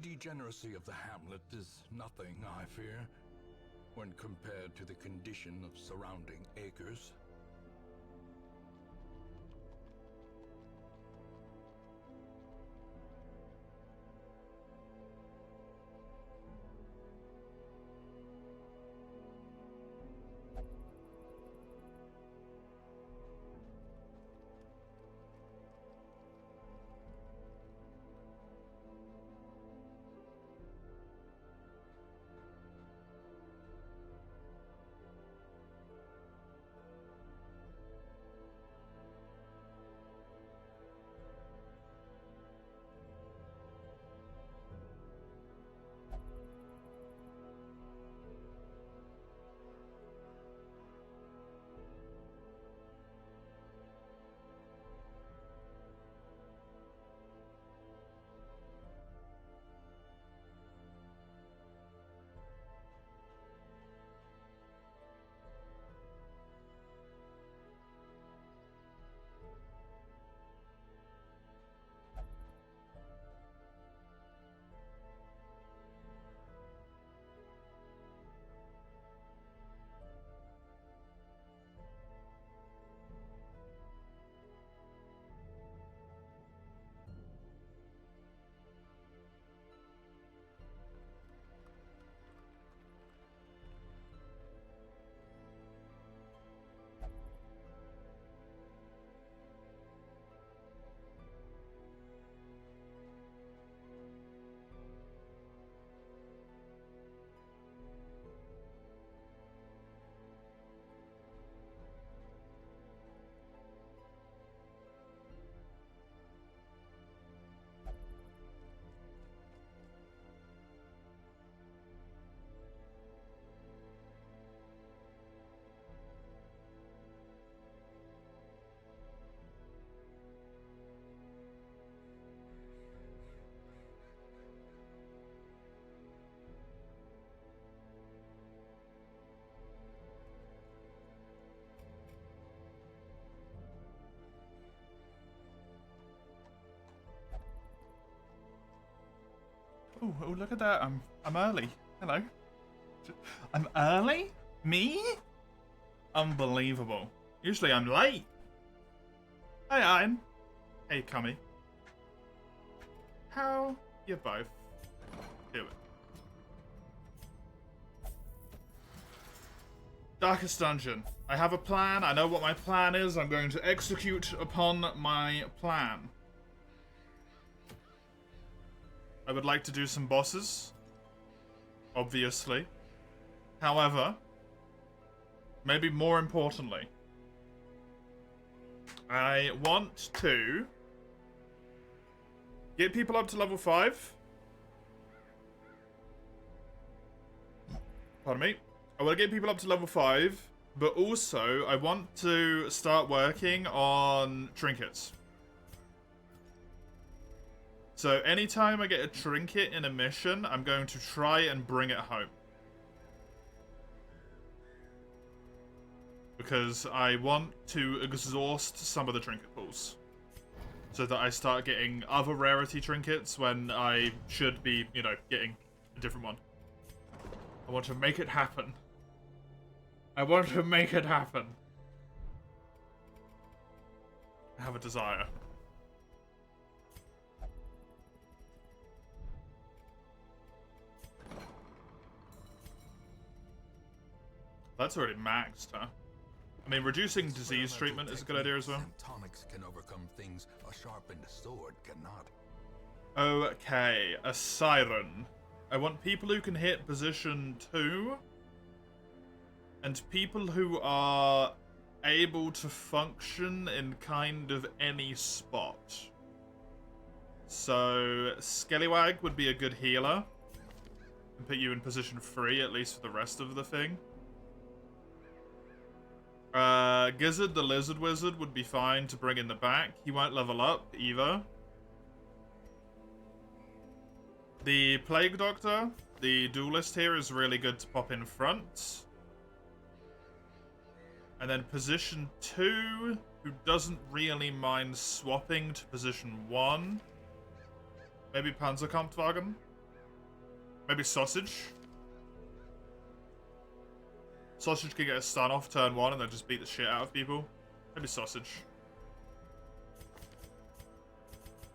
The degeneracy of the hamlet is nothing, I fear, when compared to the condition of surrounding acres. Oh, look at that. I'm early. Hello. I'm early? Me? Unbelievable. Usually I'm late. Hey, Ian. Hey, Cummy. How you both doing? Darkest Dungeon. I have a plan. I know what my plan is. I'm going to execute upon my plan. I would like to do some bosses. Obviously. However, maybe more importantly, I want to get people up to level 5. Pardon me. I want to get people up to level 5, but also I want to start working on trinkets. So anytime I get a trinket in a mission, I'm going to try and bring it home. Because I want to exhaust some of the trinket pools. So that I start getting other rarity trinkets when I should be, you know, getting a different one. I want to make it happen. I want to make it happen. I have a desire. That's already maxed, huh? I mean, reducing disease treatment is a good idea as well. Tonics can overcome things a sharpened sword cannot. Okay, a siren. I want people who can hit position 2. And people who are able to function in kind of any spot. So, Skellywag would be a good healer. And put you in position 3, at least for the rest of the thing. Gizzard the Lizard Wizard would be fine to bring in the back. He won't level up either. The Plague Doctor, the duelist here, is really good to pop in front. And then position 2, who doesn't really mind swapping to position 1. Maybe Panzerkampfwagen? Maybe Sausage? Sausage can get a stun off turn 1 and then just beat the shit out of people. Maybe Sausage.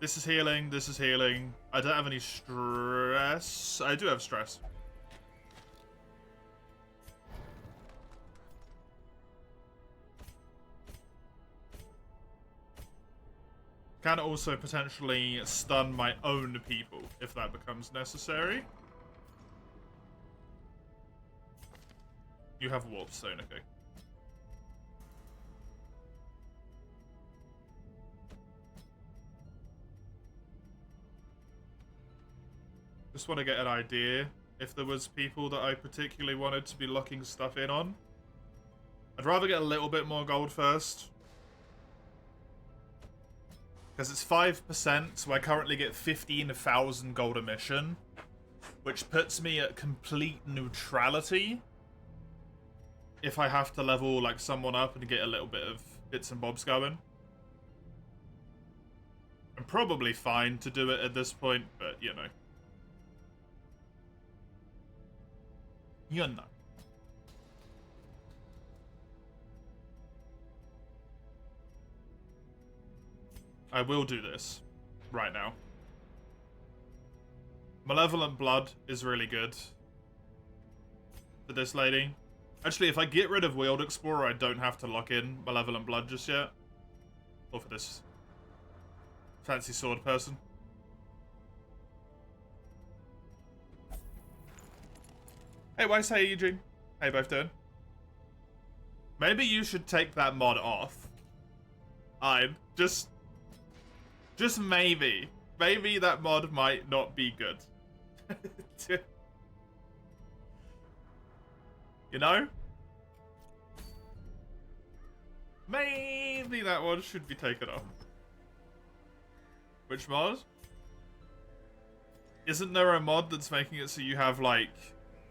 This is healing, this is healing. I don't have any stress. I do have stress. Can also potentially stun my own people if that becomes necessary. You have Warp Stone, okay. Just want to get an idea if there was people that I particularly wanted to be locking stuff in on. I'd rather get a little bit more gold first. Because it's 5%, so I currently get 15,000 gold a mission, which puts me at complete neutrality if I have to level like someone up and get a little bit of bits and bobs going. I'm probably fine to do it at this point, but you know. You know. I will do this right now. Malevolent Blood is really good for this lady. Actually, if I get rid of Wield Explorer, I don't have to lock in Malevolent Blood just yet. Or for this fancy sword person. Hey, Weiss, hey, Eugene. How you both doing? Maybe you should take that mod off. Just maybe. Maybe that mod might not be good. You know? Maybe that one should be taken off. Which mod? Isn't there a mod that's making it so you have like...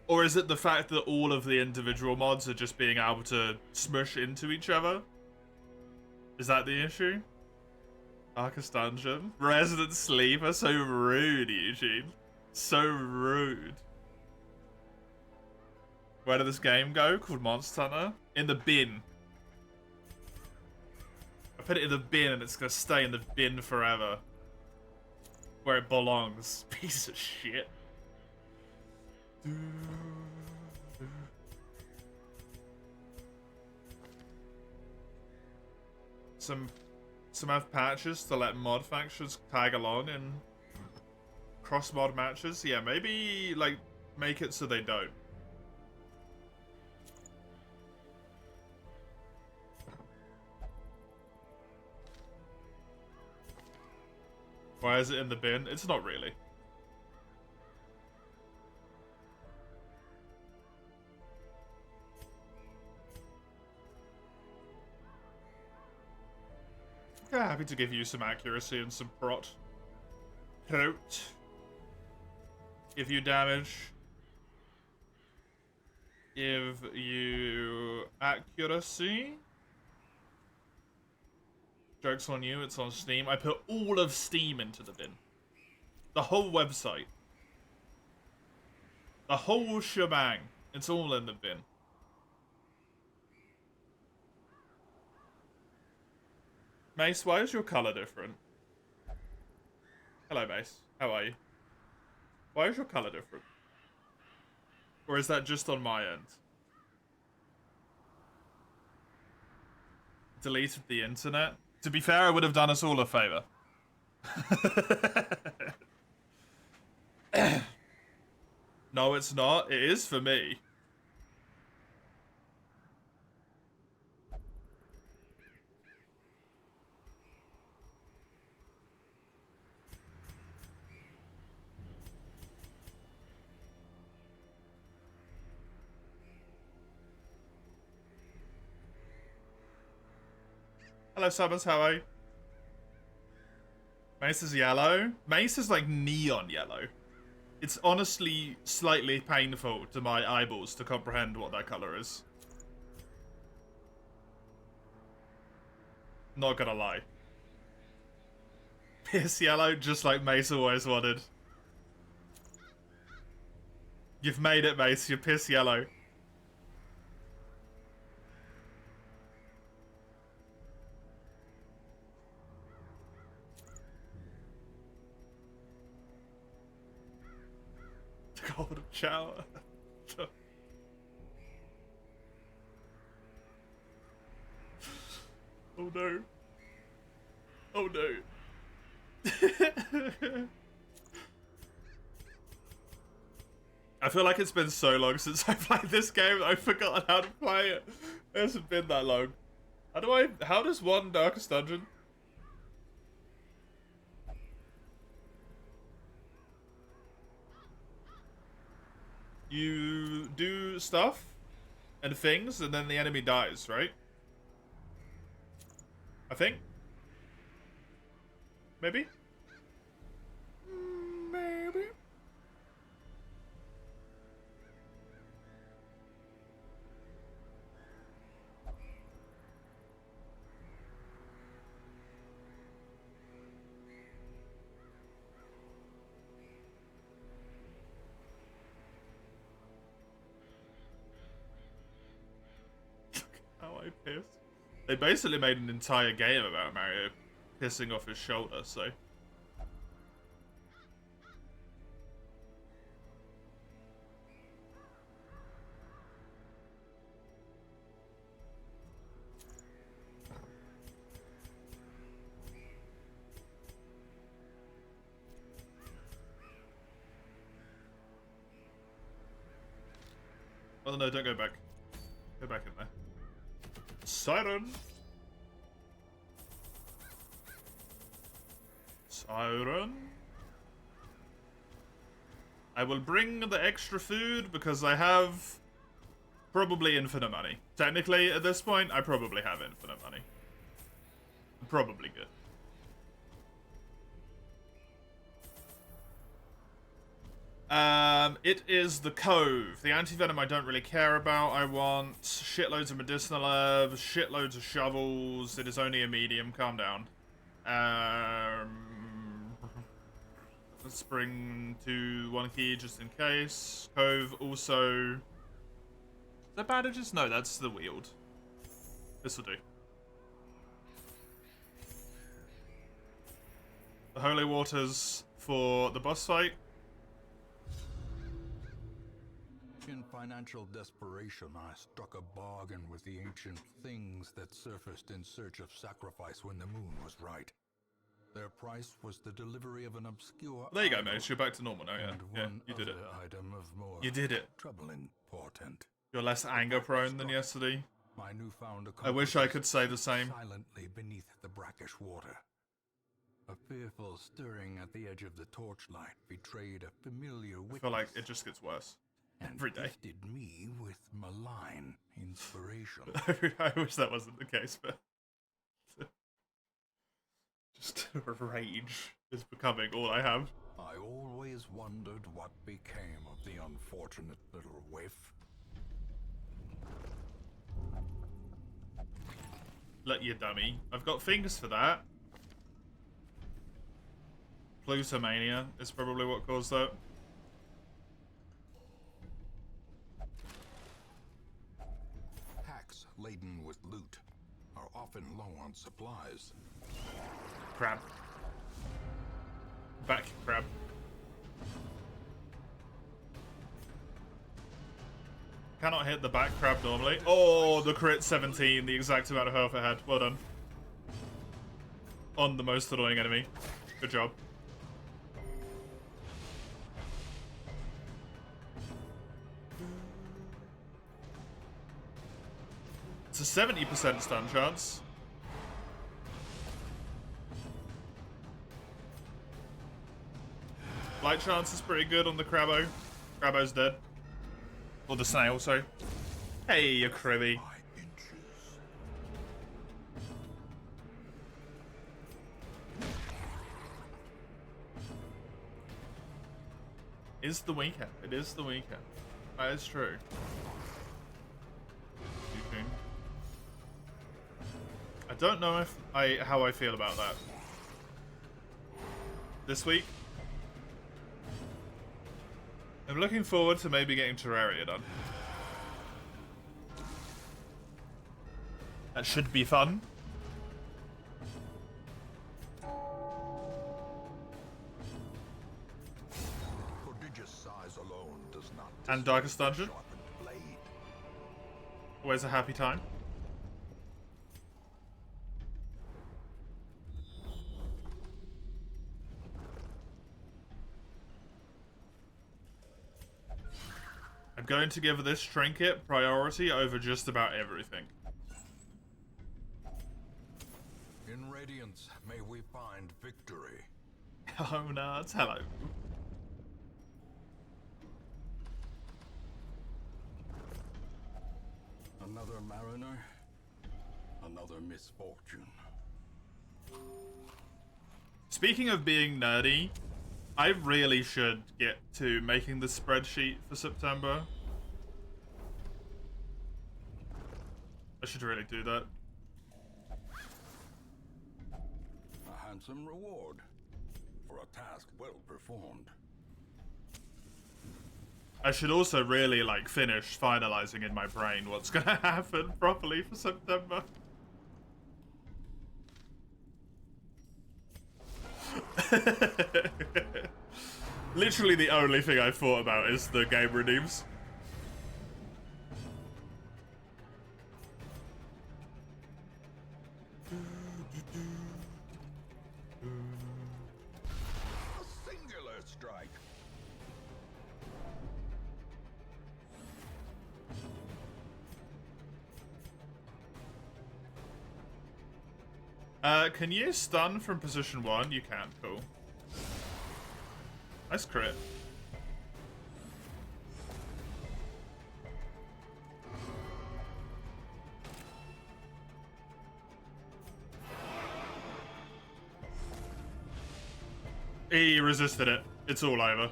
Or is it the fact that all of the individual mods are just being able to smush into each other? Is that the issue? Darkest Dungeon? Resident Sleeper? So rude, Eugene. So rude. Where did this game go? Called Monster Hunter? In the bin. I put it in the bin and it's gonna stay in the bin forever. Where it belongs. Piece of shit. Some have patches to let mod factions tag along in cross-mod matches. Yeah, maybe, like, make it so they don't. Why is it in the bin? It's not really. Yeah, happy to give you some accuracy and some prot. Prot. Give you damage. Give you accuracy. Joke's on you, it's on Steam. I put all of Steam into the bin. The whole website. The whole shebang. It's all in the bin. Mace, why is your colour different? Hello, Mace. How are you? Why is your colour different? Or is that just on my end? Deleted the internet? To be fair, I would have done us all a favour. No, it's not. It is for me. Hello, Summers, how are you? Mace is yellow. Mace is like neon yellow. It's honestly slightly painful to my eyeballs to comprehend what that color is. Not gonna lie. Piss yellow, just like Mace always wanted. You've made it, Mace. You're piss yellow. Golden shower. Oh no. Oh no. I feel like it's been so long since I played this game that I've forgotten how to play it. It hasn't been that long. How does one Darkest Dungeon? You do stuff and things and then the enemy dies, right? I think. Maybe? Maybe. How I piss. They basically made an entire game about Mario pissing off his shoulder, so... Oh no, don't go back. Go back in there. Siren! Siren? I will bring the extra food because I have probably infinite money. Technically, at this point, I probably have infinite money. Probably good. It is the Cove. The anti-venom I don't really care about. I want shitloads of medicinal herbs, shitloads of shovels. It is only a medium. Calm down. Let's bring to 1 key just in case. Cove also... Is that bandages? No, that's the wield. This will do. The holy waters for the boss fight. In financial desperation, I struck a bargain with the ancient things that surfaced in search of sacrifice when the moon was right. Their price was the delivery of an obscure... There you go, mate. You're back to normal now, yeah. And Yeah, one you did it. other item of more You did it. troubling portent. You're less anger-prone than yesterday. My newfound I wish I could say the same. silently beneath the brackish water. A fearful stirring at the edge of the torchlight betrayed a familiar witness. I feel like it just gets worse. And every day. gifted me with malign inspiration. I wish that wasn't the case, but... Just rage is becoming all I have. I always wondered what became of the unfortunate little waif. Let you dummy. I've got things for that. Plutomania is probably what caused that. Packs laden with loot are often low on supplies. Crab. Back crab. Cannot hit the back crab normally. Oh, the crit 17, the exact amount of health it had. Well done. On the most annoying enemy. Good job. It's a 70% stun chance. Light chance is pretty good on the Crabbo. Crabbo's dead. Or the snail, sorry. Hey, you cribby. Is the weaker. It is the weaker. That is true. I don't know if how I feel about that. This week? I'm looking forward to maybe getting Terraria done. That should be fun. Prodigious size alone does not And Darkest Dungeon. sharpened blade. Always a happy time. I'm going to give this trinket priority over just about everything. In Radiance, may we find victory. Hello, nerds. Hello. Another mariner, another misfortune. Speaking of being nerdy, I really should get to making the spreadsheet for September. I should really do that. A handsome reward for a task well performed. I should also really, like, finish finalizing in my brain what's gonna happen properly for September. Literally the only thing I've thought about is the game redeems. A singular strike. Can you stun from position 1? You can, cool. Nice crit. He resisted it. It's all over.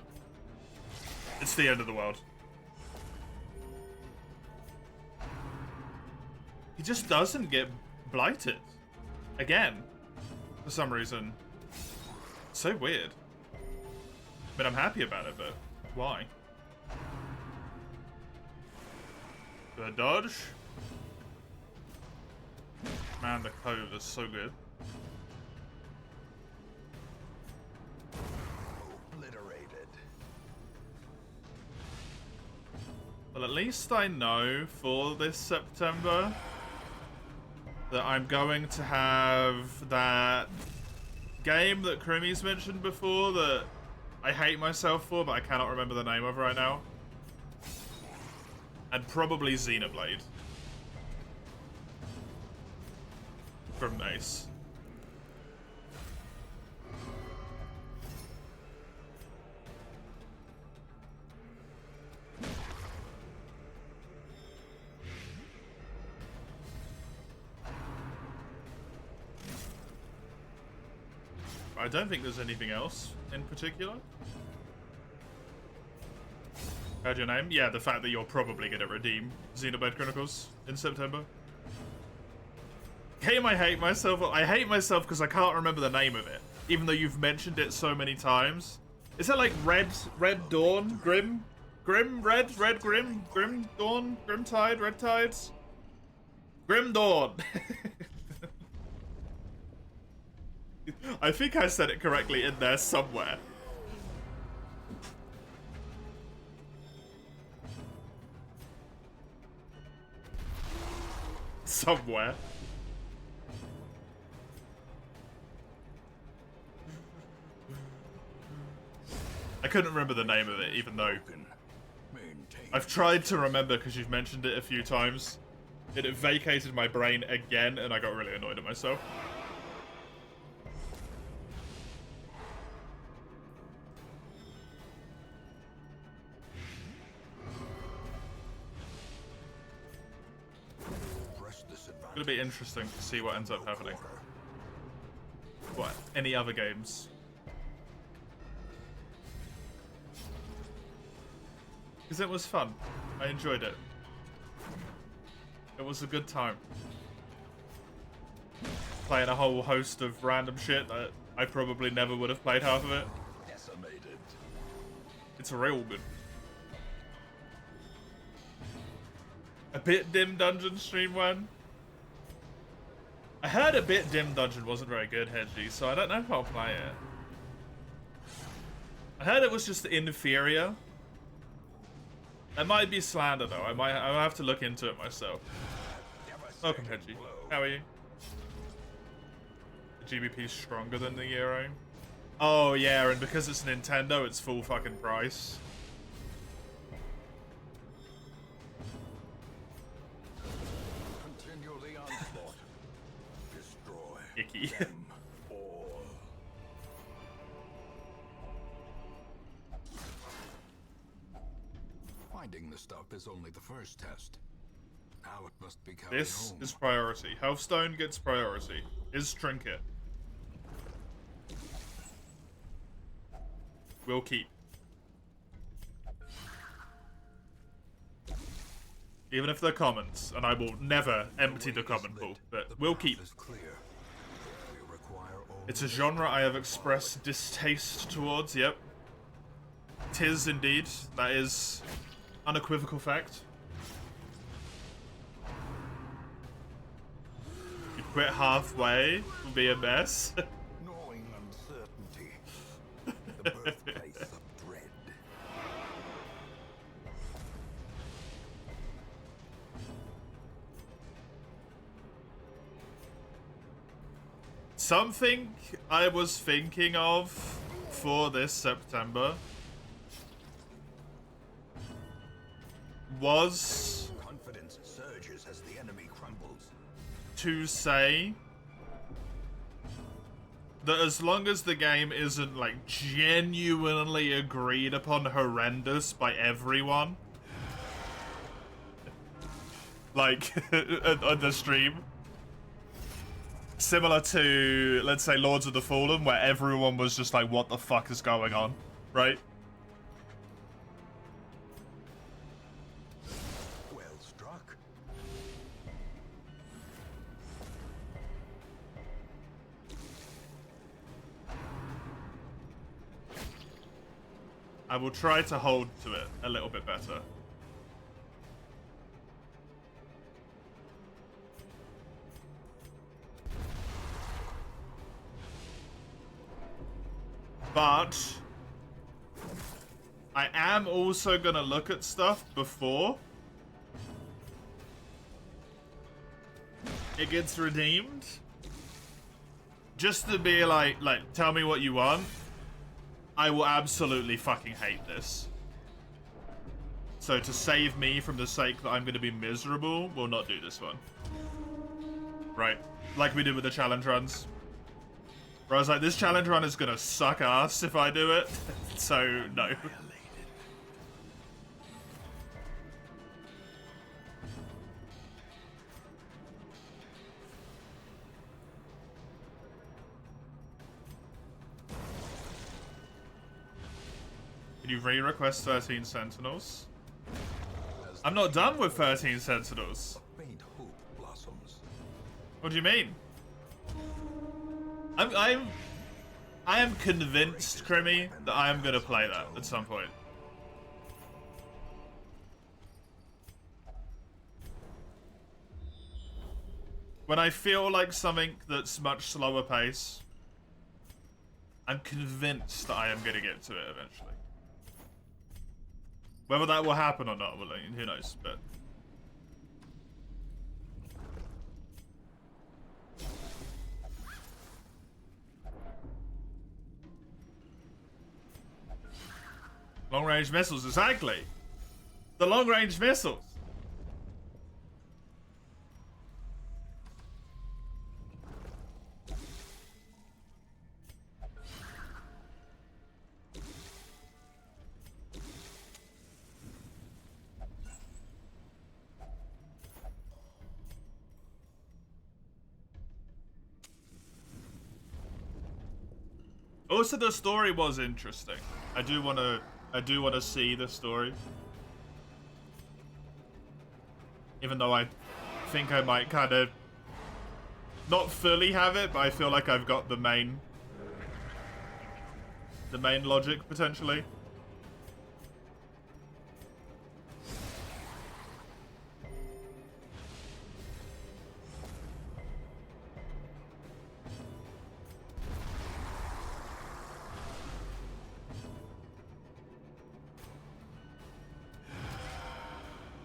It's the end of the world. He just doesn't get blighted. Again. For some reason. It's so weird. But I'm happy about it, but why? Do I dodge? Man, the cove is so good. Obliterated. Well, at least I know for this September that I'm going to have that game that Krimi's mentioned before that I hate myself for, but I cannot remember the name of right now. And probably Xenoblade. From Mace. I don't think there's anything else in particular. How'd your name? Yeah, the fact that you're probably going to redeem Xenoblade Chronicles in September. Game I hate myself. I hate myself because I can't remember the name of it, even though you've mentioned it so many times. Is that like Red Dawn? Grim Dawn? Grim Tide? Red Tides? Grim Dawn. I think I said it correctly in there somewhere. Somewhere. I couldn't remember the name of it, even though I've tried to remember because you've mentioned it a few times. It vacated my brain again, and I got really annoyed at myself. It's gonna be interesting to see what ends up happening. What? Any other games? Because it was fun. I enjoyed it. It was a good time. Playing a whole host of random shit that I probably never would have played half of it. Decimated. It's real good. A bit dim dungeon stream when? I heard a bit dim dungeon wasn't very good, Hedgie, so I don't know if I'll play it. I heard it was just inferior. That might be slander though. I'll have to look into it myself. Welcome, Hedgie. How are you? The GBP's stronger than the Euro. Oh yeah, and because it's Nintendo, it's full fucking price. Continue the onslaught. Destroy Icky. them all. Finding the stuff is only the first test. Now it must be carried This home. is priority. Healthstone gets priority. Is Trinket. We'll keep. Even if they're commons, and I will never empty the common pool, but we'll keep. It's a genre I have expressed distaste towards, yep. 'Tis indeed. That is unequivocal fact. You quit halfway would be a mess. Gnawing uncertainty. The birthplace of dread. Something I was thinking of for this September was Confidence surges as the enemy crumbles. to say that as long as the game isn't like genuinely agreed upon horrendous by everyone, like on the stream, similar to, let's say, Lords of the Fallen, where everyone was just like, what the fuck is going on, right? Well struck. I will try to hold to it a little bit better. But I am also gonna look at stuff before it gets redeemed. Just to be like, tell me what you want. I will absolutely fucking hate this. So to save me from the sake that I'm gonna be miserable, we'll not do this one. Right. Like we did with the challenge runs. Where I was like, this challenge run is gonna suck ass if I do it. So, no. Can you re-request 13 Sentinels? I'm not done with 13 Sentinels. Faint hope blossoms. What do you mean? I am convinced, Crimmy, that I am gonna play that at some point. When I feel like something that's much slower pace, I'm convinced that I am gonna get to it eventually. Whether that will happen or not, well, who knows, but... Long-range missiles, exactly! The long-range missiles! Also, the story was interesting. I do want to see the story. Even though I think I might kind of not fully have it, but I feel like I've got the main logic potentially.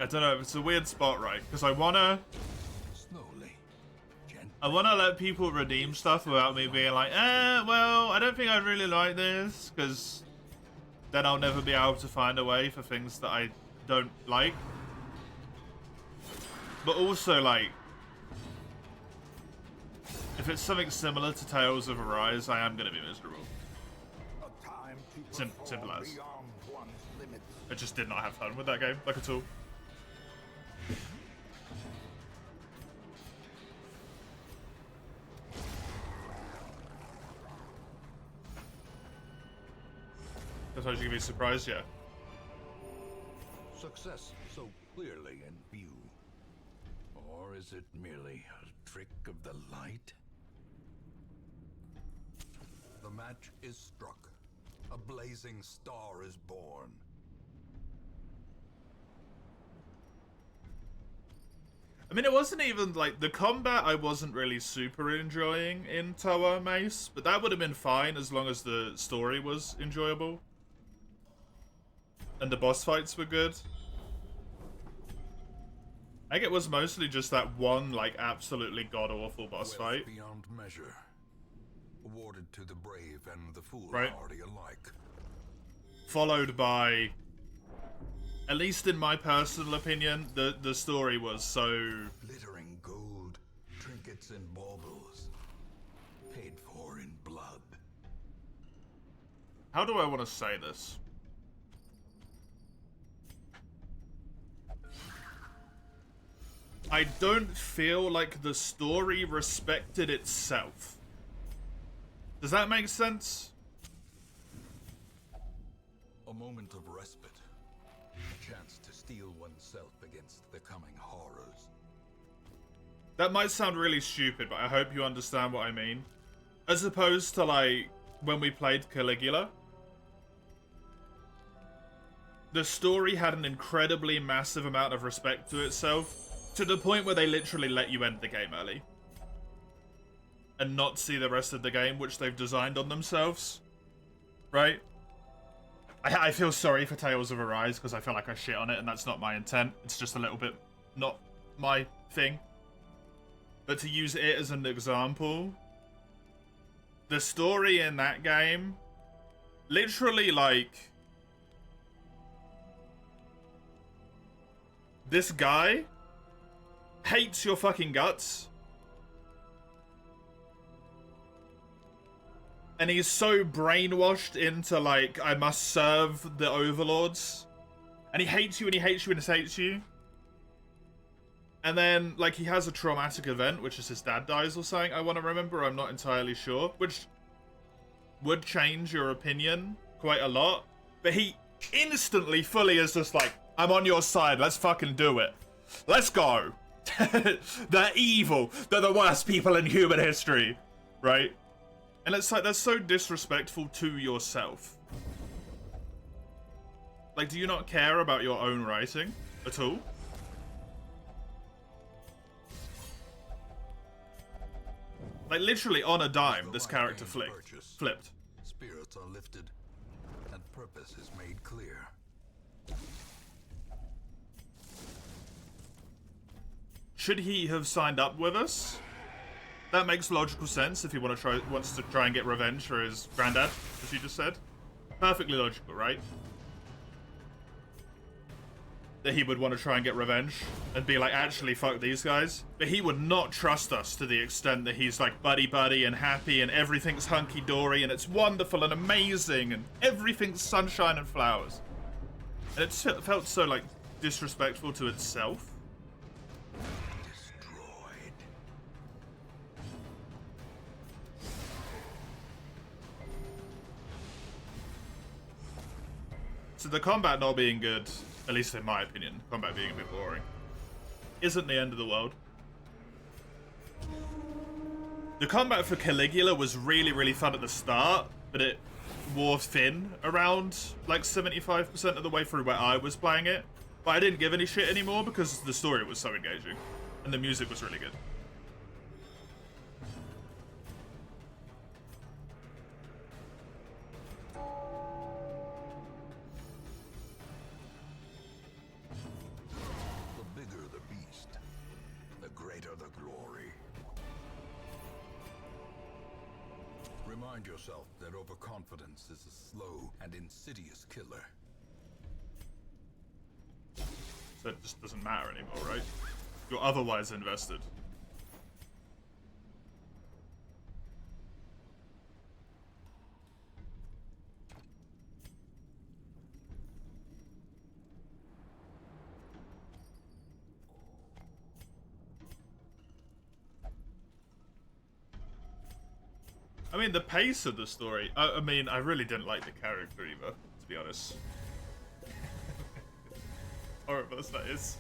I don't know, it's a weird spot, right? Because I wanna Slowly. I wanna let people redeem stuff without me being like, well, I don't think I really like this, because then I'll never be able to find a way for things that I don't like. But also, like, if it's something similar to Tales of Arise, I am gonna be miserable. Simple as. I just did not have fun with that game, like at all. I thought you could be surprised, yeah. Success so clearly in view. Or is it merely a trick of the light? The match is struck. A blazing star is born. I mean, it wasn't even, like, the combat I wasn't really super enjoying in Tower Mace, but that would have been fine as long as the story was enjoyable. And the boss fights were good. I think it was mostly just that one, like, absolutely god-awful boss fight. Beyond measure. Awarded to the brave and the foolhardy alike. Followed by, at least in my personal opinion, the story was so... Glittering gold, trinkets and baubles. Paid for in blood. How do I want to say this? I don't feel like the story respected itself. Does that make sense? A moment of respite. A chance to steel oneself against the coming horrors. That might sound really stupid, but I hope you understand what I mean. As opposed to, like, when we played Caligula. The story had an incredibly massive amount of respect to itself, to the point where they literally let you end the game early. And not see the rest of the game, which they've designed on themselves. Right? I feel sorry for Tales of Arise, because I feel like I shit on it, and that's not my intent. It's just a little bit not my thing. But to use it as an example, the story in that game, literally, like, this guy hates your fucking guts. And he's so brainwashed into, like, I must serve the overlords. And he hates you and he hates you and he hates you. And then, like, he has a traumatic event, which is his dad dies or something, I want to remember. I'm not entirely sure. Which would change your opinion quite a lot. But he instantly, fully is just like, I'm on your side. Let's fucking do it. Let's go. They're evil. They're the worst people in human history. Right? And it's like, that's so disrespectful to yourself. Like, do you not care about your own writing at all? Like, literally on a dime, this character flipped. Spirits are lifted, and purpose is made clear. Should he have signed up with us? That makes logical sense if he wants to try and get revenge for his granddad, as you just said. Perfectly logical, right? That he would want to try and get revenge and be like, actually, fuck these guys. But he would not trust us to the extent that he's like buddy-buddy and happy and everything's hunky-dory and it's wonderful and amazing and everything's sunshine and flowers. And it felt so, like, disrespectful to itself. So the combat not being good, at least in my opinion, combat being a bit boring, isn't the end of the world. The combat for Caligula was really, really fun at the start, but it wore thin around like 75% of the way through where I was playing it. But I didn't give any shit anymore because the story was so engaging and the music was really good. Remind yourself that overconfidence is a slow and insidious killer. So it just doesn't matter anymore, right? You're otherwise invested. I mean, the pace of the story... I mean, I really didn't like the character either, to be honest. Horrible as that is.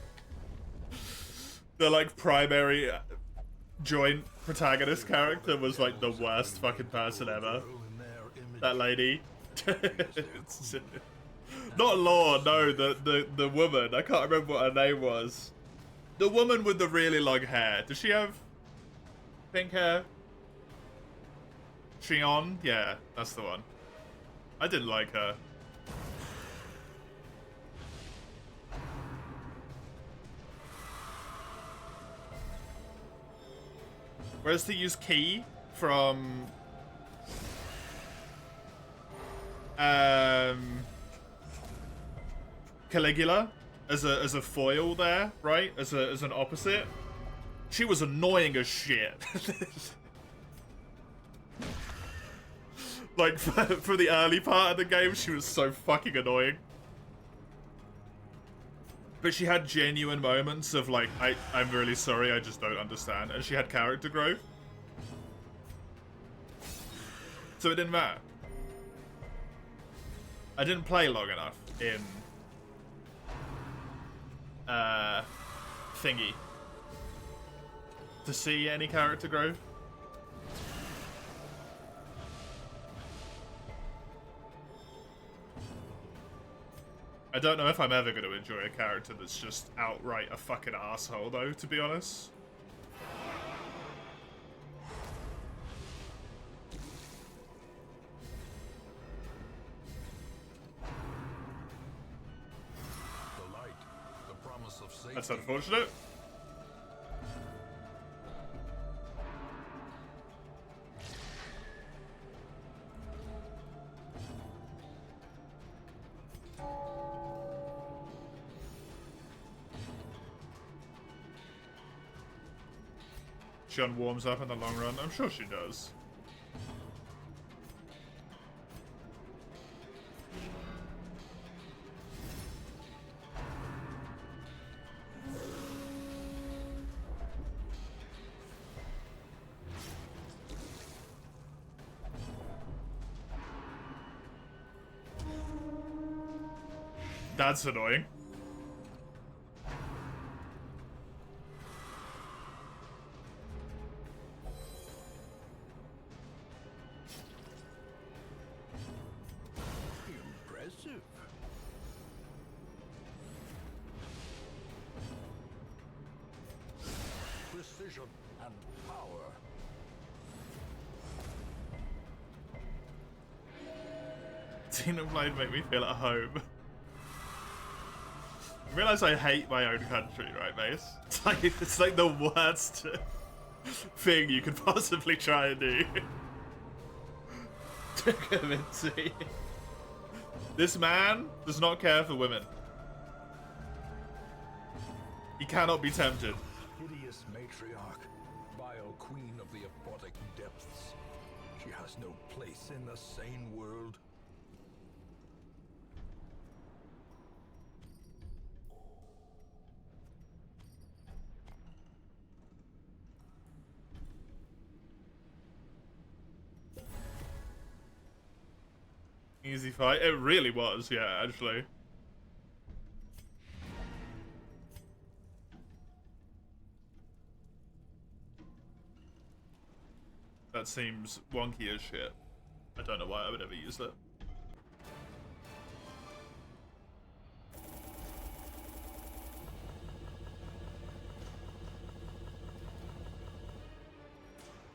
The, like, primary joint protagonist character was, like, the worst fucking person ever. That lady. Not Law, no, the woman. I can't remember what her name was. The woman with the really long hair. Does she have pink hair? Shion? Yeah, that's the one. I didn't like her. Whereas to use Key from Caligula as a foil there, right? As an opposite. She was annoying as shit. Like, for the early part of the game, she was so fucking annoying. But she had genuine moments of, like, I'm really sorry, I just don't understand. And she had character growth. So it didn't matter. I didn't play long enough in... Thingy. To see any character growth. I don't know if I'm ever going to enjoy a character that's just outright a fucking asshole, though, to be honest. The light, the promise of safety. That's unfortunate. Shun warms up in the long run. I'm sure she does. That's annoying. Impressive. Precision and power. Xenoblade make me feel at home. I realize I hate my own country, right, Mace? It's like the worst thing you could possibly try and do. To convince me. This man does not care for women. He cannot be tempted. Hideous matriarch, vile queen of the aquatic depths. She has no place in the sane world. Easy fight. It really was, yeah, actually. That seems wonky as shit. I don't know why I would ever use that.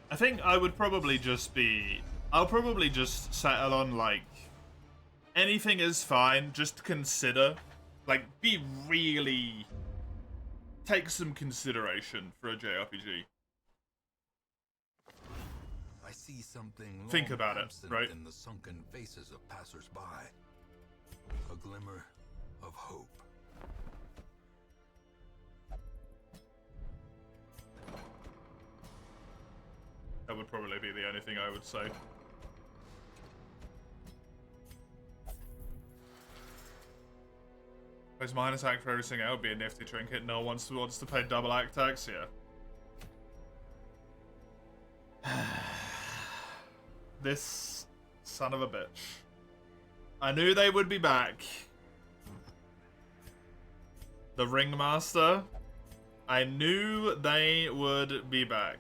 I think I would probably just be... I'll probably just settle on, like... Anything is fine, just consider. Like, be really... Take some consideration for a JRPG. I see something Think long about it, absent right? in the sunken faces of passers-by. A glimmer of hope. That would probably be the only thing I would say. Place mine attack for everything out would be a nifty trinket. No one wants to pay double act tax, yeah. This son of a bitch. I knew they would be back. The Ringmaster. I knew they would be back.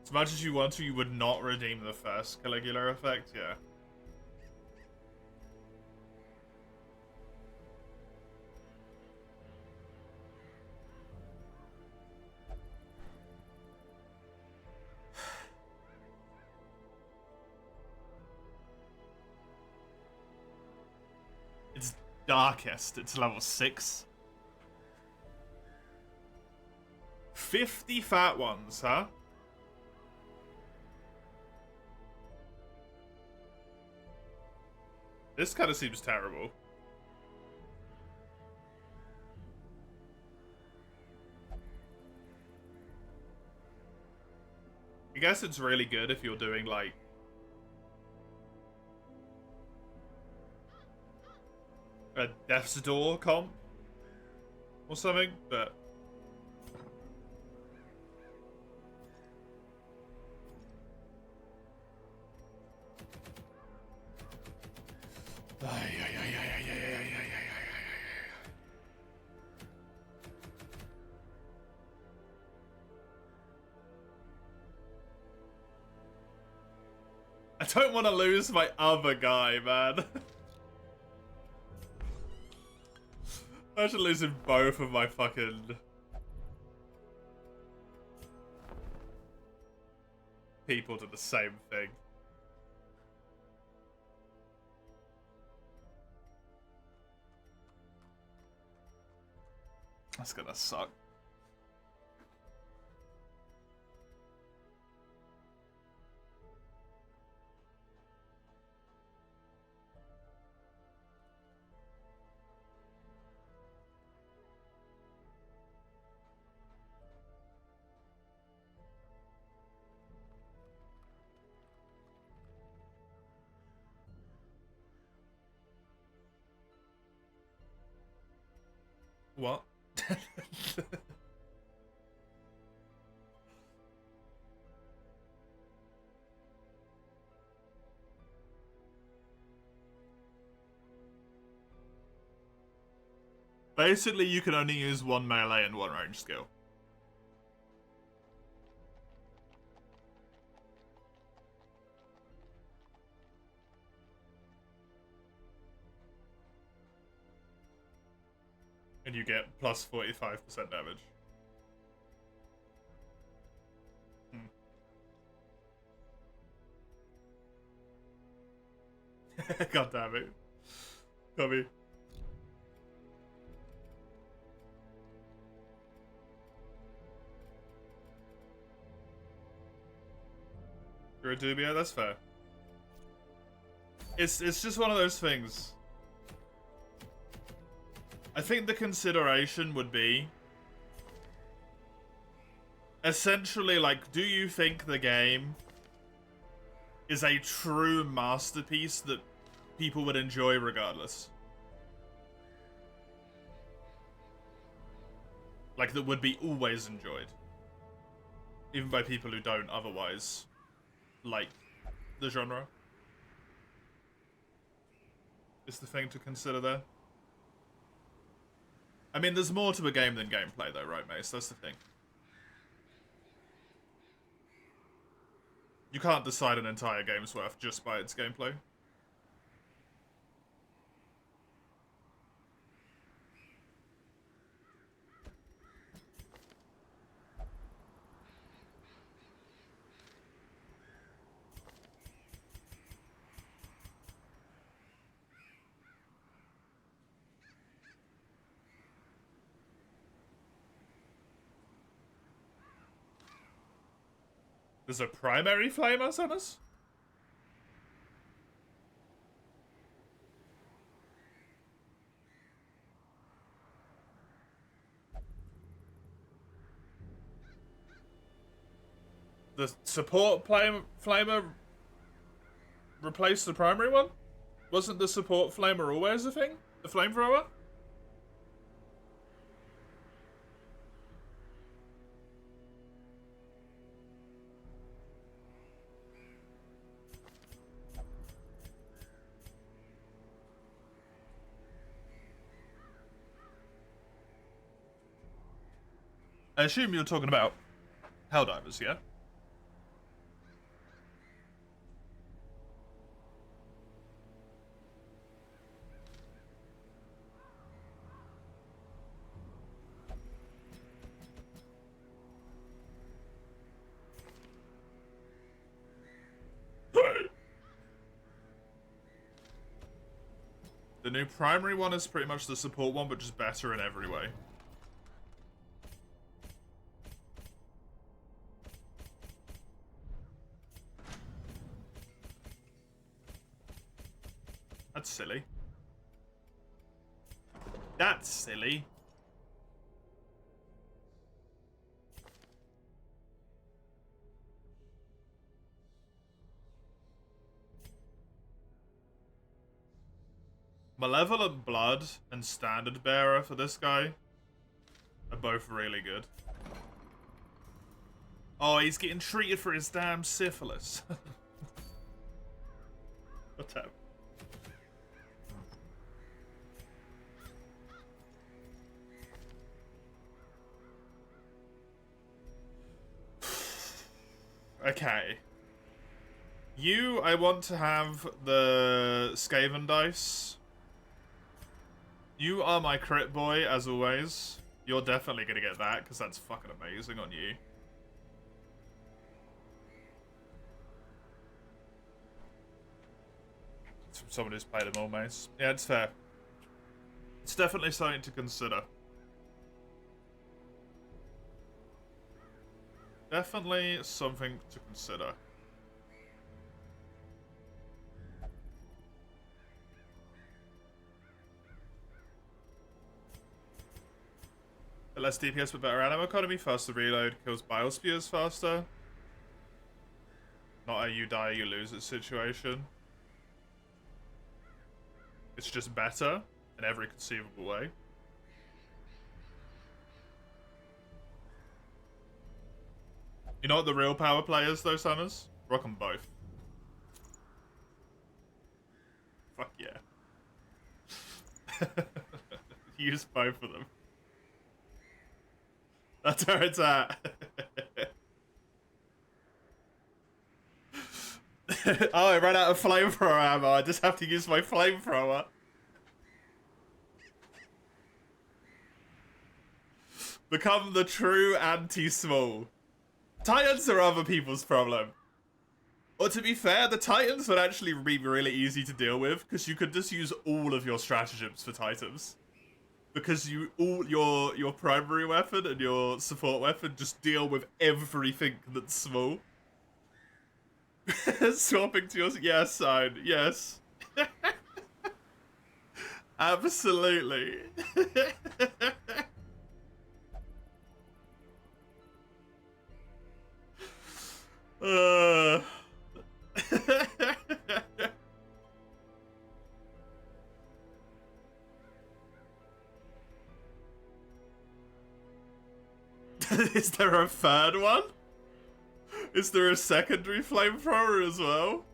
As much as you want to, you would not redeem the first Caligula effect, yeah. It's Darkest, it's level 6. 50 fat ones, huh? This kind of seems terrible. I guess it's really good if you're doing, like, a Death's Door comp or something, but I don't want to lose my other guy, man. Imagine losing both of my fucking people to the same thing. That's gonna suck. What? Basically, you can only use one melee and one range skill. And you get plus 45% damage. God damn it. Copy. You're a Dubia? That's fair. It's just one of those things. I think the consideration would be essentially, like, do you think the game is a true masterpiece that people would enjoy regardless? Like, that would be always enjoyed. Even by people who don't otherwise like the genre. Is the thing to consider there. I mean, there's more to a game than gameplay though, right, Mace? That's the thing. You can't decide an entire game's worth just by its gameplay. There's a primary flamer, Summers? The support flamer replaced the primary one? Wasn't the support flamer always a thing? The flamethrower? I assume you're talking about Helldivers, yeah? The new primary one is pretty much the support one, but just better in every way. That's silly. That's silly. Malevolent Blood and Standard Bearer for this guy are both really good. Oh, he's getting treated for his damn syphilis. What's up? Okay. I want to have the Skaven dice. You are my crit boy, as always. You're definitely gonna get that, because that's fucking amazing on you. It's from someone who's played them all, Mace. Yeah, it's fair. It's definitely something to consider. Definitely something to consider. Less DPS but better ammo economy, faster reload, kills biospears faster. Not a you die, you lose it situation. It's just better in every conceivable way. You know what the real power play is though, Summers? Rock them both. Fuck yeah. Use both of them. That's where it's at. Oh, I ran out of flamethrower ammo. I just have to use my flamethrower. Become the true anti-small. Titans are other people's problem. Or to be fair, the Titans would actually be really easy to deal with, because you could just use all of your stratagems for Titans. Because your primary weapon and your support weapon just deal with everything that's small. Swapping to your side, yes. Absolutely. Is there a third one? Is there a secondary flamethrower as well?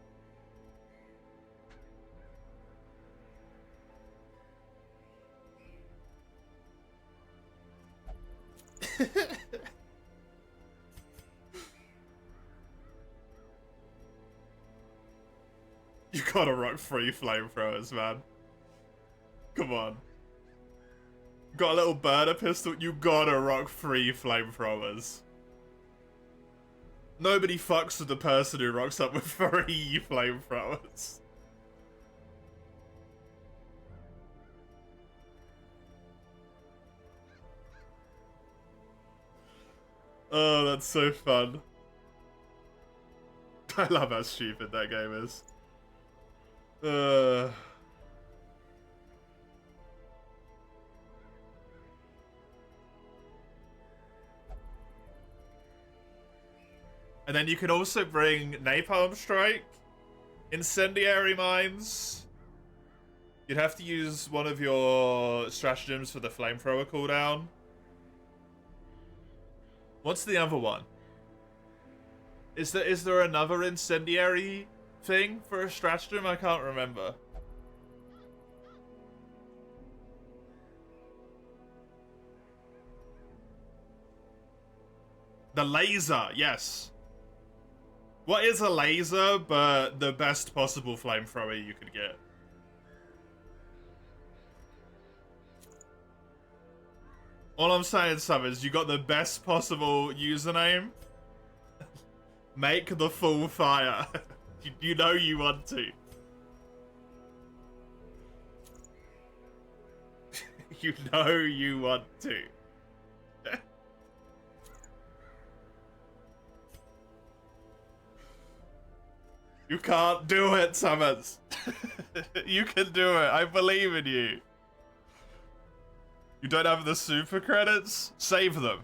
You gotta rock 3 flamethrowers, man. Come on. Got a little burner pistol? You gotta rock 3 flamethrowers. Nobody fucks with the person who rocks up with 3 flamethrowers. Oh, that's so fun. I love how stupid that game is. And then you can also bring Napalm Strike, Incendiary Mines. You'd have to use one of your stratagems for the Flamethrower cooldown. What's the other one? Is there another Incendiary thing for a stratagem? I can't remember. The laser, yes. What is a laser but the best possible flamethrower you could get? All I'm saying, Sam, is you got the best possible username. Make the full fire. You know you want to. You know you want to. You can't do it, Summers. You can do it. I believe in you. You don't have the super credits? Save them.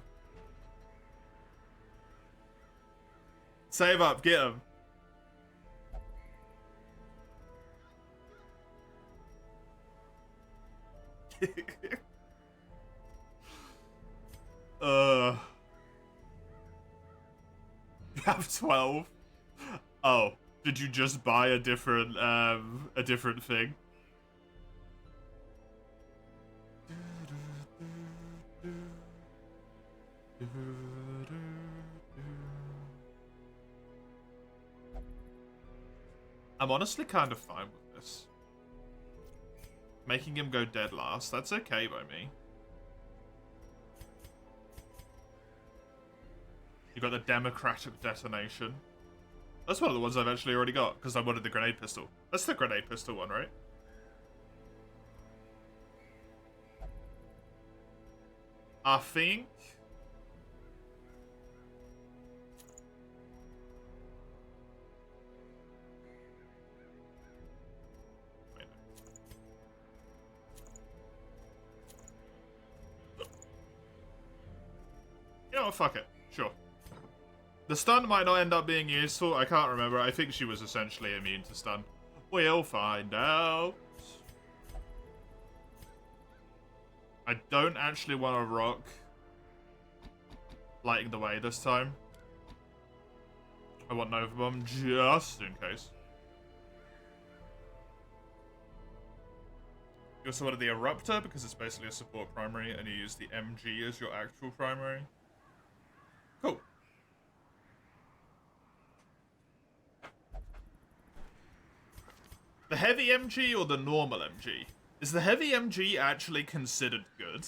Save up, get them. You have 12? Oh, did you just buy a different thing? I'm honestly kind of fine with this. Making him go dead last, that's okay by me. You got the Democratic Detonation. That's one of the ones I've actually already got, because I wanted the Grenade Pistol. That's the Grenade Pistol one, right? I think... You know what, fuck it. Sure. The stun might not end up being useful. I can't remember. I think she was essentially immune to stun. We'll find out. I don't actually want to rock Lighting the Way this time. I want Nova Bomb just in case. You also wanted the Eruptor because it's basically a support primary and you use the MG as your actual primary. Cool. The heavy MG or the normal MG? Is the heavy MG actually considered good?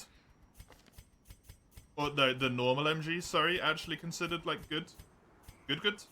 Or the normal MG, sorry, actually considered, like, good? Good?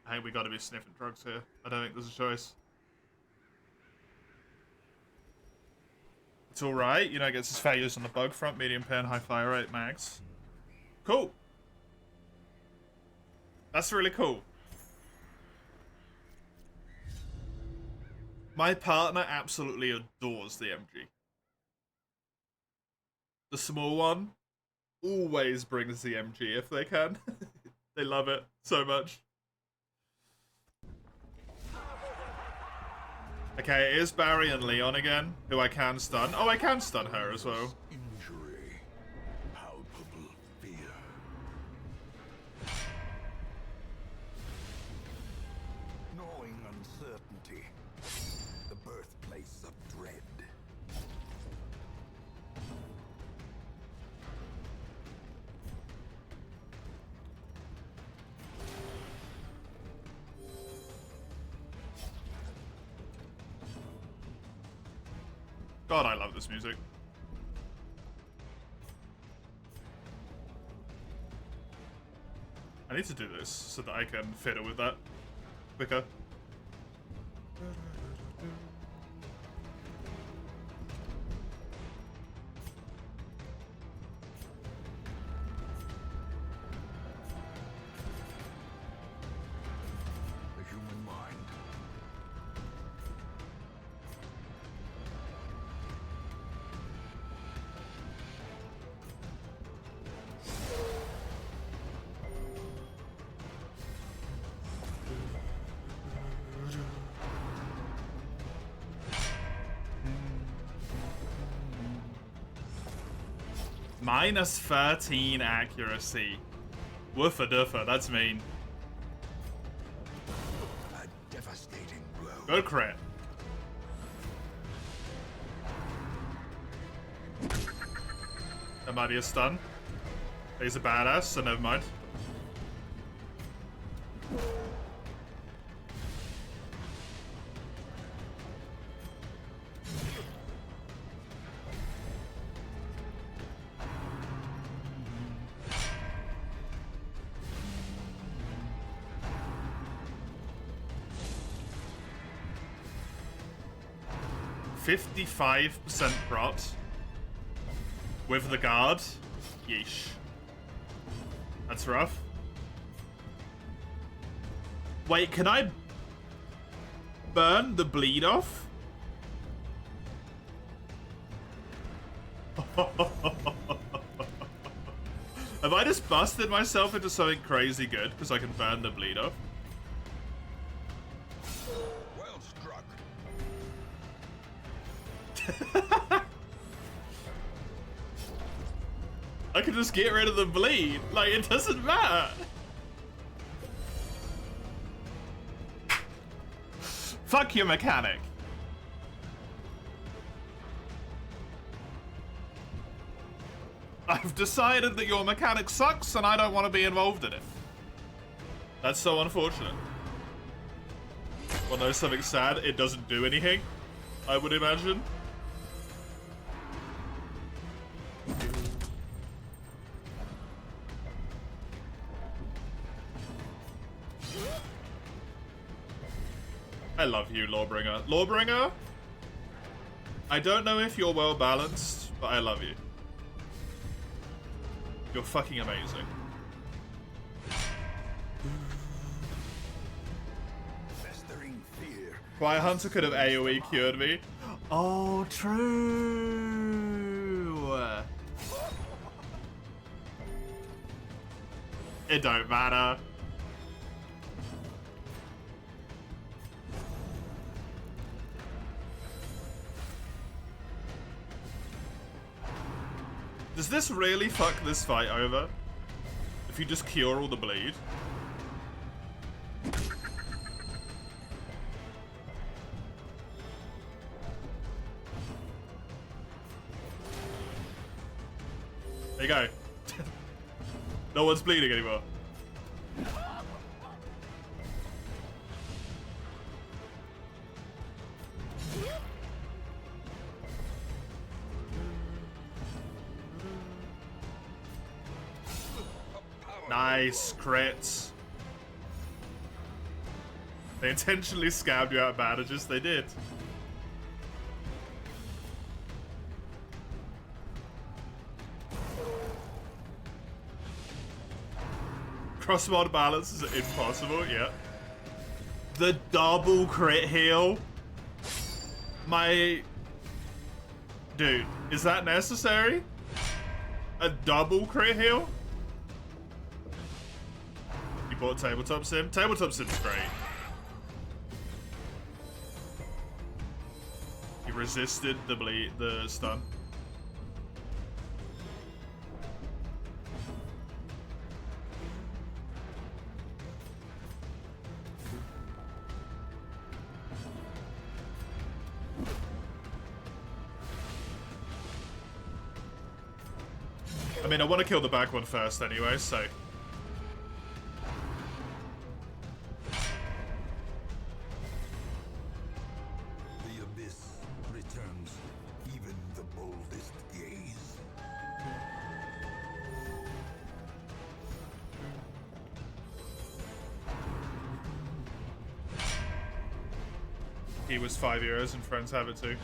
I think we gotta be sniffing drugs here. I don't think there's a choice. It's alright, you know, it gets his fair use on the bug front, medium pen, high fire rate, max. Cool. That's really cool. My partner absolutely adores the MG. The small one always brings the MG if they can. They love it so much. Okay, it is Barry and Leon again, who I can stun. Oh, I can stun her as well. Injury, palpable fear. Gnawing uncertainty, the birthplace of dread. God, I love this music. I need to do this so that I can fiddle with that quicker. The human mind. Minus 13 accuracy. Woofa doofa, that's mean. A devastating blow. Good crit. That might be a stun. He's a badass, so never mind. %55% prot with the guard. Yeesh. That's rough. Wait, can I burn the bleed off? Have I just busted myself into something crazy good because I can burn the bleed off? Well struck. I can just get rid of the bleed. Like, it doesn't matter. Fuck your mechanic. I've decided that your mechanic sucks and I don't want to be involved in it. That's so unfortunate. Well, no, something sad. It doesn't do anything, I would imagine. I love you, Lawbringer. Lawbringer, I don't know if you're well balanced, but I love you. You're fucking amazing. Festering fear. Fire Hunter could have AoE cured me. Oh, true. It don't matter. Does this really fuck this fight over? If you just cure all the bleed? There you go. No one's bleeding anymore. Nice crits. They intentionally scabbed you out of bandages. They did. Crossmod balance is impossible, yeah. The double crit heal. My... Dude, is that necessary? A double crit heal? You bought Tabletop Sim? Tabletop Sim's great. He resisted the stun. I mean, I want to kill the back one first anyway, so... The abyss returns even key was €5 and friends have it too.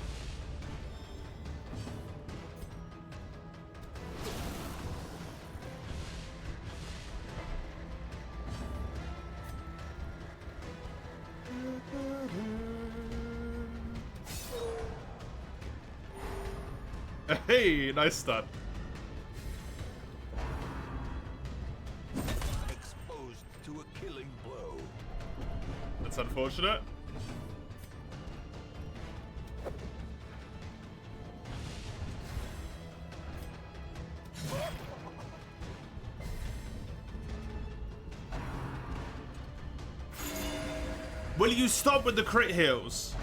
Hey, nice stun. Exposed to a killing blow. That's unfortunate. Will you stop with the crit heals?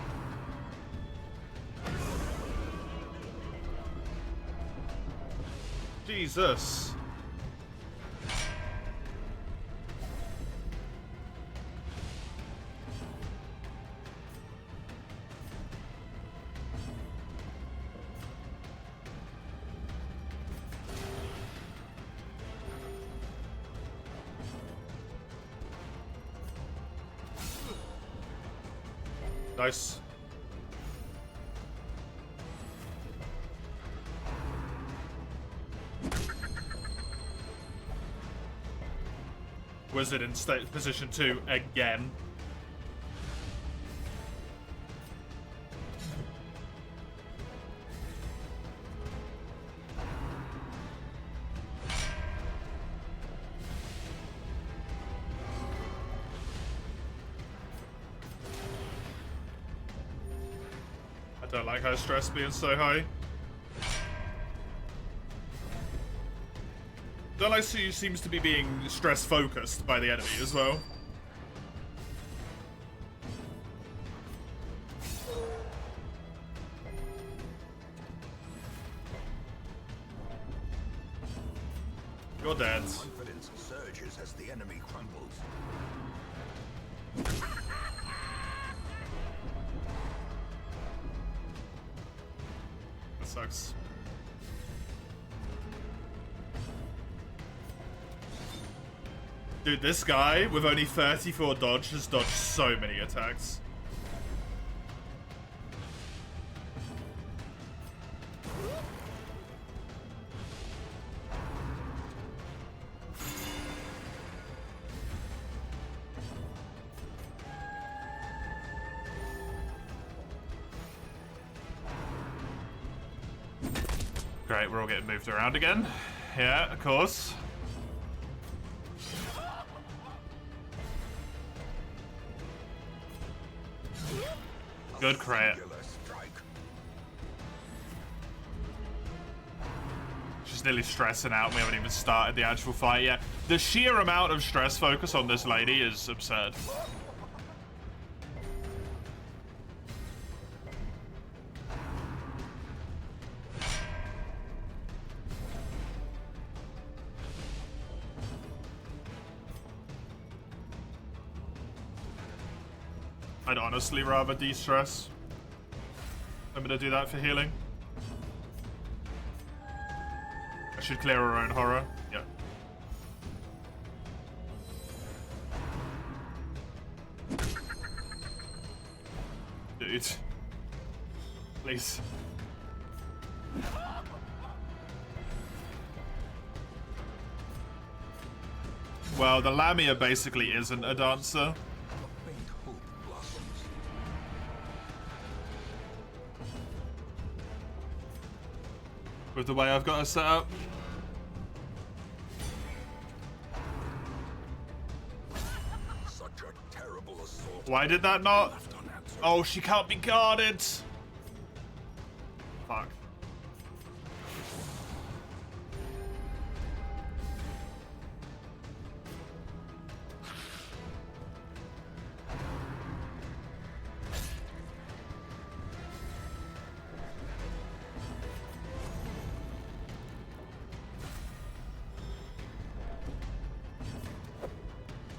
Jesus. Nice. Wizard in state position 2 again. I don't like her stress being so high. Don't like she seems to be being stress focused by the enemy as well. You're dead. Confidence surges as the enemy crumbles. That sucks. Dude, this guy with only 34 dodge has dodged so many attacks. Great, we're all getting moved around again. Yeah, of course. Good crit. She's nearly stressing out. We haven't even started the actual fight yet. The sheer amount of stress focus on this lady is absurd. I'd honestly rather de-stress. I'm gonna do that for healing. I should clear her own horror. Yeah. Dude. Please. Well, the Lamia basically isn't a dancer. With the way I've got her set up. Such a terrible assault. Why did that not? Oh, she can't be guarded. Fuck.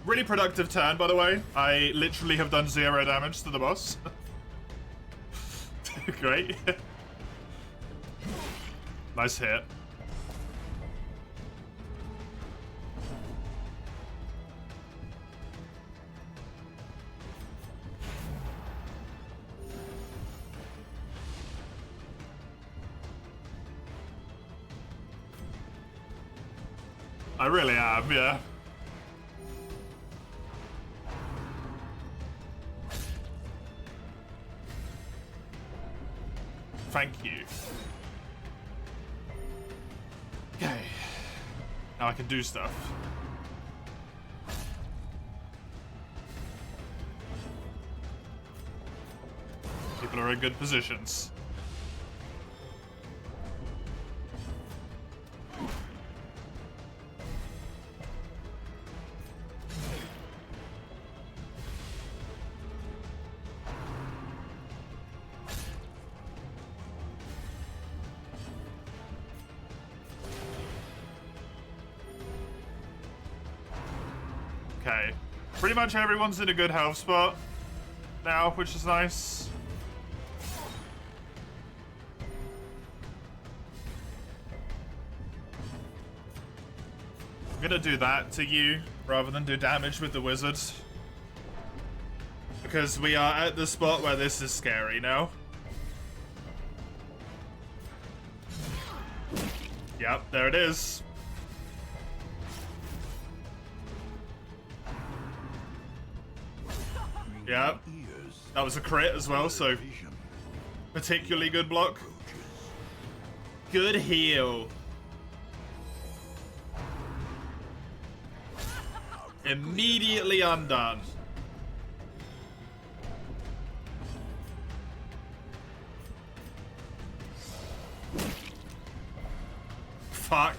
Really productive turn, by the way. I literally have done 0 damage to the boss. Great. Nice hit. I really am, yeah. Thank you. Okay. Now I can do stuff. People are in good positions. Okay. Pretty much everyone's in a good health spot now, which is nice. I'm gonna do that to you rather than do damage with the wizard. Because we are at the spot where this is scary now. Yep, there it is. Yep. That was a crit as well, so particularly good block. Good heal. Immediately undone. Fuck.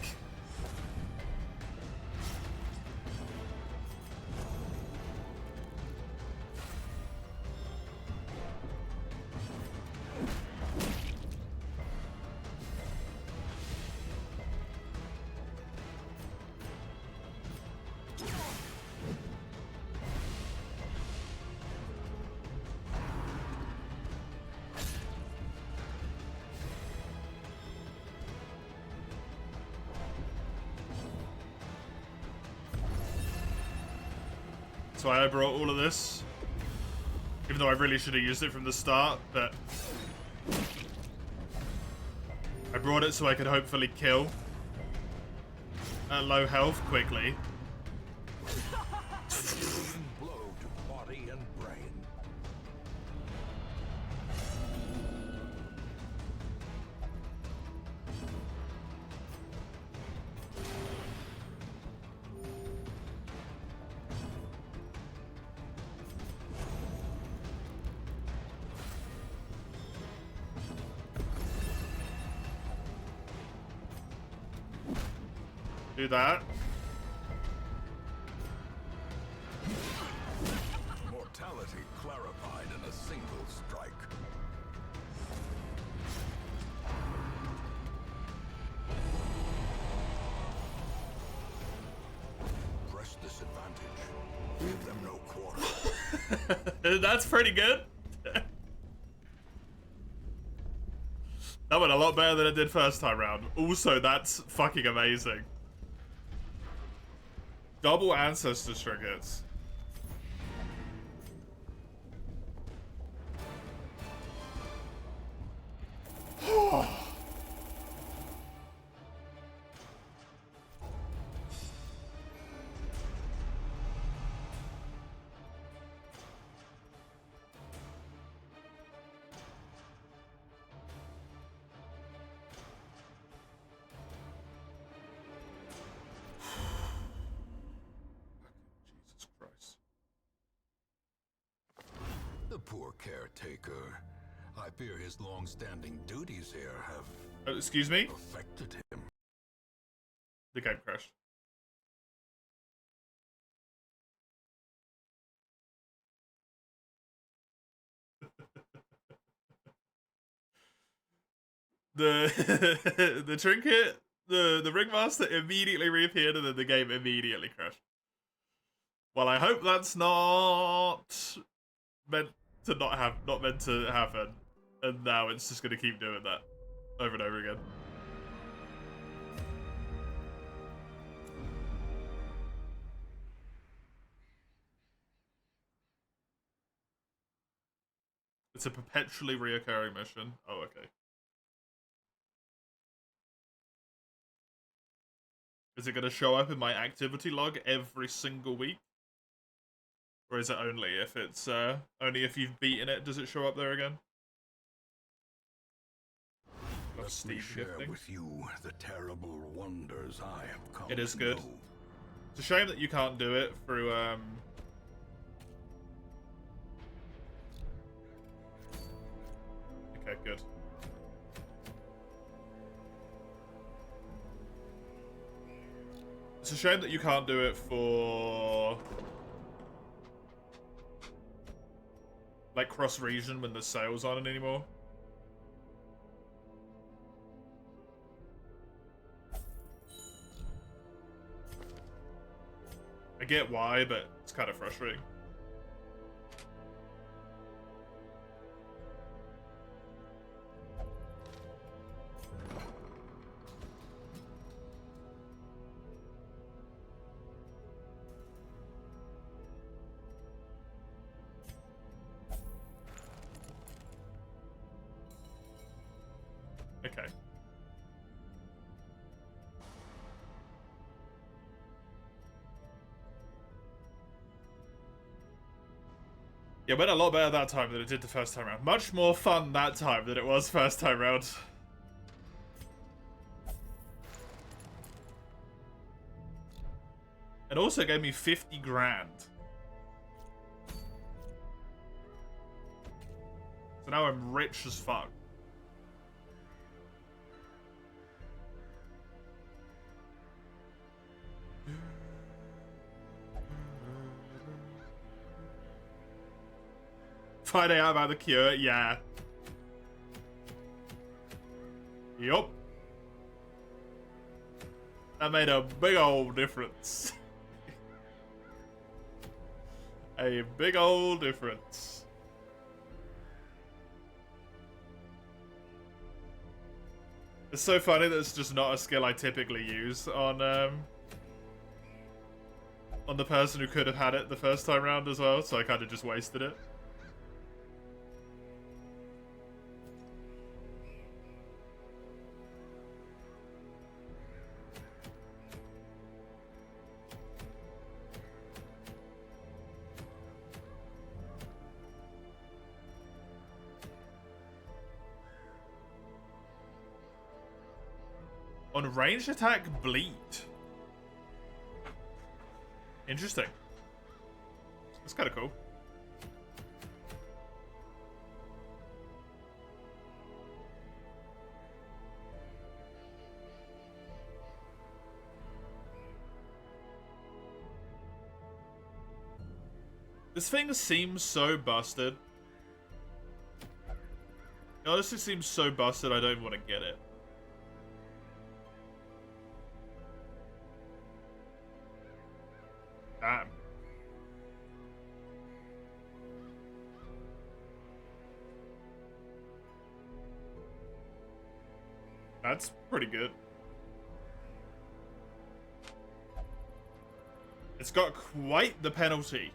That's why I brought all of this. Even though I really should have used it from the start, but I brought it so I could hopefully kill at low health quickly. Blow to body and brain. Do that. Mortality clarified in a single strike. Press disadvantage. Give them no quarter. That's pretty good. That went a lot better than it did first time round. Also, that's fucking amazing. Double ancestor trinkets. Jesus Christ. The poor caretaker. I fear his long-standing duties here have Excuse me? affected him. The game crashed. The the trinket, the ringmaster immediately reappeared and then the game immediately crashed. Well, I hope that's not meant to not meant to happen. And now it's just gonna keep doing that over and over again. It's a perpetually reoccurring mission. Oh, okay. Is it going to show up in my activity log every single week? Or is it only if it's, only if you've beaten it, does it show up there again? Let me share with you the terrible wonders I have come It is to good. know. It's a shame that you can't do it through, Okay, good. It's a shame that you can't do it for... like, cross-region when the sales aren't anymore. I get why, but it's kind of frustrating. Okay. Yeah, it went a lot better that time than it did the first time round. Much more fun that time than it was first time round. It also gave me 50 grand. So now I'm rich as fuck. Finding out about the cure, yeah. Yup. That made a big old difference. A big old difference. It's so funny that it's just not a skill I typically use on the person who could have had it the first time round as well, so I kind of just wasted it. On ranged attack, bleed. Interesting. That's kind of cool. This thing seems so busted. It honestly seems so busted I don't even want to get it. Damn. That's pretty good. It's got quite the penalty.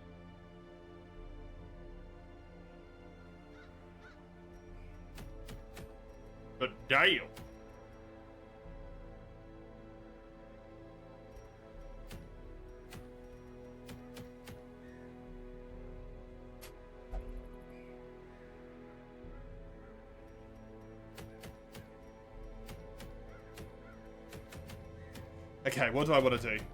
But damn. Okay, what do I want to do?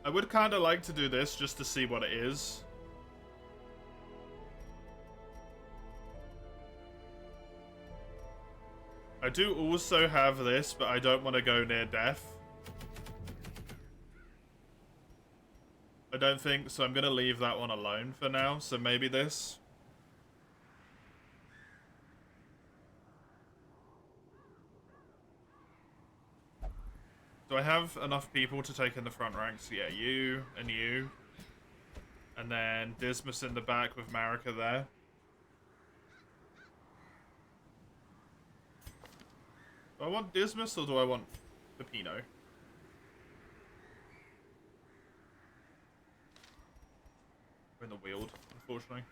I would kind of like to do this just to see what it is. I do also have this, but I don't want to go near death. I don't think, so I'm going to leave that one alone for now, so maybe this. Do I have enough people to take in the front ranks? Yeah, you and you. And then Dismas in the back with Marika there. Do I want Dismas or do I want Peppino? We're in the Weald, unfortunately.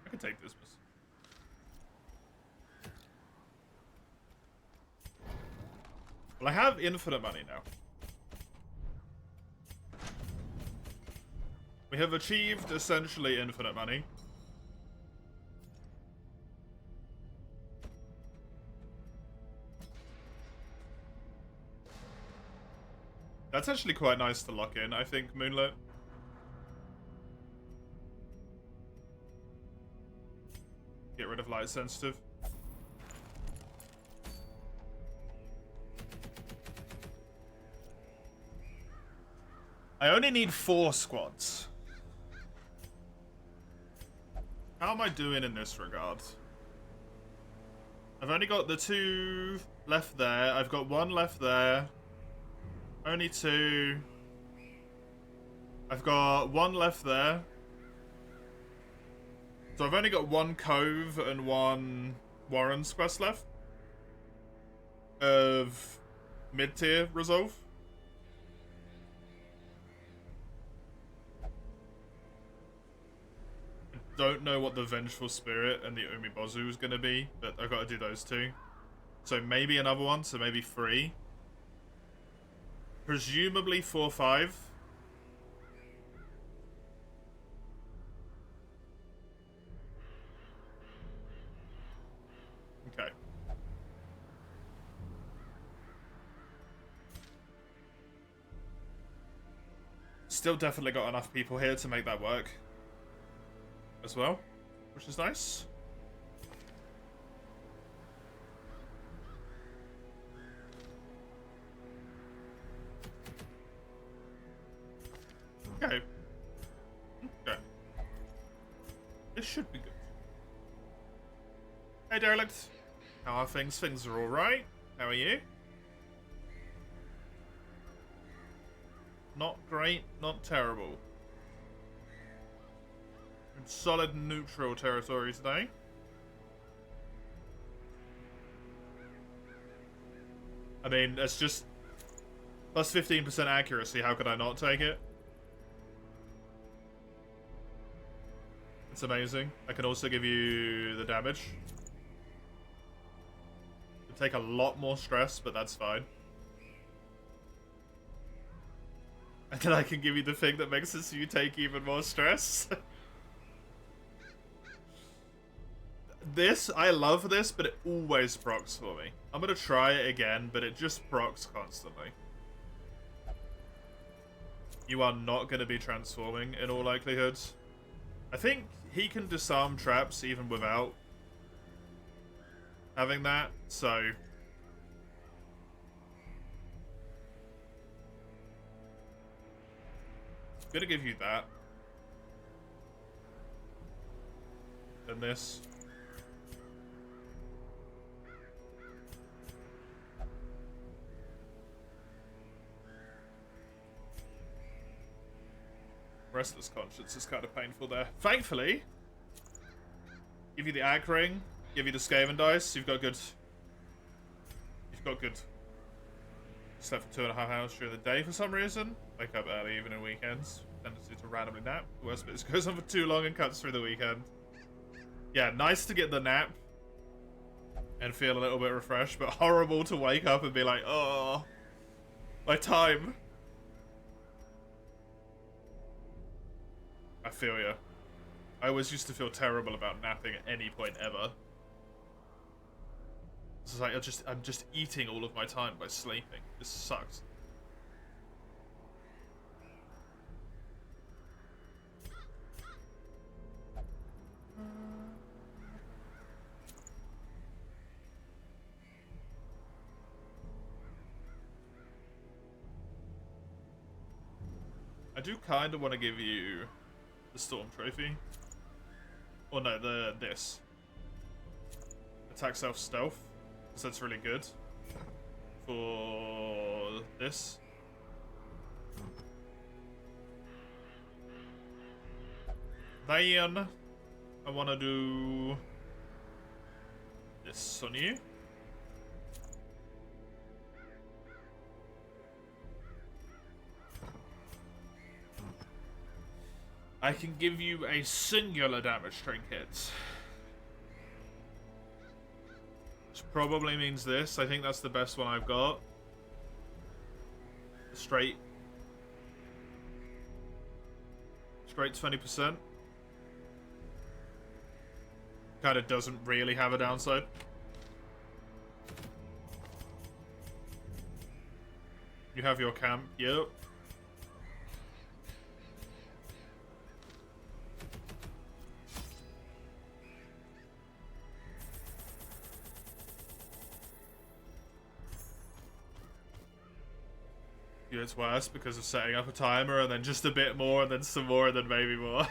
I can take this. Well, I have infinite money now. We have achieved essentially infinite money. That's actually quite nice to lock in, I think, Moonlit. Get rid of light sensitive. I only need 4 squads. How am I doing in this regard? I've only got the 2 left there. I've got 1 left there. Only 2. I've got 1 left there. So I've only got 1 Cove and 1 Warren's quest left. Of mid-tier resolve. Don't know what the Vengeful Spirit and the Umibozu is going to be, but I've got to do those 2. So maybe another one, so maybe 3. Presumably 4-5. Okay. Still definitely got enough people here to make that work as well, which is nice. Okay. Okay. This should be good. Hey, Derelict. How are things? Things are alright. How are you? Not great, not terrible. In solid neutral territory today. I mean, it's just plus 15% accuracy. How could I not take it? It's amazing. I can also give you the damage. It'll take a lot more stress, but that's fine. And then I can give you the thing that makes it so you take even more stress. This, I love this, but it always procs for me. I'm gonna try it again, but it just procs constantly. You are not gonna be transforming in all likelihood. I think he can disarm traps even without having that, so... I'm gonna give you that. And this. Restless Conscience is kind of painful there. Thankfully, give you the Ag Ring, give you the Skaven dice, you've got good. You've got good. Slept for 2.5 hours during the day for some reason. Wake up early, even on weekends. Tendency to randomly nap. The worst bit is it goes on for too long and cuts through the weekend. Yeah, nice to get the nap and feel a little bit refreshed, but horrible to wake up and be like, oh, my time. I feel ya. I always used to feel terrible about napping at any point ever. It's like I'm just eating all of my time by sleeping. This sucks. I do kind of want to give you the Storm Trophy. Or no, this. Attack self-stealth. Because that's really good. For this. Then I want to do this on you. I can give you a singular damage trinket. Which probably means this. I think that's the best one I've got. Straight 20%. Kind of doesn't really have a downside. You have your camp, yep. Yeah, it's worse because of setting up a timer and then just a bit more and then some more and then maybe more.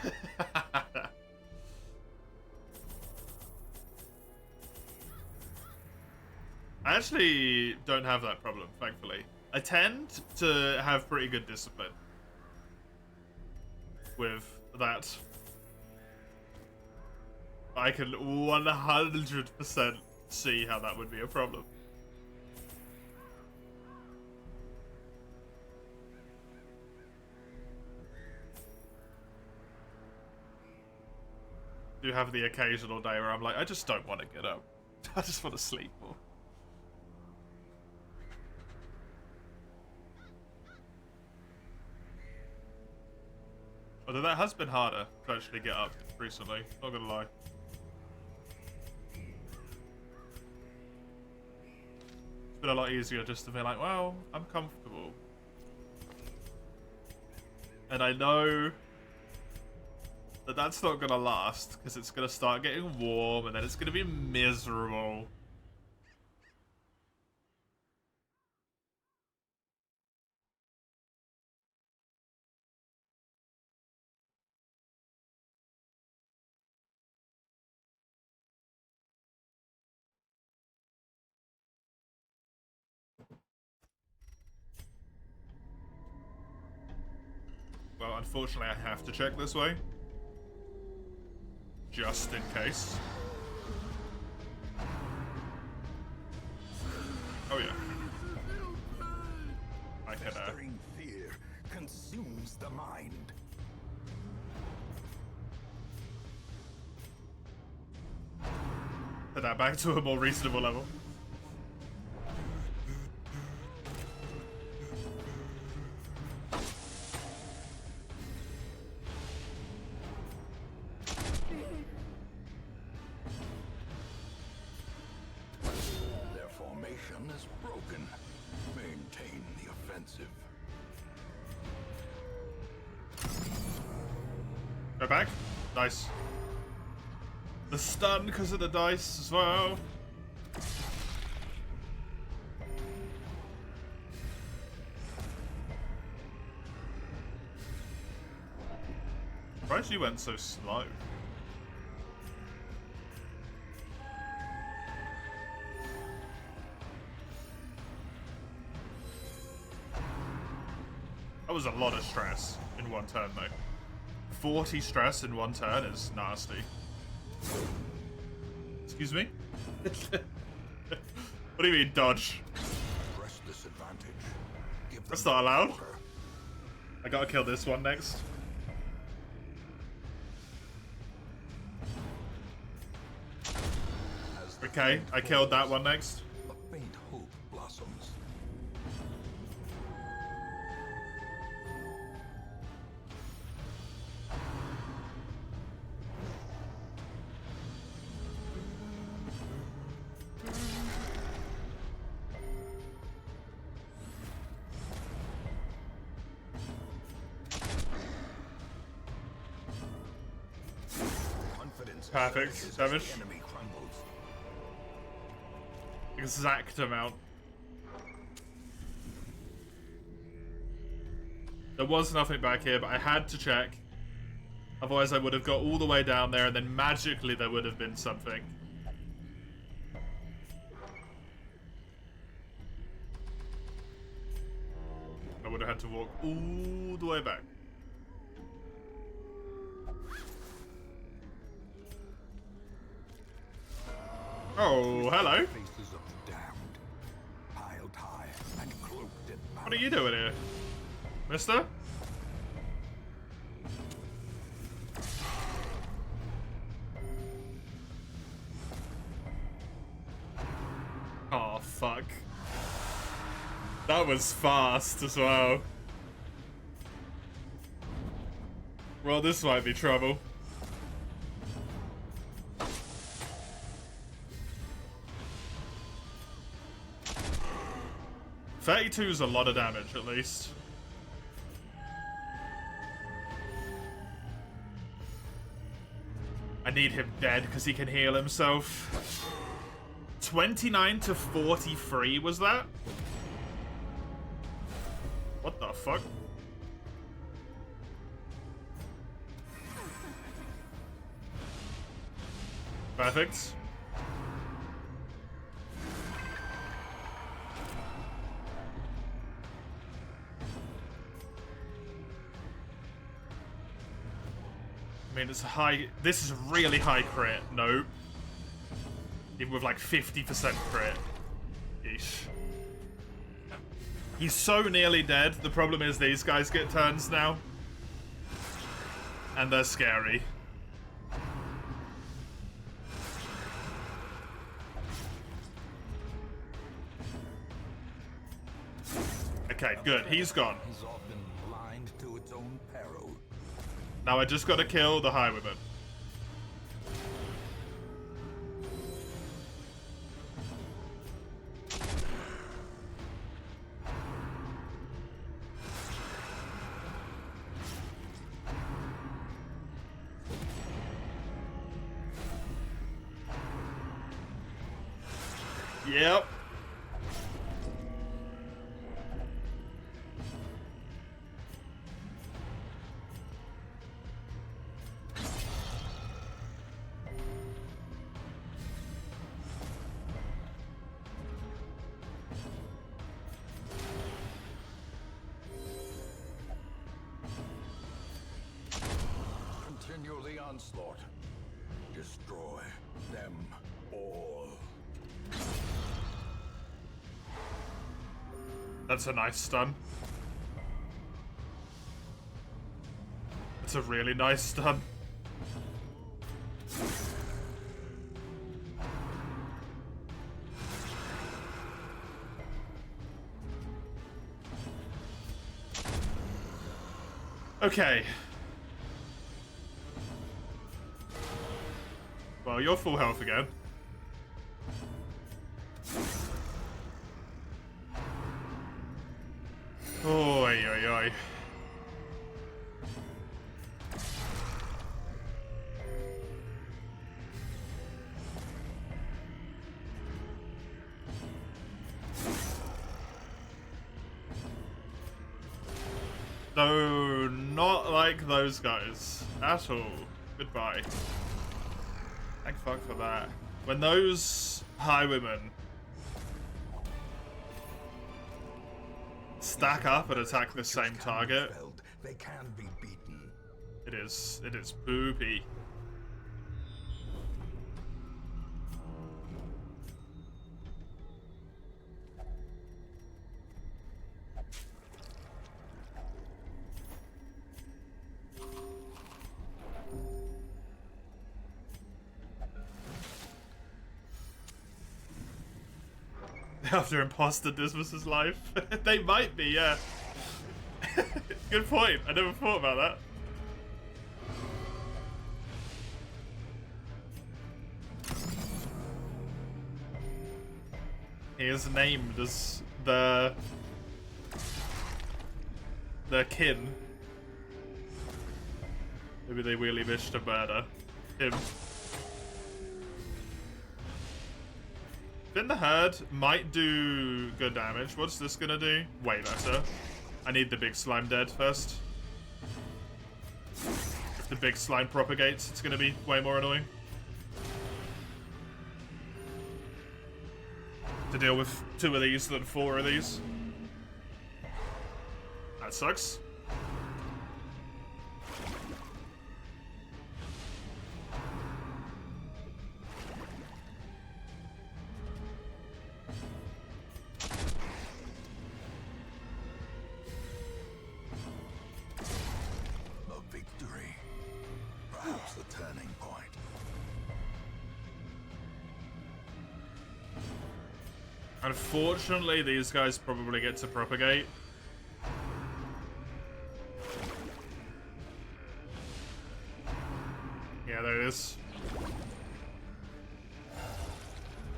I actually don't have that problem, thankfully. I tend to have pretty good discipline with that. I can 100% see how that would be a problem. Do have the occasional day where I'm like, I just don't want to get up. I just want to sleep more. Although that has been harder to actually get up recently, not gonna lie. It's been a lot easier just to be like, well, I'm comfortable. And I know that that's not gonna last, because it's gonna start getting warm and then it's gonna be miserable. Well, unfortunately I have to check this way. Just in case. Oh yeah. I can Festering fear consumes the mind. put that back to a more reasonable level. Their formation is broken. Maintain the offensive. Go back. Nice. The stun because of the dice as well. Surprised you went so slow. That was a lot of stress in one turn though. 40 stress in one turn is nasty. Excuse me? What do you mean, dodge? Press disadvantage. Give That's them not allowed. water. I gotta kill this one next. As the Okay, field I killed that falls, one next. a faint hope blossoms. Confidence Perfect. surges as Damage. the enemy crumbles. Exact amount. There was nothing back here, but I had to check. Otherwise I would have got all the way down there and then magically there would have been something. I would have had to walk all the way back. Oh, hello. Faces of the damned, piled high and cloaked in What are you doing here, mister? Oh, fuck. That was fast as well. Well, this might be trouble. $32 is a lot of damage, at least. I need him dead because he can heal himself. 29 to 43 was that? What the fuck? Perfect. I mean, it's a high. This is a really high crit. Nope. Even with like 50% crit. Yeesh. He's so nearly dead. The problem is these guys get turns now. And they're scary. Okay, good. He's gone. is often blind to its own peril. Now I just gotta kill the highwayman. Yep. Continue the onslaught. Destroy them all. That's a nice stun. That's a really nice stun. Okay. Well, you're full health again. Oi, oi, oi. No, not like those guys at all. Goodbye. Thank fuck for that. When those highwaymen stack up and attack the same target, They can be beaten. it is poopy. After imposter Dismas's life. They might be, yeah. Good point. I never thought about that. He is named as the kin. Maybe they really wish to murder him. Then the herd might do good damage. What's this gonna do? Way better. I need the big slime dead first. If the big slime propagates, it's gonna be way more annoying to deal with 2 of these than 4 of these. That sucks. Unfortunately, these guys probably get to propagate. Yeah, there it is.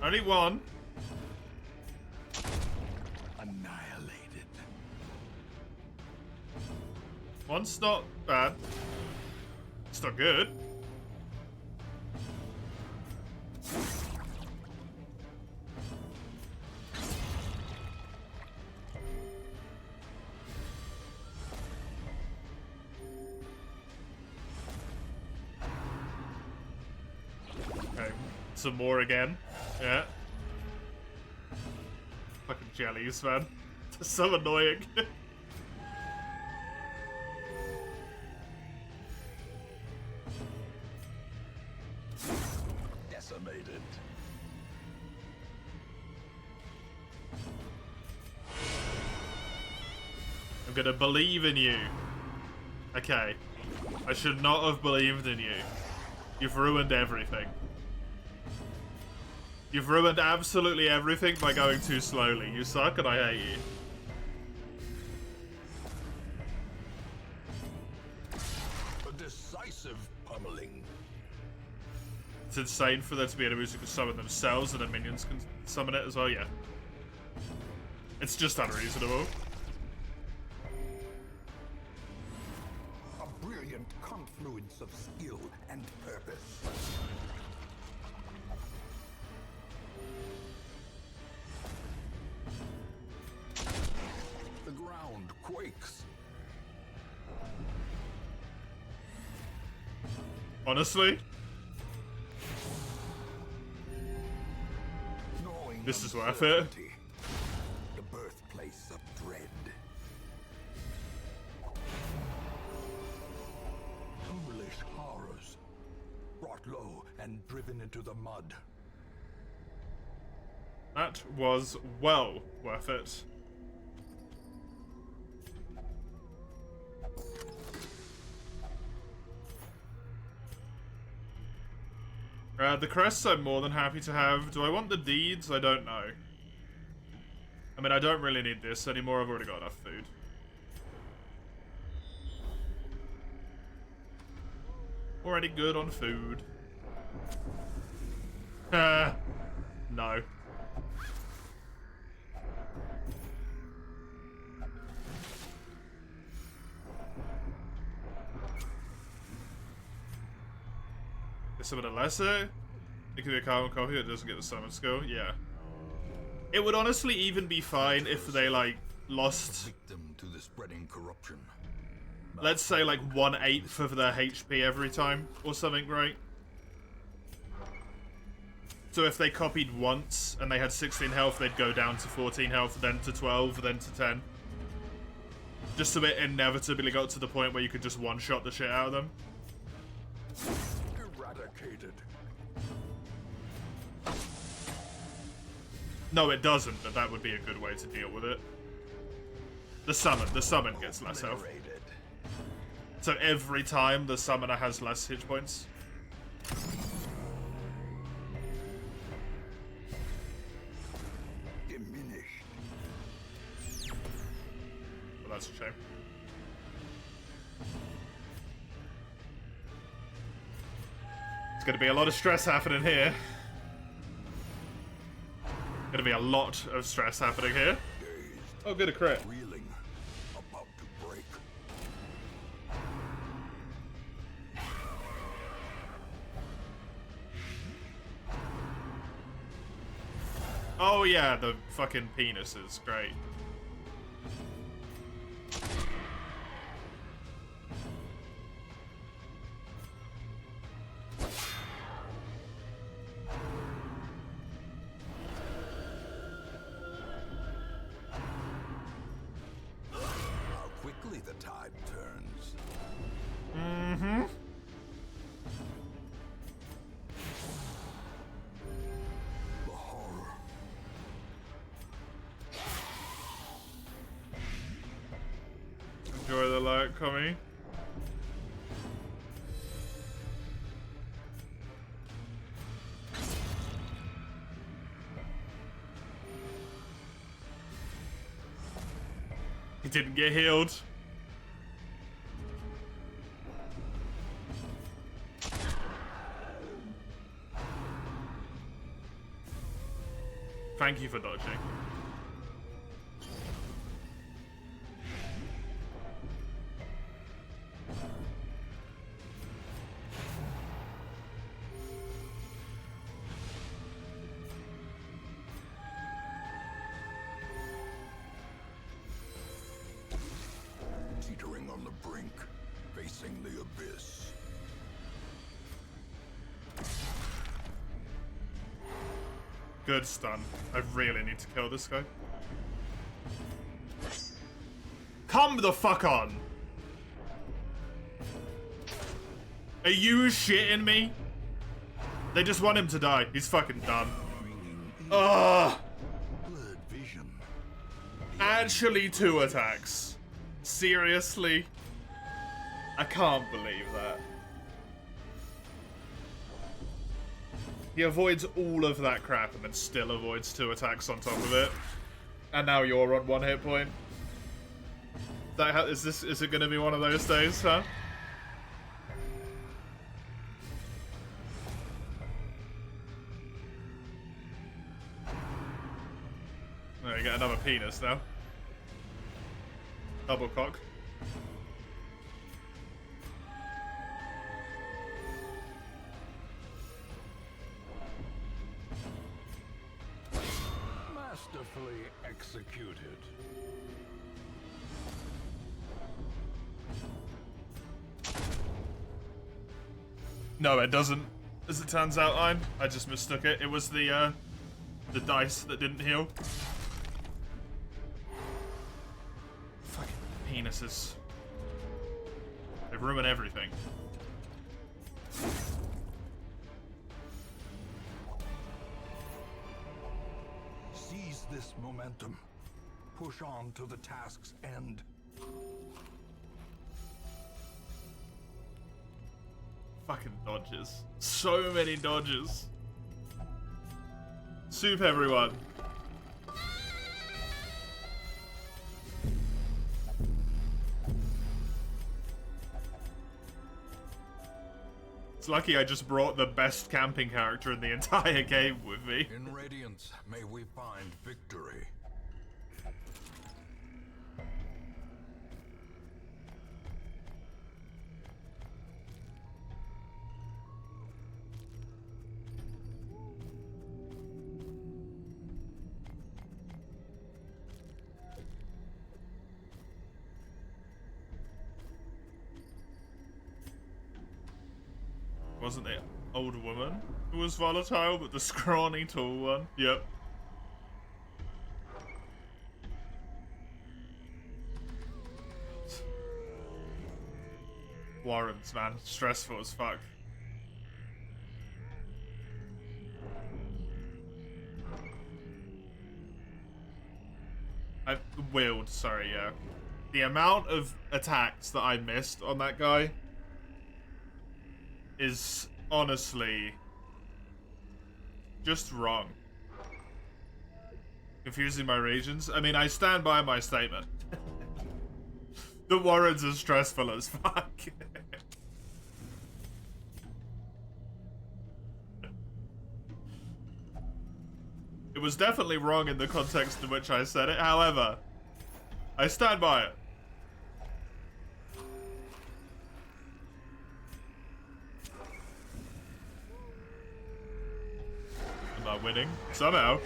Only one. Annihilated. One's not bad. It's not good. Okay, some more again. Yeah. Fucking jellies, man. They're so annoying. Decimated. I'm gonna believe in you. Okay. I should not have believed in you. You've ruined everything. You've ruined absolutely everything by going too slowly. You suck and I hate you. A decisive pummeling. It's insane for there to be enemies who can summon themselves and then minions can summon it as well, yeah. It's just unreasonable. A brilliant confluence of skill and purpose. The ground quakes. Honestly, Gnawing this is worth it. uncertainty. The birthplace of dread. Foolish horrors. Brought low and driven into the mud. That was well worth it. The crests I'm more than happy to have. Do I want the deeds? I don't know. I mean, I don't really need this anymore. I've already got enough food. Already good on food. No. Is some of the lesser? It could be a carbon copy that doesn't get the summon skill. Yeah. It would honestly even be fine if they, like, lost, Victim to the spreading corruption. let's say, like, 1/8 of their HP every time, or something, right? So if they copied once, and they had 16 health, they'd go down to 14 health, then to 12, then to 10. Just so it inevitably got to the point where you could just one-shot the shit out of them. Eradicated. No, it doesn't, but that would be a good way to deal with it. The summon gets less health. Obliterated. So every time the summoner has less hit points. Diminished. Well, that's a shame. It's gonna be a lot of stress happening here. Gonna be a lot of stress happening here. Dazed. Oh, good, a crit. Reeling. About to break. Oh yeah, the fucking penises, great. How quickly the tide turns. Mm-hmm. The horror. Enjoy the light coming. He didn't get healed. Thank you for dodging. Teetering on the brink, facing the abyss. Good stun. I really need to kill this guy. Come the fuck on! Are you shitting me? They just want him to die. He's fucking done. Ugh! Blurred vision. Actually 2 attacks. Seriously? I can't believe that. He avoids all of that crap and then still avoids 2 attacks on top of it. And now you're on 1 hit point. Is it gonna be one of those days, huh? Oh, you get another penis now. Double cock. Masterfully executed. No, it doesn't. As it turns out, I just mistook it. It was the dice that didn't heal. Fucking penises. They ruin everything. Seize this momentum. Push on to the task's end. Fucking dodges. So many dodges. Soup, everyone. It's lucky I just brought the best camping character in the entire game with me. In Radiance, may we find victory. Wasn't the old woman who was volatile, but the scrawny tall one? Yep. Warrens, man. Stressful as fuck. Willed, sorry, yeah. The amount of attacks that I missed on that guy is honestly just wrong. Confusing my regions. I mean, I stand by my statement. The Warrens are stressful as fuck. It was definitely wrong in the context in which I said it, however, I stand by it. Am I winning? Somehow.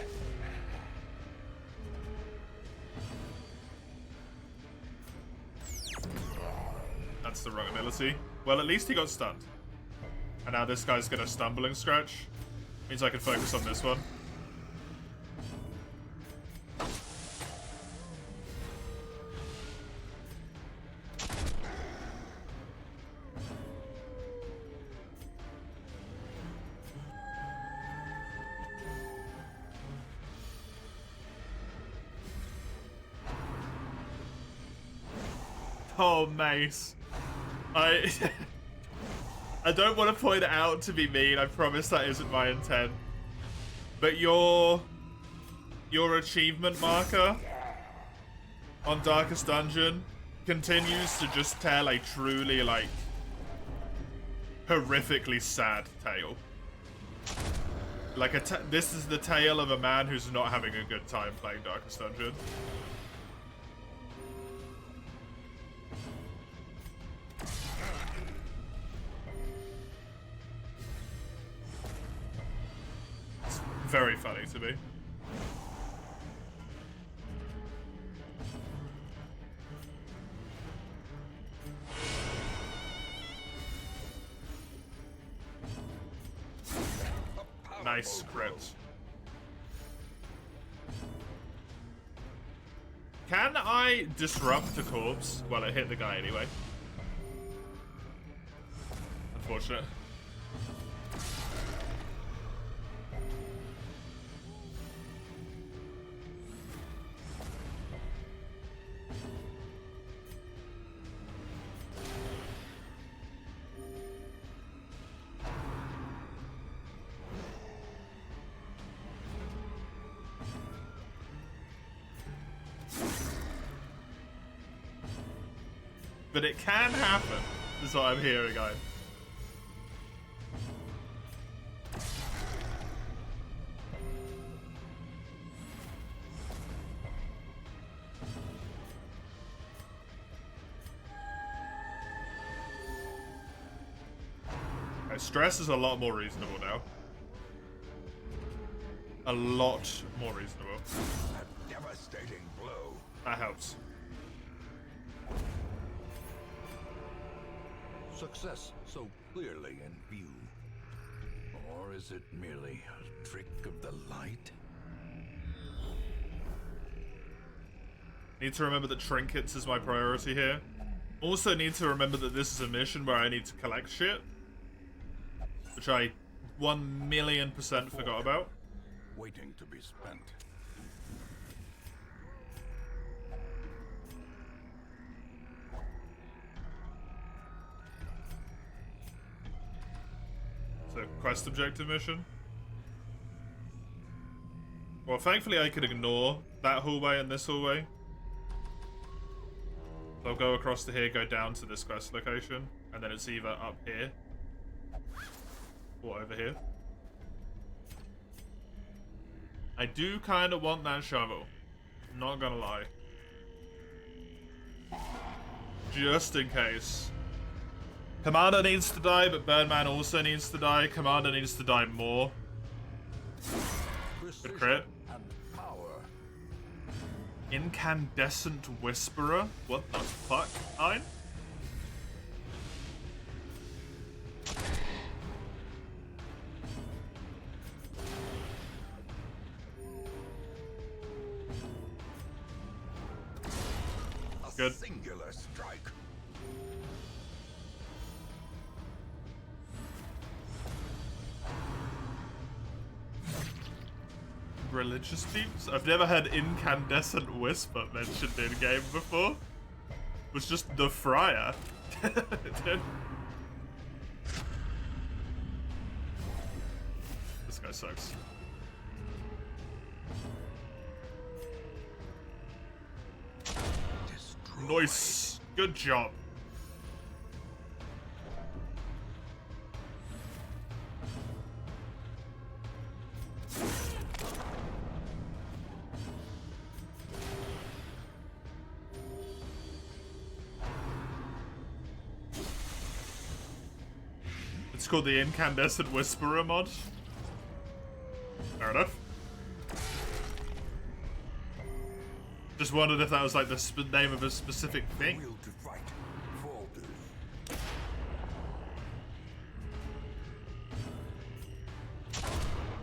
That's the wrong ability. Well, at least he got stunned. And now this guy's gonna stumble and scratch. Means I can focus on this one. Oh, Mace. I don't want to point it out to be mean. I promise that isn't my intent. But your achievement marker on Darkest Dungeon continues to just tell a truly, like, horrifically sad tale. Like, this is the tale of a man who's not having a good time playing Darkest Dungeon. It's very funny to me. Nice crit. Can I disrupt a corpse? Well, it hit the guy anyway. Unfortunate. But it can happen, is what I'm hearing, guys. Okay, stress is a lot more reasonable now. A lot more reasonable. A devastating blow. That helps. Success so clearly in view. Or is it merely a trick of the light? Need to remember that trinkets is my priority here. Also need to remember that this is a mission where I need to collect shit. Which I 1,000,000% forgot about. Waiting to be spent. So, quest objective mission. Well, thankfully I could ignore that hallway and this hallway. So I'll go across to here, go down to this quest location, and then it's either up here or over here. I do kind of want that shovel. Not gonna lie. Just in case. Commander needs to die, but Birdman also needs to die. Commander needs to die more. Good crit. And power. Incandescent Whisperer? What the fuck, Ein? Good. Singular strike. Religious peeps? I've never had Incandescent Whisper mentioned in game before. It was just the Friar. This guy sucks. Nice. Good job. It's called the Incandescent Whisperer mod. Fair enough. Just wondered if that was like the name of a specific thing. Will to fight falters.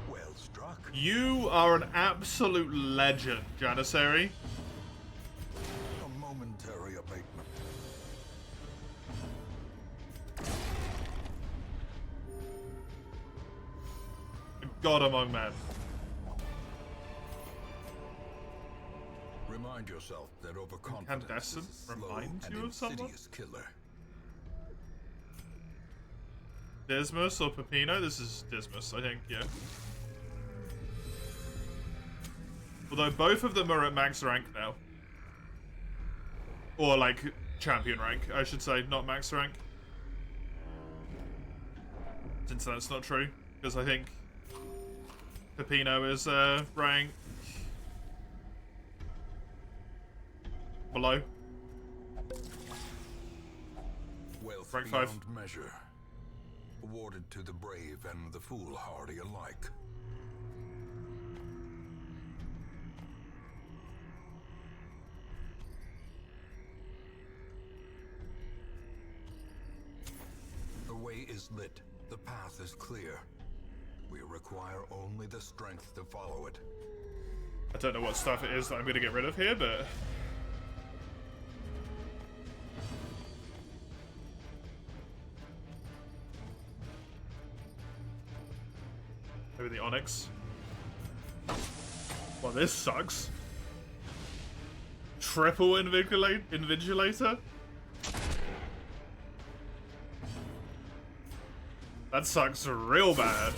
Well struck. You are an absolute legend, Janissary. A momentary abatement. God among men. Remind yourself that overconfidence Incandescent is a slow reminds and you of someone? insidious killer. Dismas or Peppino? This is Dismas, I think, yeah. Although both of them are at max rank now. Or, like, champion rank, I should say, not max rank. Since that's not true, because I think Peppino is rank below. Wealth Rank beyond 5. measure, awarded to the brave and the foolhardy alike. The way is lit, the path is clear. We require only the strength to follow it. I don't know what stuff it is that I'm going to get rid of here, but... maybe the Onyx. Well, this sucks. Triple Invigilator? That sucks real bad.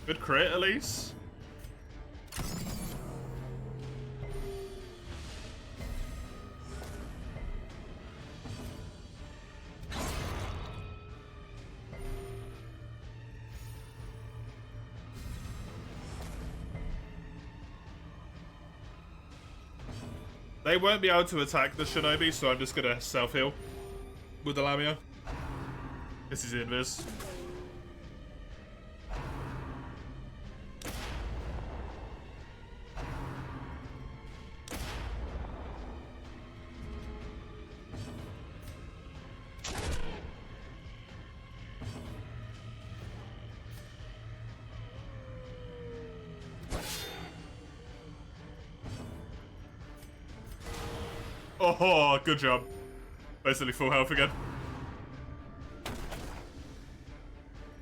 Good crit, at least. They won't be able to attack the Shinobi, so I'm just gonna self-heal with the Lamia. This is Invis. Oh, good job. Basically full health again.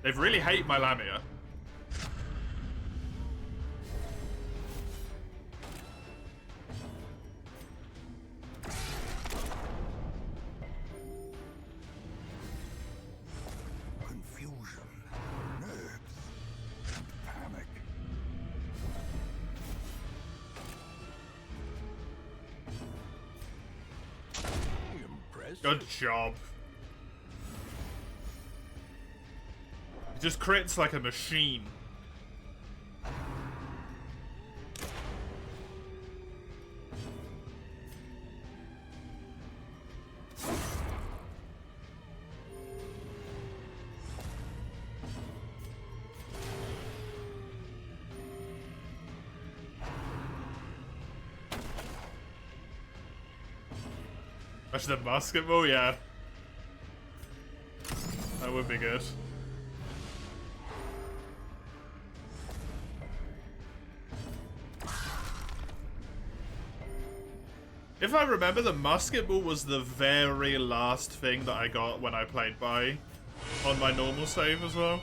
They really hate my Lamia. Confusion, nerves, panic. Impressive. Good job. It just crits like a machine. Actually, the basketball, yeah. That would be good. If I remember, the musket ball was the very last thing that I got when I played by on my normal save as well.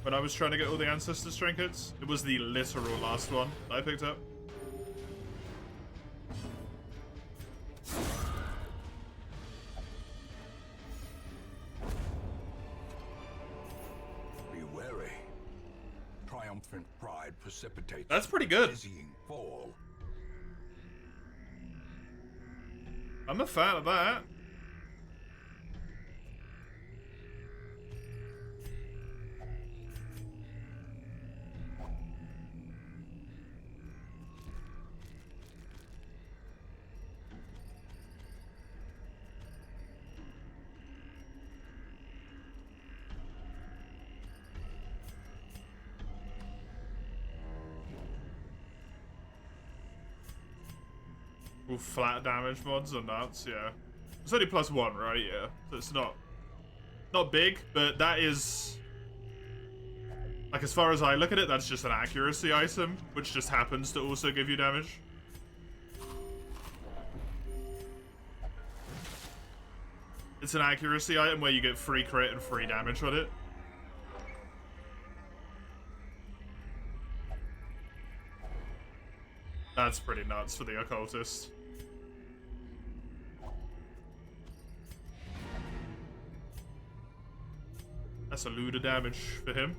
When I was trying to get all the Ancestors trinkets, it was the literal last one that I picked up. Be wary. Triumphant pride precipitates. That's pretty good. Dizzying fall. I'm a fan of that. All flat damage mods are nuts, yeah. It's only +1, right? Yeah. So it's not big, but that is, like, as far as I look at it, that's just an accuracy item, which just happens to also give you damage. It's an accuracy item where you get free crit and free damage on it. That's pretty nuts for the occultist. That's a load of damage for him.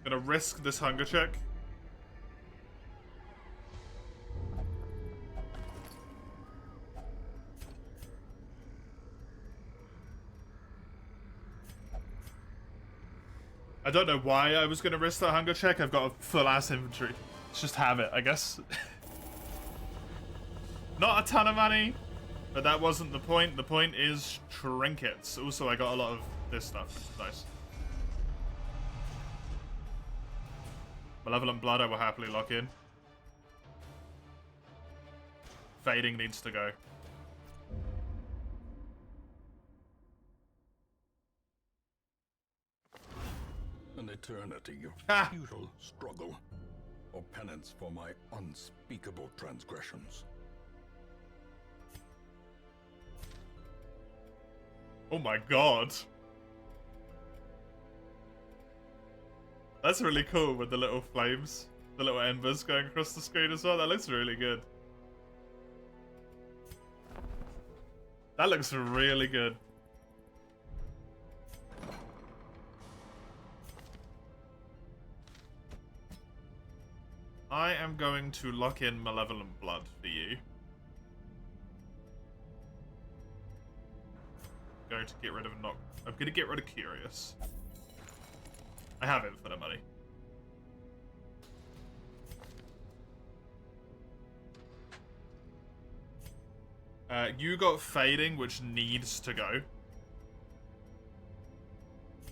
Gonna risk this hunger check I don't know why I was going to risk that hunger check. I've got a full-ass inventory. Let's just have it, I guess. Not a ton of money, but that wasn't the point. The point is trinkets. Also, I got a lot of this stuff. Nice. Malevolent Blood I will happily lock in. Fading needs to go. An eternity of futile struggle, or penance for my unspeakable transgressions. Oh my god. That's really cool with the little flames, the little embers going across the screen as well. That looks really good. That looks really good. I am going to lock in Malevolent Blood for you. I'm going to get rid of I'm going to get rid of Curious. I have infinite money. You got Fading, which needs to go.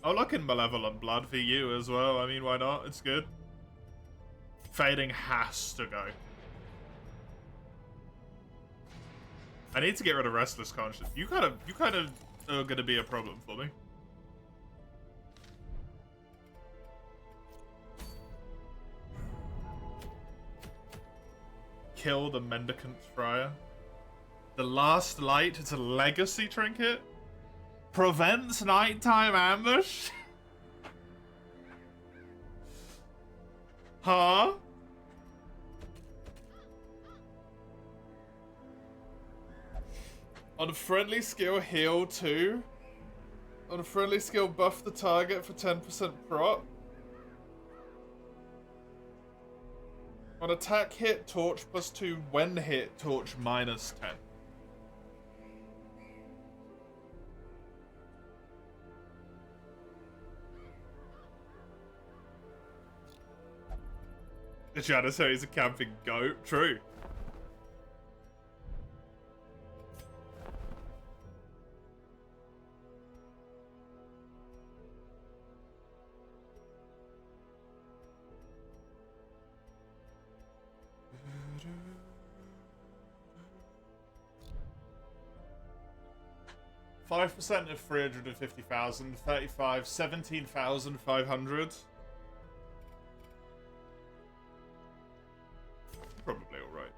I'll lock in Malevolent Blood for you as well. I mean, why not? It's good. Fading has to go. I need to get rid of Restless Conscience. You kind of are gonna be a problem for me. Kill the Mendicant Friar. The Last Light, it's a legacy trinket. Prevents nighttime ambush? Huh? On a friendly skill, heal 2. On a friendly skill, buff the target for 10% prop. On attack hit, torch +2. When hit, torch -10. The Janissary is a camping goat. True. %5 of 350,000, 35, 17,500. Probably alright.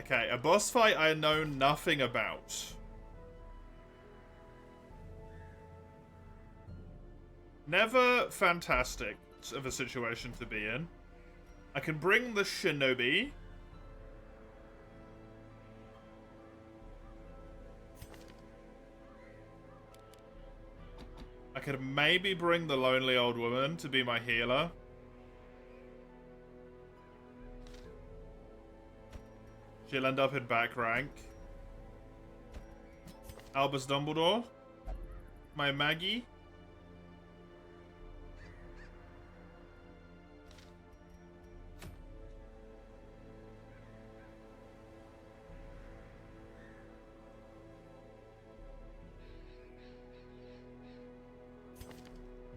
Okay, a boss fight I know nothing about. Never fantastic of a situation to be in. I can bring the Shinobi. I could maybe bring the Lonely Old Woman to be my healer. She'll end up in back rank. Albus Dumbledore. My Maggie.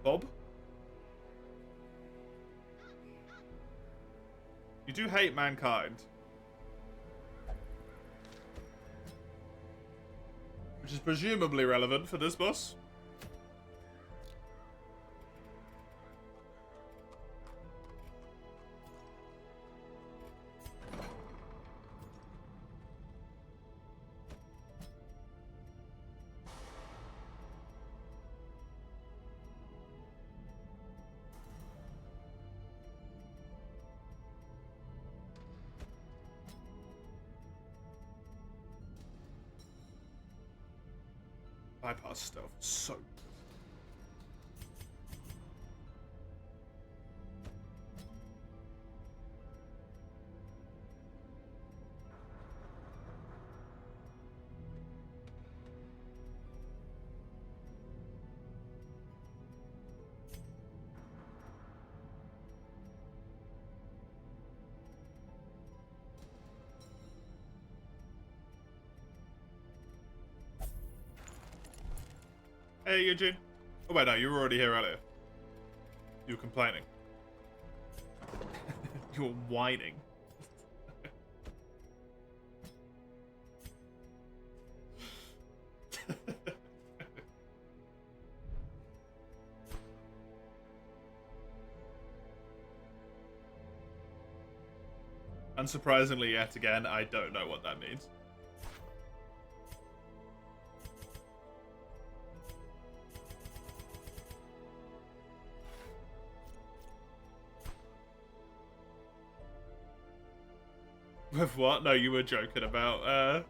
Bob? You do hate mankind. Which is presumably relevant for this boss. Bypass stealth. So good. Hey, Eugene. Oh, wait, no, you were already here earlier. You were complaining. You were whining. Unsurprisingly, yet again, I don't know what that means. With what? No, you were joking about,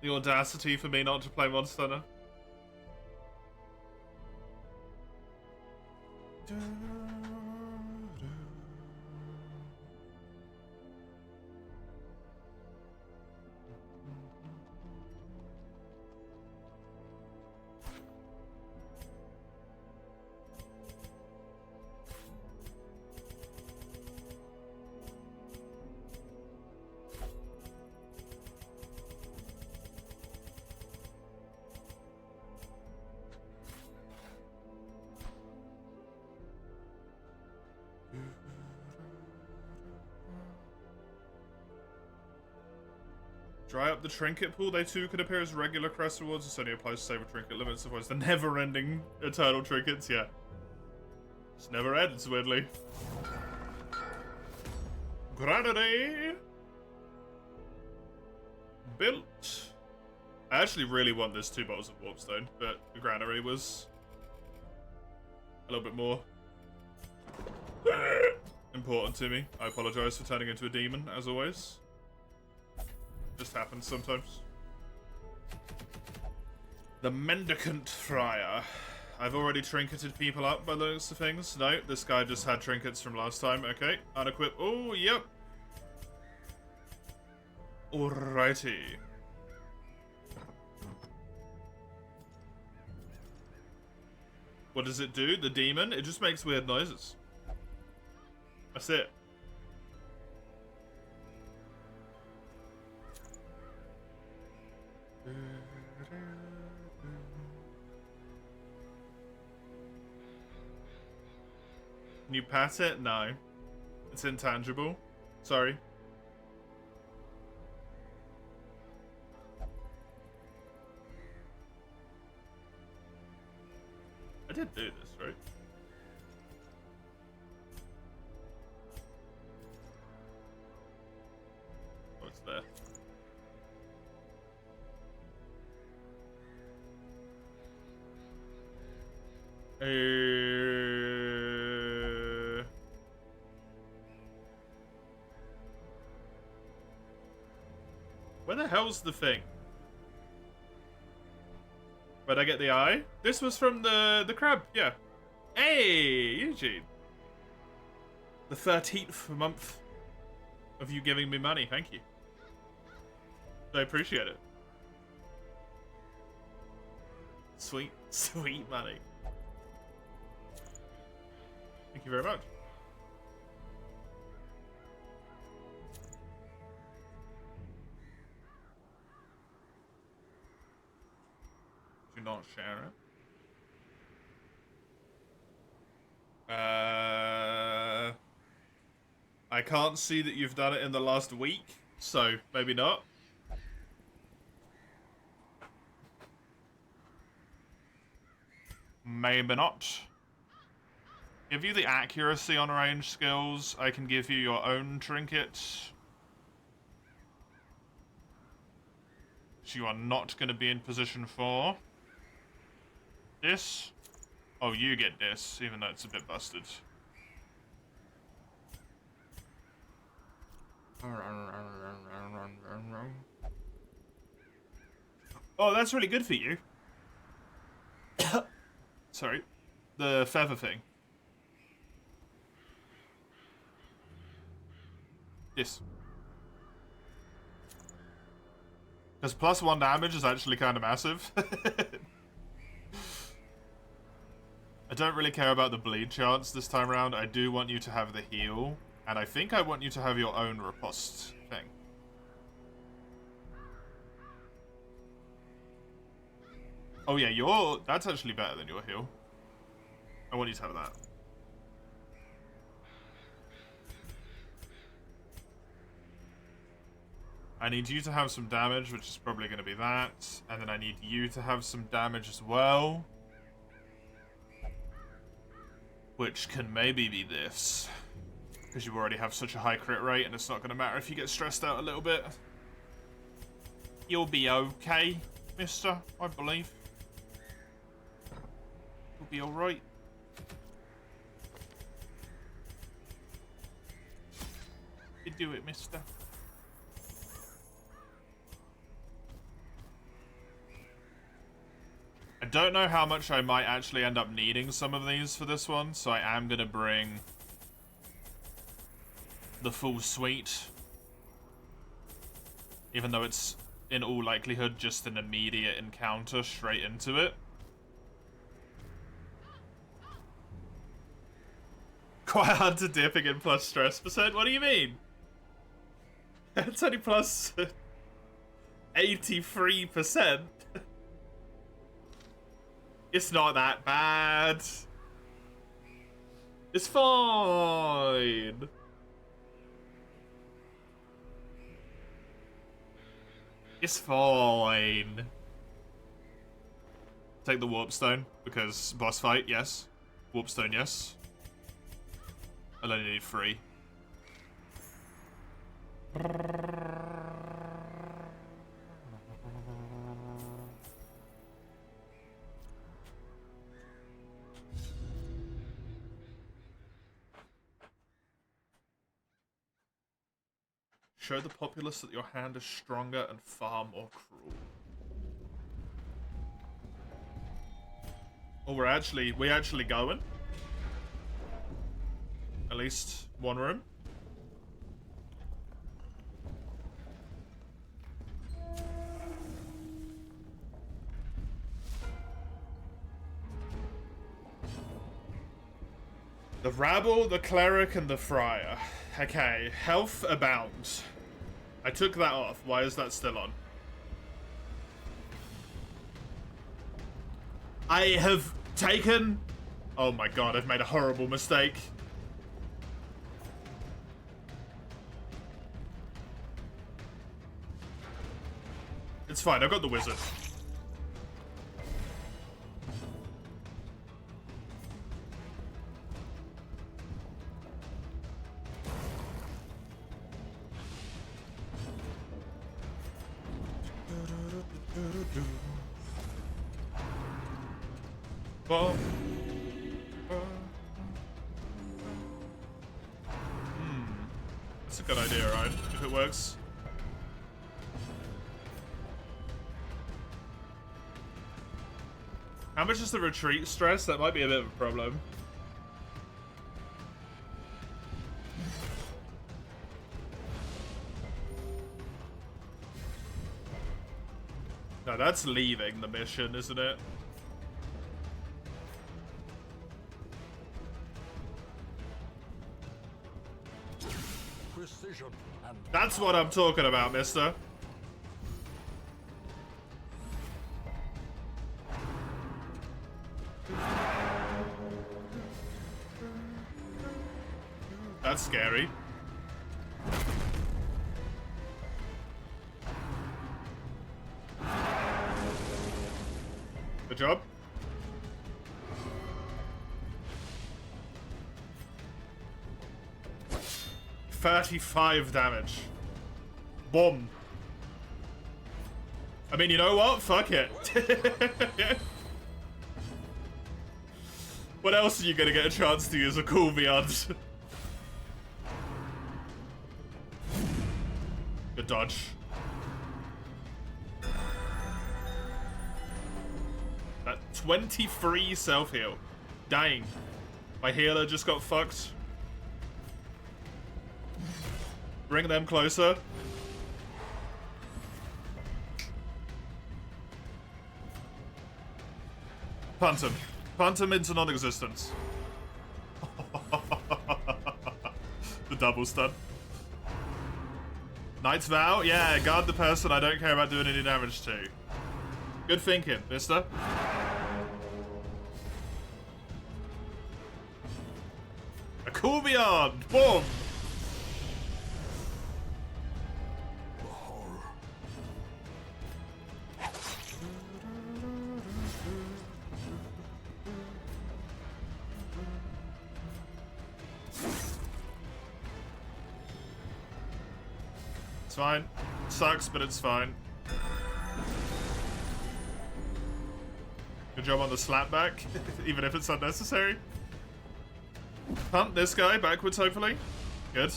the audacity for me not to play Monster Hunter. Dry up the trinket pool. They too could appear as regular crest rewards. This only applies to save trinket limits. Otherwise, the never-ending eternal trinkets. Yeah, just never ends. Weirdly. Granary built. I actually really want this 2 bottles of warpstone, but the granary was a little bit more important to me. I apologize for turning into a demon, as always. Just happens sometimes. The Mendicant Friar. I've already trinketed people up by the looks of things. No, this guy just had trinkets from last time. Okay, unequip. Oh, yep. Alrighty. What does it do? The demon? It just makes weird noises. That's it. Can you pass it? No. It's intangible. Sorry. I did do this, right? What's there? Where the hell's the thing? Where'd I get the eye? This was from the crab, yeah. Hey, Eugene. The 13th month of you giving me money, thank you. I appreciate it. Sweet, sweet money. Thank you very much. Do not share it. I can't see that you've done it in the last week, so maybe not. Maybe not. Give you the accuracy on range skills. I can give you your own trinket. Which you are not going to be in position for. This. Oh, you get this, even though it's a bit busted. Oh, that's really good for you. Sorry. The feather thing. Yes. Because +1 damage is actually kind of massive. I don't really care about the bleed chance this time around. I do want you to have the heal. And I think I want you to have your own riposte thing. Oh yeah, that's actually better than your heal. I want you to have that. I need you to have some damage, which is probably going to be that. And then I need you to have some damage as well. Which can maybe be this. Because you already have such a high crit rate, and it's not going to matter if you get stressed out a little bit. You'll be okay, mister, I believe. You'll be alright. You do it, mister. I don't know how much I might actually end up needing some of these for this one, so I am going to bring the full suite. Even though it's, in all likelihood, just an immediate encounter straight into it. Quite hard to dip again plus stress percent? What do you mean? It's only plus 83%. It's not that bad. It's fine. It's fine. Take the warp stone because boss fight, yes. Warp stone, yes. I'll only need 3. Show the populace that your hand is stronger and far more cruel. Oh, we actually going? At least one room. The rabble, the cleric, and the friar. Okay, health abound. I took that off. Why is that still on? I have taken... Oh my god, I've made a horrible mistake. It's fine, I've got the wizard. That's a good idea, right? If it works. How much is the retreat stress? That might be a bit of a problem. No, that's leaving the mission, isn't it? Precision and That's what I'm talking about, mister. That's scary. Good job. $35 damage. Boom. I mean, you know what? Fuck it. What else are you gonna get a chance to use a cool beyond? Good dodge. That 23 self-heal. Dang. My healer just got fucked. Bring them closer. Punt him. Punt him into non-existence. The double stun. Knight's Vow? Yeah, guard the person I don't care about doing any damage to. Good thinking, mister. Cool Beyond! Boom! The horror. It's fine. Sucks, but it's fine. Good job on the slapback, even if it's unnecessary. Punt this guy backwards, hopefully. Good.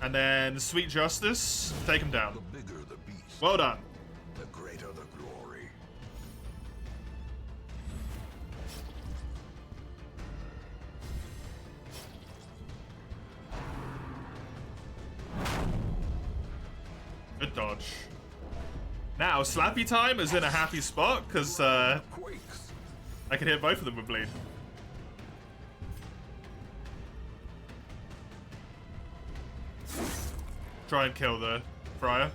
And then Sweet Justice, take him down. The bigger the beast, Well done. the greater the glory. Good dodge. Now, Slappy Time is in a happy spot, because Quakes. I can hit both of them with Bleed. Try and kill the Friar.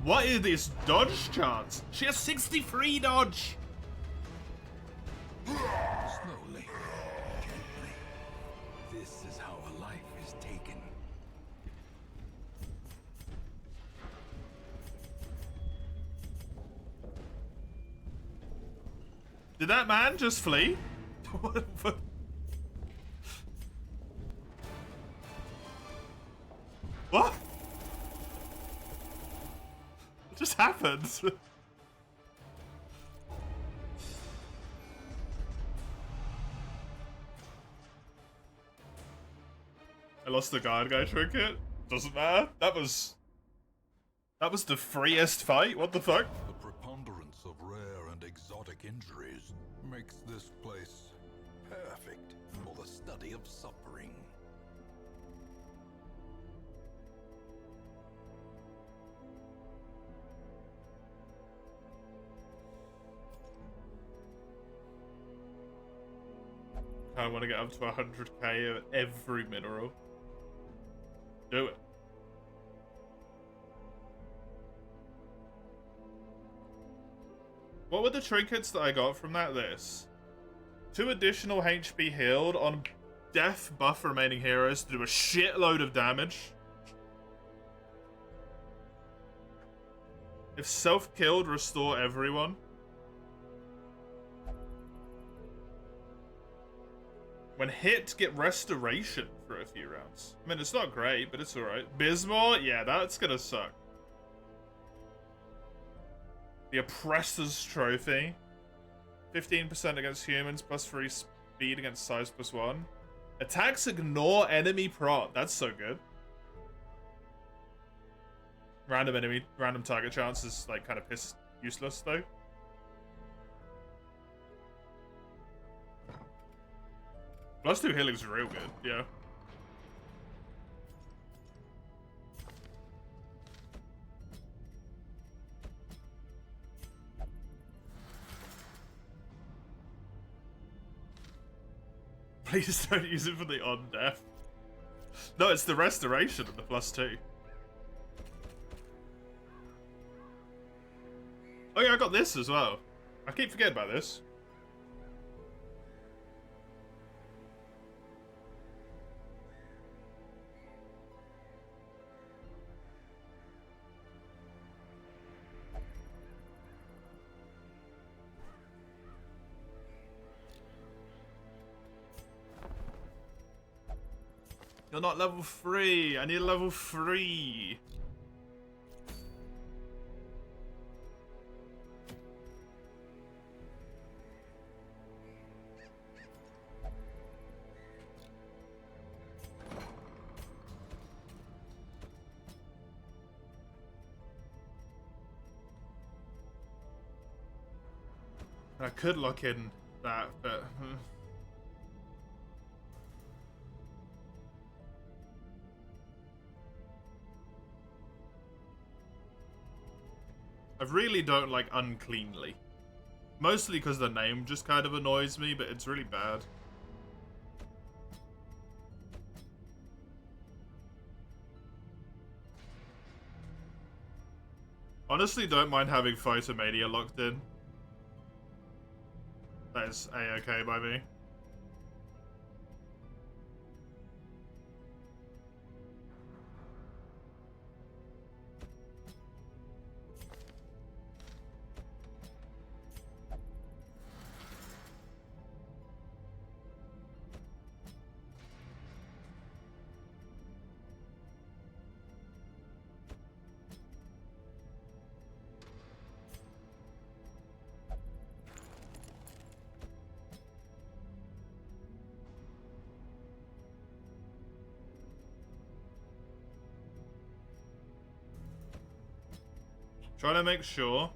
What is this dodge chance? She has 63 dodge! Slowly, gently. This is how a life is taken. Did that man just flee? What? What just happened? I lost the guard guy trinket. Doesn't matter. That was the freest fight. What the fuck? The preponderance of rare and exotic injuries makes this place perfect for the study of suffering. I want to get up to 100k of every mineral. Do it. What were the trinkets that I got from that list? 2 additional HP healed on death buff remaining heroes to do a shitload of damage. If self-killed, restore everyone. When hit, get restoration for a few rounds. I mean, it's not great, but it's alright. Bismore? Yeah, that's gonna suck. The Oppressor's Trophy. 15% against humans, plus 3 speed against size plus 1. Attacks ignore enemy prot. That's so good. Random target chance is like kind of useless though. Plus 2 healing's real good, yeah. Please don't use it for the on death. No, it's the restoration of the plus 2. Oh yeah, I got this as well. I keep forgetting about this. You're not level 3. I need a level 3. I could lock in that, but... I really don't like Uncleanly. Mostly because the name just kind of annoys me, but it's really bad. Honestly, don't mind having Phytomania locked in. That is A-okay by me. Trying to make sure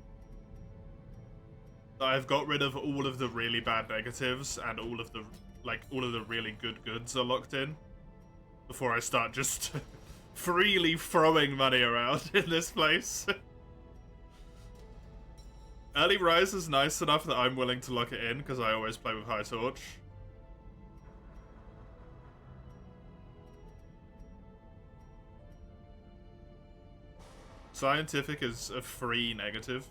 that I've got rid of all of the really bad negatives and all of the really good goods are locked in before I start just freely throwing money around in this place. Early Rise is nice enough that I'm willing to lock it in because I always play with High Torch. Scientific is a free negative.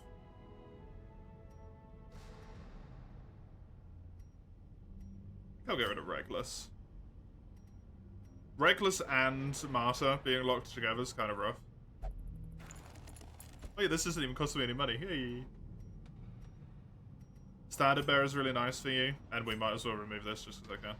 I'll get rid of Reckless. Reckless and Martyr being locked together is kind of rough. Wait, this isn't even costing me any money. Hey. Standard Bearer is really nice for you, and we might as well remove this just because I can.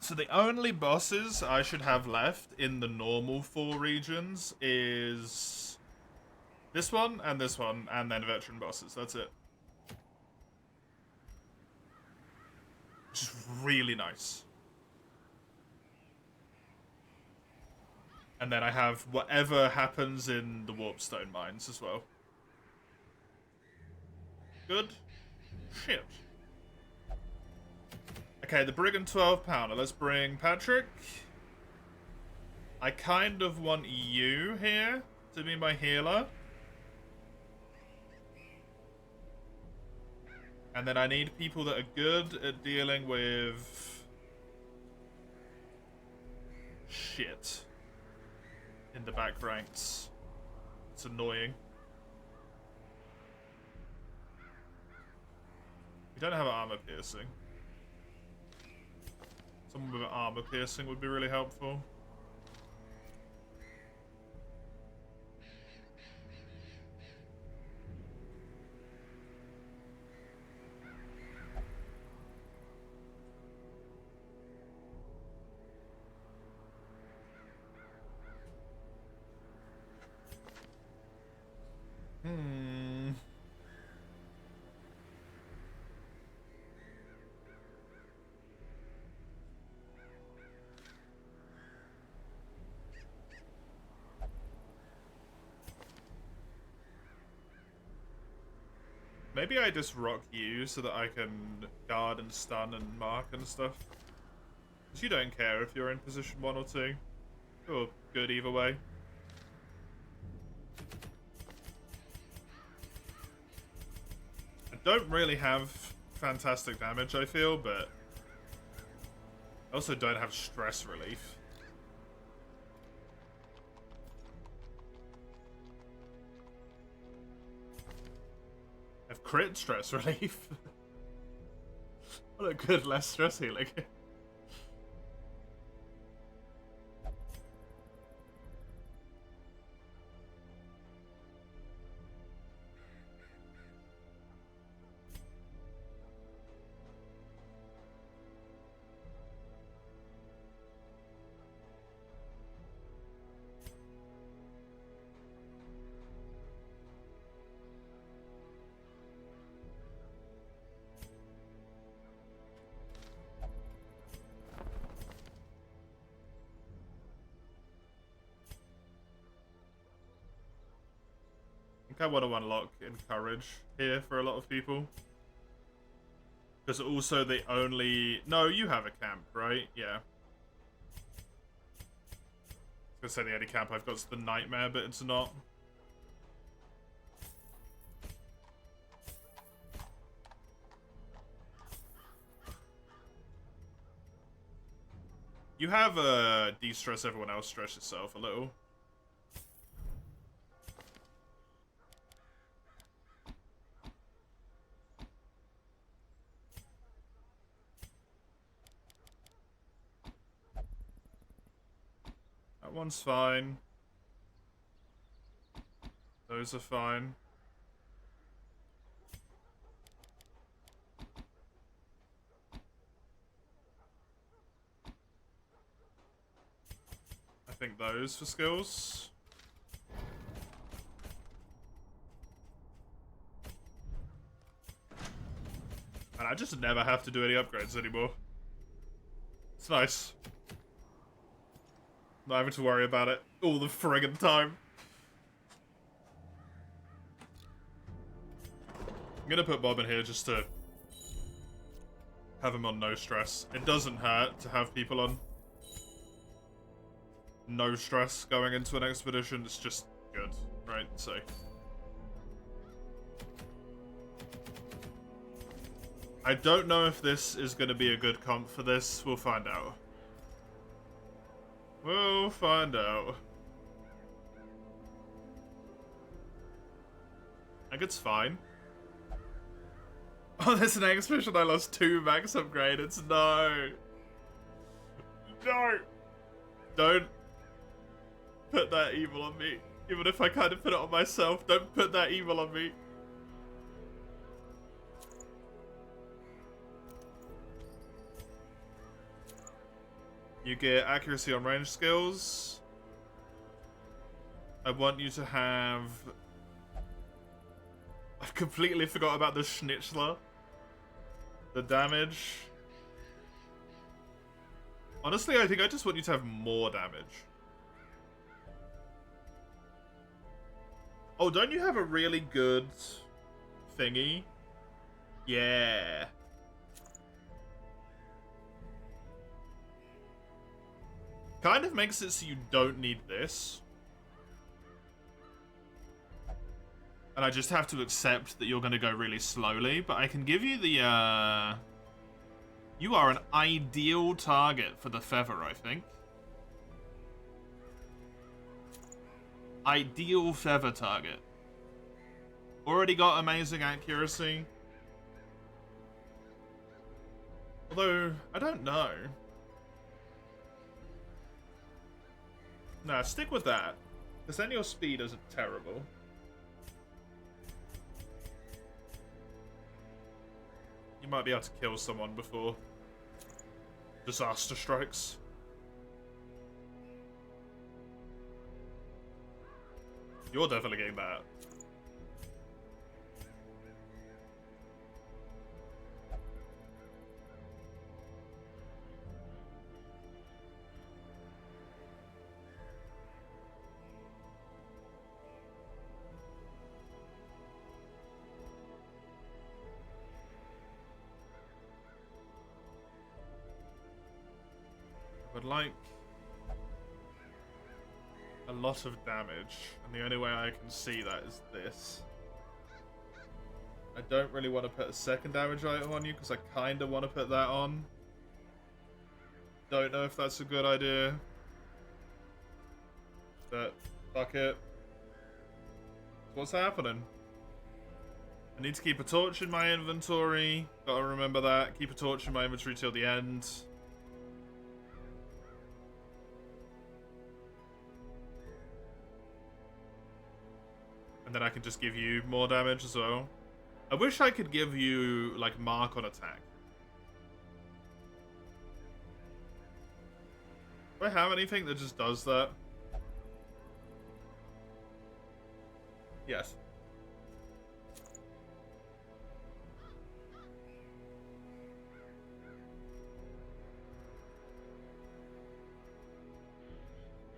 So the only bosses I should have left in the normal 4 regions is this one, and then veteran bosses. That's it. Which is really nice. And then I have whatever happens in the Warpstone mines as well. Good? Shit. Okay, the Brigand 12-pounder. Let's bring Patrick. I kind of want you here to be my healer. And then I need people that are good at dealing with shit in the back ranks. It's annoying. We don't have armor piercing. Someone with armor piercing would be really helpful. Maybe I just rock you so that I can guard and stun and mark and stuff. Because you don't care if you're in position 1 or 2. You're good either way. I don't really have fantastic damage, I feel, but I also don't have stress relief. Crit stress relief. What a good less stress healing. I want to unlock Encourage here for a lot of people. Because also they only... No, you have a camp, right? Yeah. I was going to say the only camp I've got is the Nightmare, but it's not. You have de-stress everyone else, stress yourself a little. That one's fine. Those are fine. I think those for skills. And I just never have to do any upgrades anymore. It's nice. Not having to worry about it all the friggin' time. I'm gonna put Bob in here just to have him on no stress. It doesn't hurt to have people on no stress going into an expedition. It's just good, right? So I don't know if this is going to be a good comp for this. We'll find out. We'll find out. I think it's fine. Oh, there's an expedition I lost 2 max upgrades. No. No. Don't put that evil on me. Even if I kind of put it on myself, don't put that evil on me. You get accuracy on range skills. I want you to have... I completely forgot about the Schnitzler. The damage. Honestly, I think I just want you to have more damage. Oh, don't you have a really good thingy? Yeah. Kind of makes it so you don't need this. And I just have to accept that you're going to go really slowly. But I can give you the, You are an ideal target for the feather, I think. Ideal feather target. Already got amazing accuracy. Although, I don't know. Nah, stick with that. Because then your speed isn't terrible. You might be able to kill someone before disaster strikes. You're definitely getting that. Would like a lot of damage, and the only way I can see that is this. I don't really want to put a second damage item on you because I kind of want to put that on. Don't know if that's a good idea. But fuck it. What's happening? I need to keep a torch in my inventory. Gotta remember that. Keep a torch in my inventory till the end. And then I can just give you more damage as well. I wish I could give you, like, mark on attack. Do I have anything that just does that? Yes.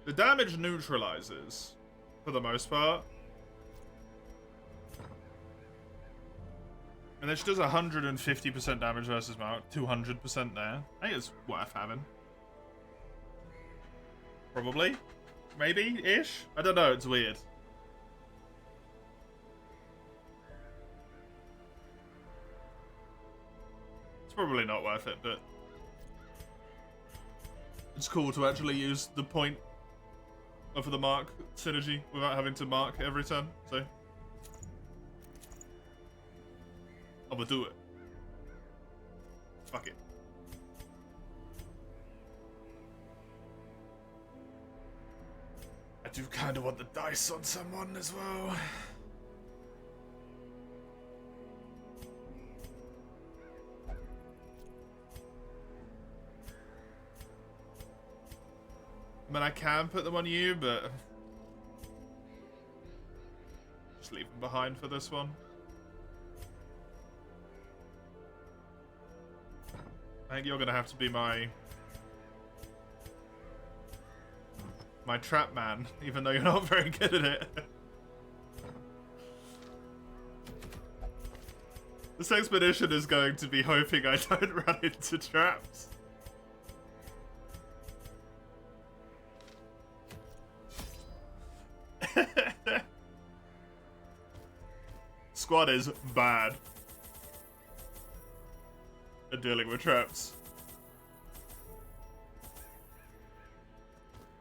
The damage neutralizes, for the most part. And then she does 150% damage versus Mark, 200% there. I think it's worth having. Probably. Maybe-ish? I don't know, it's weird. It's probably not worth it, but... It's cool to actually use the point of the mark synergy without having to mark every turn, so I'm gonna do it. Fuck it. I do kind of want the dice on someone as well. I mean, I can put them on you, but just leave them behind for this one. I think you're gonna have to be my trap man, even though you're not very good at it. This expedition is going to be hoping I don't run into traps. Squad is bad at dealing with traps.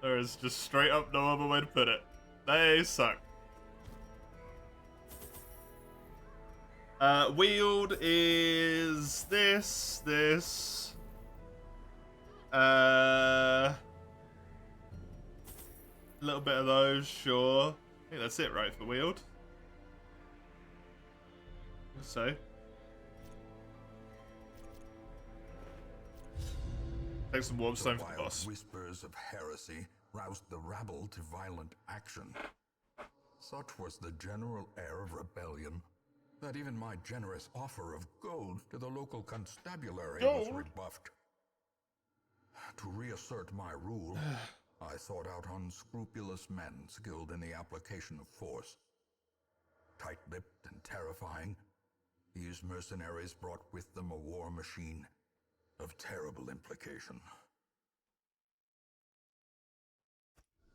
There is just straight up no other way to put it. They suck. Wield is this. A little bit of those, sure. I think that's it, right, for wield? So. Take some warp stone for the boss. Whispers of heresy roused the rabble to violent action. Such was the general air of rebellion that even my generous offer of gold to the local constabulary was rebuffed. To reassert my rule, I sought out unscrupulous men skilled in the application of force. Tight-lipped and terrifying, these mercenaries brought with them a war machine of terrible implication.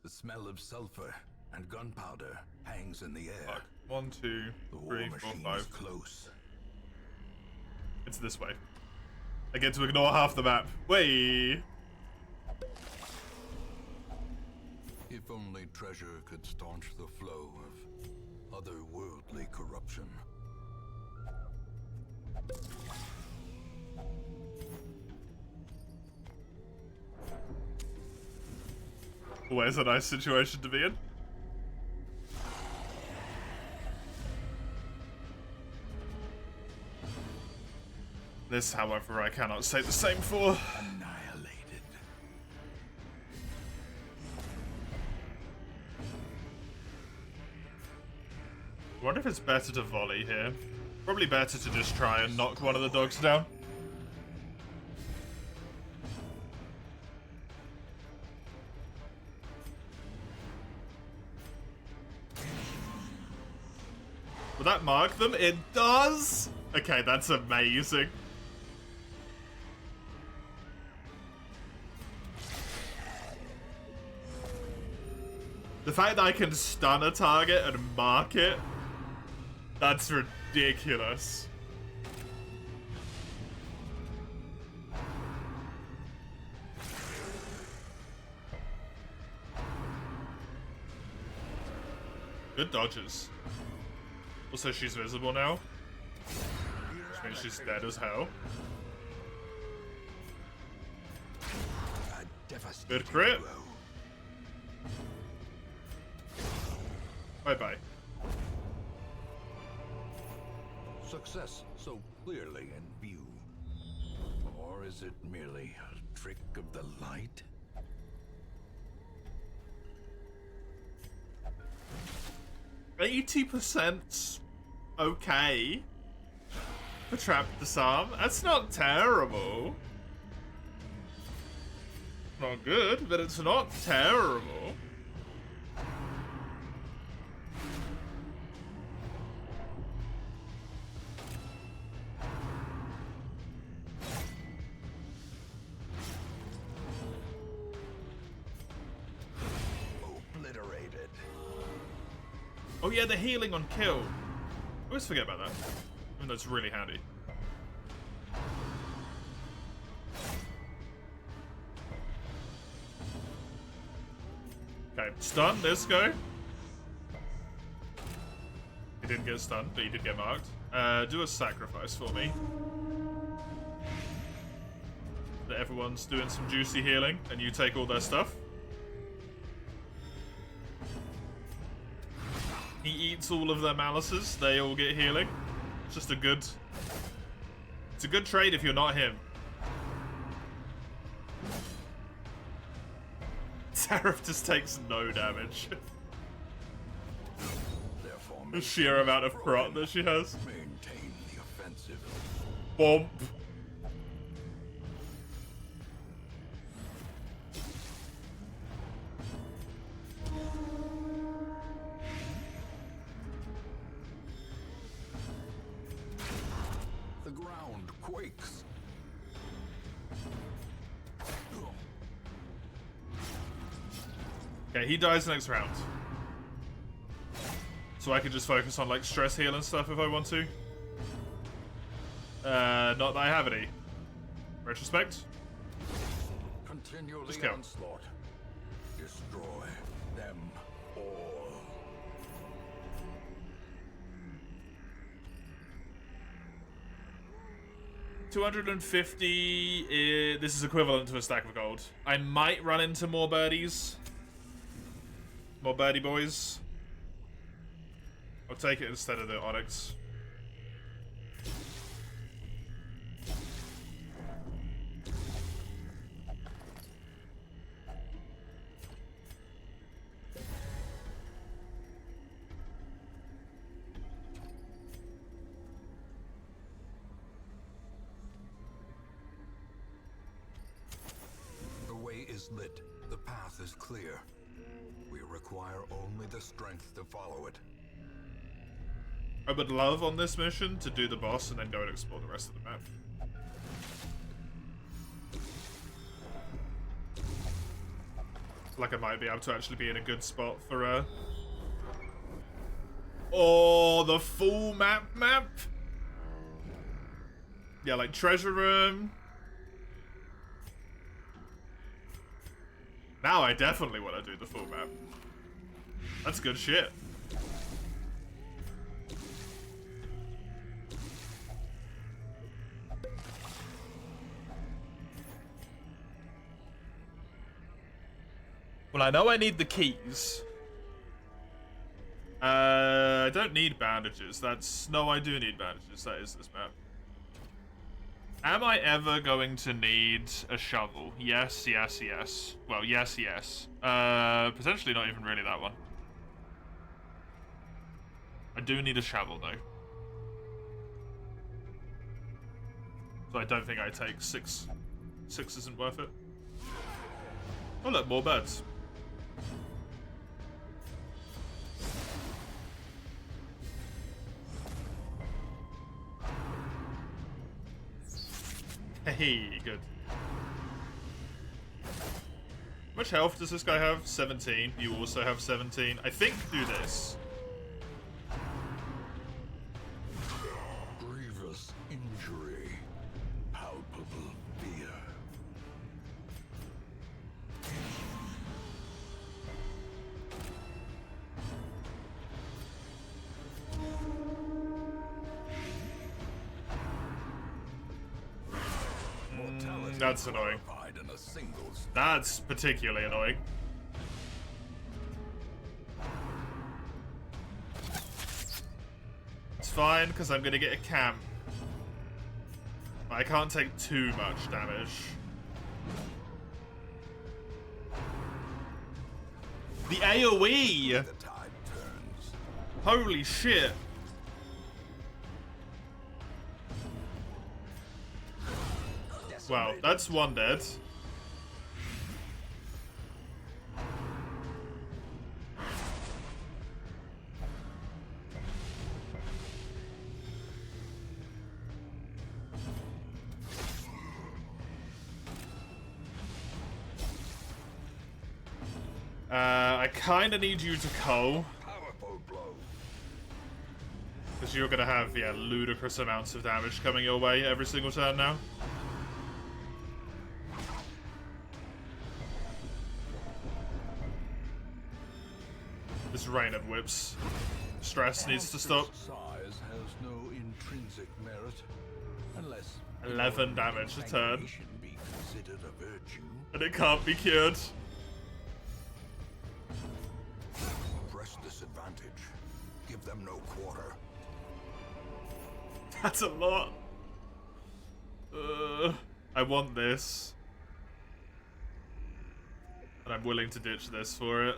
The smell of sulfur and gunpowder hangs in the air. Fuck. 1, 2, 3, 4, 5. Close. It's this way. I get to ignore half the map. Way. If only treasure could staunch the flow of otherworldly corruption. Always a nice situation to be in. This, however, I cannot say the same for. Annihilated. I wonder if it's better to volley here. Probably better to just try and knock one of the dogs down. Will that mark them? It does! Okay, that's amazing. The fact that I can stun a target and mark it, that's ridiculous. Good dodges. Also, she's visible now, which means she's dead as hell. Good crit. Bye-bye. Success so clearly in view. Or is it merely a trick of the light? %, okay. For trap disarm. That's not terrible. Not good, but it's not terrible. Obliterated. Oh yeah, the healing on kill. I always forget about that. Even though it's really handy. stun. Let's go. He didn't get stunned, but he did get marked. Do a sacrifice for me. That everyone's doing some juicy healing, and you take all their stuff. He eats all of their malices. They all get healing. It's just a good... It's a good trade if you're not him. Seraph just takes no damage. The sheer amount of prot that she has. Maintain the offensive. Bomb. The ground quakes. Okay, he dies next round. So I can just focus on like stress heal and stuff if I want to. Not that I have any. Retrospect. Continue Just the go. onslaught. Destroy them all. $250. This is equivalent to a stack of gold. I might run into more birdies. More birdie boys. I'll take it instead of the Onyx. The way is lit. The path is clear. We require only the strength to follow it. I would love on this mission to do the boss and then go and explore the rest of the map. Like I might be able to actually be in a good spot for oh, the full map. Yeah, like treasure room. Now I definitely want to do the full map. That's good shit. Well, I know I need the keys. I don't need bandages. No, I do need bandages. That is this map. Am I ever going to need a shovel? Yes, yes, yes. Well, yes, yes. Potentially not even really that one. I do need a shovel, though. So I don't think I take 6. 6 isn't worth it. Oh, look, more birds. Hey, good. How much health does this guy have? 17. You also have 17. I think do this. Grievous injury. Palpable fear. That's annoying. In a single That's particularly annoying. It's fine, because I'm going to get a camp. But I can't take too much damage. The AoE! the tide turns. Holy shit! Wow, that's one dead. I kind of need you to cull. Powerful blow. Because you're going to have, yeah, ludicrous amounts of damage coming your way every single turn now. This rain of whips. Stress needs to stop. Size has no intrinsic merit, unless 11 damage a turn. stagnation be considered a virtue. And it can't be cured. Press this advantage. Give them no quarter. That's a lot. I want this. And I'm willing to ditch this for it.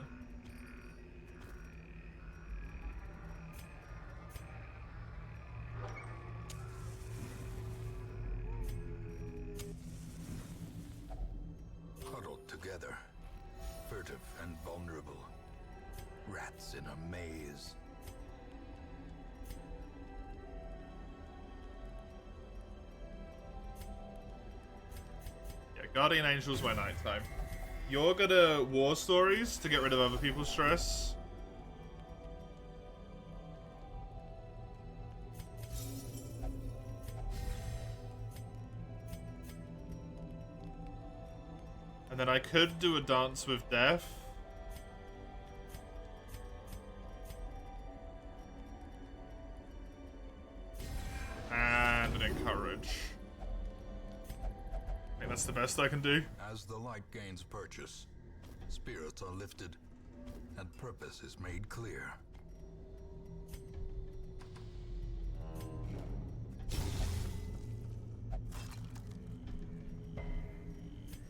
Huddled together, furtive and vulnerable. Rats in a maze. Yeah, Guardian Angels by nighttime. You're gonna war stories to get rid of other people's stress. And then I could do a dance with death. And an encourage. I think that's the best I can do. As the light gains purchase, spirits are lifted, and purpose is made clear.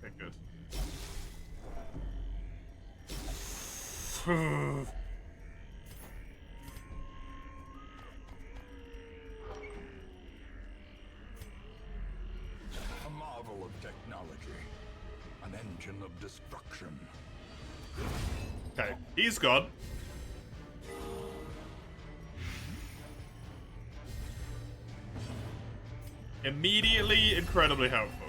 Okay, good. A marvel of technology, an engine of destruction. Okay, he's gone. Immediately incredibly helpful.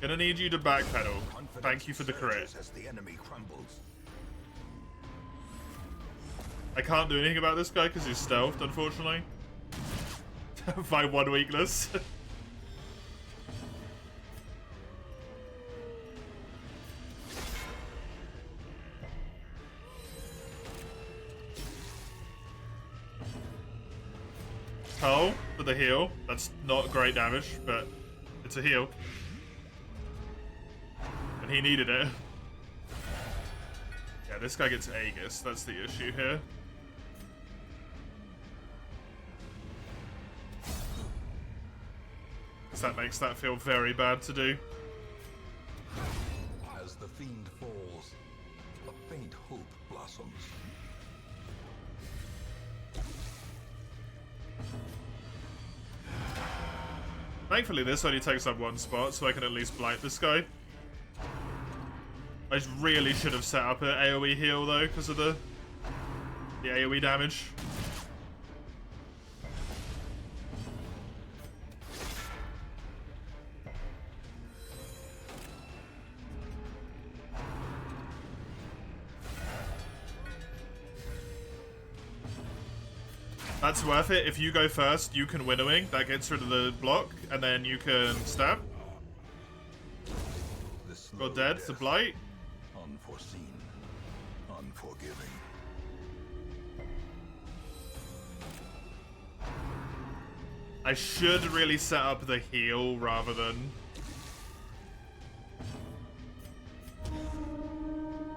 Gonna need you to backpedal. Thank you for the crit. As the enemy crumbles. I can't do anything about this guy because he's stealthed, unfortunately. By one weakness. Oh, for the heal. That's not great damage, but it's a heal. And he needed it. Yeah, this guy gets Aegis. That's the issue here. So that makes that feel very bad to do. As the fiend falls, a faint hope blossoms. Thankfully, this only takes up one spot, so I can at least blight this guy. I really should have set up an AoE heal, though, because of the AoE damage. That's worth it. If you go first, you can winnowing. That gets rid of the block, and then you can stab. Got dead to blight. Unforeseen, unforgiving. I should really set up the heal rather than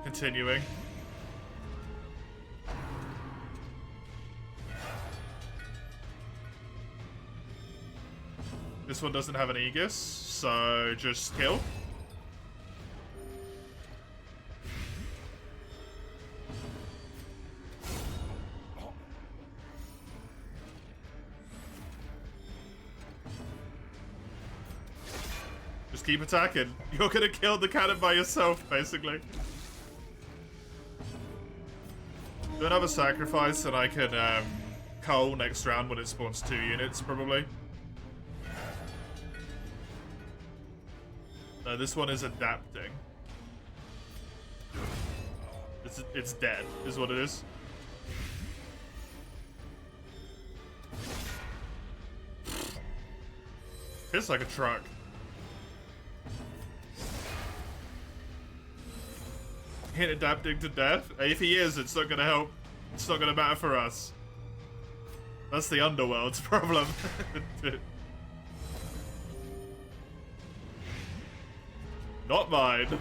continuing. This one doesn't have an Aegis, so just kill. Just keep attacking. You're gonna kill the cannon by yourself, basically. Do another sacrifice, and I can cull next round when it spawns 2 units, probably. No, this one is adapting. It's dead, is what it is. Hits like a truck. ain't adapting to death. If he is, it's not gonna help. It's not gonna matter for us. That's the underworld's problem. Not mine.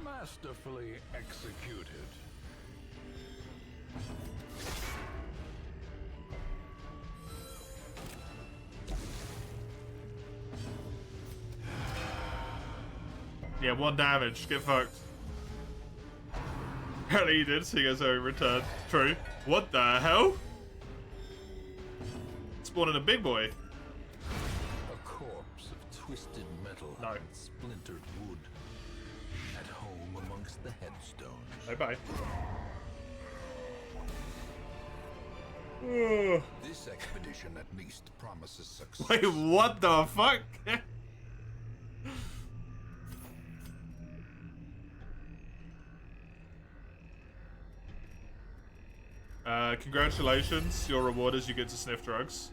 Masterfully executed. Yeah, 1 damage. Get fucked. Apparently he did, so he goes over return. True. What the hell? Spawning a big boy. A corpse of twisted metal No. and splintered wood. At home amongst the headstones. Bye-bye. This expedition at least promises success. Wait, what the fuck? Congratulations. Your reward is you get to sniff drugs.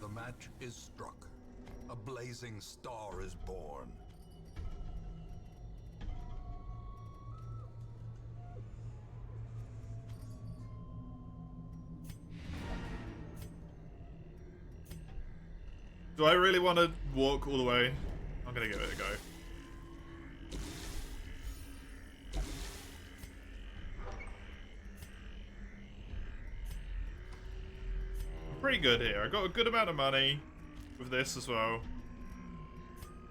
The match is struck. A blazing star is born. Do I really want to walk all the way? I'm gonna give it a go. I'm pretty good here. I got a good amount of money with this as well.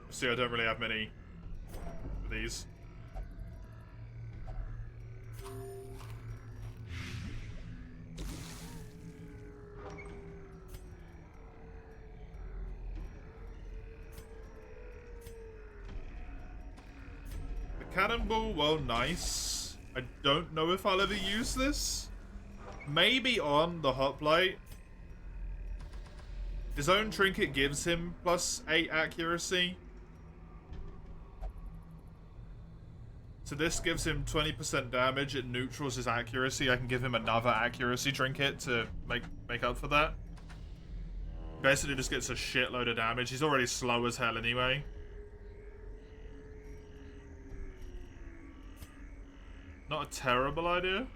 See, I don't really have many of these. Cannonball, well, nice. I don't know if I'll ever use this. Maybe on the hoplite. His own trinket gives him +8 accuracy. So this gives him 20% damage. It neutrals his accuracy. I can give him another accuracy trinket to make up for that. Basically just gets a shitload of damage. He's already slow as hell anyway. Not a terrible idea.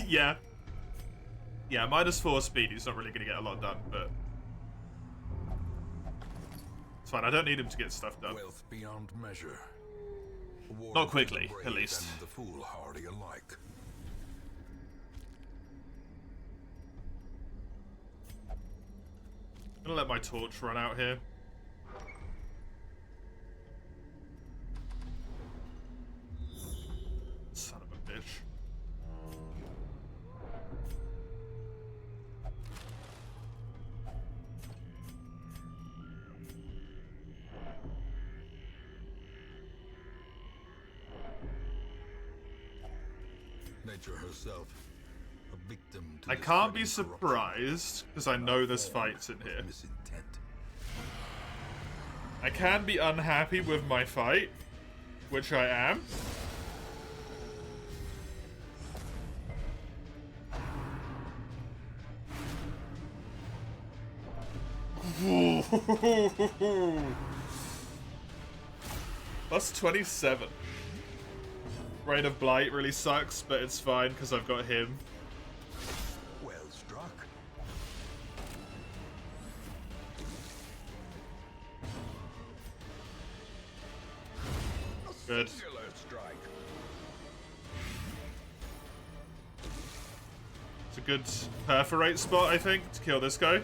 Yeah. Yeah, -4 speed, he's not really going to get a lot done, but... It's fine, I don't need him to get stuff done. Wealth beyond measure. Not quickly, at least. And the foolhardy alike. I'm gonna let my torch run out here. Son of a bitch. Nature herself, a victim to I the can't be spreading corruption. surprised, because I know there's fights in here. Misintent. I can be unhappy with my fight, which I am. Plus 27. Rain of Blight really sucks, but it's fine because I've got him. Well struck. Good. Singular strike. It's a good perforate spot, I think, to kill this guy.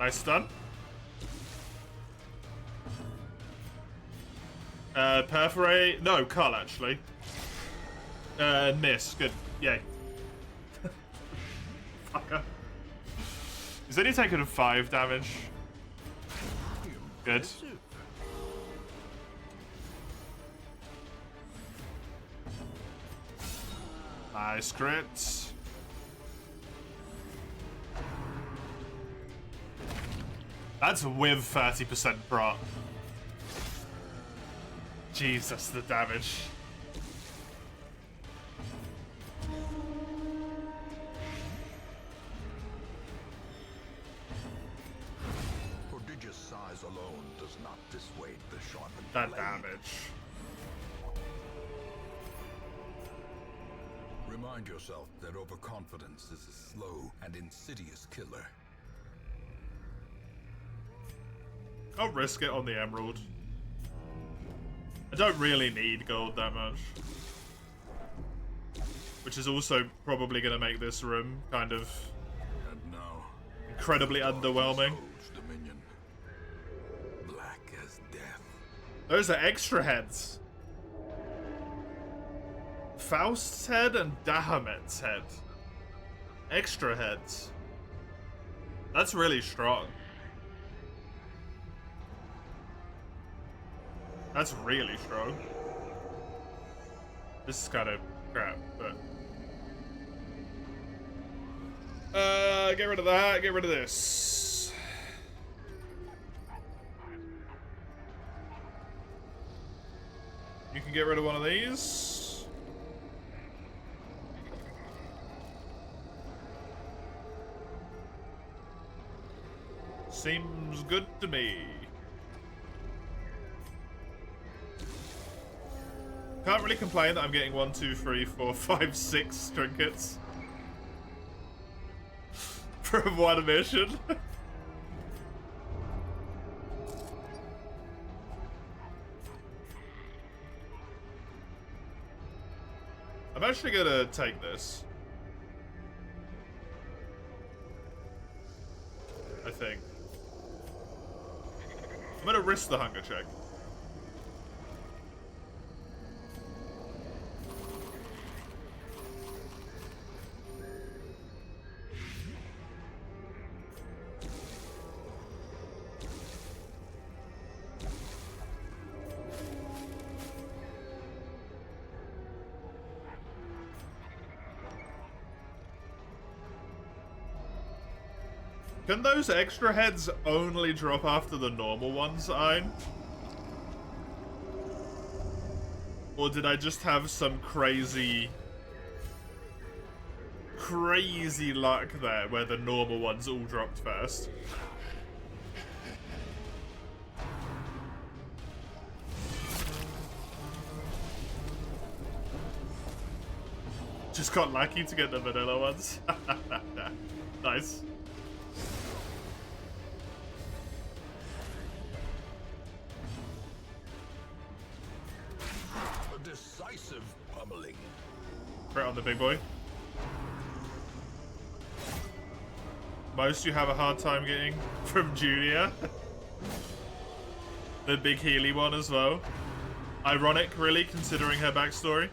Nice stun. Perforate. No, Cull actually. Miss. Good. Yay. Fucker. He's only taken 5 damage. Good. Nice crit. That's with 30% prot. Jesus, the damage. Prodigious size alone does not dissuade the sharpened That blade. damage. Remind yourself that overconfidence is a slow and insidious killer. I'll risk it on the emerald. I don't really need gold that much. Which is also probably going to make this room kind of And now, incredibly underwhelming. Soul's dominion. Black as death. Those are extra heads. Faust's head and Dahamet's head. Extra heads. That's really strong. That's really strong. This is kind of crap, but... get rid of that, get rid of this. You can get rid of one of these. Seems good to me. Can't really complain that I'm getting 1, 2, 3, 4, 5, 6 trinkets from one mission. I'm actually gonna take this. I think. I'm gonna risk the hunger check. Can those extra heads only drop after the normal ones, Ein? Or did I just have some crazy luck there where the normal ones all dropped first? Just got lucky to get the vanilla ones. Nice. Decisive pummeling. Right on the big boy. Most you have a hard time getting from Julia. The big Healy one as well. Ironic, really, considering her backstory.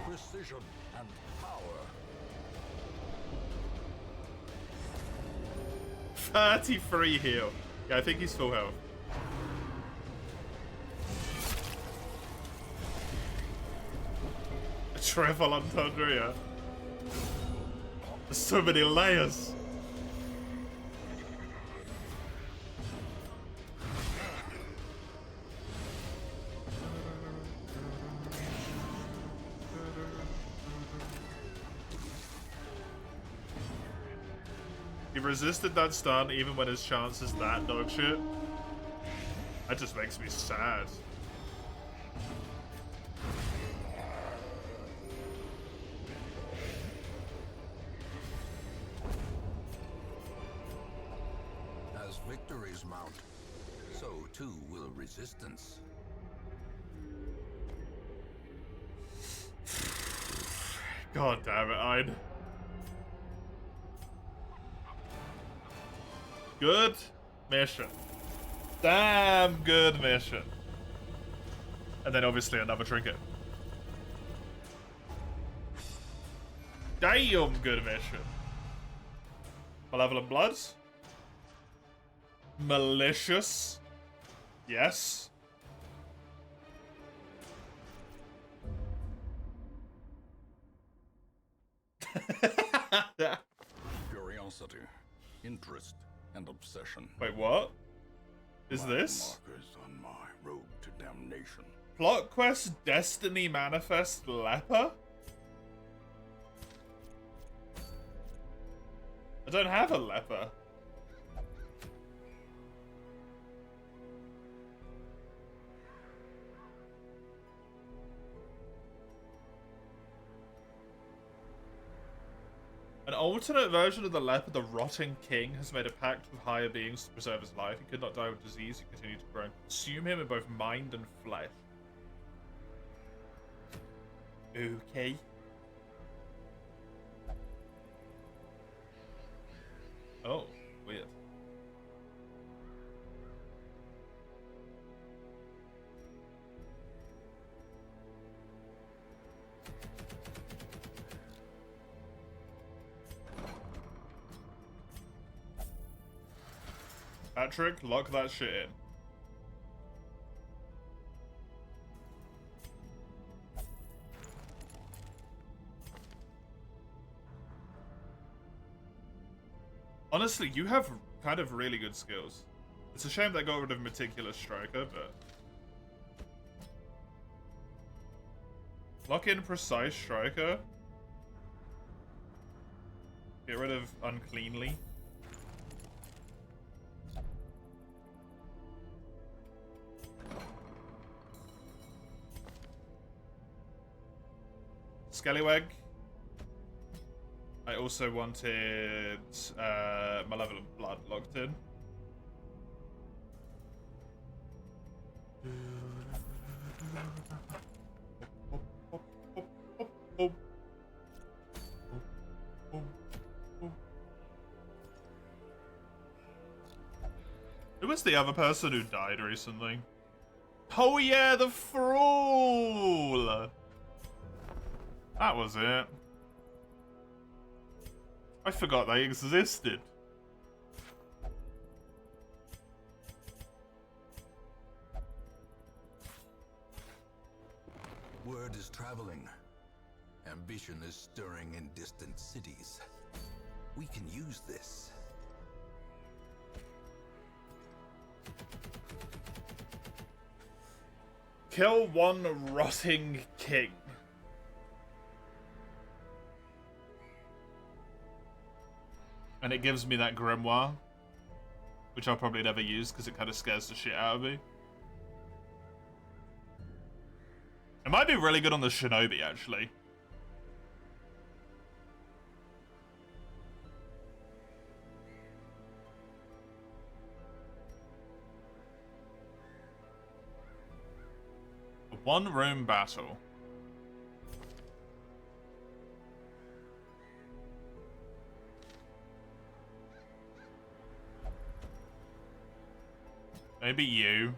Precision and power. 33 heal. Yeah, I think he's full health. A travel entendre, yeah. There's so many layers. He resisted that stun even when his chance is that dog shit. That just makes me sad. As victories mount, so too will resistance. God damn it, I'd. Good mission. Damn good mission. And then obviously another trinket. Damn good mission. Malevolent Bloods. Malicious. Yes. Curiosity, interest, and obsession. Wait, what? Is this? Markers on my road to damnation. Plot quest Destiny Manifest Leper? I don't have a leper. An alternate version of the leper, the Rotting King, has made a pact with higher beings to preserve his life. He could not die with disease, he continued to grow and consume him in both mind and flesh. Okay. Oh, weird. Patrick, lock that shit in. Honestly, you have kind of really good skills. It's a shame they got rid of Meticulous Striker, but... Lock in Precise Striker. Get rid of Uncleanly. Scallywag. I also wanted Malevolent Blood locked in. Who was the other person who died recently? Oh yeah, the Thrall! That was it. I forgot they existed. Word is traveling. Ambition is stirring in distant cities. We can use this. Kill one Rotting King. And it gives me that Grimoire, which I'll probably never use because it kind of scares the shit out of me. It might be really good on the Shinobi, actually. A one-room battle. Maybe you.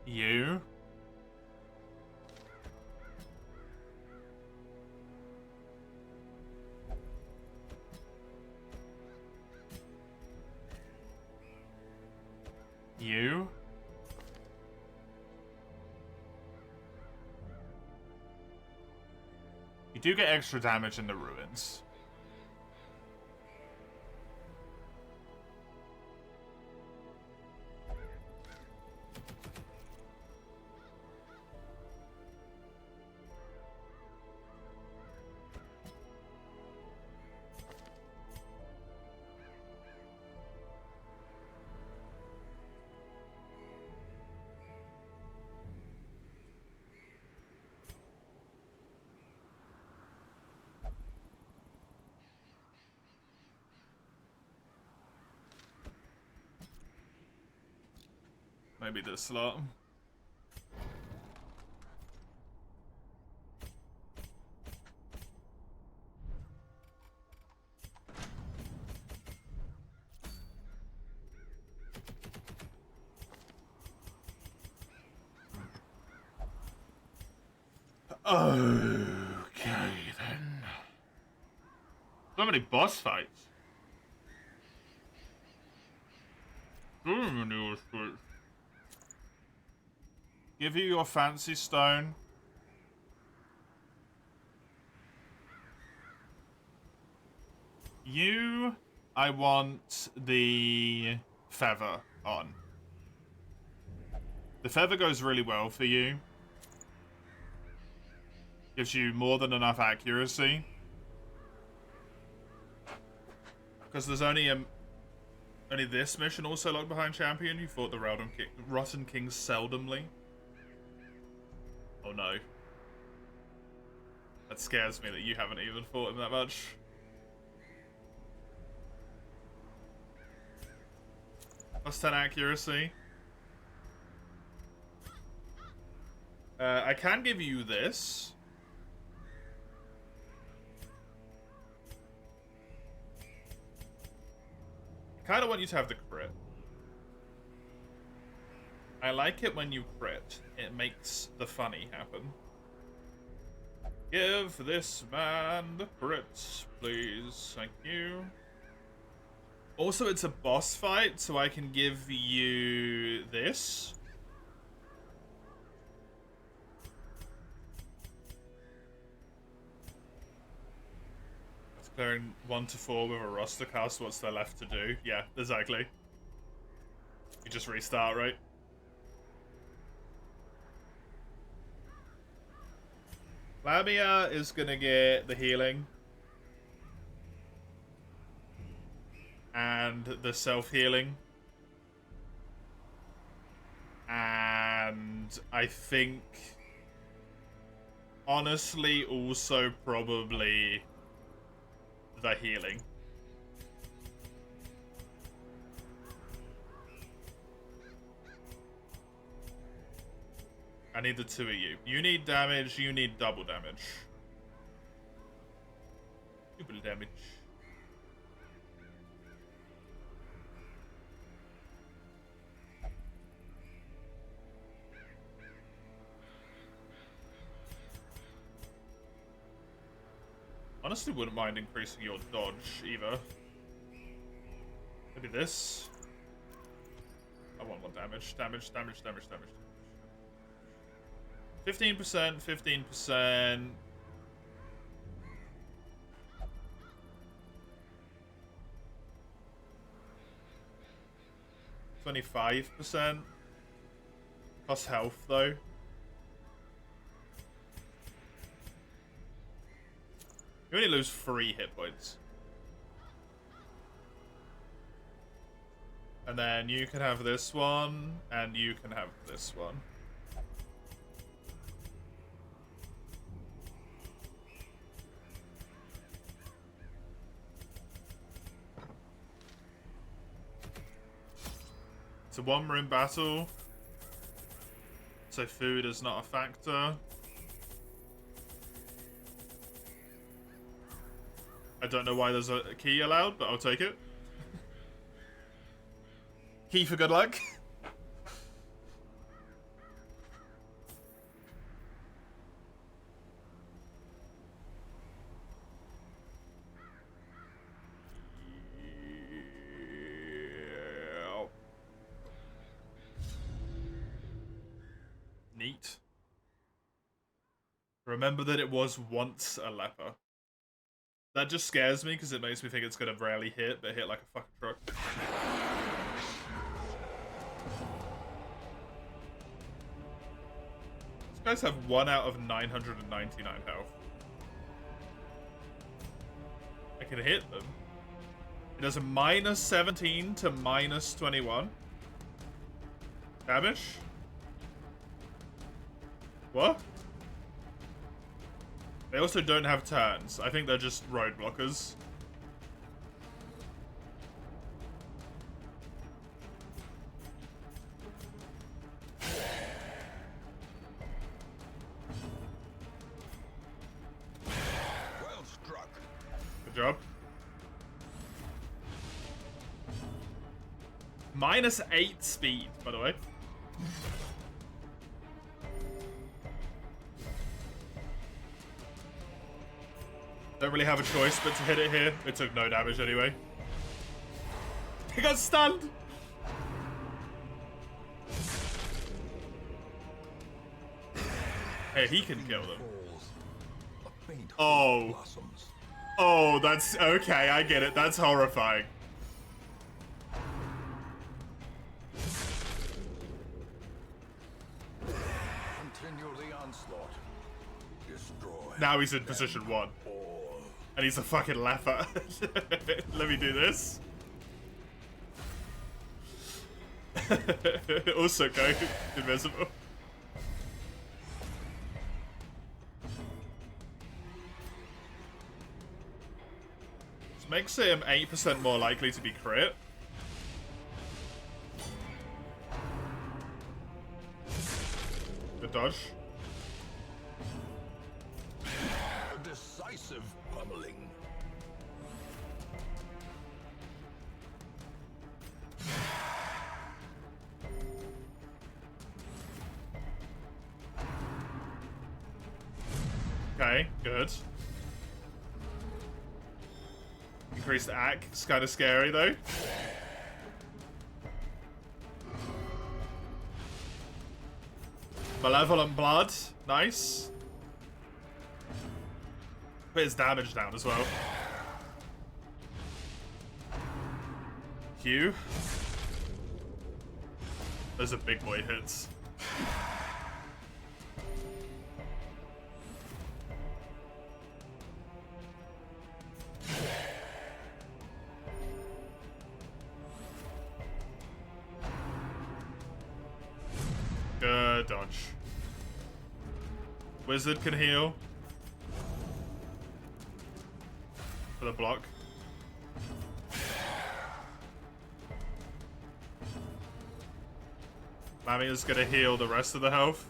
You. You. You do get extra damage in the ruins. Maybe this slot. Okay, then. So many boss fights. Give you your fancy stone. You, I want the feather on. The feather goes really well for you. Gives you more than enough accuracy. Because there's only this mission also locked behind champion. You fought the Rotten King seldomly. Oh no. That scares me that you haven't even fought him that much. Plus 10 accuracy. I can give you this. I kind of want you to have the crit. I like it when you crit. It makes the funny happen. Give this man the crits, please. Thank you. Also, it's a boss fight, so I can give you this. It's clearing 1 to 4 with a roster cast. What's there left to do? Yeah, exactly. You just restart, right? Lamia is gonna get the healing. And the self-healing. And I think, honestly, also probably the healing. I need the 2 of you. You need damage, you need double damage. Double damage. Honestly, wouldn't mind increasing your dodge either. Maybe this. I want more damage. Damage. 15%, 15%. %25%. Plus health, though. You only lose 3 hit points. And then you can have this one, and you can have this one. It's a 1-room battle, so food is not a factor. I don't know why there's a key allowed, but I'll take it. Key for good luck. Neat. Remember that it was once a leper. That just scares me because it makes me think it's gonna rarely hit, but hit like a fucking truck. These guys have 1 out of 999 health. I can hit them. It does a -17 to -21. Damage? What? They also don't have turns. I think they're just roadblockers. Good job. -8 speed, by the way. Don't really have a choice but to hit it here. It took no damage anyway. He got stunned! Hey, he can kill them. Oh. Oh, that's... Okay, I get it. That's horrifying. Continue the onslaught. Destroy. Now he's in position 1. And he's a fucking laugher. Let me do this. Also go invisible. This makes him 8% more likely to be crit. Good dodge. A decisive pummeling. Okay, good. Increased AC. It's kind of scary, though. Malevolent Blood. Nice. Put his damage down as well. Hugh. Those are big boy hits. Good dodge. Wizard can heal. For the block. Lamia's gonna heal the rest of the health.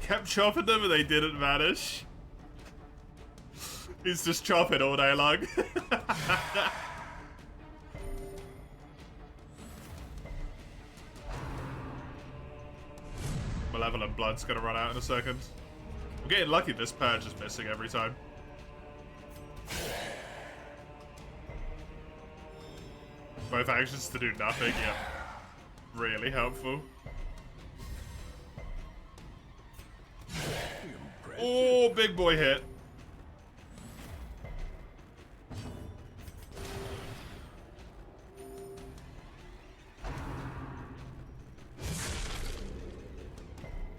Kept chopping them and they didn't vanish. He's just chopping all day long. Malevolent Blood's gonna run out in a second. I'm getting lucky this purge is missing every time. Both actions to do nothing, yeah. Really helpful. Oh, big boy hit.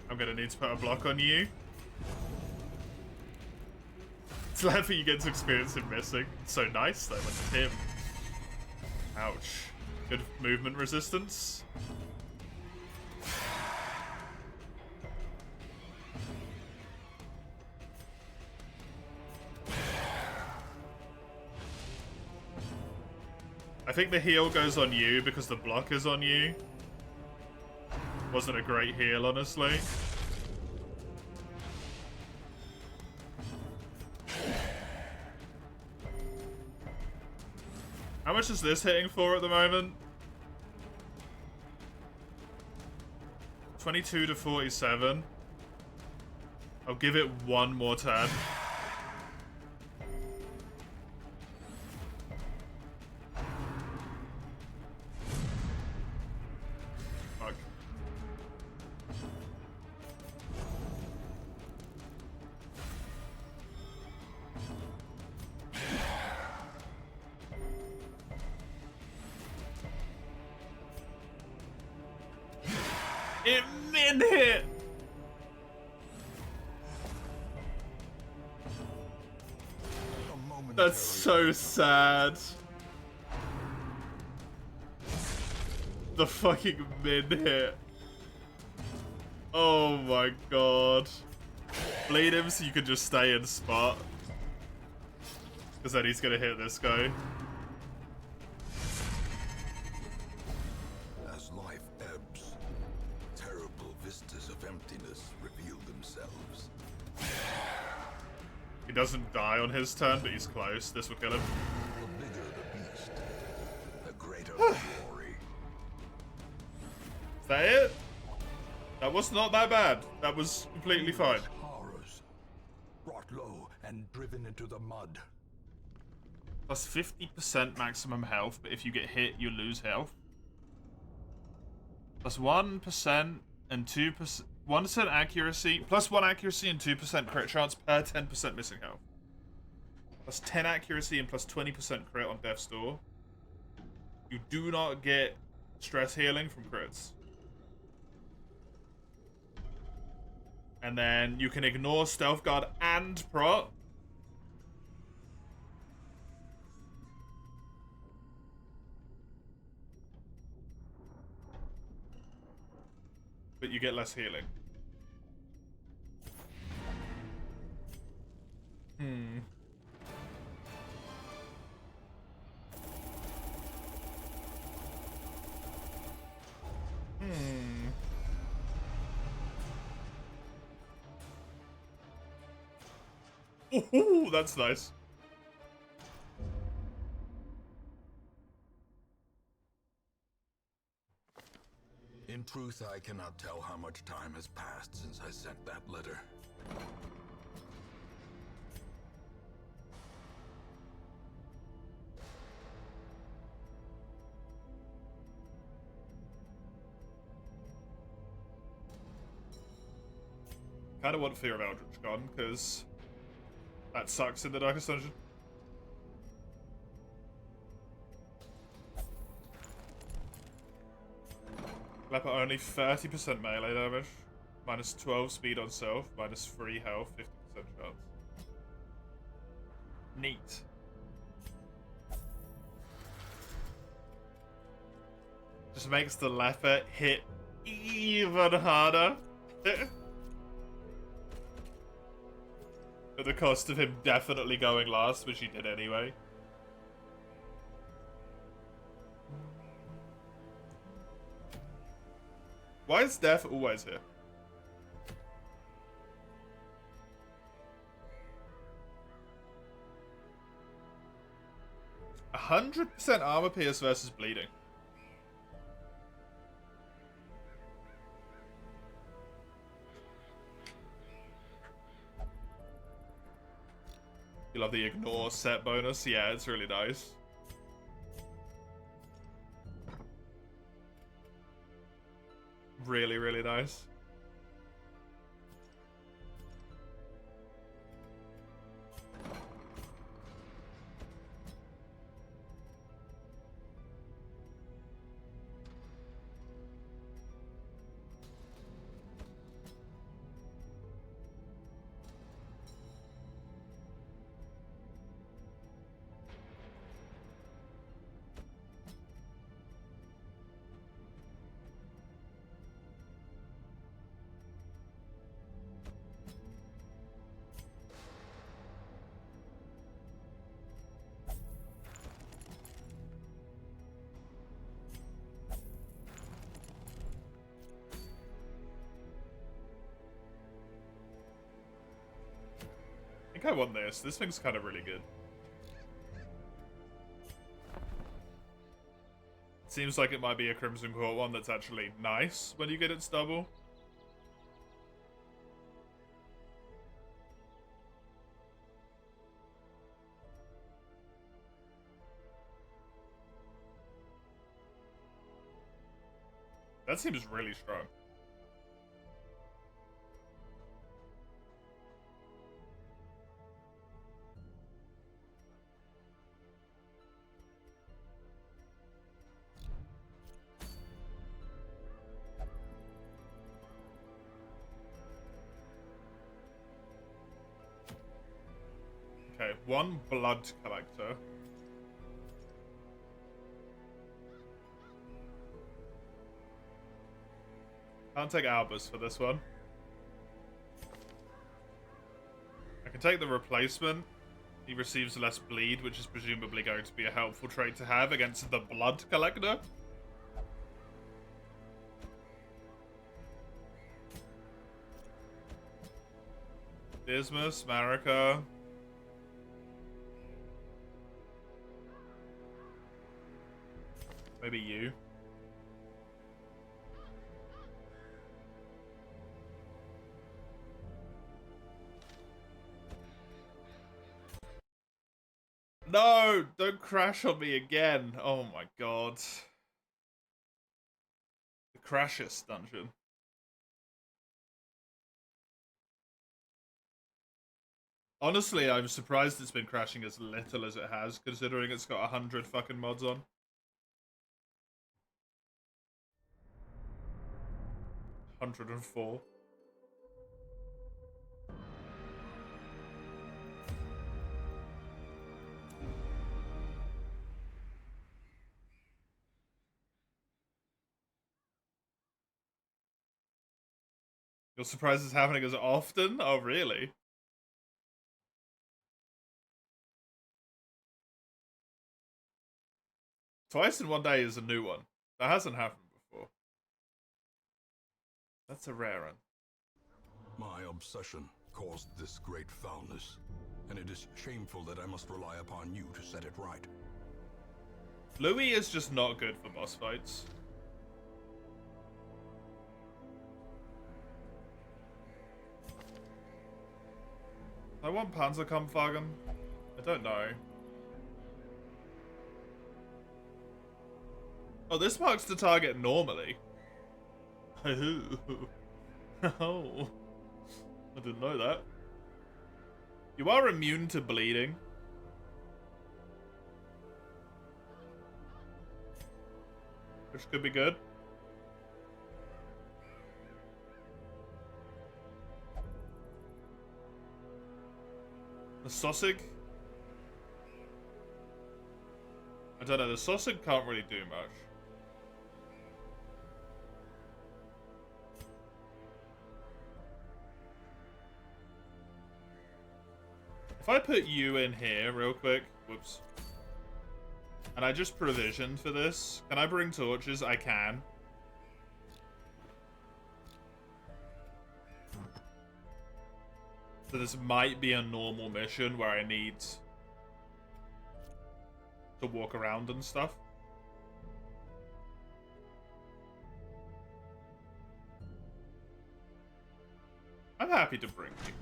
I'm gonna need to put a block on you. It's glad that you get to experience him missing. It's so nice though when it's him. Ouch. Good movement resistance. I think the heal goes on you because the block is on you. Wasn't a great heal, honestly. How much is this hitting for at the moment? 22 to 47. I'll give it one more turn. Fuck. It min hit. That's so sad. The fucking min hit. Oh my god. Bleed him so you can just stay in spot. Because then he's gonna hit this guy. As of emptiness reveal themselves. He doesn't die on his turn, but he's close. This will kill him. The bigger the beast, the greater the glory. Is that it? That was not that bad. That was completely fine. Horrors, brought low and driven into the mud. Plus 50% maximum health, but if you get hit, you lose health. Plus 1% and 2%. 1% accuracy, plus 1 accuracy and 2% crit chance per 10% missing health. Plus 10 accuracy and plus 20% crit on Death's Door. You do not get stress healing from crits. And then you can ignore Stealth Guard and Prot. But you get less healing. Ooh, that's nice. In truth, I cannot tell how much time has passed since I sent that letter. Kind of want Fear of Eldritch gone, because that sucks in the Darkest Dungeon. Leper only 30% melee damage, minus 12 speed on self, minus 3 health, 50% chance. Neat. Just makes the leper hit even harder. At the cost of him definitely going last, which he did anyway. Why is Death always here? A 100% armor pierce versus bleeding. You love the ignore set bonus? Yeah, it's really nice. Really, really nice. I think I want this. This thing's kind of really good. Seems like it might be a Crimson Court one that's actually nice when you get its double. That seems really strong. Okay, one blood collector. Can't take Albus for this one. I can take the replacement. He receives less bleed, which is presumably going to be a helpful trait to have against the blood collector. Dismas, Marika. Maybe you. No! Don't crash on me again. Oh my god. The Crashest dungeon. Honestly, I'm surprised it's been crashing as little as it has, considering it's got 100 fucking mods on. 104. You're surprised it's happening as often? Oh, really? Twice in one day is a new one. That hasn't happened before. That's a rare one. My obsession caused this great foulness, and it is shameful that I must rely upon you to set it right. Louis is just not good for boss fights. I want Panzerkampfwagen. I don't know. Oh, this marks the target normally. Oh. I didn't know that. You are immune to bleeding. Which could be good. The Sosig? I don't know, the Sosig can't really do much. If I put you in here real quick, whoops, and I just provisioned for this, can I bring torches? I can. So this might be a normal mission where I need to walk around and stuff. I'm happy to bring you.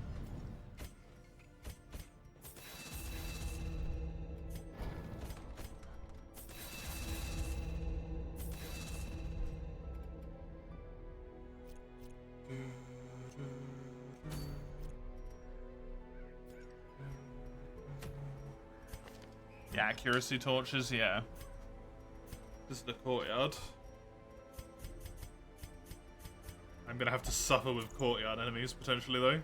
The accuracy torches, yeah. This is the courtyard. I'm gonna have to suffer with courtyard enemies, potentially, though.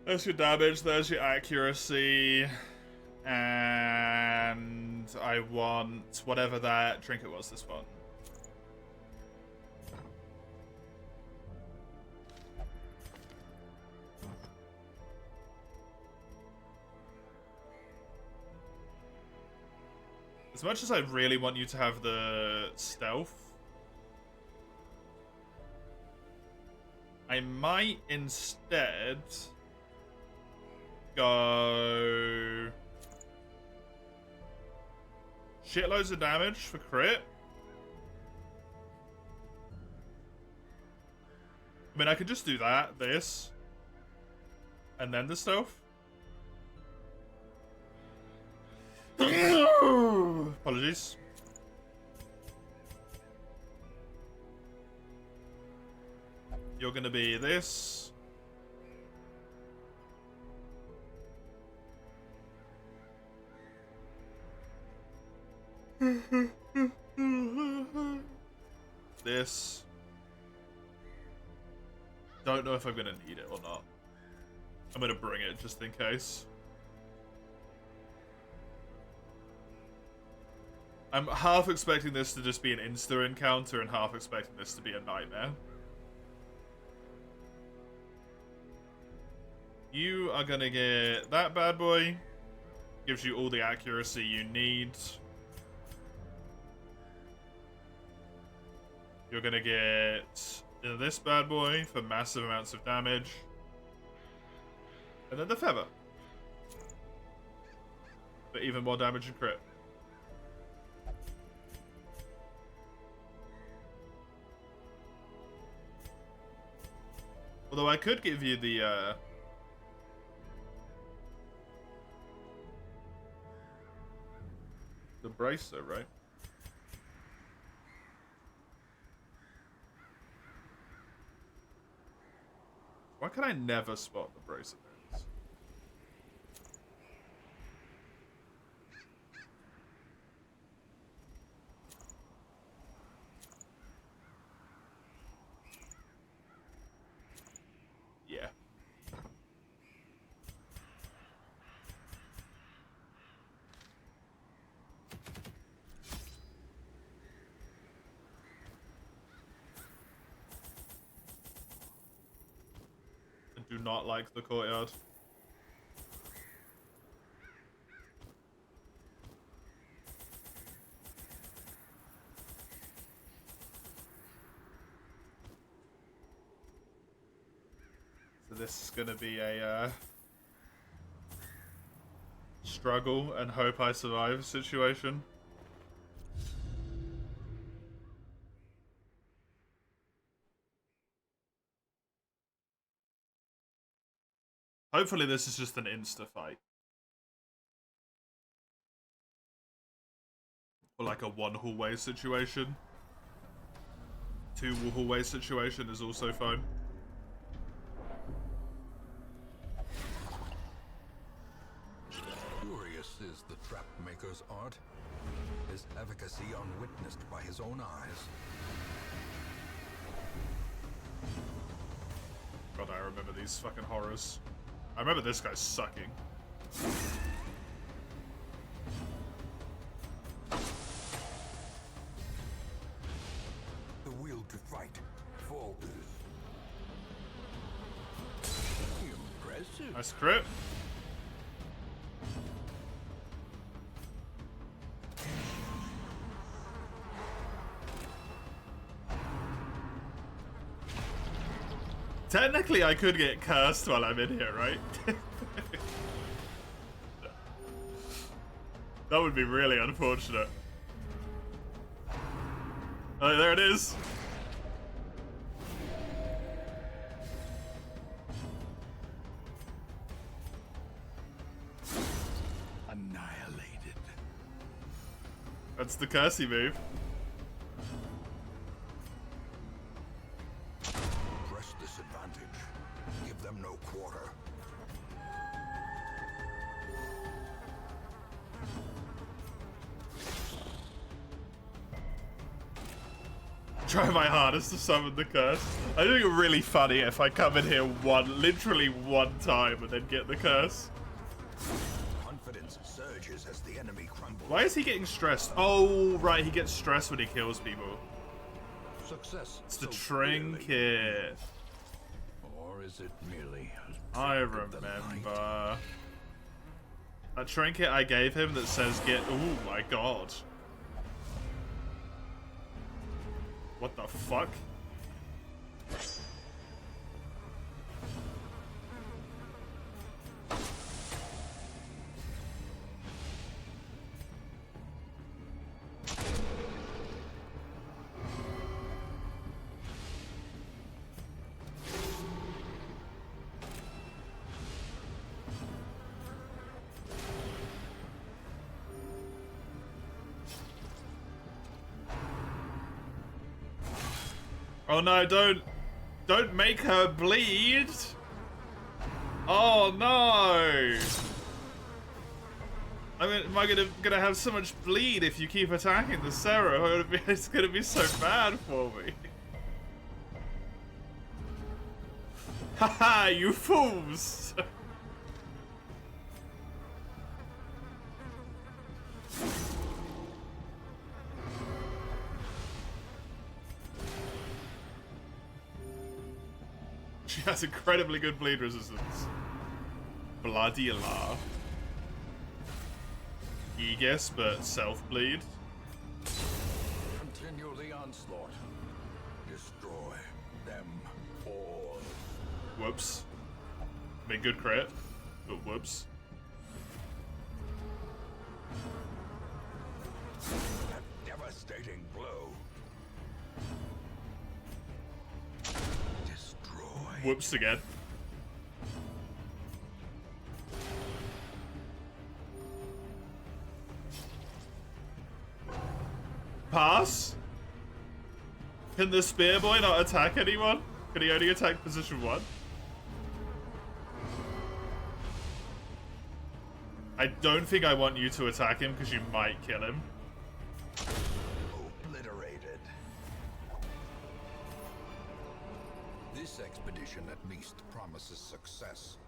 There's your damage, there's your accuracy. And I want whatever that trinket was this one. As much as I really want you to have the stealth, I might instead go shitloads of damage for crit. I mean, I could just do that, this, and then the stealth. Apologies. You're gonna be this. This. Don't know if I'm gonna need it or not. I'm gonna bring it just in case. I'm half expecting this to just be an insta encounter and half expecting this to be a nightmare. You are gonna get that bad boy. Gives you all the accuracy you need. You're gonna get this bad boy for massive amounts of damage. And then the feather. For even more damage and crit. Although I could give you the bracer, right? Why can I never spot the bracer? Yeah. I do not like the courtyard. So this is gonna be a struggle and hope I survive situation. Hopefully this is just an insta fight. Or like a one hallway situation. 2 hallway situation is also fine. Curious is the trap maker's art. His efficacy unwitnessed by his own eyes. God, I remember these fucking horrors. I remember this guy sucking. The will to fight falters. Impressive. Nice crit. Technically, I could get cursed while I'm in here, right? That would be really unfortunate. Oh, there it is. Annihilated. That's the cursey move. Press this advantage. Give them no quarter. Try my hardest to summon the curse. I think it's really funny if I come in here literally one time and then get the curse. Confidence surges as the enemy crumbles. Why is he getting stressed? Oh, right, he gets stressed when he kills people. Success. It's the so clearly. trinket. Or is it merely a I trick of the light? remember. That trinket I gave him that says get... Oh my god. What the fuck? Oh no, don't make her bleed. Oh no. Am I gonna have so much bleed if you keep attacking the Sarah? It's gonna be so bad for me. Haha, you fools! She has incredibly good bleed resistance. Bloody la. Aegis, but self-bleed. Continue the onslaught. Destroy them all. Whoops. I mean, good crit, but whoops. A devastating blow. Destroy. Whoops again. Pass? Can the spear boy not attack anyone? Can he only attack position 1? I don't think I want you to attack him because you might kill him. Obliterated. This expedition at least promises success.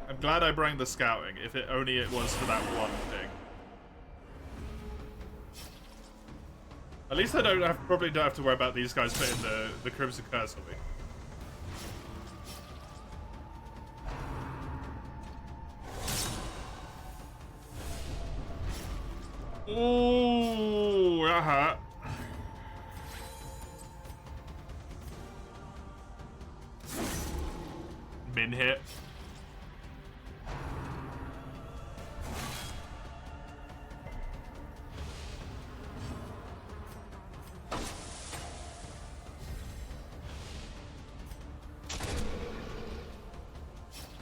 I'm glad I brought the scouting, if it was for that one thing. At least I probably don't have to worry about these guys putting the Crimson Curse on me. Ooh, that hurt. Min hit.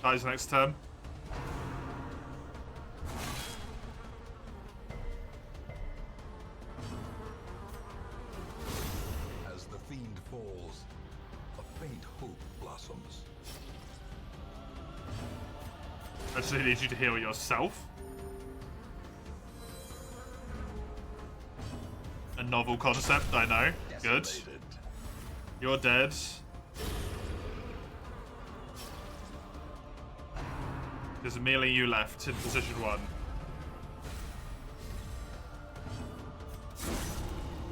Dies next turn. As the fiend falls, a faint hope blossoms. I just need you to heal yourself. A novel concept, I know. Good. Desolated. You're dead. There's merely you left in position 1.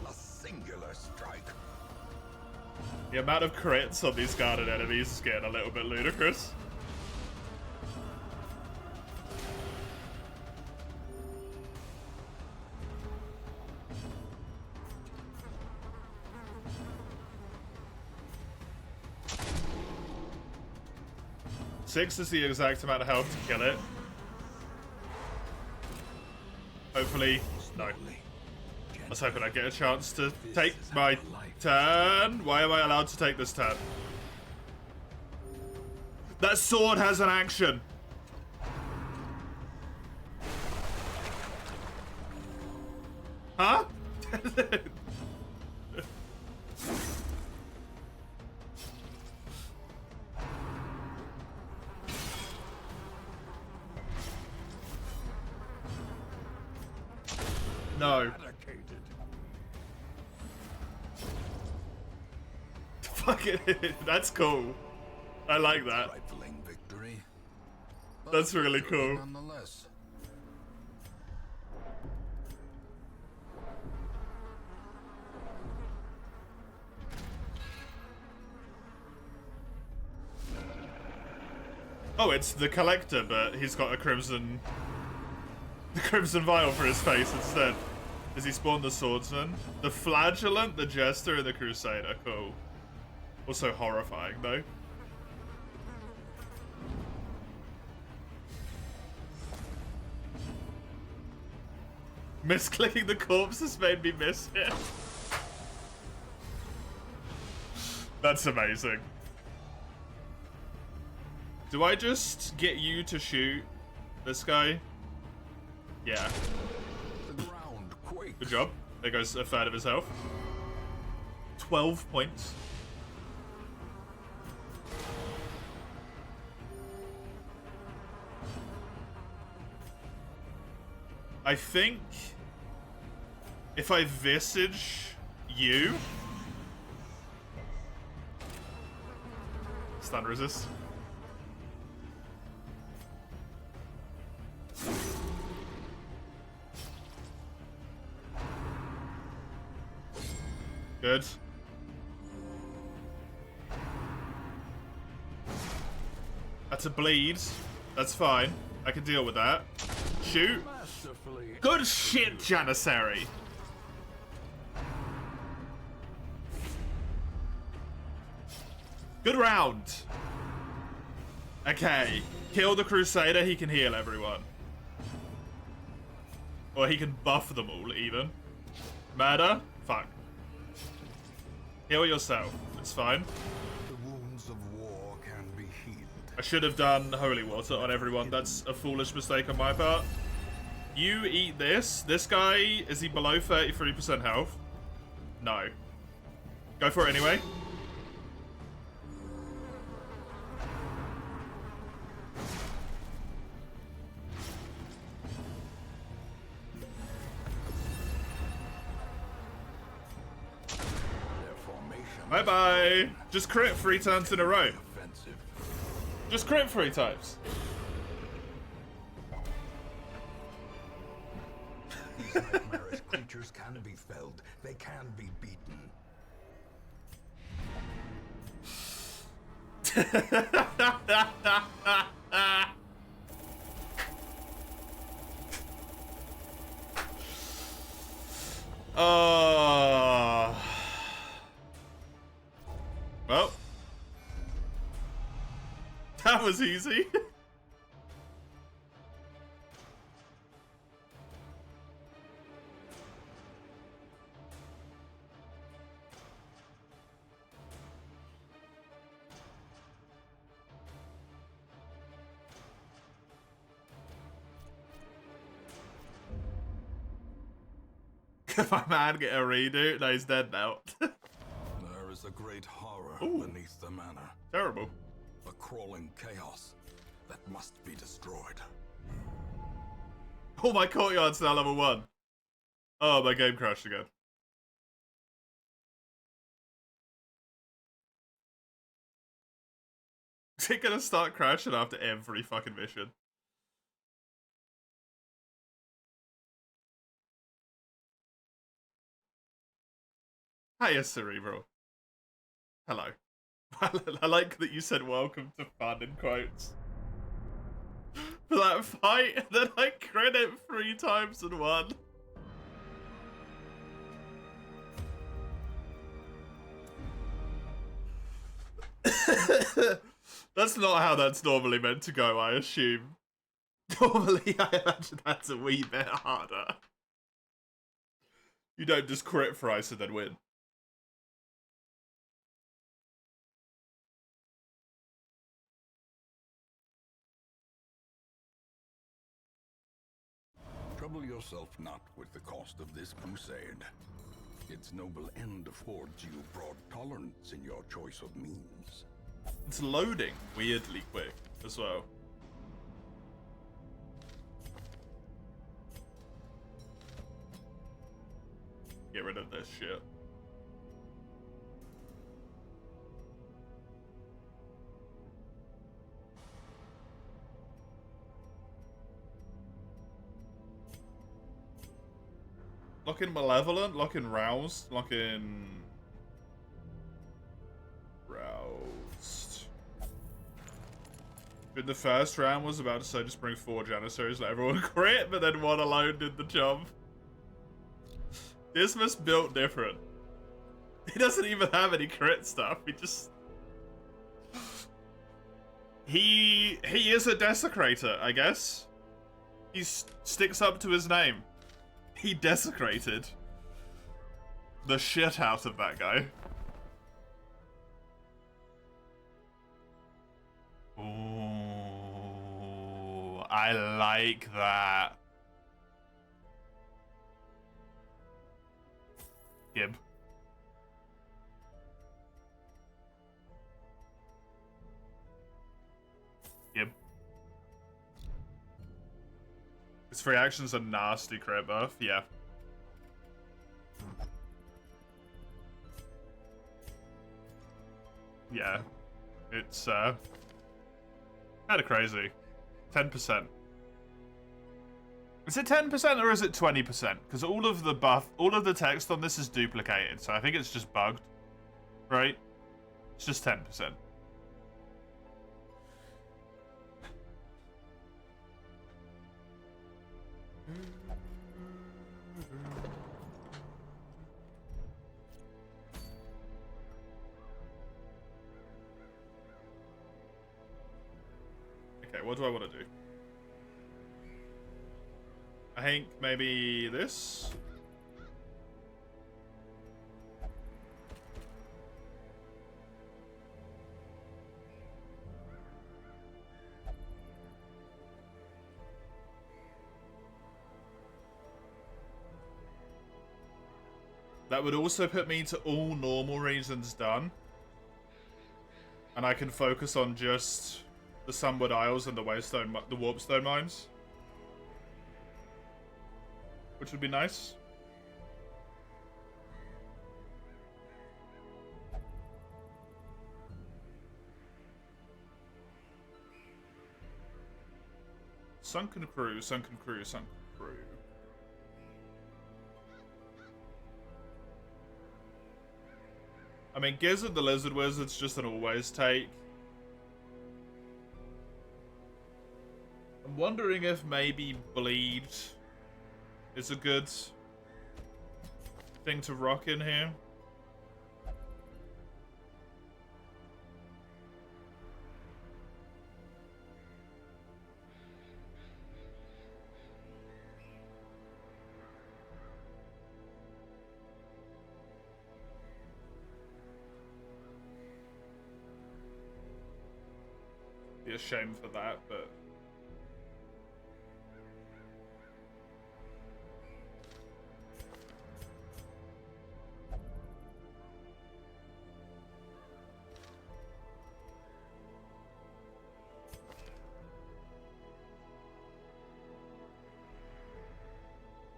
A singular strike. The amount of crits on these guarded enemies is getting a little bit ludicrous. Six is the exact amount of health to kill it. Hopefully, no. I was hoping I'd get a chance to take my turn. Why am I allowed to take this turn? That sword has an action. Huh? No. Eradicated. Fuck it. That's cool. I like that. Trifling victory. but That's really victory cool. Nonetheless. Oh, it's the Collector, but he's got a crimson vial for his face instead. Does he spawn the Swordsman? The Flagellant, the Jester, and the Crusader. Cool. Also horrifying, though. Misclicking the corpse has made me miss it. That's amazing. Do I just get you to shoot this guy? Yeah. The ground quakes. Good job. There goes a third of his health. 12 points. I think if I visage you, stun resist. Good. That's a bleed. That's fine. I can deal with that. Shoot. Masterfully. Good shit, Janissary. Good round. Okay. Kill the Crusader, he can heal everyone. Or he can buff them all, even. Murder? Fuck. Heal yourself. It's fine. The wounds of war can be healed. I should have done holy water on everyone. That's a foolish mistake on my part. You eat this. This guy, is he below 33% health? No. Go for it anyway. Their formation Bye-bye. Just crit 3 turns in a row. offensive. Just crit 3 times. These nightmarish creatures can be felled. They can be beaten. Oh. Well. That was easy. Can my man get a redo? No, he's dead now. There is a great horror Ooh. beneath the manor. Terrible. A crawling chaos that must be destroyed. Oh, my courtyard's now level 1. Oh, my game crashed again. Is it gonna start crashing after every fucking mission? Hiya, Cerebral. Hello. I like that you said welcome to fun in quotes. For that fight, and then I crit it 3 times in one. That's not how that's normally meant to go, I assume. Normally, I imagine that's a wee bit harder. You don't just crit thrice and then win. Trouble yourself not with the cost of this crusade. Its noble end affords you broad tolerance in your choice of means. It's loading weirdly quick as well. Get rid of this shit. Lock in Malevolent, lock in Roused, lock in... Roused. In the first round was about to say just bring 4 Janissaries, let everyone crit, but then one alone did the job. Dismas built different. He doesn't even have any crit stuff, he just... He is a desecrator, I guess. He sticks up to his name. He desecrated the shit out of that guy. Ooh, I like that. Gib. Gib. His free action's a nasty crit buff, yeah. Yeah. It's, kind of crazy. 10%. Is it 10% or is it 20%? Because all of the text on this is duplicated, so I think it's just bugged. Right? It's just 10%. what do I want to do? I think maybe this? That would also put me to all normal regions done. And I can focus on just the Sunwood Isles and the the Warpstone mines. Which would be nice. Sunken Crew, Sunken Crew, Sunken Crew. I mean, Gizzard the Lizard Wizard's just an always take. I'm wondering if maybe Bleed is a good thing to rock in here. Be a shame for that, but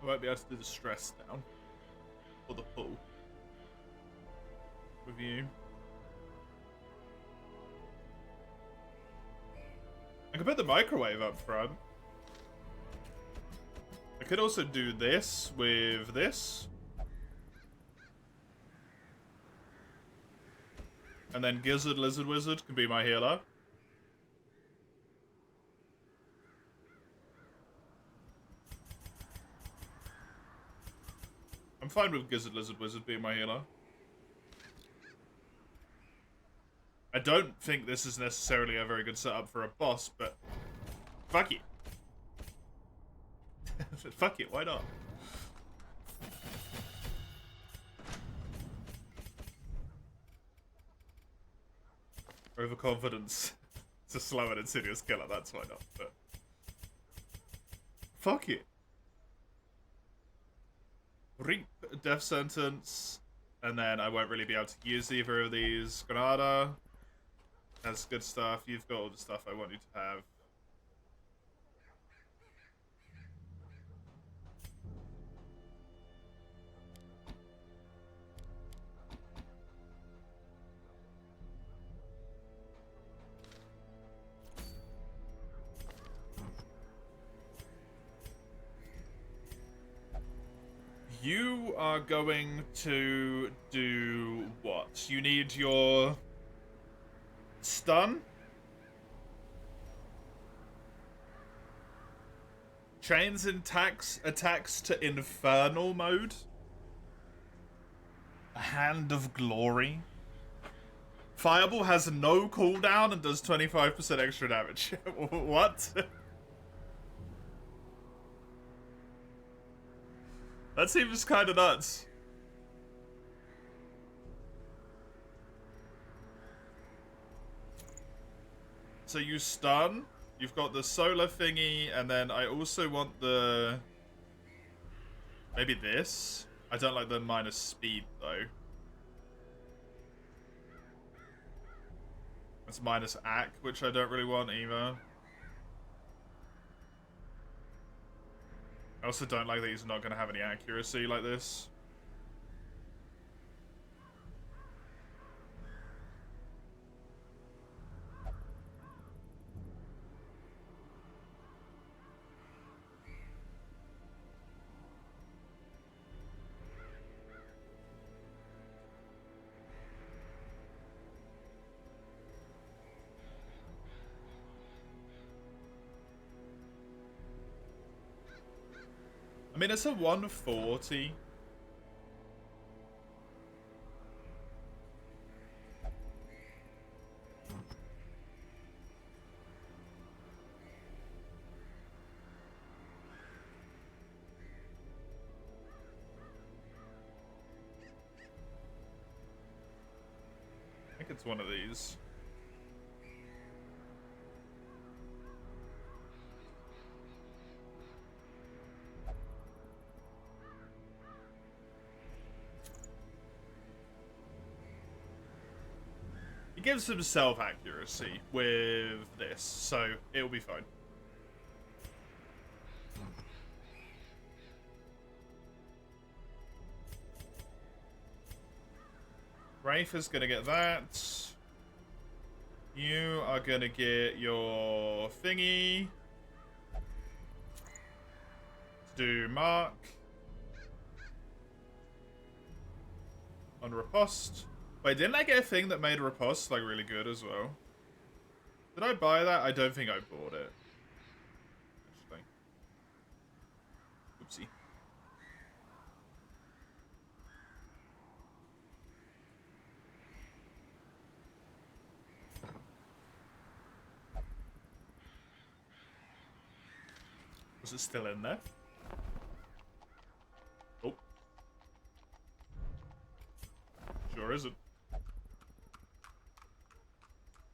I won't be able to do the stress down or the pull with you. I could put the microwave up front. I could also do this with this. And then Gizzard Lizard Wizard can be my healer. I'm fine with Gizzard Lizard Wizard being my healer. I don't think this is necessarily a very good setup for a boss, but fuck it. Fuck it, why not? Overconfidence to slow and insidious killer, that's why not, but fuck it. Reap, Death Sentence, and then I won't really be able to use either of these. Granada. That's good stuff. You've got all the stuff I want you to have. You are going to do what? You need your stun? Chains attacks to infernal mode? A Hand of Glory? Fireball has no cooldown and does 25% extra damage. What? That seems kind of nuts. So you stun, you've got the solar thingy, and then I also want the... maybe this? I don't like the minus speed, though. It's minus AC, which I don't really want either. I also don't like that he's not going to have any accuracy like this. I mean, it's a 140. think it's one of these. He gives himself accuracy with this, so it'll be fine. Rafe is gonna get that. You are gonna get your thingy. Do Mark. On Riposte. Wait, didn't I get a thing that made Riposte like really good as well? Did I buy that? I don't think I bought it. Actually. Oopsie. Was it still in there? Oh. Sure isn't.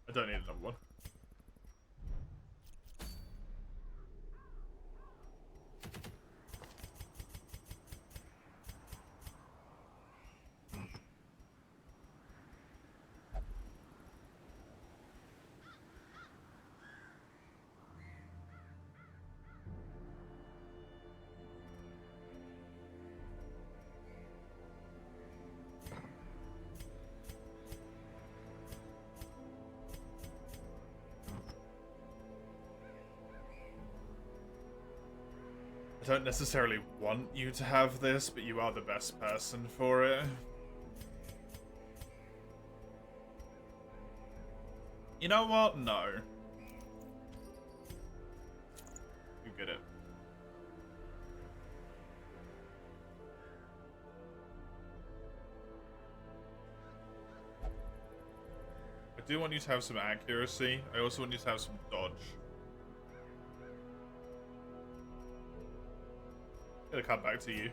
I don't need another one. I don't necessarily want you to have this, but you are the best person for it. You know what? No. You get it. I do want you to have some accuracy. I also want you to have some dodge. Gonna come back to you.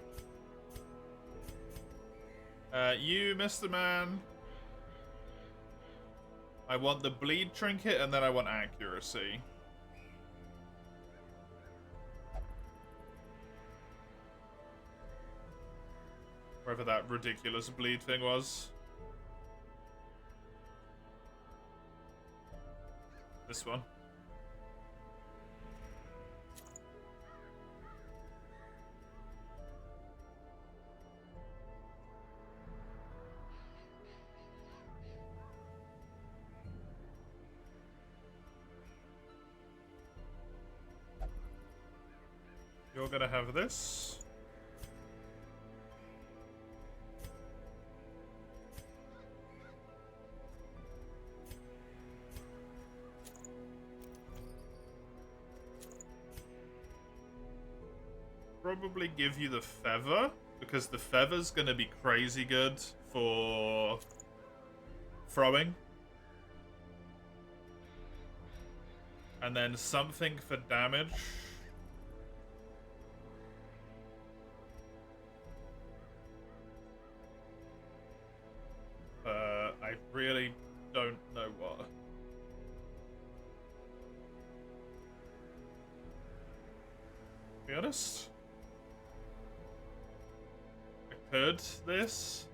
You, Mr. Man. I want the bleed trinket, and then I want accuracy. Wherever that ridiculous bleed thing was. This one. You're gonna have this. Probably give you the feather, because the feather's gonna be crazy good for throwing. And then something for damage. I really don't know what. To be honest, I could this.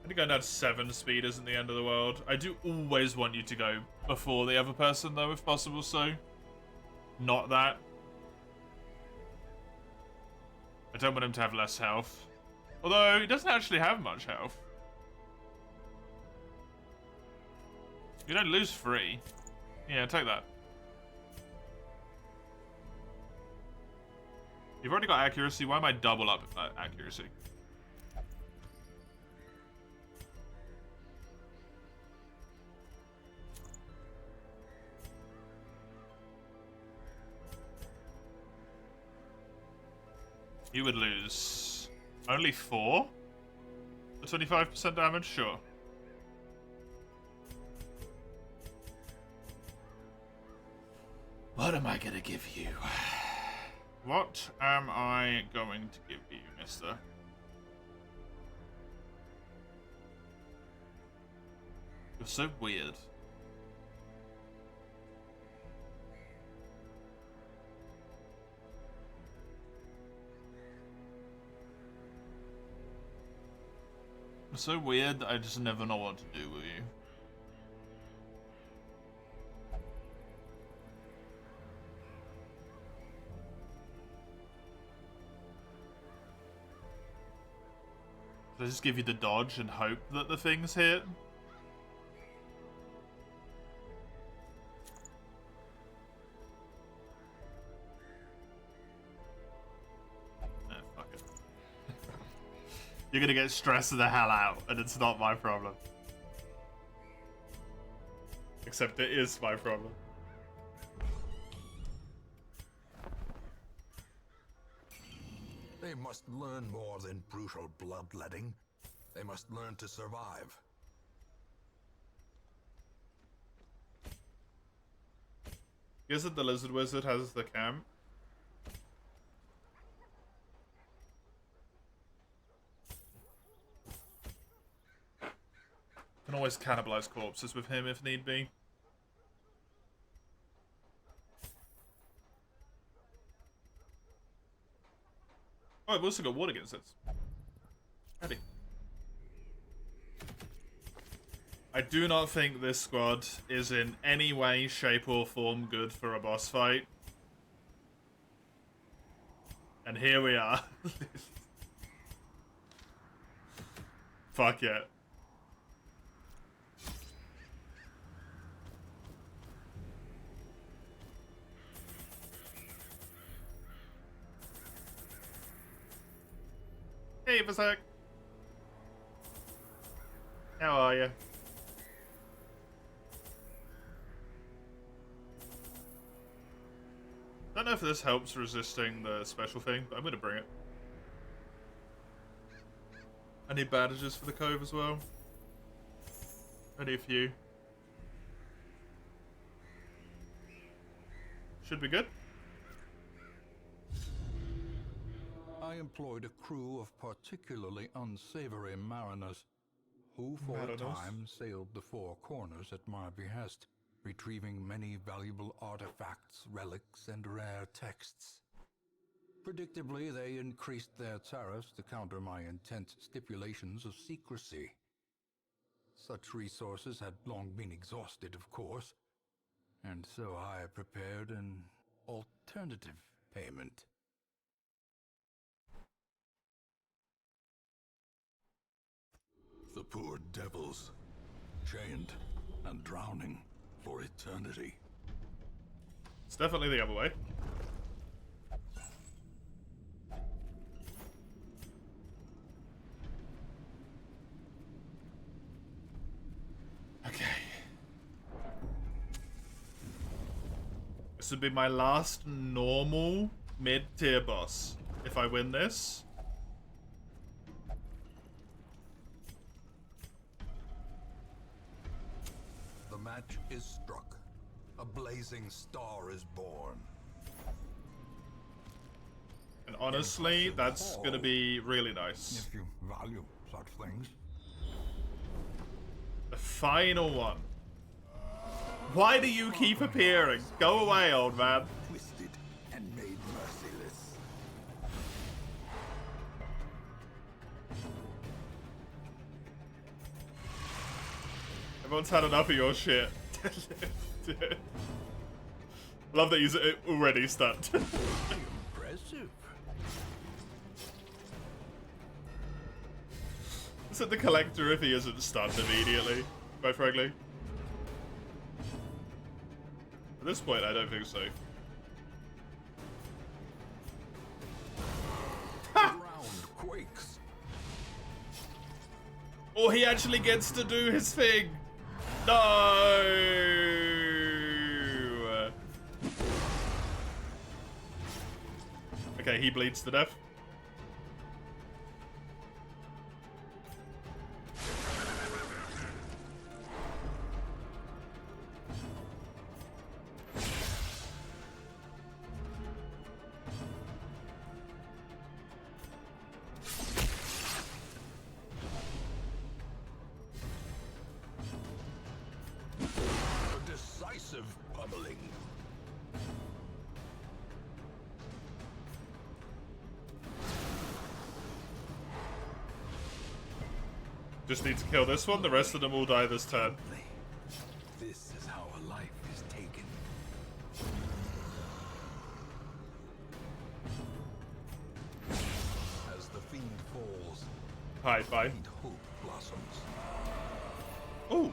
I think going down to 7 speed isn't the end of the world. I do always want you to go before the other person, though, if possible, so not that. I don't want him to have less health. Although, he doesn't actually have much health. You don't lose 3. Yeah, take that. You've already got accuracy. Why am I double up accuracy? You would lose only 4? For 25% damage? Sure. What am I gonna give you? What am I going to give you, mister? You're so weird. You're so weird that I just never know what to do with you. Should I just give you the dodge and hope that the things hit? Fuck it. You're gonna get stressed the hell out, and it's not my problem. Except it is my problem. They must learn more than brutal bloodletting. They must learn to survive. Guess that the Lizard Wizard has the camp. Can always cannibalize corpses with him if need be. Oh, I've also got water against it. Ready. I do not think this squad is in any way, shape, or form good for a boss fight. And here we are. Fuck yeah. Hey, Berserk. How are you? Don't know if this helps resisting the special thing, but I'm gonna bring it. I need bandages for the cove as well. Only a few. Should be good. I employed a crew of particularly unsavory mariners, who for a time sailed the four corners at my behest, retrieving many valuable artifacts, relics, and rare texts. Predictably, they increased their tariffs to counter my intense stipulations of secrecy. Such resources had long been exhausted, of course, and so I prepared an alternative payment. The poor devils, chained and drowning for eternity. It's definitely the other way. Okay. This would be my last normal mid-tier boss. If I win this. The match is struck. A blazing star is born. And honestly, that's gonna be really nice. If you value such things. The final one. Why do you keep appearing? Go away, old man. Twisted and made merciless. Everyone's had enough of your shit. Love that he's already stunned. Impressive. It's at the collector if he isn't stunned immediately, quite frankly. At this point, I don't think so. The ground quakes. Oh, he actually gets to do his thing. No. Okay, he bleeds to death. Just need to kill this one, the rest of them will die this turn. This is how a life is taken. As the fiend falls, Hide, bye. and hope blossoms. Oh,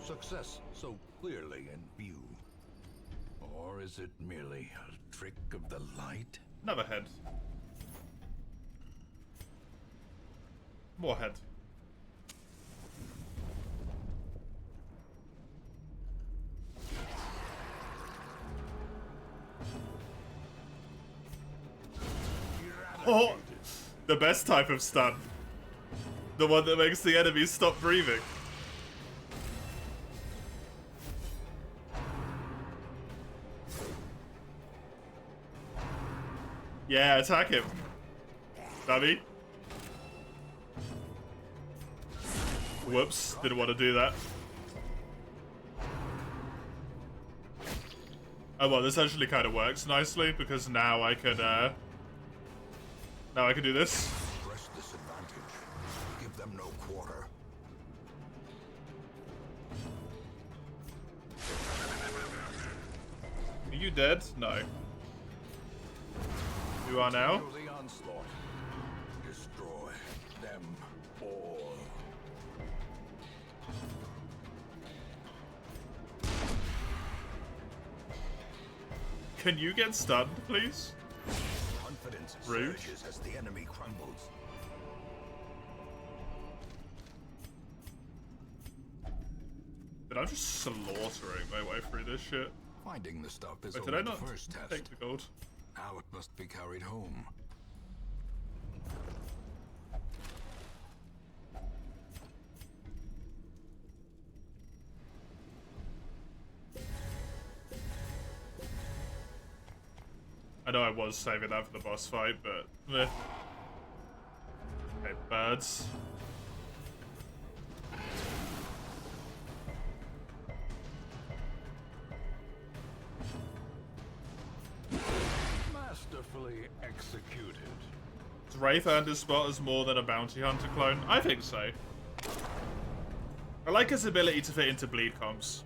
Success so clearly in view. Or is it merely a trick of the light? another head. More head. Oh, the best type of stun. The one that makes the enemies stop breathing. Yeah, attack him. Dummy. Whoops, didn't want to do that. Oh well, this actually kind of works nicely because now I can do this. Press this advantage. Give them no quarter. Are you dead? No. You are now. To the onslaught. Destroy them all. Can you get stunned, please? Confidence Rude. surges as the enemy crumbles. But I'm just slaughtering my way through this shit. Finding the stuff is Wait, only did I the not first test. take the gold? Now it must be carried home. I know I was saving that for the boss fight, but eh. Okay, birds. Masterfully executed. Does Wraith earn his spot as more than a bounty hunter clone? I think so. I like his ability to fit into bleed comps.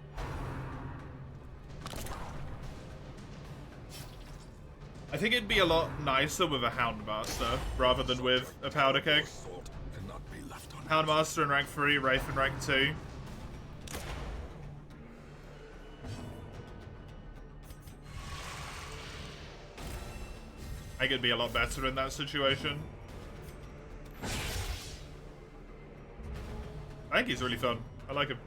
I think it'd be a lot nicer with a Houndmaster rather than with a Powder Keg. Assault cannot be left on. Houndmaster in rank 3, Wraith in rank 2. I think it'd be a lot better in that situation. I think he's really fun. I like him.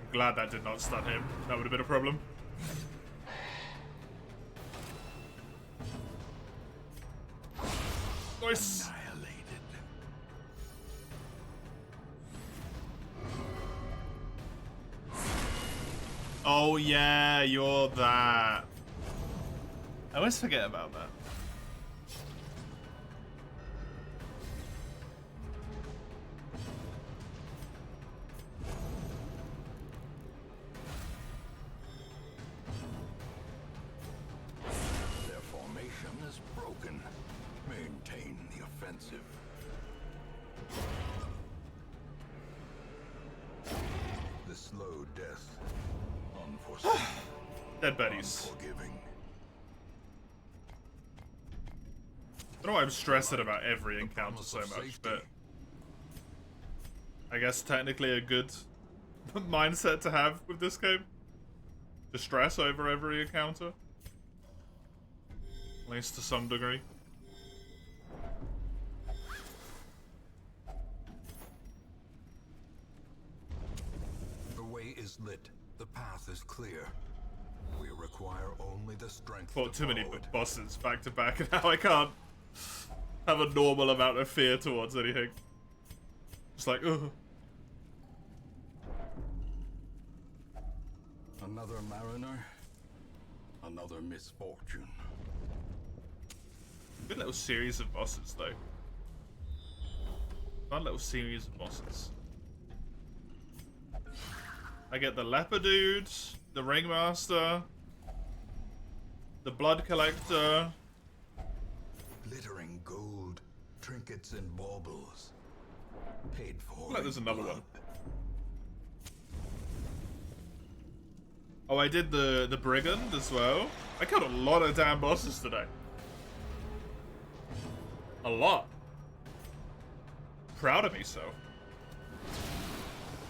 I'm glad that did not stun him. That would have been a problem. Nice. Annihilated. Oh yeah, you're that. I always forget about that. Their formation is broken. Maintain the offensive. The slow death. Unforeseen. Dead buddies. Unforgiving. I don't know why I'm stressing about every encounter so much, but I guess technically a good mindset to have with this game. To stress over every encounter. At least to some degree. The way is lit. The path is clear. We require only the strength Fought to too many follow it. bosses back to back, and now I can't have a normal amount of fear towards anything. Just like, ugh. Another mariner. Another misfortune. Good little series of bosses, though. Fun little series of bosses. I get the leper dude, the ringmaster, the blood collector. Glittering gold, trinkets and baubles. Paid for. Like there's in another blood. one. Oh, I did the brigand as well. I killed a lot of damn bosses today. A lot. Proud of myself.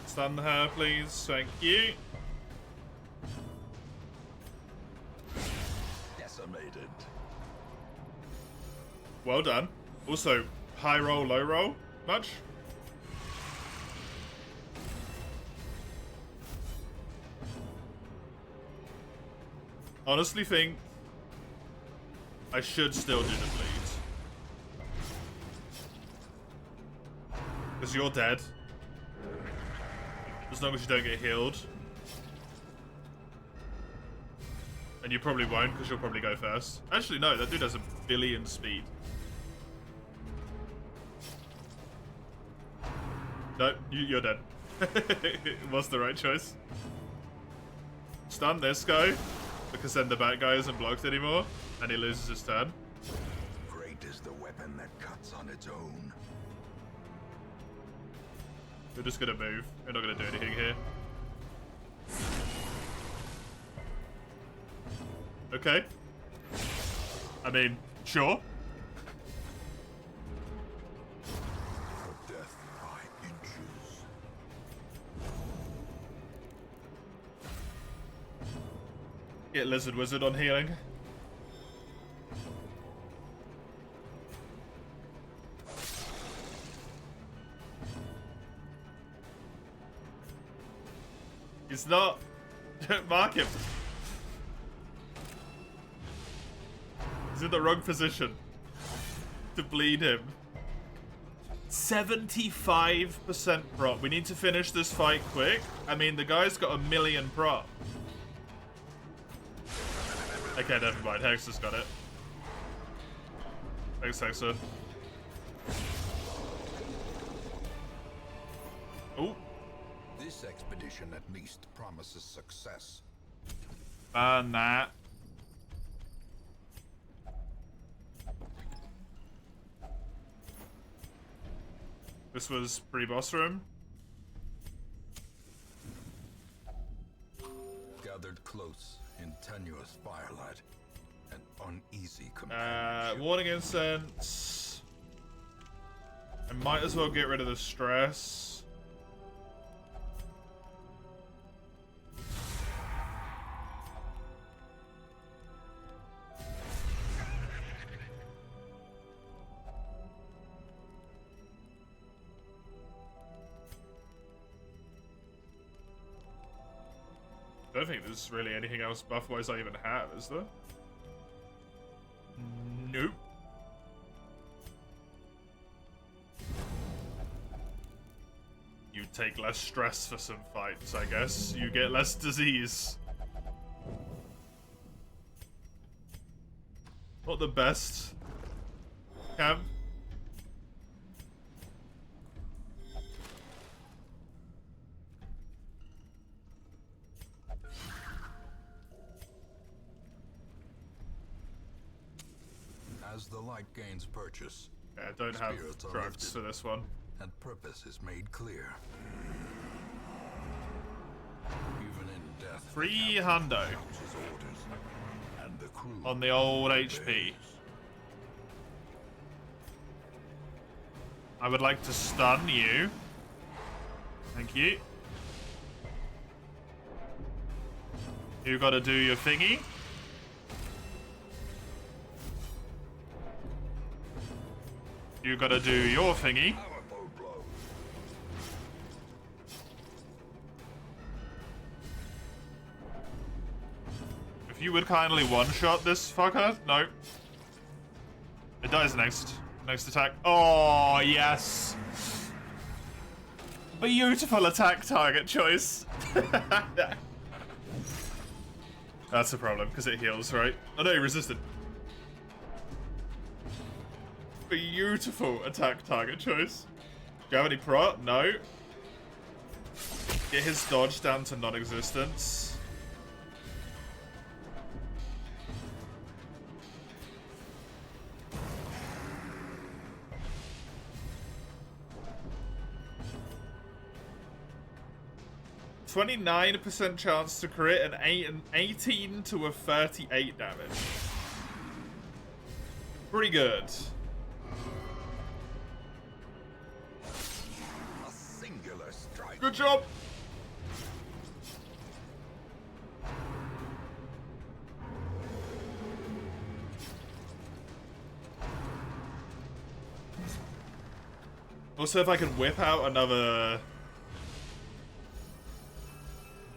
Stun her, please. Thank you. Decimated. Well done. Also, high roll, low roll. Much? Honestly think I should still do the bleed. Because you're dead. As long as you don't get healed. And you probably won't, because you'll probably go first. Actually, no, that dude has a billion speed. No, you're dead. It was the right choice. Stun this guy, because then the bad guy isn't blocked anymore, and he loses his turn. Great is the weapon that cuts on its own. We're just gonna move. We're not gonna do anything here. Okay. I mean, sure. For death by inches. Get Lizard Wizard on healing. He's not. Don't mark him. He's in the wrong position to bleed him. 75% prop. We need to finish this fight quick. I mean, the guy's got 1,000,000 prop. Okay, never mind. Hexa's got it. Thanks, Hexa. Oh. This expedition at least promises success. Burn that. This was pre-boss room. Gathered close in tenuous firelight, an uneasy companionship. Warning incense. I might as well get rid of the stress. I don't think there's really anything else buff-wise I even have, is there? Nope. You take less stress for some fights, I guess. You get less disease. Not the best. Cam? As the light gains purchase, Yeah, I don't have spirits are drugs lifted, for this one. and purpose is made clear. Even in death, the Free captain hundo counts his orders, and the crew on the old HP. I would like to stun you. Thank you. You gotta do your thingy. You gotta do your thingy. Powerful blow. If you would kindly one-shot this fucker. No. It dies next. Next attack. Oh, yes. Beautiful attack target choice. That's a problem, because it heals, right? Oh no, he resisted. Beautiful attack target choice. Do you have any prot? No. Get his dodge down to non-existence. %29% chance to crit and an 18 to a 38 damage. Pretty good. A singular strike. Good job. Also, if I can whip out another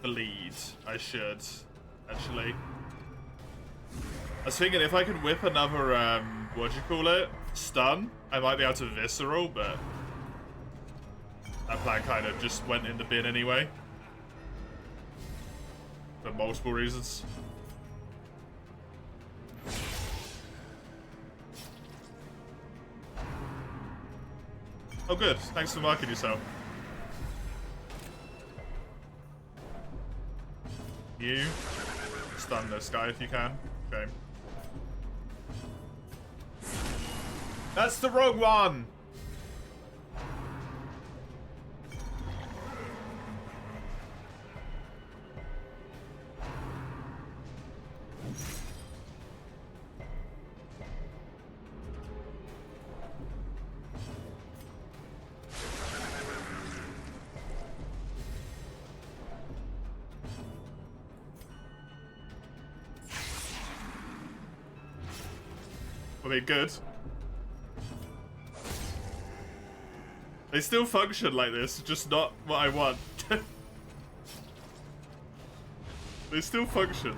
bleed, I should, actually. I was thinking if I could whip another, what'd you call it? Stun, I might be able to visceral, but that plan kind of just went in the bin anyway. For multiple reasons. Oh good, thanks for marking yourself. You stun this guy if you can. Okay. That's the wrong one! Were they good? They still function like this, just not what I want. They still function.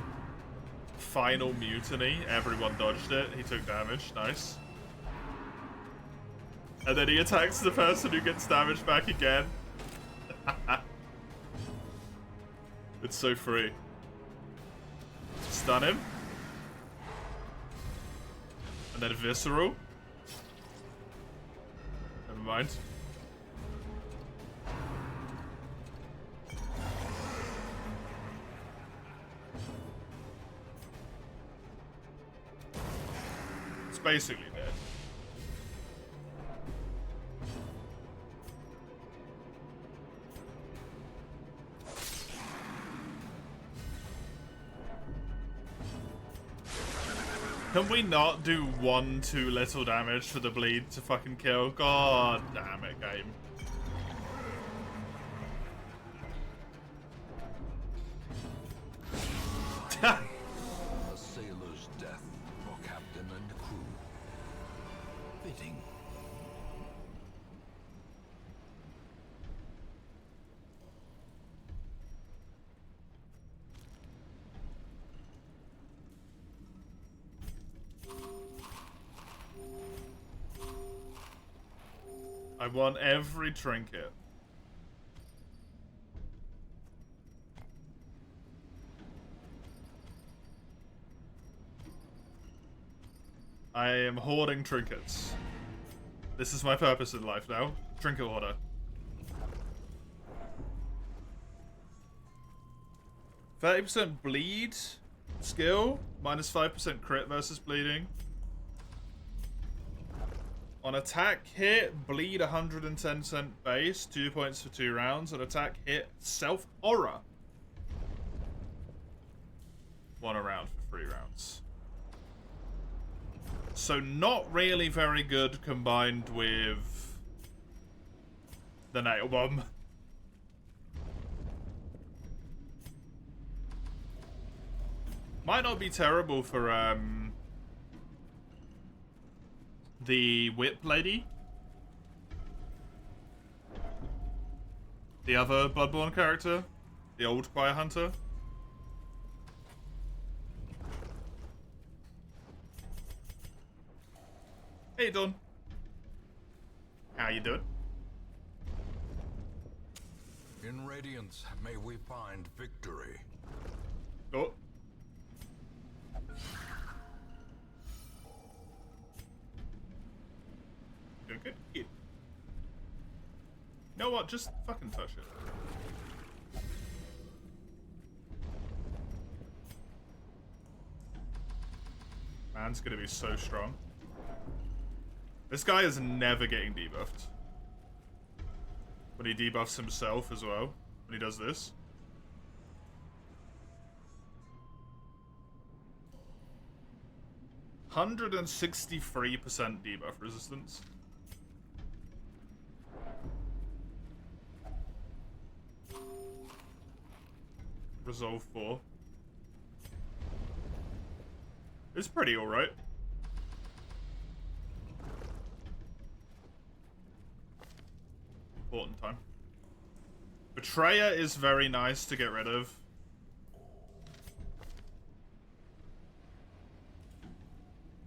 Final mutiny. Everyone dodged it. He took damage. Nice. And then he attacks the person who gets damage back again. It's so free. Stun him. And then visceral. Never mind. It's basically dead. Can we not do 1 too little damage for the bleed to fucking kill? God damn it, game. A sailor's death for captain and crew. Fitting. I want every trinket. I am hoarding trinkets. This is my purpose in life now. Trinket hoarder. %30 bleed skill, -5% crit versus bleeding. On attack hit, bleed 110% base, 2 points for 2 rounds. On attack hit, self horror. 1 a round for 3 rounds. So not really very good combined with the nail bomb. Might not be terrible for the whip lady. The other Bloodborne character. The old Choir Hunter. Hey, Don. How you doing? In Radiance, may we find victory. Oh. Doing good. You know what? Just fucking touch it. Man's gonna be so strong. This guy is never getting debuffed. When he debuffs himself as well, when he does this. $163% debuff resistance. Resolve 4. It's pretty alright. Important time. Betrayer is very nice to get rid of.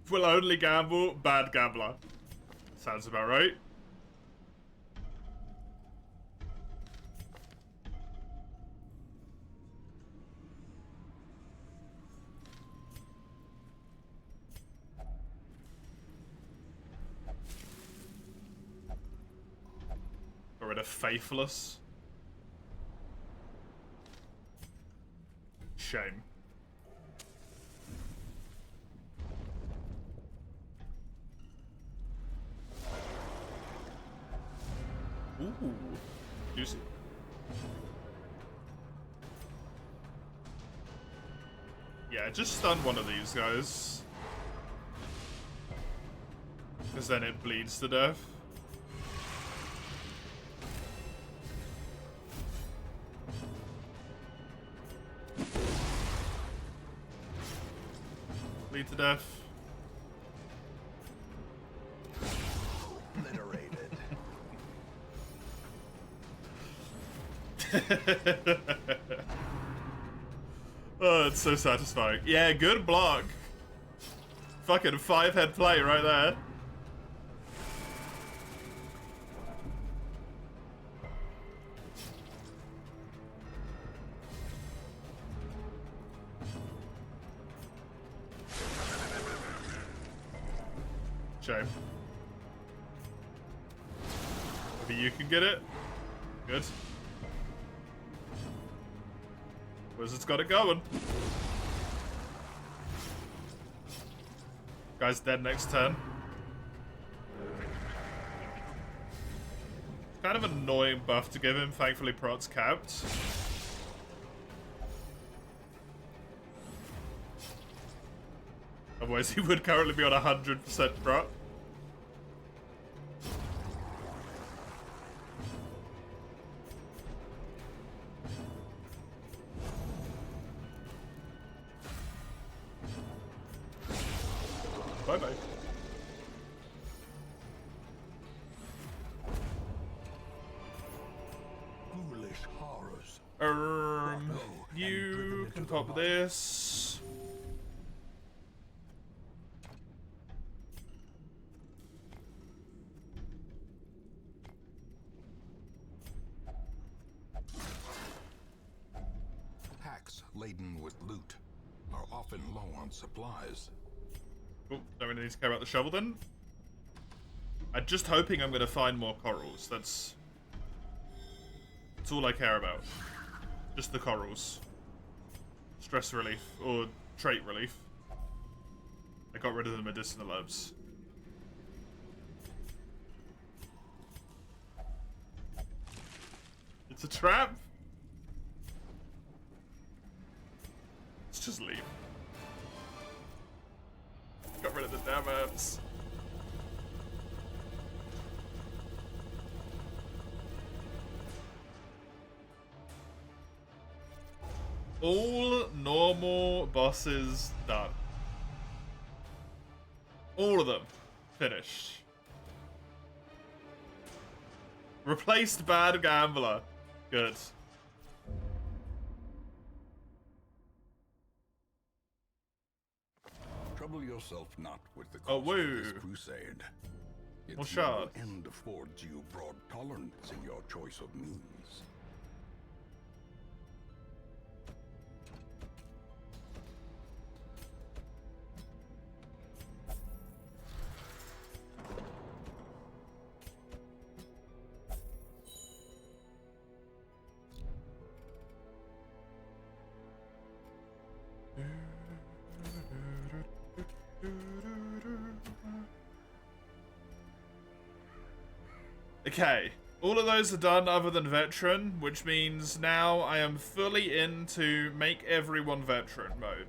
Will only gamble, bad gambler. Sounds about right. Got rid of Faithless. Shame. Ooh, juicy. Yeah, just stun one of these guys. Because then it bleeds to death. Bleed to death. Oh, it's so satisfying. Yeah, good block. Fucking 5-head play right there. Shame. Maybe you can get it. Good. Wizard's got it going. Guy's dead next turn. Kind of annoying buff to give him. Thankfully, Prot's capped. Otherwise, he would currently be on 100% Prot. Bye-bye. Foolish horrors. You can pop this. Hacks laden with loot are often low on supplies. Oh, don't really need to care about the shovel then. I'm just hoping I'm going to find more corals. That's all I care about. Just the corals. Stress relief, or trait relief. I got rid of the medicinal herbs. It's a trap? Let's just leave. Got rid of the damn herbs. All normal bosses done. All of them finished. Replaced bad gambler. Good. Trouble yourself not with the Oh, cost of this woo. crusade. More Its shards. noble end affords you broad tolerance in your choice of means. Okay, all of those are done other than veteran, which means now I am fully into make everyone veteran mode.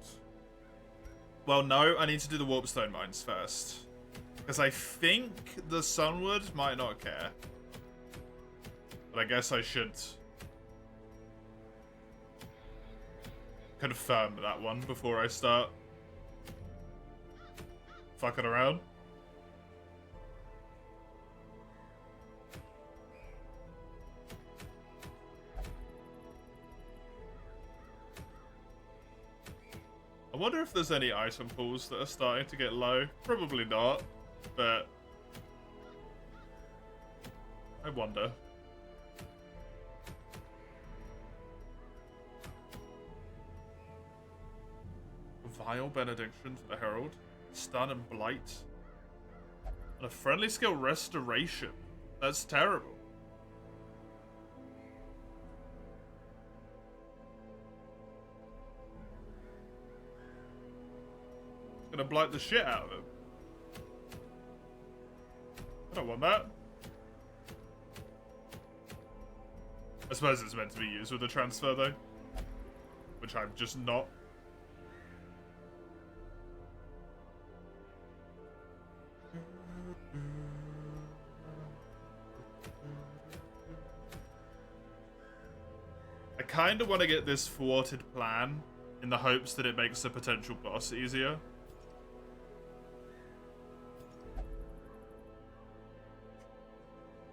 Well, no, I need to do the Warpstone mines first. Because I think the Sunward might not care. But I guess I should confirm that one before I start fucking around. I wonder if there's any item pools that are starting to get low. Probably not, but I wonder. Vile Benediction to the Herald. Stun and Blight. And a friendly skill Restoration. That's terrible. Gonna blight the shit out of him. I don't want that. I suppose it's meant to be used with a transfer though. Which I'm just not. I kinda wanna get this thwarted plan in the hopes that it makes the potential boss easier.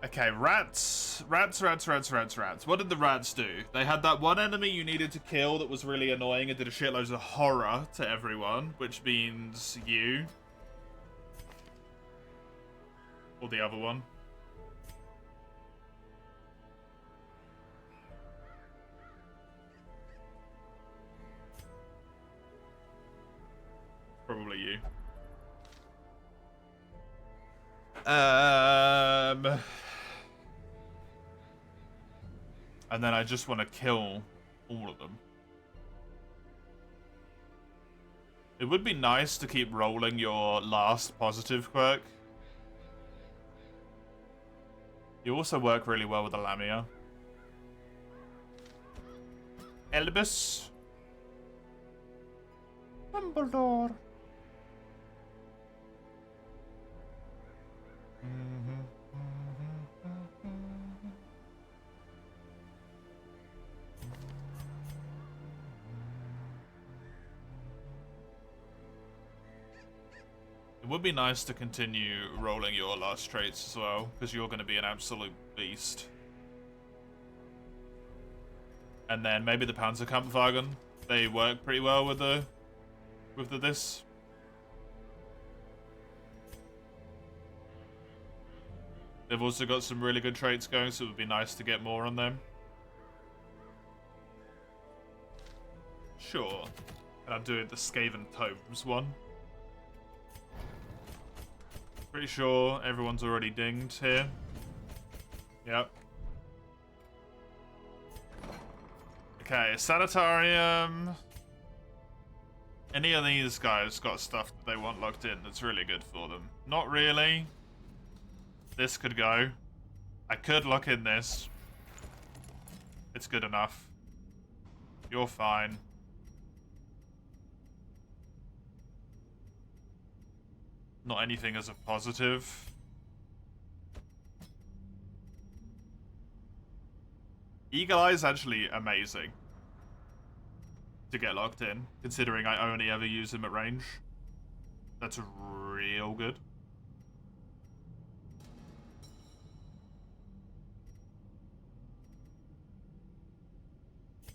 Okay, rats. What did the rats do? They had that one enemy you needed to kill that was really annoying and did a shitload of horror to everyone, which means you. Or the other one. Probably you. And then I just want to kill all of them. It would be nice to keep rolling your last positive quirk. You also work really well with the Lamia. Elbus. Dumbledore. It would be nice to continue rolling your last traits as well, because you're going to be an absolute beast. And then maybe the Panzerkampfwagen. They work pretty well with the this. They've also got some really good traits going, so it would be nice to get more on them. Sure. And I'm doing the Skaven Tomes one. Pretty sure everyone's already dinged here. Yep. Okay, Sanitarium. Any of these guys got stuff that they want locked in that's really good for them? Not really. This could go. I could lock in this. It's good enough. You're fine. Not anything as a positive. Eagle Eye is actually amazing to get locked in, considering I only ever use him at range. That's real good.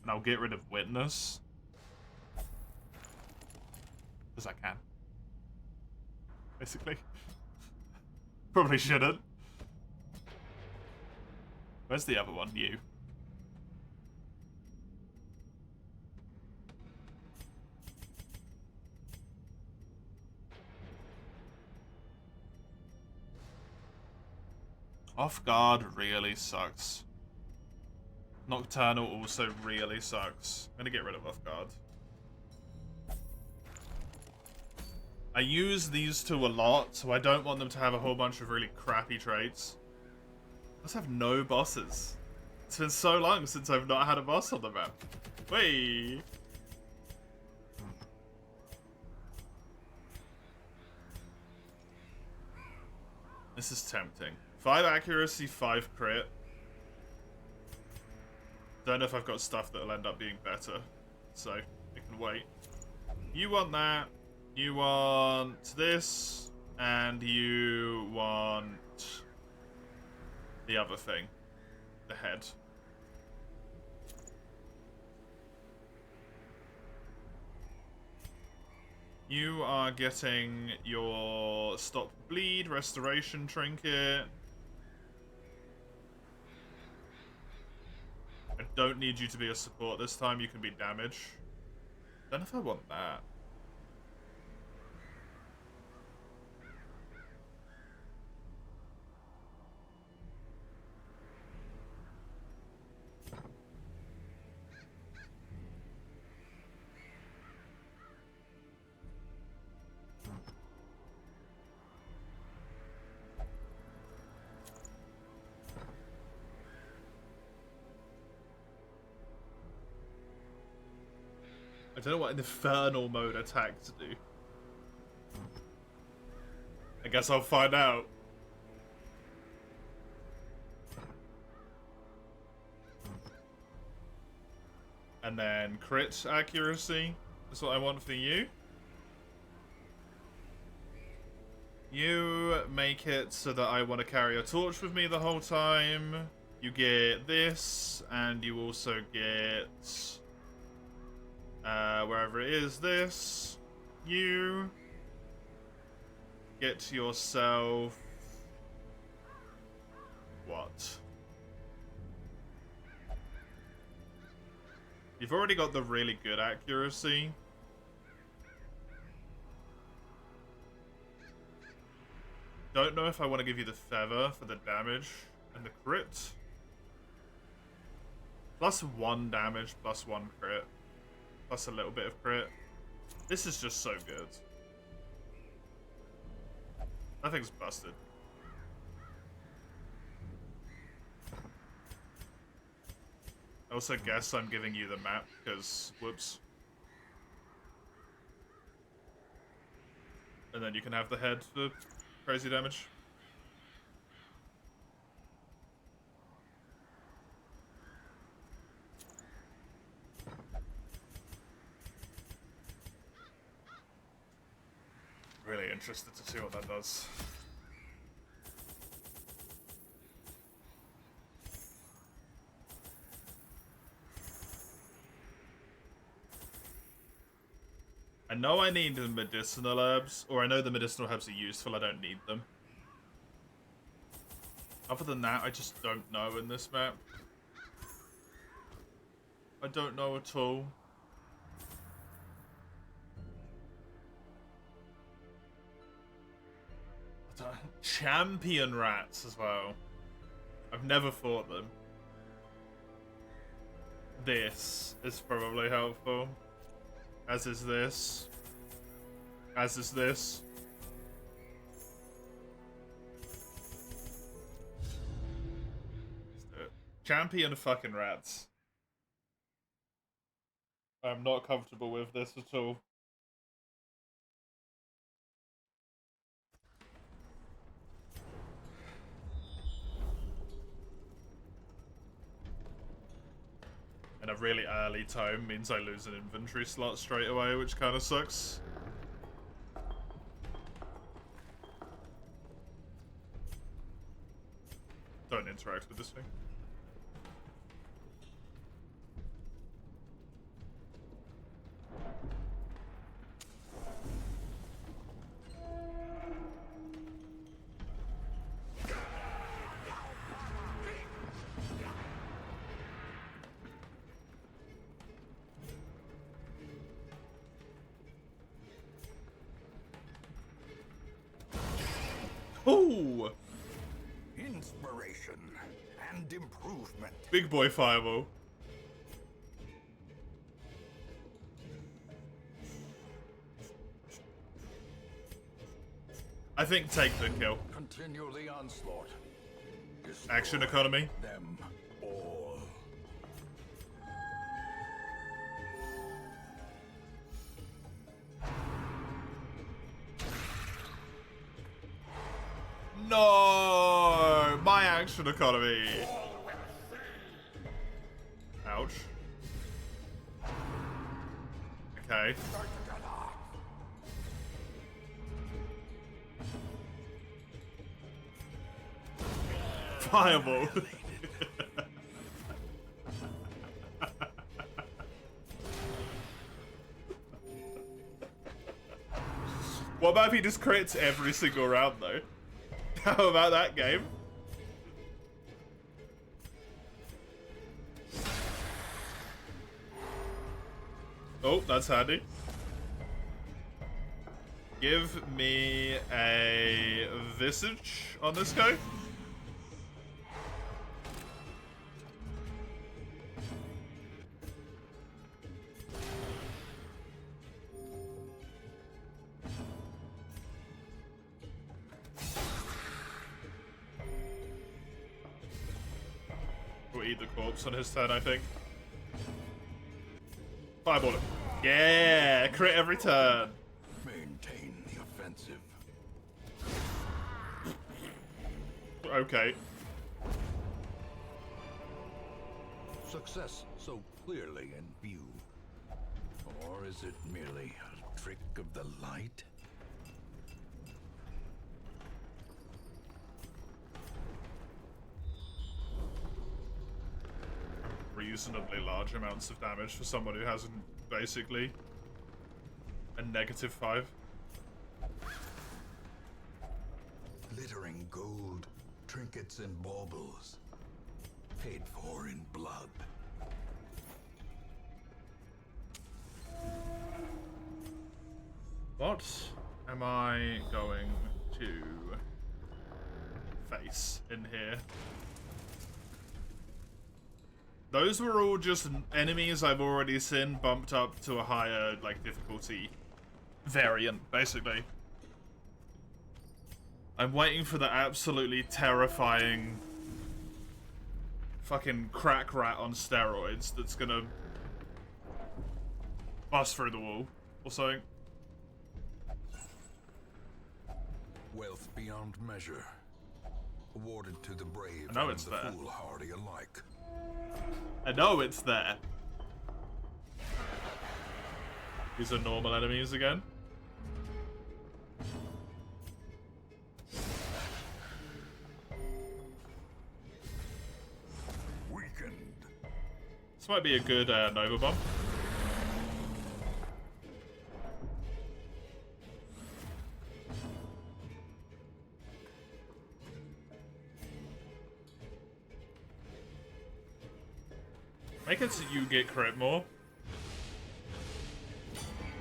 And I'll get rid of Witness. Because I can. Basically. Probably shouldn't. Where's the other one? You. Off guard really sucks. Nocturnal also really sucks. I'm gonna get rid of off guard. I use these two a lot, so I don't want them to have a whole bunch of really crappy traits. Let's have no bosses. It's been so long since I've not had a boss on the map. Wait. This is tempting. 5 accuracy, 5 crit. Don't know if I've got stuff that'll end up being better. So, I can wait. You want that. You want this. And you want the other thing. The head. You are getting your stop bleed restoration trinket. I don't need you to be a support this time. You can be damage. Don't know if I want that. I don't know what an infernal mode attack to do. I guess I'll find out. And then crit accuracy. That's what I want for you. You make it so that I want to carry a torch with me the whole time. You get this, and you also get... wherever it is, this. You get yourself... what? You've already got the really good accuracy. Don't know if I want to give you the feather for the damage and the crit. +1 damage, +1 crit. Plus a little bit of crit. This is just so good. That thing's busted. I also guess I'm giving you the map because, whoops. And then you can have the head for crazy damage. Really interested to see what that does. I know I need the medicinal herbs, or I know the medicinal herbs are useful, I don't need them. Other than that, I just don't know in this map. I don't know at all. Champion rats as well. I've never fought them. This is probably helpful. As is this. As is this. Let's do it. Champion fucking rats. I'm not comfortable with this at all. And a really early tome means I lose an inventory slot straight away, which kind of sucks. Don't interact with this thing. Oh! Inspiration and improvement. Big boy fireball. I think take the kill. Continue the onslaught. Action economy. Them all. No! My action economy. Ouch. Okay. Fireball. What about if he just crits every single round, though? How about that game? Oh, that's handy. Give me a Visage on this guy. We'll eat the corpse on his turn, I think. Fireball him. Yeah, crit every turn. Maintain the offensive. Okay. Success so clearly in view. Or is it merely a trick of the light? Reasonably large amounts of damage for someone who hasn't basically a -5. Glittering gold, trinkets and baubles. Paid for in blood. What am I going to face in here? Those were all just enemies I've already seen bumped up to a higher, like, difficulty variant, basically. I'm waiting for the absolutely terrifying fucking crack rat on steroids that's gonna bust through the wall or something. Wealth beyond measure. Awarded to the brave I know and it's the there. foolhardy alike. I know it's there. These are normal enemies again. Weakened. This might be a good Nova Bomb. Make it so you get crit more.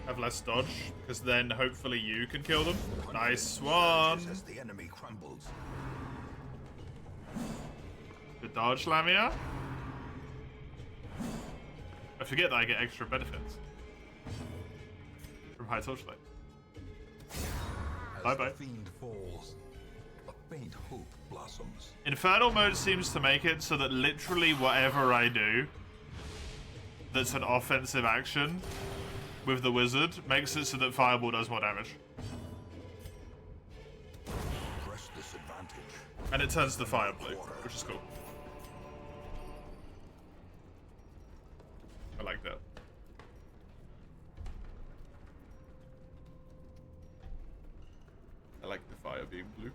Have less dodge, because then hopefully you can kill them. Nice one. As the enemy crumbles. The dodge Lamia. I forget that I get extra benefits from High Torchlight. As Bye-bye. the fiend falls, a faint hope blossoms. Infernal mode seems to make it so that literally whatever I do that's an offensive action with the wizard makes it so that Fireball does more damage. Press this advantage. And it turns to fire blue, which is cool. I like that. I like the fire being blue.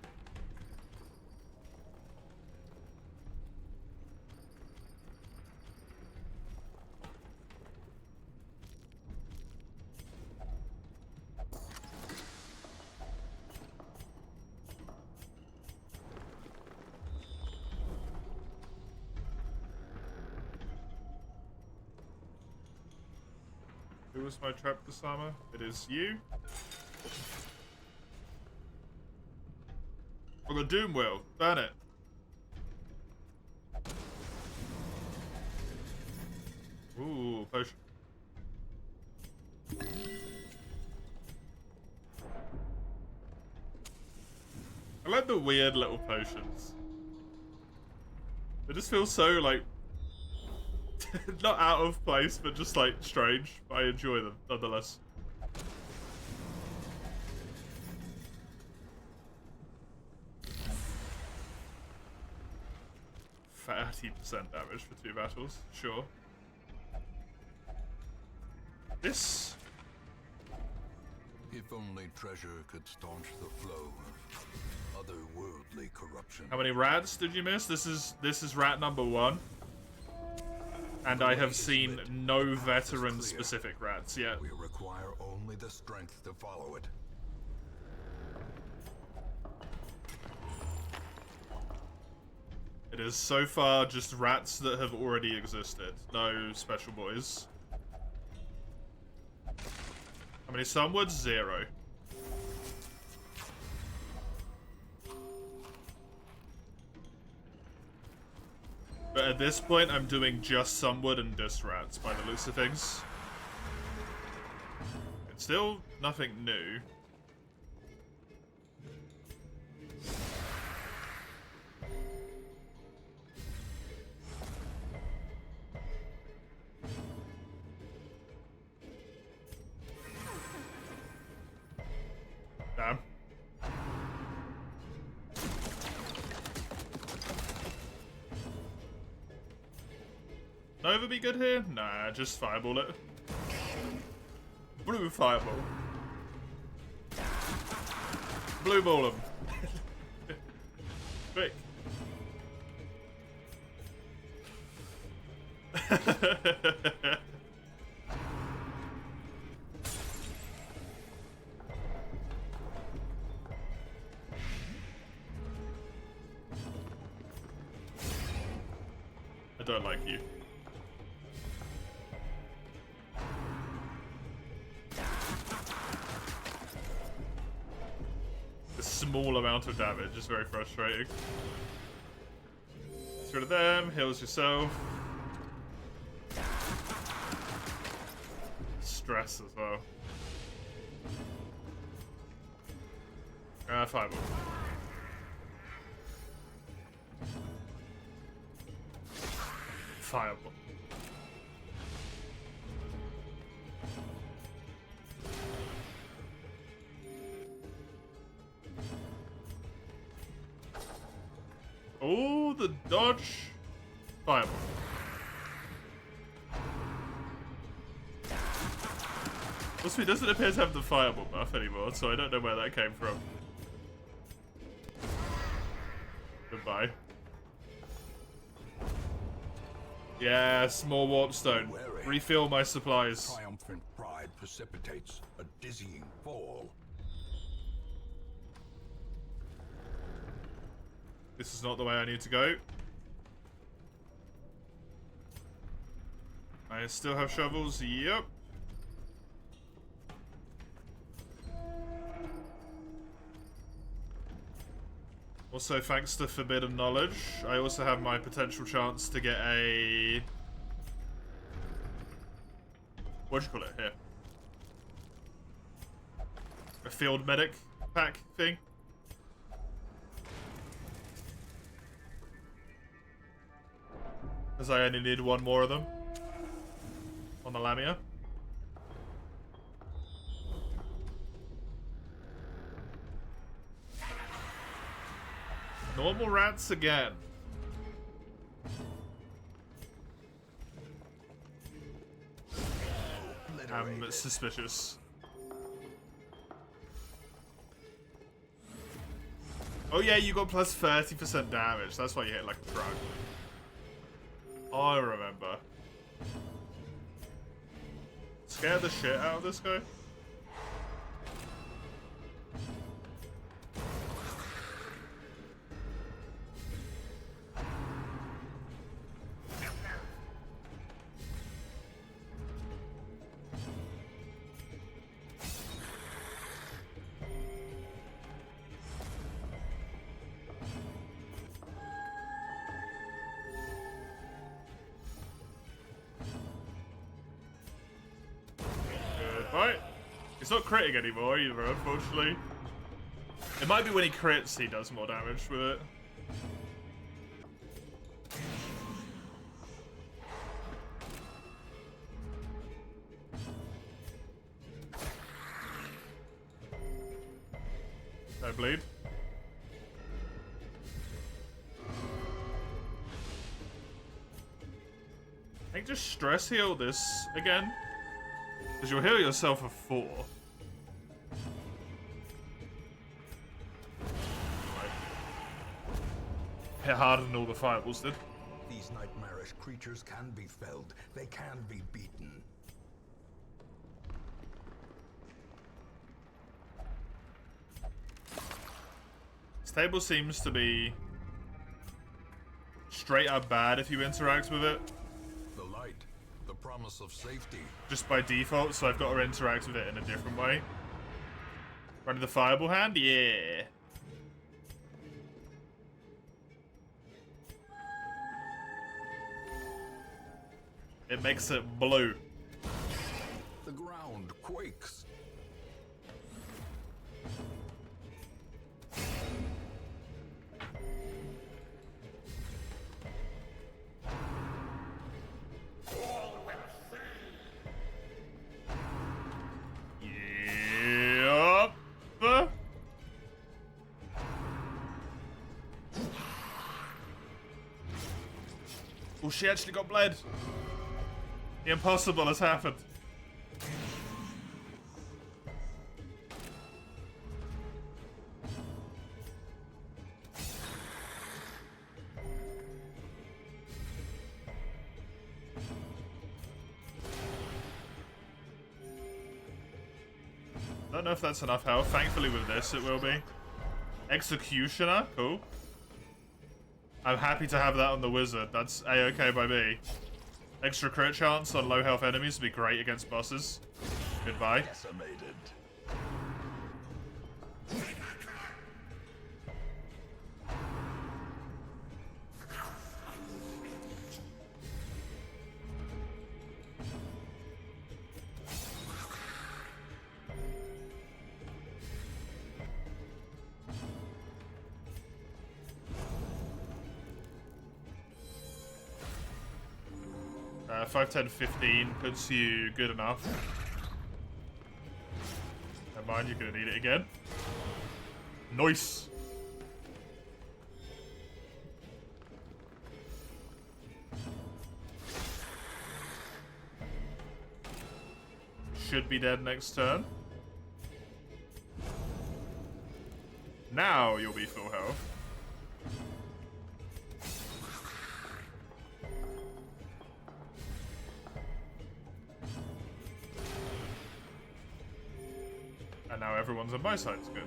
Who was my trap Kusama? It is you. I got Doom Wheel. Burn it. Ooh, potion. I like the weird little potions. It just feels so, like, not out of place, but just, like, strange. I enjoy them, nonetheless. %30 damage for 2 battles, sure. This... If only treasure could staunch the flow of otherworldly corruption. How many rats did you miss? This is rat number 1. And I have seen no veteran-specific rats yet. We require only the strength to follow it. It is so far just rats that have already existed. No special boys. How many sunwoods? 0. But at this point, I'm doing just sunwood and dust rats by the looks of things. It's still nothing new. Damn. Nova be good here? Nah, just fireball it. Blue fireball. Blue ball him. Quick. I don't like you. A small amount of damage is very frustrating. Get rid of them, heals yourself. Stress as well. Fireball. Fireball. Oh, the dodge. Fireball. Also, he doesn't appear to have the fireball buff anymore, so I don't know where that came from. Goodbye. Yes, more warpstone. Refill my supplies. Triumphant pride precipitates a dizzying fall. This is not the way I need to go. I still have shovels. Yep. Also, thanks to Forbidden Knowledge, I also have my potential chance to get a... What do you call it here? A field medic pack thing? As I only need 1 more of them. On the Lamia. Normal rats again. I'm suspicious. Oh yeah, you got plus 30% damage. That's why you hit like a truck. I remember. Scare the shit out of this guy. Right. He's not critting anymore either, unfortunately. It might be when he crits he does more damage with it. No bleed. I think just stress heal this again. Because you'll heal yourself for 4. Hit harder than all the fireballs did. These nightmarish creatures can be felled. They can be beaten. This table seems to be straight up bad if you interact with it. The light, the promise of safety. Just by default, so I've got to interact with it in a different way. Running the fireball hand? Yeah. It makes it blue. The ground quakes. Yup. Oh, she actually got bled. The impossible has happened. Don't know if that's enough health. Thankfully with this it will be. Executioner, cool. I'm happy to have that on the wizard. That's a-okay by me. Extra crit chance on low health enemies would be great against bosses. Goodbye. Decimated. Uh, 5, 10, 15 puts you good enough. Never mind, you're gonna need it again. Nice! Should be dead next turn. Now you'll be full health. And now everyone's on my side, it's good.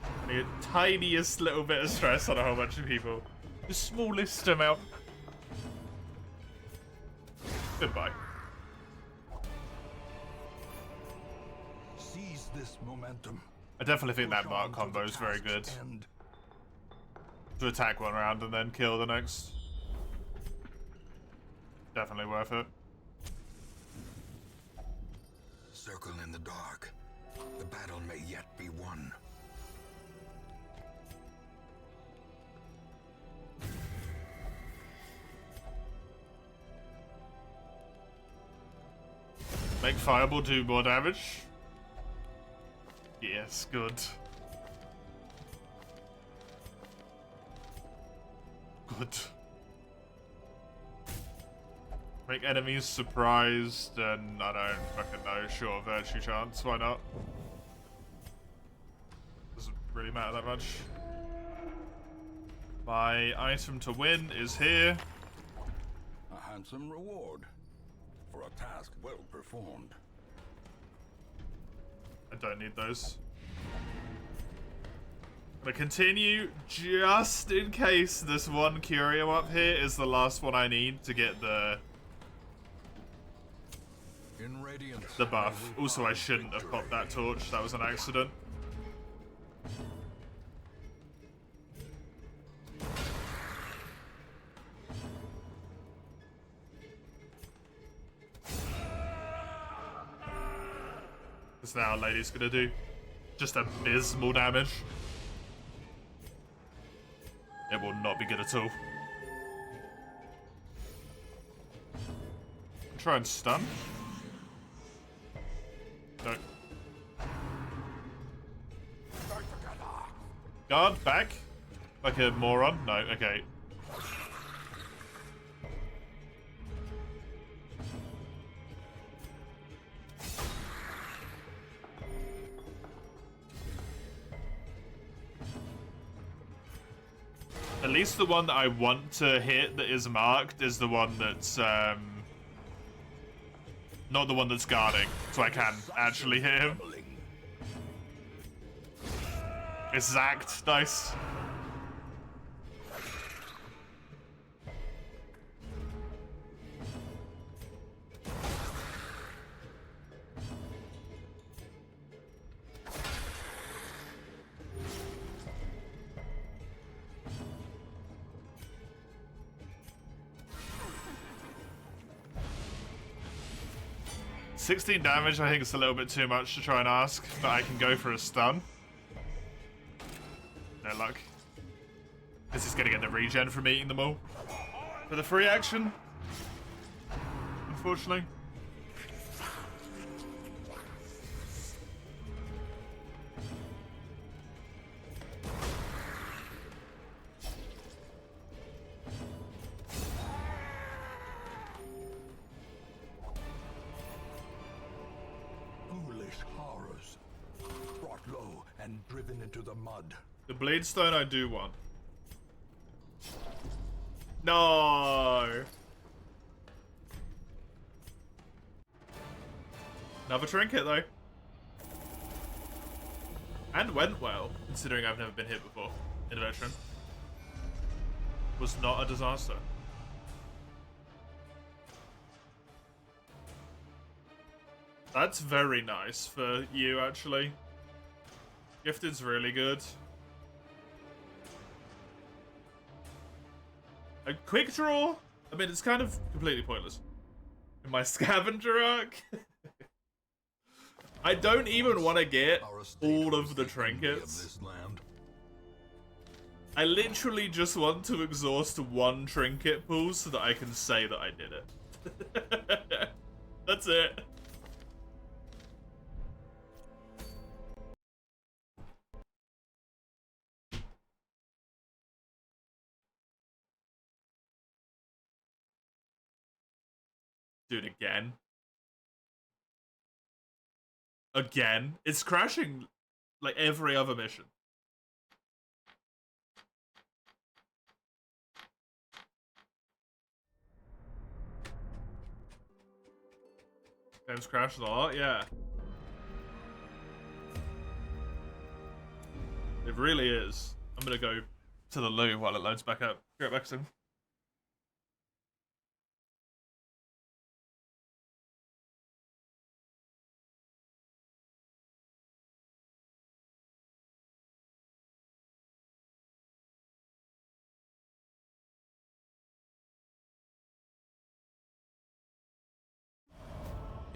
I need a tiniest little bit of stress on a whole bunch of people. The smallest amount. Goodbye. Seize this momentum. I definitely think that Push mark on to combo the is very good. task's end. To attack one round and then kill the next. Definitely worth it. Circle in the dark. The battle may yet be won. Make Fireball do more damage. Yes, good. Good. Make enemies surprised and I don't fucking know. Sure, Virtue Chance, why not? Doesn't really matter that much. My item to win is here. A handsome reward for a task well performed. I don't need those. I'm gonna continue just in case this one Curio up here is the last one I need to get the In Radiance, buff. Also, I shouldn't have popped that torch. That was an accident. What's now lady's gonna do? Just abysmal damage. It will not be good at all. Try and stun. No. Start together. guard back? Like a moron? No, okay. At least the one that I want to hit that is marked is the one that's, not the one that's guarding, so I can actually hit him. It's Zacked. Nice. $16 damage, I think it's a little bit too much to try and ask, but I can go for a stun. No luck. This is gonna get the regen from eating them all. For the free action. Unfortunately. Foolish horrors, brought low and driven into the mud. The Bleedstone I do want. No. Another trinket though. And went well, considering I've never been hit before in a veteran. Was not a disaster. That's very nice for you, actually. Gifted's really good. A quick draw? I mean, it's kind of completely pointless. In my scavenger arc? I don't even want to get all of the trinkets. I literally just want to exhaust one trinket pool so that I can say that I did it. That's it. Dude, again? Again? It's crashing like every other mission. Game's crashed a lot, yeah. It really is. I'm gonna go to the loo while it loads back up. Be right back soon.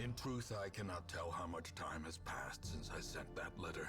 In truth, I cannot tell how much time has passed since I sent that letter.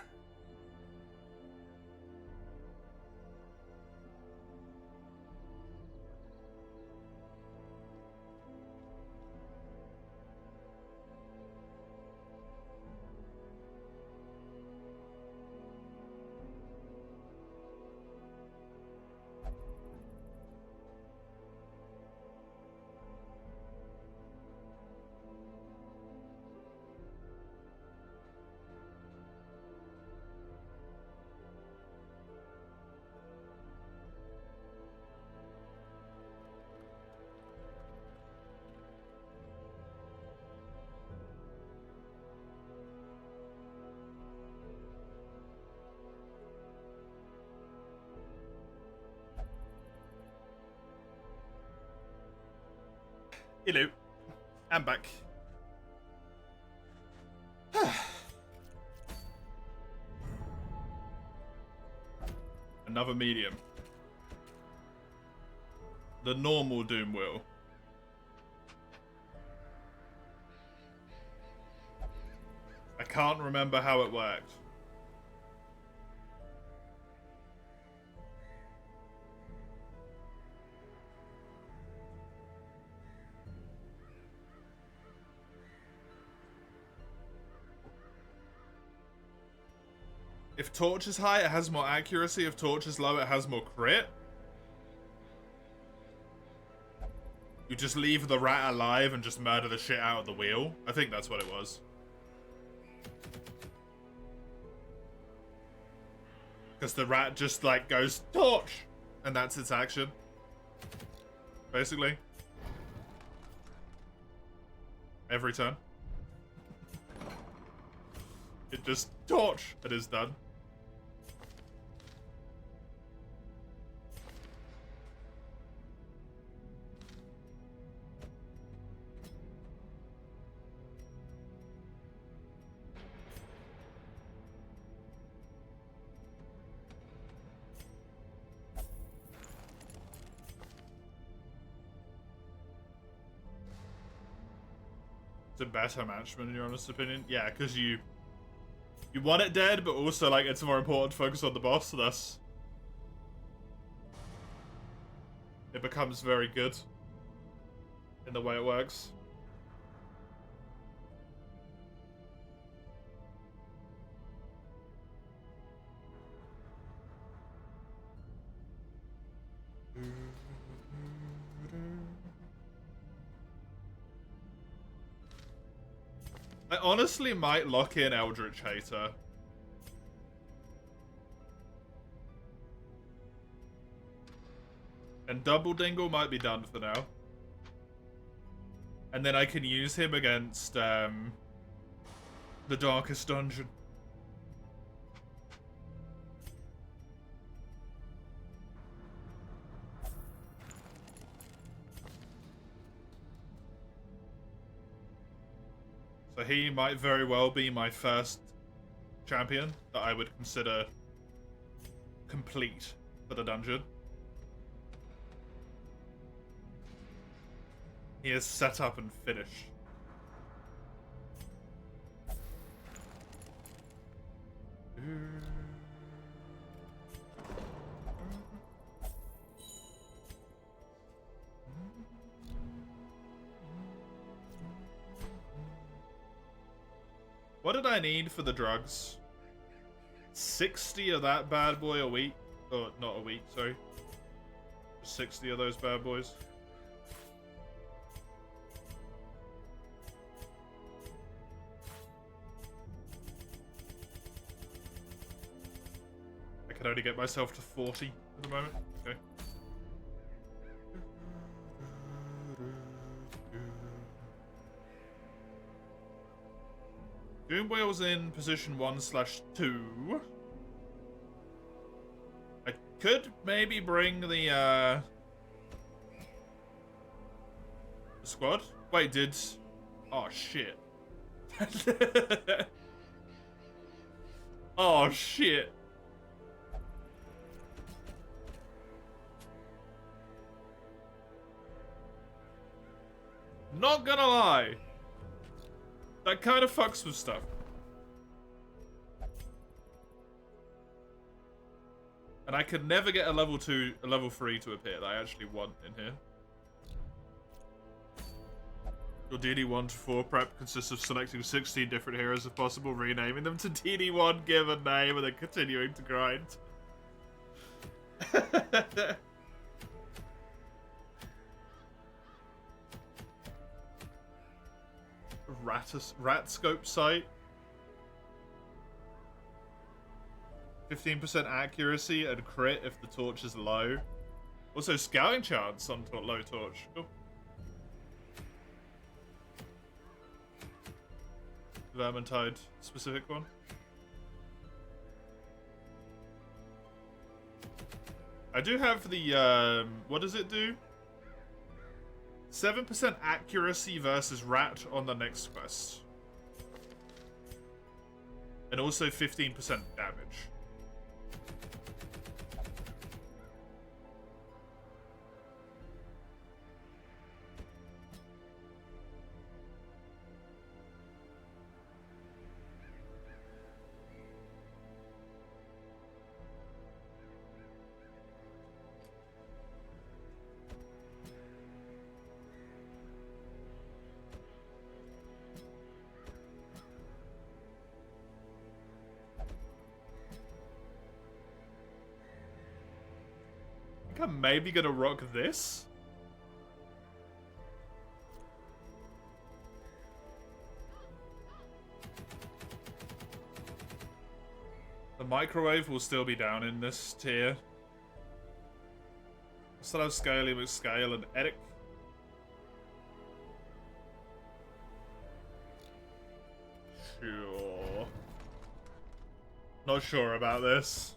Hello. I'm back. Another medium. The normal Doom Wheel. I can't remember how it worked. If torch is high, it has more accuracy. If torch is low, it has more crit. You just leave the rat alive and just murder the shit out of the wheel. I think that's what it was. Because the rat just, like, goes, torch! And that's its action. Basically. Every turn. It just, torch! It is done. A better matchman in your honest opinion? Yeah, because you want it dead, but also like it's more important to focus on the boss, thus it becomes very good in the way it works. I honestly might lock in Eldritch Hater. And Double Dingle might be done for now. And then I can use him against the Darkest Dungeon. So he might very well be my first champion that I would consider complete for the dungeon. He is set up and finished. What did I need for the drugs? 60 of that bad boy a week. Oh, not a week, sorry. 60 of those bad boys. I can only get myself to 40 at the moment. Okay. Doom Whale's in position 1/2. I could maybe bring the squad. Wait, did... Oh, shit. Oh, shit. Not gonna lie. That kind of fucks with stuff. And I could never get a level 3 to appear that I actually want in here. Your DD1 to 4 prep consists of selecting 16 different heroes if possible, renaming them to DD1, give a name, and then continuing to grind. Rat scope sight. 15% accuracy and crit if the torch is low. Also scouting chance on low torch. Cool. Vermintide specific one. I do have the what does it do? 7% accuracy versus rat on the next quest. And also 15% damage. I'm maybe gonna rock this. The microwave will still be down in this tier. I still have Scaly McScale and Eric. Sure. Not sure about this.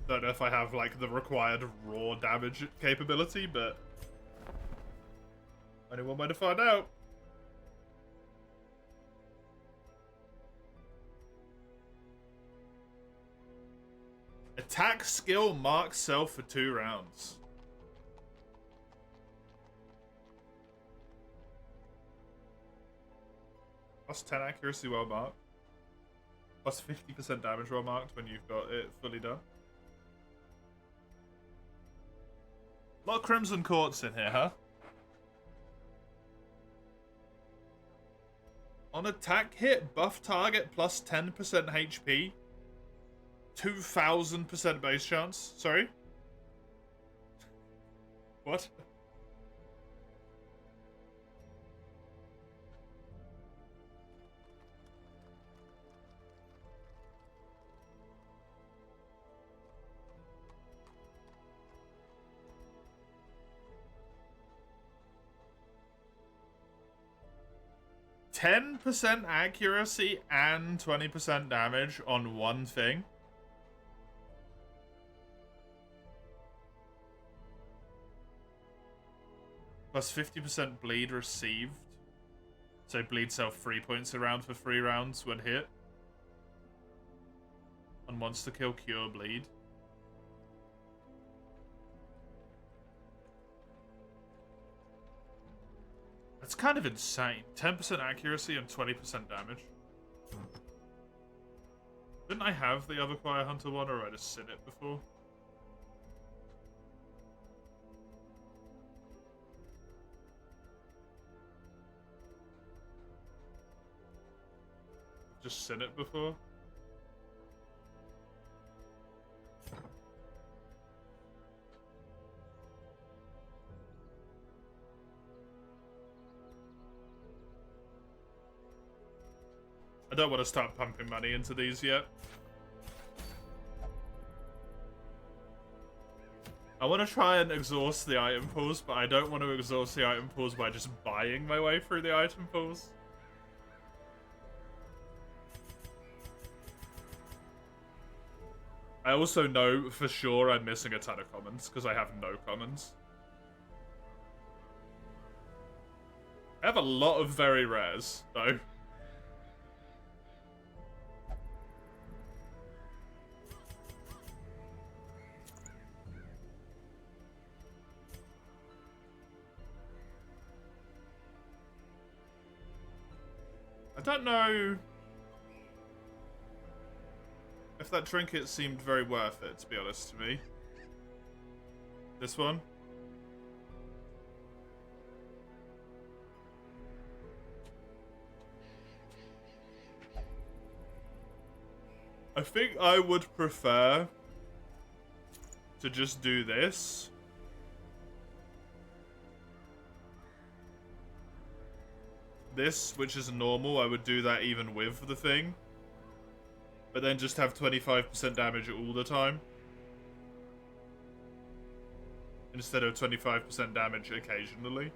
Don't know if I have, like, the required raw damage capability, but only one way to find out. Attack skill marks self for 2 rounds. Plus 10 accuracy well marked. Plus 50% damage well marked when you've got it fully done. A lot of Crimson Courts in here, huh? On attack hit, buff target plus 10% HP. 2000% base chance. Sorry? What? %10 accuracy and 20% damage on one thing. Plus 50% bleed received. So bleed self 3 points around for 3 rounds when hit. On monster kill, cure bleed. That's kind of insane. 10% accuracy and 20% damage. Didn't I have the other Choir Hunter one, or I just seen it before? Just seen it before? I don't want to start pumping money into these yet. I want to try and exhaust the item pools, but I don't want to exhaust the item pools by just buying my way through the item pools. I also know for sure I'm missing a ton of commons, because I have no commons. I have a lot of very rares, though. I don't know if that trinket seemed very worth it, to be honest to me. This one? I think I would prefer to just do this. This, which is normal, I would do that even with the thing. But then just have 25% damage all the time. Instead of 25% damage occasionally.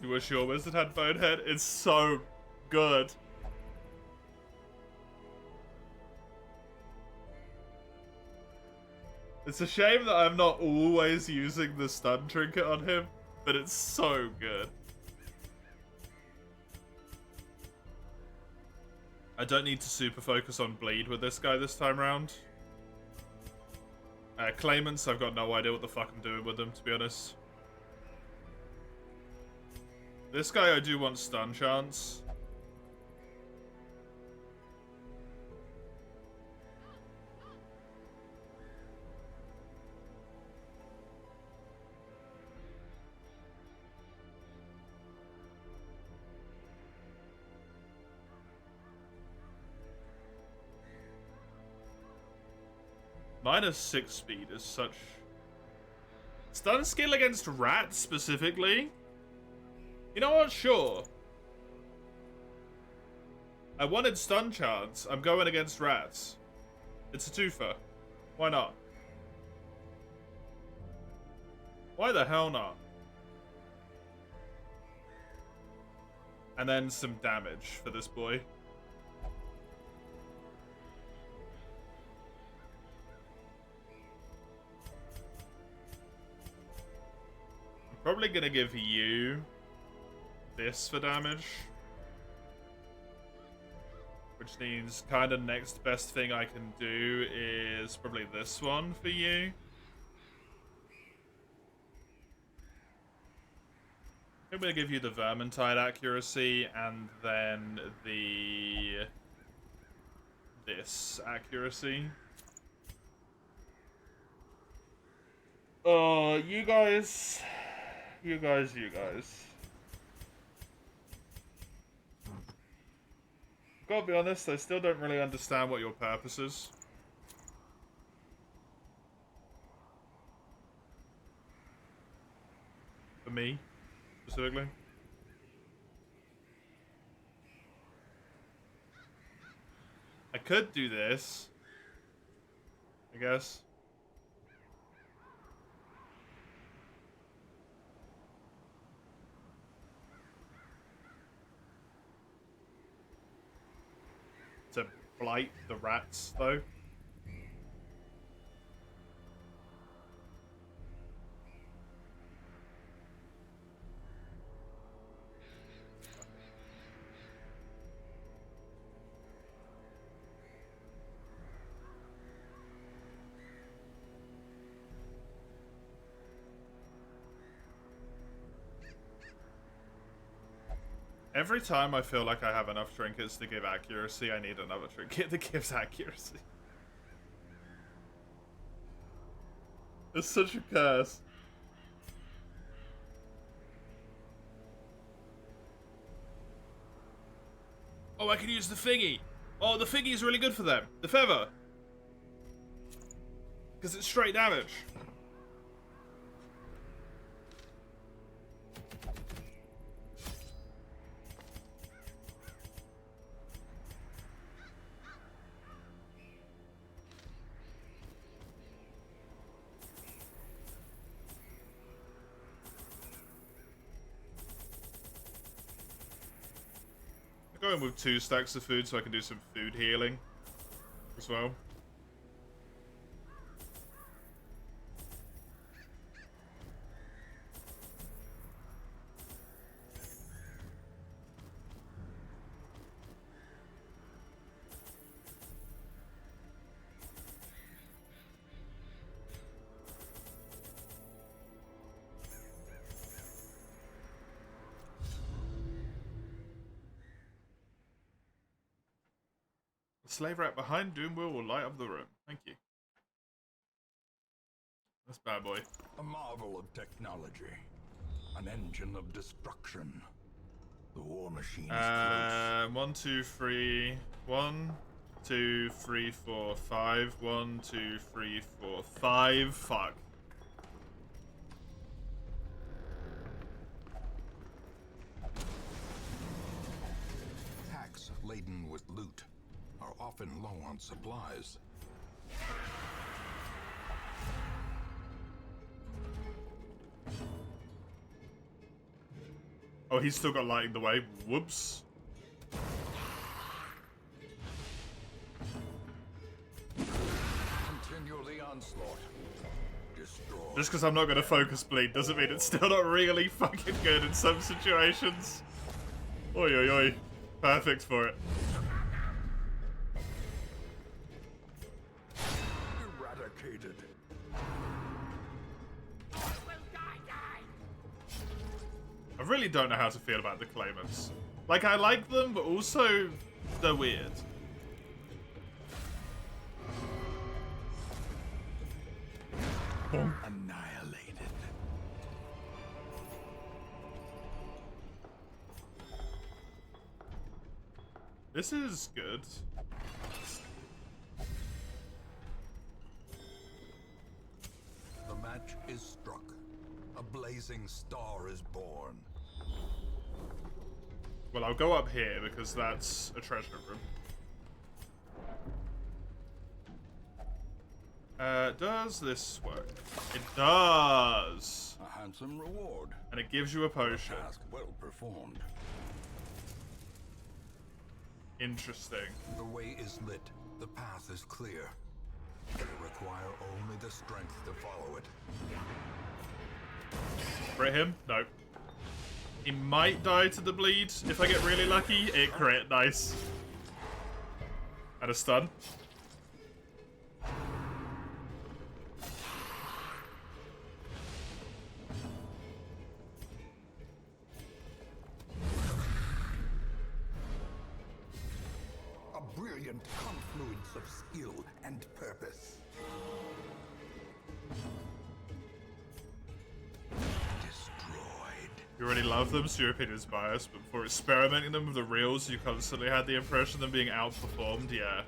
You wish your wizard had Bonehead? It's so good. It's a shame that I'm not always using the stun trinket on him, but it's so good. I don't need to super focus on bleed with this guy this time round. Claimants, I've got no idea what the fuck I'm doing with them, to be honest. This guy I do want stun chance. -6 speed is such... Stun skill against rats, specifically? You know what? Sure. I wanted stun chance. I'm going against rats. It's a twofer. Why not? Why the hell not? And then some damage for this boy. Probably gonna give you this for damage. Which means kind of next best thing I can do is probably this one for you. I'm gonna give you the Vermintide accuracy and then this accuracy. Oh, you guys. Gotta be honest, I still don't really understand what your purpose is. For me, specifically. I could do this, I guess. To blight the rats, though. Every time I feel like I have enough trinkets to give accuracy, I need another trinket that gives accuracy. It's such a curse. Oh, I can use the thingy. Oh, the thingy is really good for them. The feather. Because it's straight damage. Going with 2 stacks of food so I can do some food healing as well. Slave rat behind Doomwheel will light up the room. Thank you. That's bad boy. A marvel of technology. An engine of destruction. The war machine is close. 1, 2, 3. 1, 2, 3, 4, 5. 1, 2, 3, 4, 5. Fuck. Packs laden with loot are often low on supplies. Oh, he's still got lighting the way. Whoops. Continue the onslaught. Destroy. Just because I'm not going to focus bleed doesn't mean it's still not really fucking good in some situations. Oi, oi, oi. Perfect for it. I really don't know how to feel about the claimants. Like, I like them, but also they're weird. Annihilated. This is good. The match is struck. A blazing star is born. Well, I'll go up here because that's a treasure room. Does this work? It does! A handsome reward. And it gives you a potion. Task well performed. Interesting. The way is lit. The path is clear. You require only the strength to follow it. Crit him? No. He might die to the bleed if I get really lucky. It crit. Nice. And a stun. A brilliant confluence of skill and purpose. Destroyed. You already love them, so your opinion is biased, but before experimenting them with the reels, you constantly had the impression of them being outperformed. Yeah.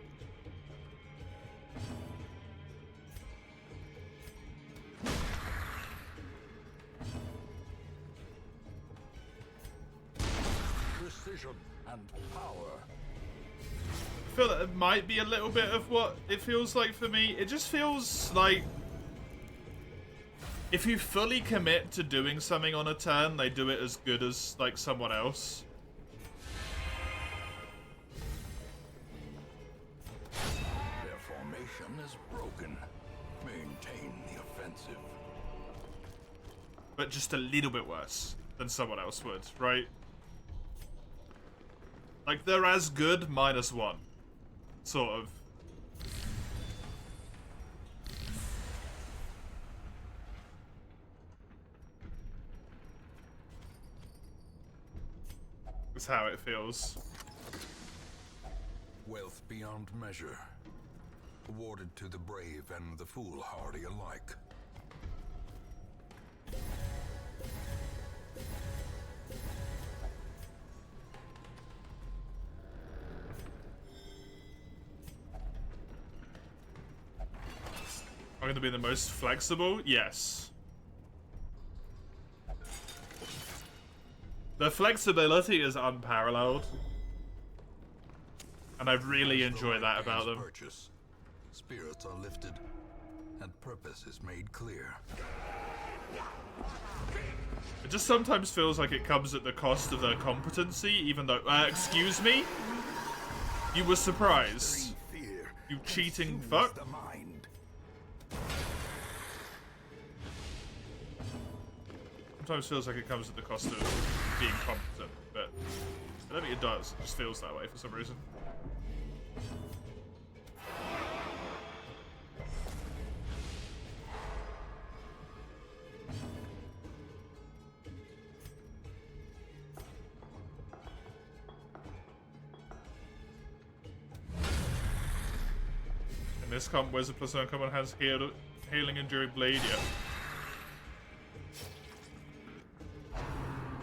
Precision and power. I feel that it might be a little bit of what it feels like for me. It just feels like if you fully commit to doing something on a turn, they do it as good as like someone else. Their formation is broken. Maintain the offensive. But just a little bit worse than someone else would, right? Like, they're as good -1. Sort of. That's how it feels. Wealth beyond measure. Awarded to the brave and the foolhardy alike. I'm going to be the most flexible? Yes. The flexibility is unparalleled. And I really enjoy that about them. Purchase. Spirits are lifted, and purpose is made clear. It just sometimes feels like it comes at the cost of their competency, even though... excuse me? You were surprised? Fear You cheating consumes fuck? the mind. Sometimes feels like it comes at the cost of being competent, but I don't think it does. It just feels that way for some reason. In this comp, Wizard plus uncommon has healing enduring bleed, yeah.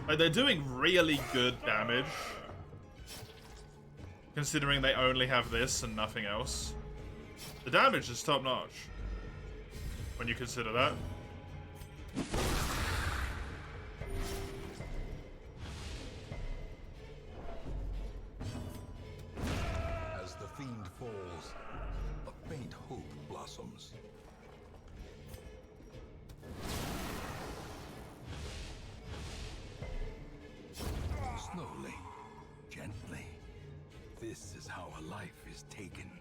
Like, they're doing really good damage, considering they only have this and nothing else. The damage is top notch, when you consider that. As the fiend falls, a faint hope blossoms. Slowly, gently. This is how a life is taken.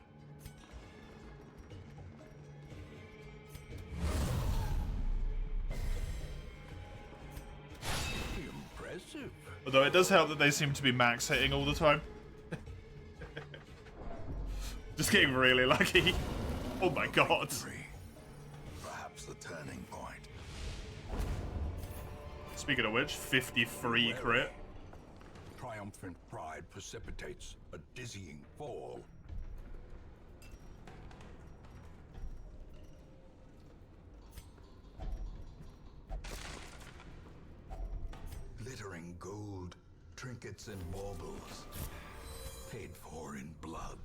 Impressive. Although it does help that they seem to be max hitting all the time. Just getting really lucky. Oh my god. Perhaps the turning point. Speaking of which, 53 crit. Triumphant pride precipitates a dizzying fall. Glittering gold, trinkets and baubles, paid for in blood.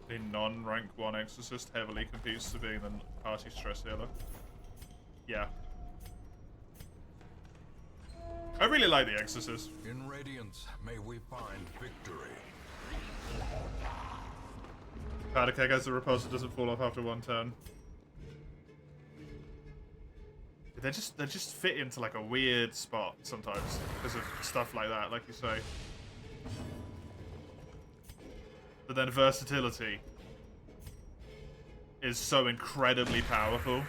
The non-rank 1 exorcist heavily competes to being the party stress healer. Yeah. I really like the exorcist. In Radiance, may we find victory. Powder keg as the repulsor doesn't fall off after 1 turn. They just fit into like a weird spot sometimes because of stuff like that, like you say. But then versatility is so incredibly powerful.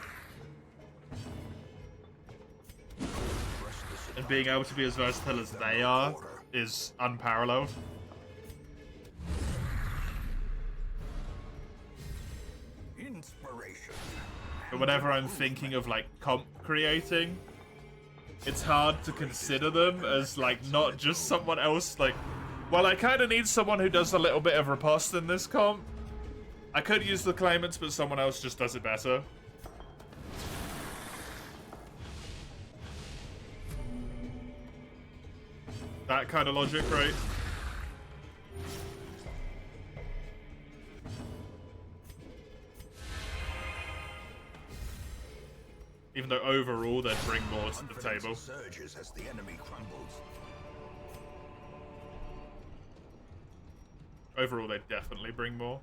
And being able to be as versatile as they are is unparalleled. Inspiration. But whenever I'm thinking of like comp creating, it's hard to consider them as like not just someone else. Like, well, I kind of need someone who does a little bit of riposte in this comp. I could use the claimants, but someone else just does it better. That kind of logic, right? Even though overall they'd bring more to the table. Surges as the enemy crumbles. Overall, they definitely bring more.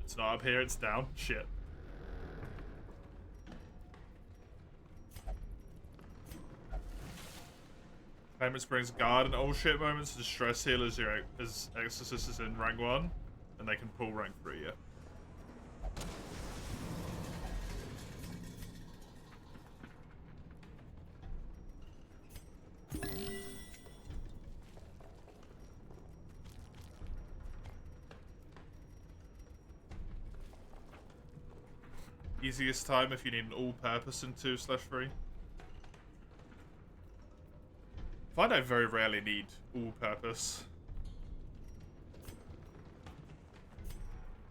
It's not up here, it's down. Shit. Payment brings guard and all shit moments to stress heal as your exorcist is in rank 1, and they can pull rank 3, yeah. Easiest time if you need an all-purpose in 2/3. I find I very rarely need all-purpose.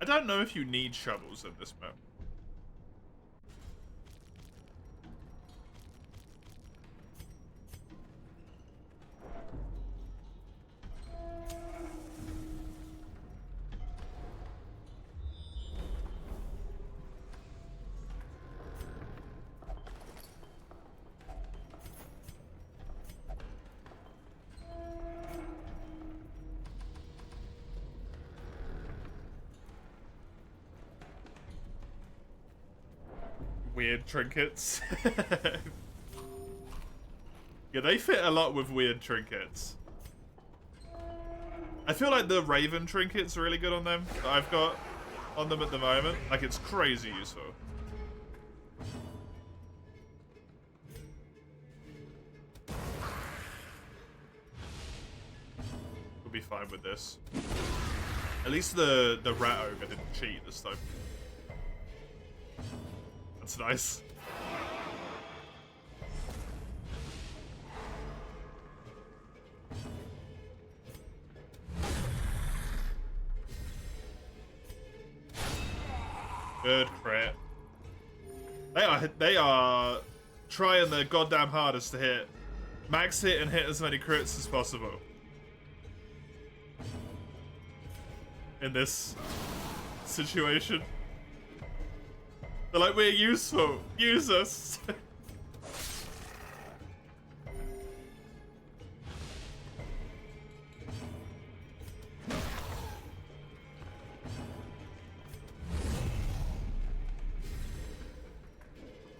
I don't know if you need shovels in this map. Weird trinkets. Yeah, they fit a lot with weird trinkets. I feel like the Raven trinket's really good on them, that I've got on them at the moment. Like, it's crazy useful. We'll be fine with this. At least the Rat Ogre didn't cheat this time. That's nice. Good crit. They are trying their goddamn hardest to hit. Max hit and hit as many crits as possible. In this situation. They're like, we're useful. Use us.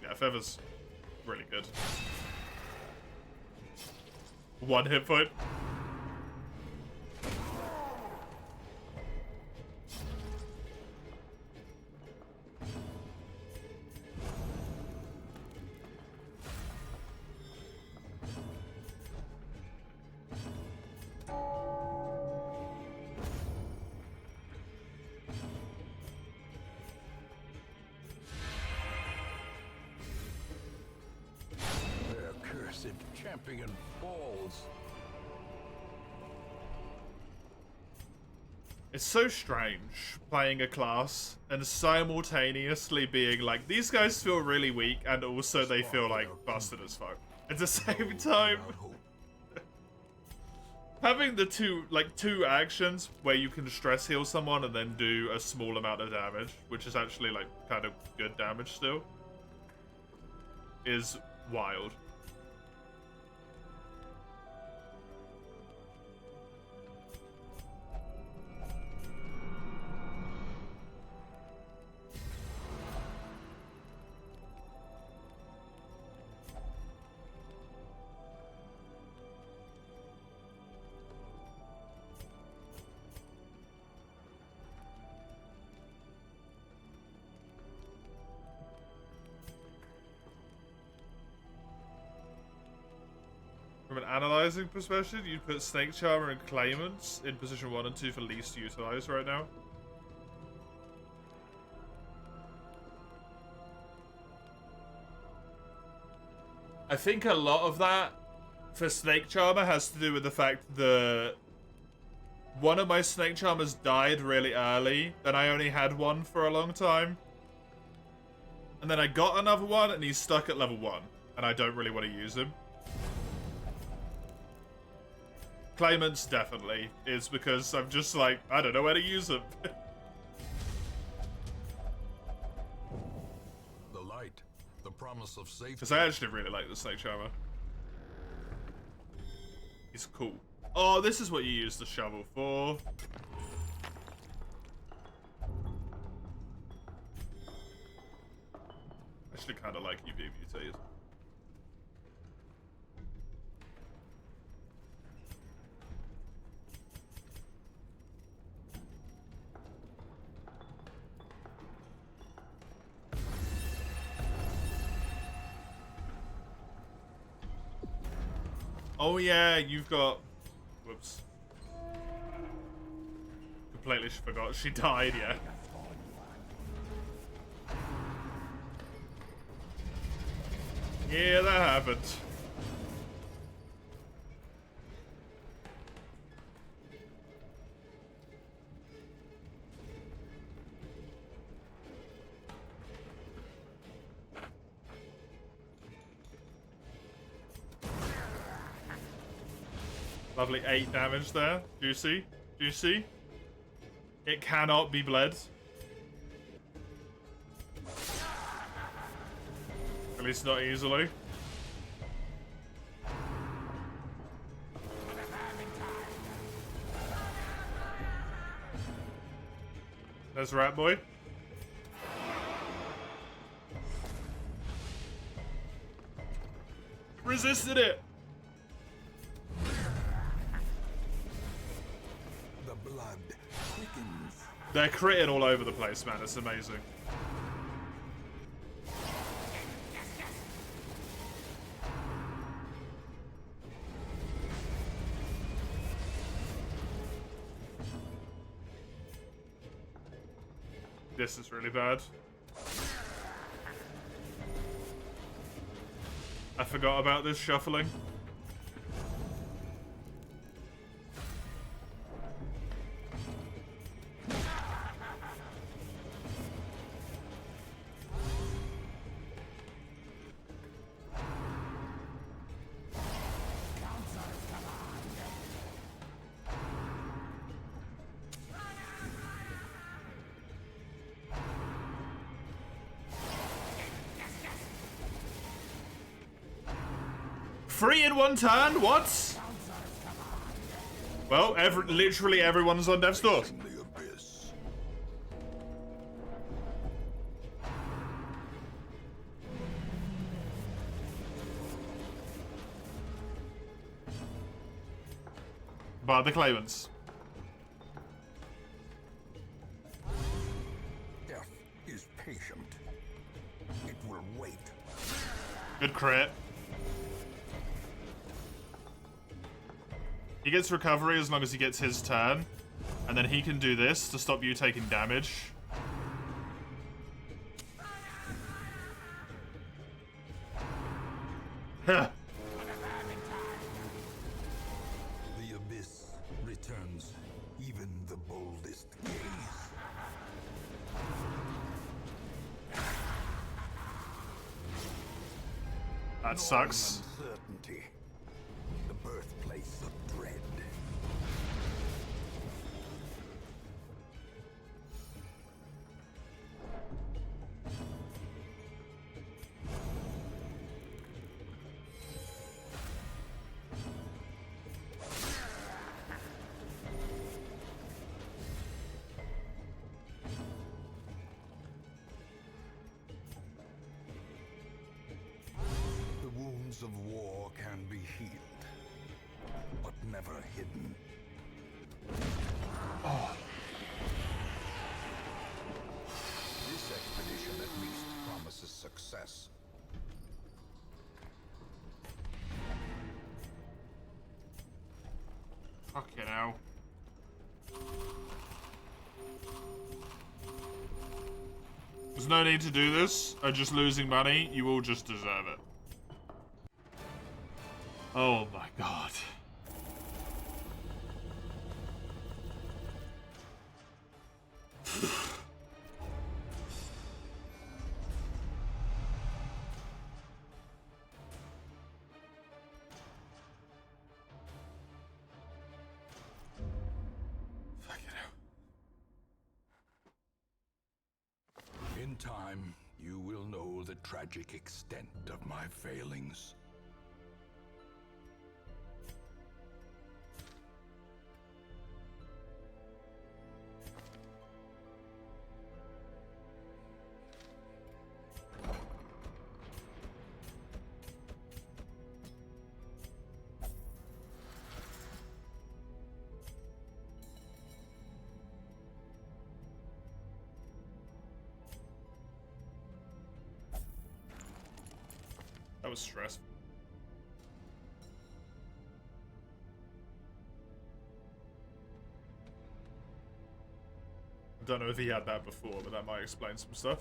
Yeah, Feather's really good. 1 hit point. champion falls. It's so strange playing a class and simultaneously being like, these guys feel really weak, and also they feel like busted as fuck at the same time. Having the two actions where you can stress heal someone and then do a small amount of damage, which is actually like kind of good damage still, is wild. From an analyzing perspective, you'd put Snake Charmer and Claimants in position 1 and 2 for least utilized right now. I think a lot of that for Snake Charmer has to do with the fact that one of my Snake Charmers died really early, then I only had one for a long time. And then I got another one and he's stuck at level 1, and I don't really want to use him. Claimants definitely is because I'm just like, I don't know where to use them. The light, the promise of safety. Because I actually really like the Snake Charmer. He's cool. Oh, this is what you use the shovel for. Actually kind of like you being mutated. Oh yeah, you've got... Whoops. Completely forgot she died, yeah. Yeah, that happened. Lovely 8 damage there. Juicy. Juicy. It cannot be bled. At least not easily. There's Rat Boy. Resisted it! The blood quickens. They're critting all over the place, man. It's amazing. This is really bad. I forgot about this shuffling. Free in one turn? What? Well, literally everyone's on death's door. The abyss. By the claimants. Death is patient. It will wait. Good crit. He gets recovery as long as he gets his turn. And then he can do this to stop you taking damage. Huh. that sucks. Uncertainty, the birthplace of dread. The wounds of war can be healed, but never hidden. This expedition at least promises success. Fucking hell. There's no need to do this. Just losing money. You all just deserve it. Oh my god. Fucking hell. In time, you will know the tragic extent of my failings. That was stressful. I don't know if he had that before, but that might explain some stuff.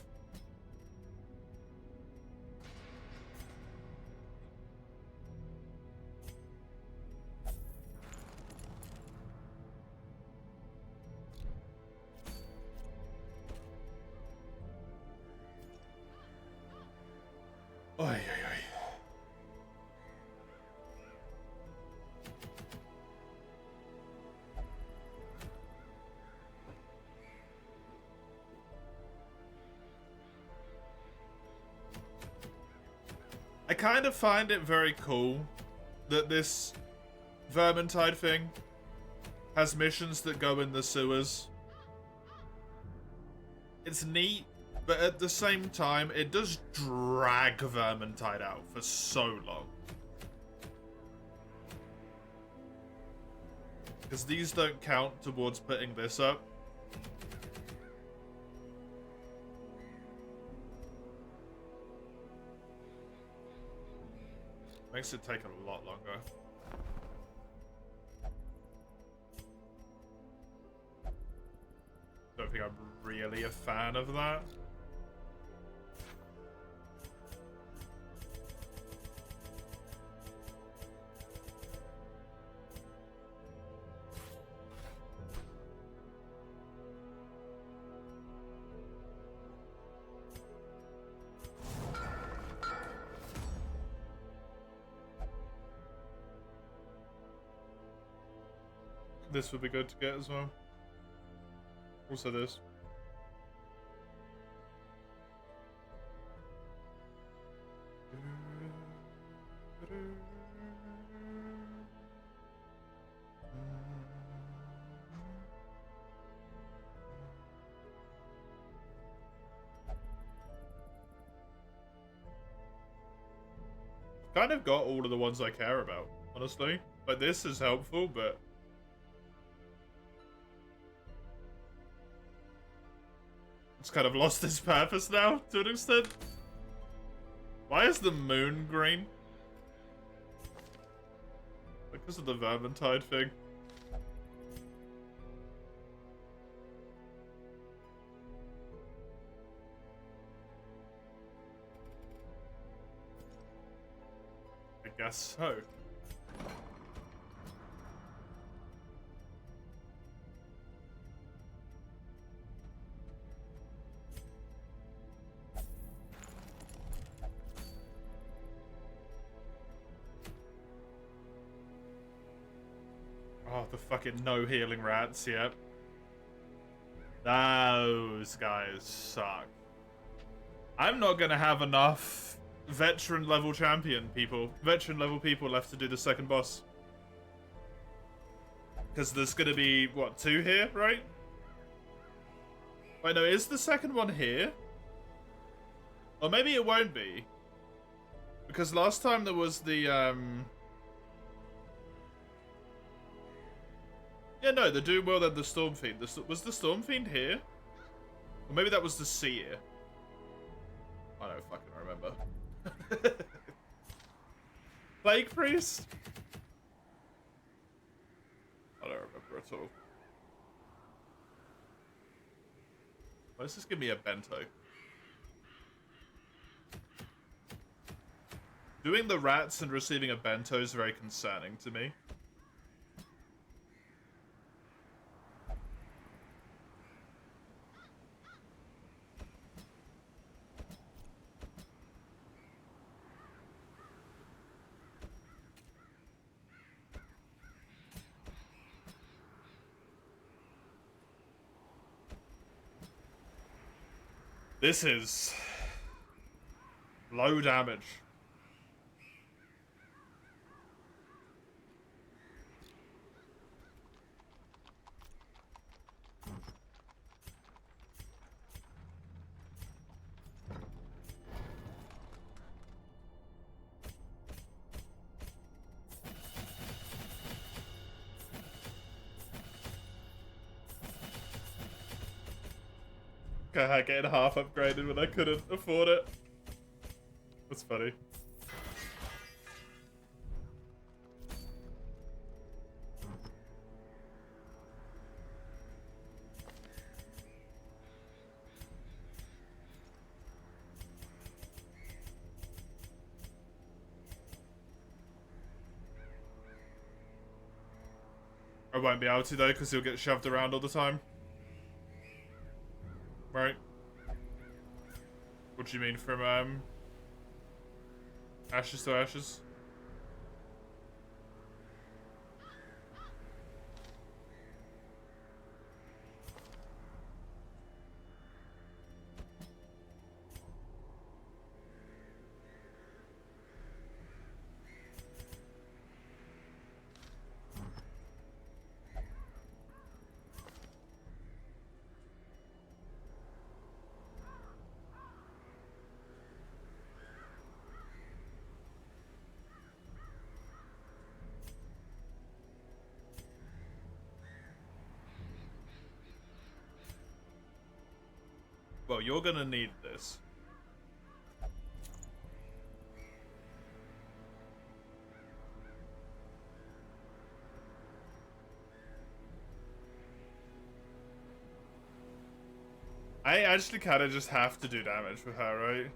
Oy, oy, oy. I kind of find it very cool that this Vermintide thing has missions that go in the sewers. It's neat, but at the same time, it does drag Vermintide out for so long. Because these don't count towards putting this up. Makes it take a lot longer. Don't think I'm really a fan of that. This would be good to get as well. Also this. Kind of got all of the ones I care about, honestly. Like, this is helpful, but it's kind of lost its purpose now, to an extent. Why is the moon green? Because of the Vermintide thing. I guess so. Oh, the fucking no healing rats, yep. Those guys suck. I'm not gonna have enough veteran level people left to do the second boss. Because there's gonna be, what, 2 here, right? Wait, no, is the second one here? Or maybe it won't be. Because last time there was the, yeah, no, the Doom World and the Storm Fiend. Was the Storm Fiend here? Or maybe that was the Seer. I don't fucking remember. Plague Priest? I don't remember at all. Let's just give me a bento. Doing the rats and receiving a bento is very concerning to me. This is low damage. Getting half upgraded when I couldn't afford it. That's funny. I won't be able to though, because he'll get shoved around all the time. Right. What do you mean from, ashes to ashes? Well, you're gonna need this. I actually kinda just have to do damage with her, right?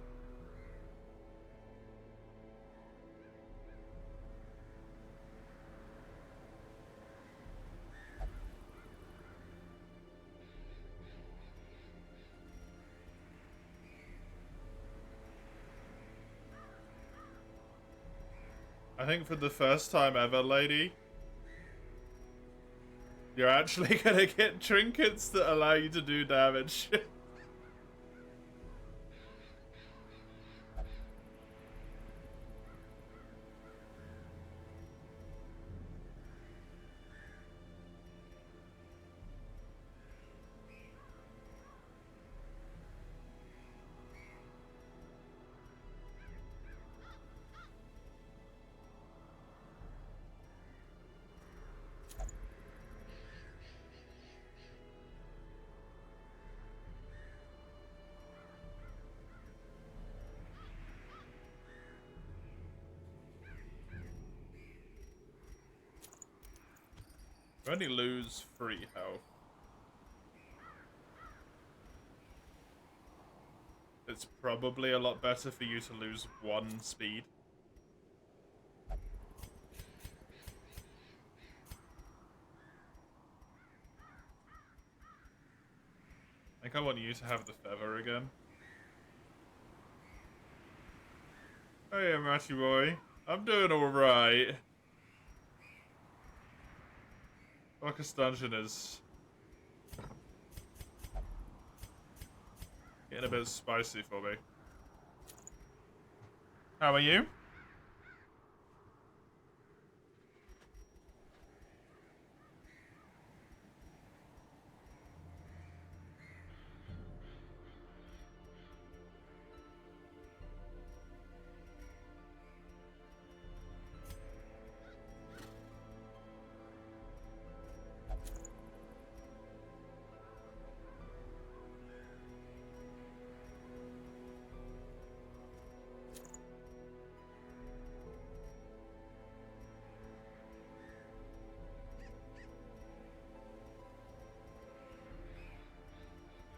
I think for the first time ever, lady, you're actually gonna get trinkets that allow you to do damage. You only lose 3 health. It's probably a lot better for you to lose 1 speed. I think I want you to have the feather again. Hey, Matty boy. I'm doing alright. Darkest dungeon is getting a bit spicy for me. How are you?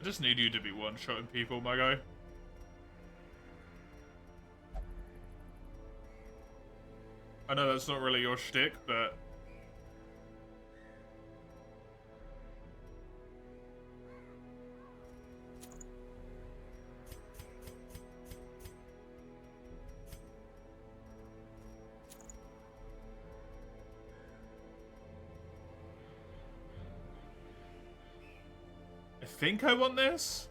I just need you to be one-shotting people, my guy. I know that's not really your shtick, but... I think I want this?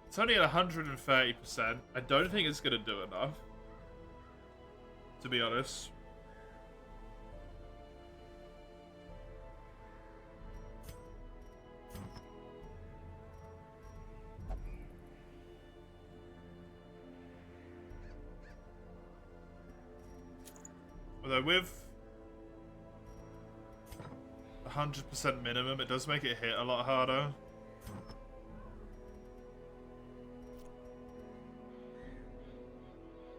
It's only at 130%. I don't think it's gonna do enough. To be honest. Although with 100% minimum, it does make it hit a lot harder.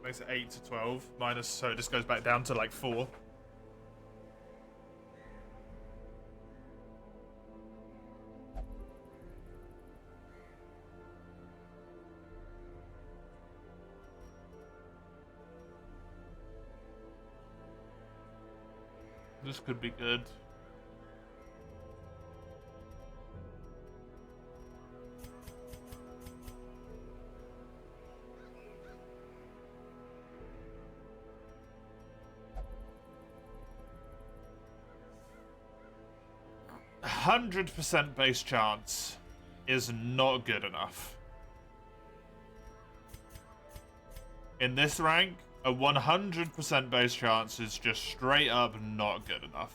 Makes it 8 to 12 minus, so it just goes back down to like 4. This could be good. A 100% base chance is not good enough. In this rank, a 100% base chance is just straight up not good enough.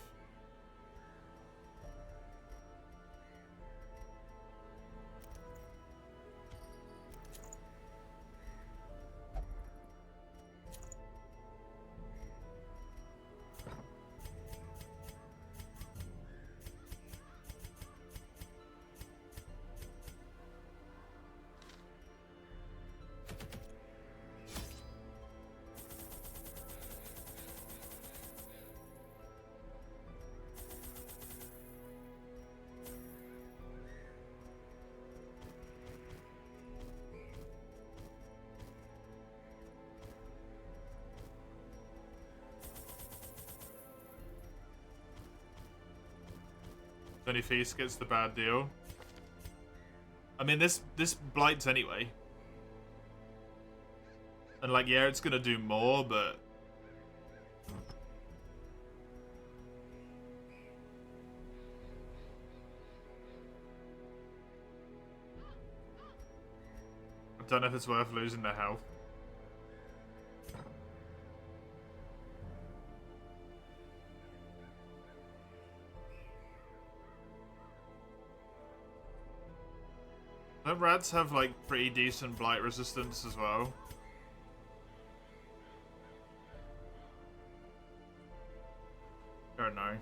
Tony Feast gets the bad deal. I mean, this blights anyway. And like, yeah, it's gonna do more, but... I don't know if it's worth losing their health. Don't rats have like pretty decent blight resistance as well? I don't know.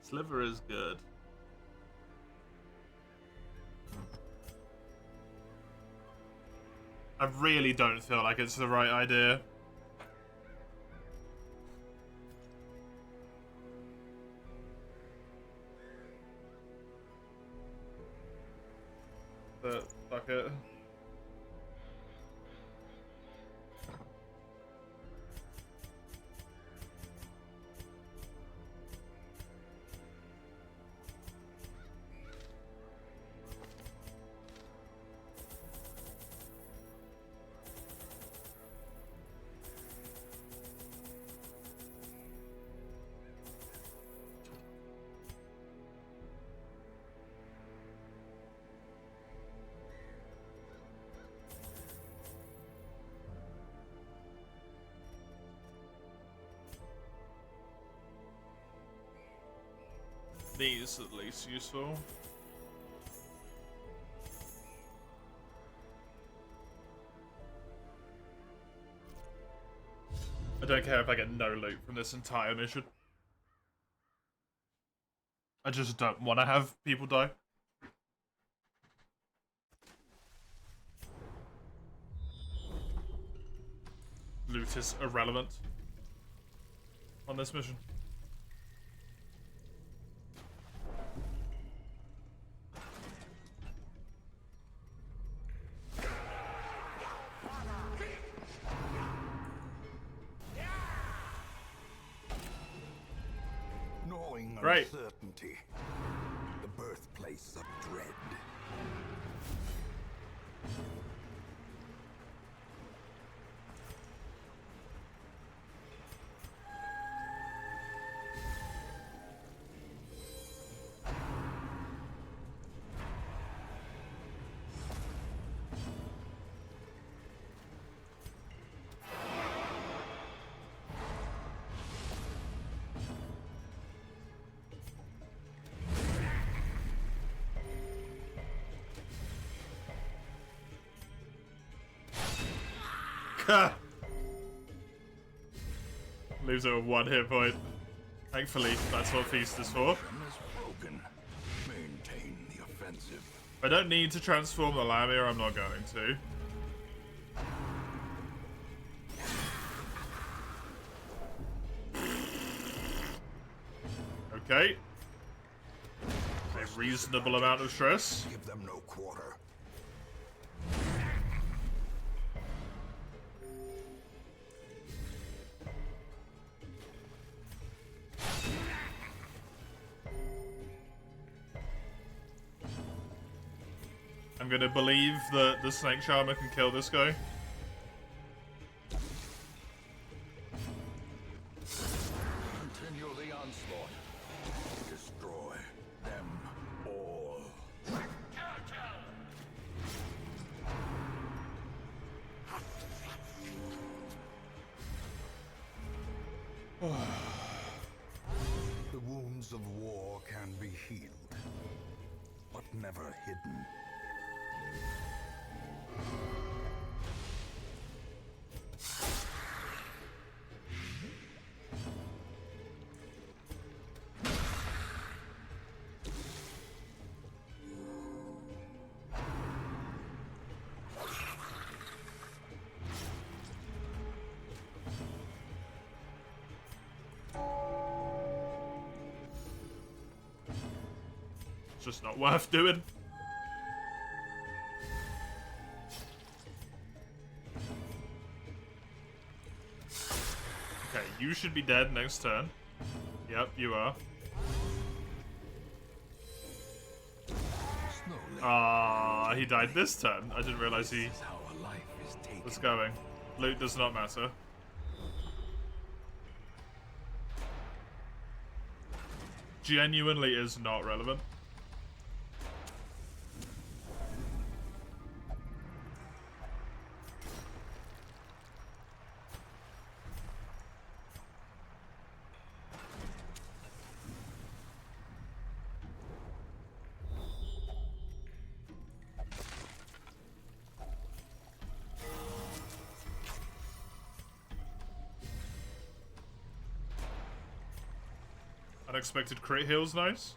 Sliver is good. I really don't feel like it's the right idea. But fuck it. These at least useful. I don't care if I get no loot from this entire mission. I just don't want to have people die. Loot is irrelevant on this mission. Gnawing Right. uncertainty, the birthplace of dread. Leaves her with 1 hit point. Thankfully, that's what Feast is for. Is broken. Maintain the offensive. If I don't need to transform the Lamia, I'm not going to. Okay. A reasonable amount of stress. Give them no quarter. I'm gonna believe that the Snake Charmer can kill this guy. Continue the onslaught. Destroy them all. The wounds of war can be healed, but never hidden. It's just not worth doing. Okay, you should be dead next turn. Yep, you are. Ah, he died this turn. I didn't realize he was going. Loot does not matter. Genuinely is not relevant. Unexpected crit heal's nice.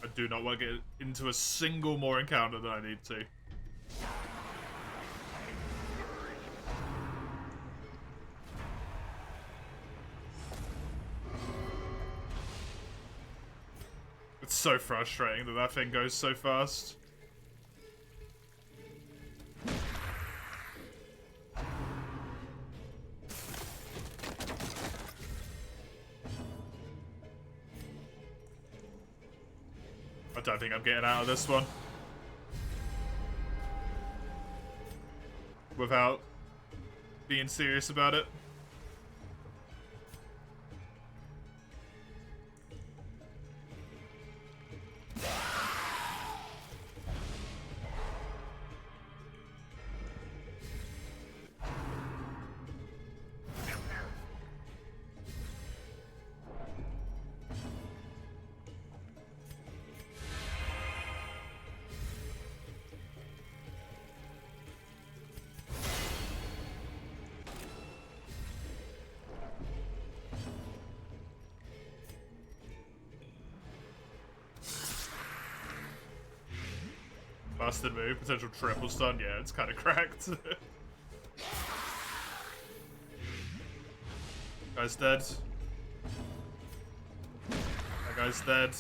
I do not want to get into a single more encounter than I need to. It's so frustrating that that thing goes so fast. I don't think I'm getting out of this one without being serious about it. busted move. Potential triple stun. Yeah, it's kind of cracked. Guy's dead. That guy's dead.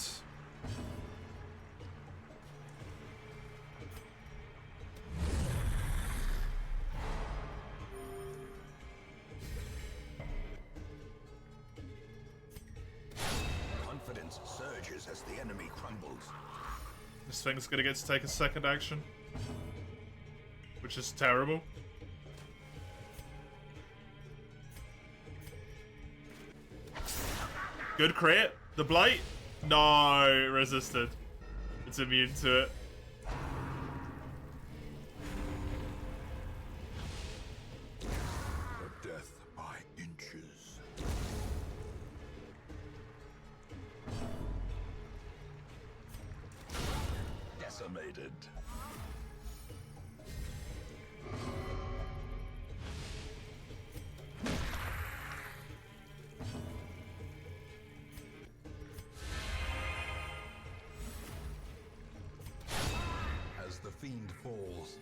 Confidence surges as the enemy crumbles. This thing's gonna get to take a second action, which is terrible. Good crit. The blight? No, it resisted. It's immune to it. A death by inches. Decimated. As the fiend falls,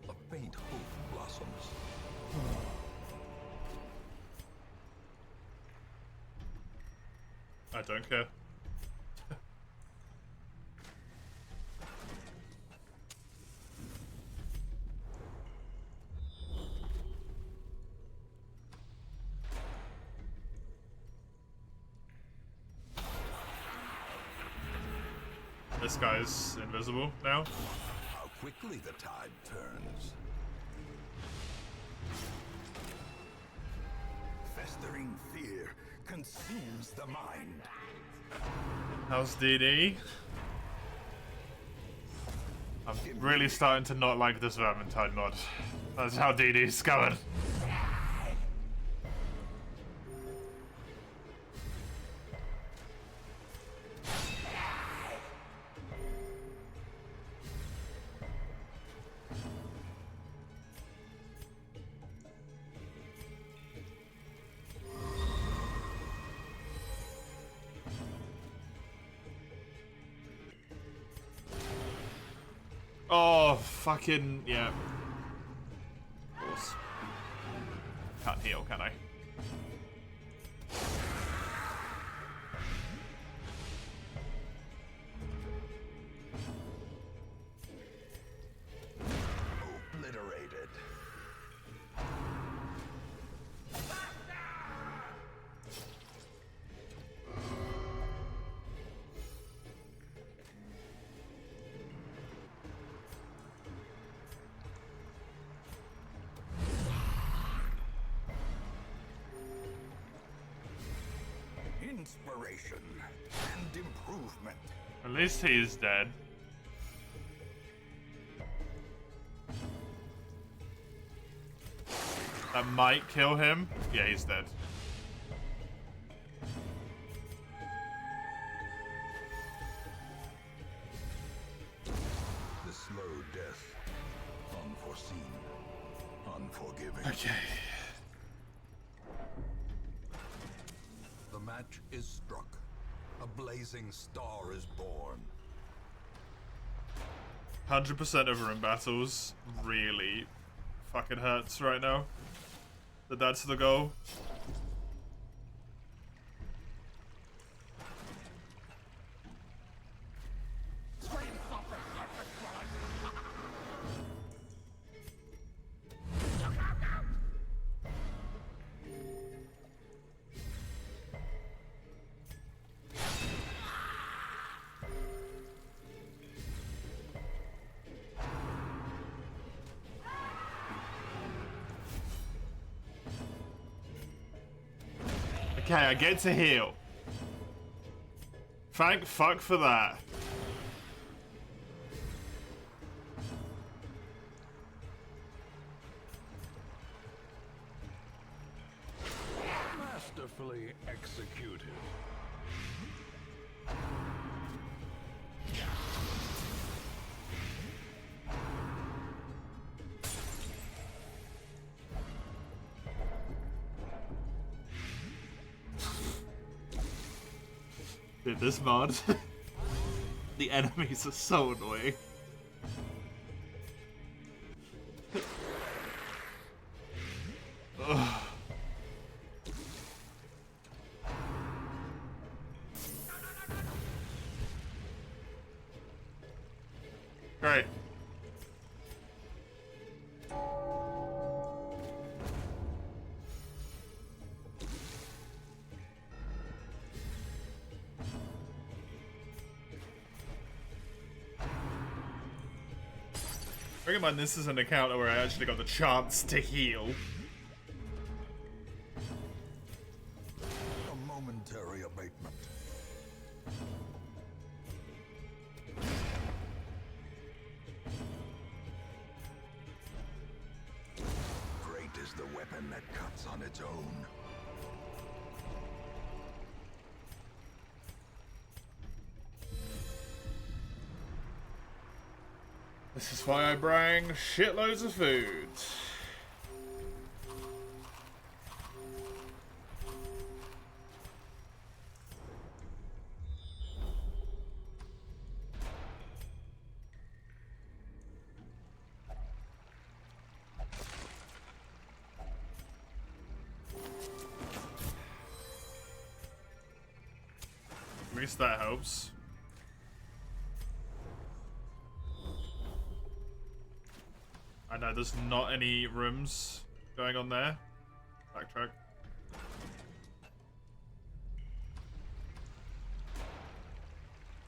a faint hope blossoms. I don't care. This guy's invisible now. How quickly the tide turns. Festering fear consumes the mind. How's DD? I'm really starting to not like this Vermintide mod. That's how DD's going. Oh, fucking, yeah. Of course. Can't heal, can I? Obliterated. Inspiration and improvement. At least he's dead. That might kill him. Yeah, he's dead. The slow death. Unforeseen. Unforgiving. Okay. The match is struck. A blazing star is born. 100% of room battles really fucking hurts right now. That's the goal. Okay, I get to heal. Thank fuck for that. Masterfully executed. Dude, this mod, the enemies are so annoying. Bear in mind, this is an encounter where I actually got the chance to heal. A momentary abatement. Great is the weapon that cuts on its own. This is why I bring shitloads of food. At least that helps. I know there's not any rooms going on there. Backtrack.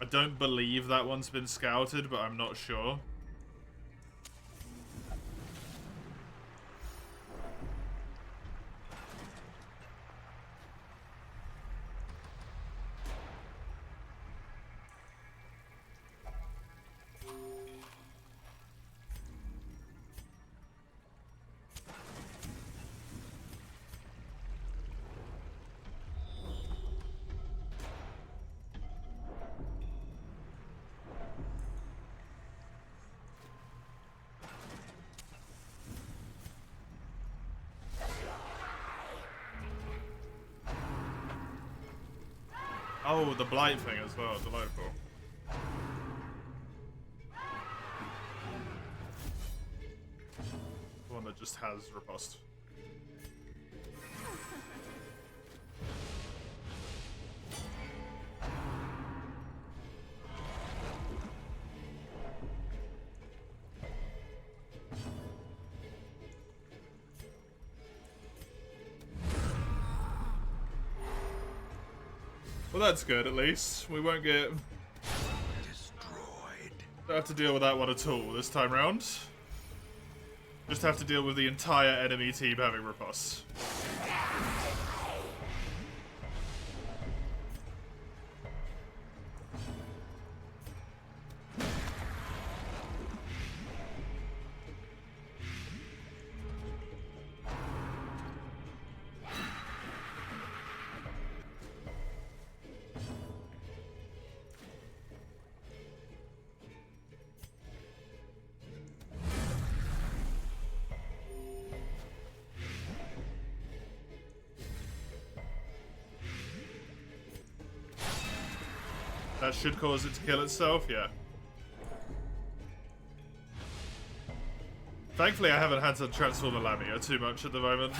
I don't believe that one's been scouted, but I'm not sure. Oh, the blight thing as well, delightful. The one that just has riposte. Well, that's good, at least. We won't get... Destroyed. Don't have to deal with that one at all this time round. Just have to deal with the entire enemy team having riposte. That should cause it to kill itself, yeah. Thankfully, I haven't had to transform the Lamia too much at the moment.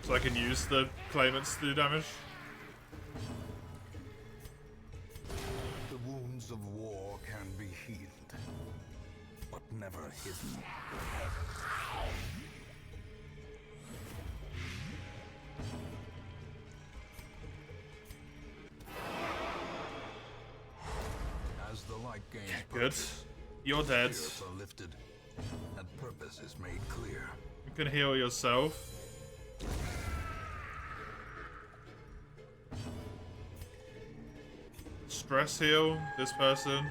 So I can use the claimants to do damage. The wounds of war can be healed, but never hidden. As the light gains Good. purpose, You're dead. spirits are lifted, and purpose is made clear. You can heal yourself. Stress heal this person.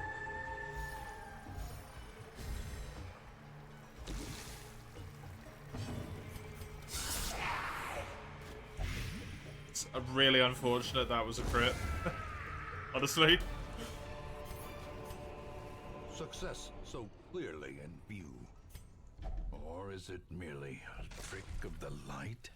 It's really unfortunate that was a crit. Honestly. Success so clearly in view. Or is it merely a trick of the light?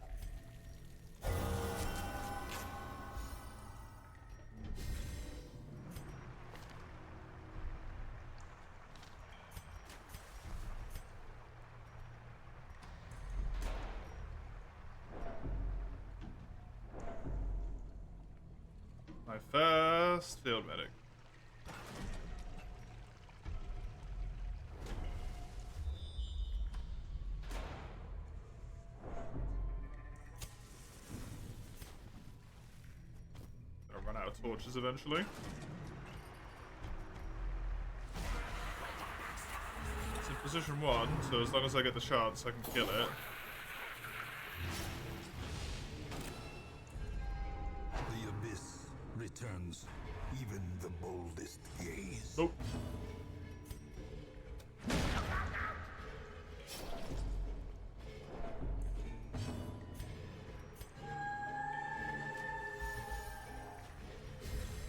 My first field medic. Gonna run out of torches eventually. Position 1, so as long as I get the chance, I can kill it. The abyss returns even the boldest gaze. Nope.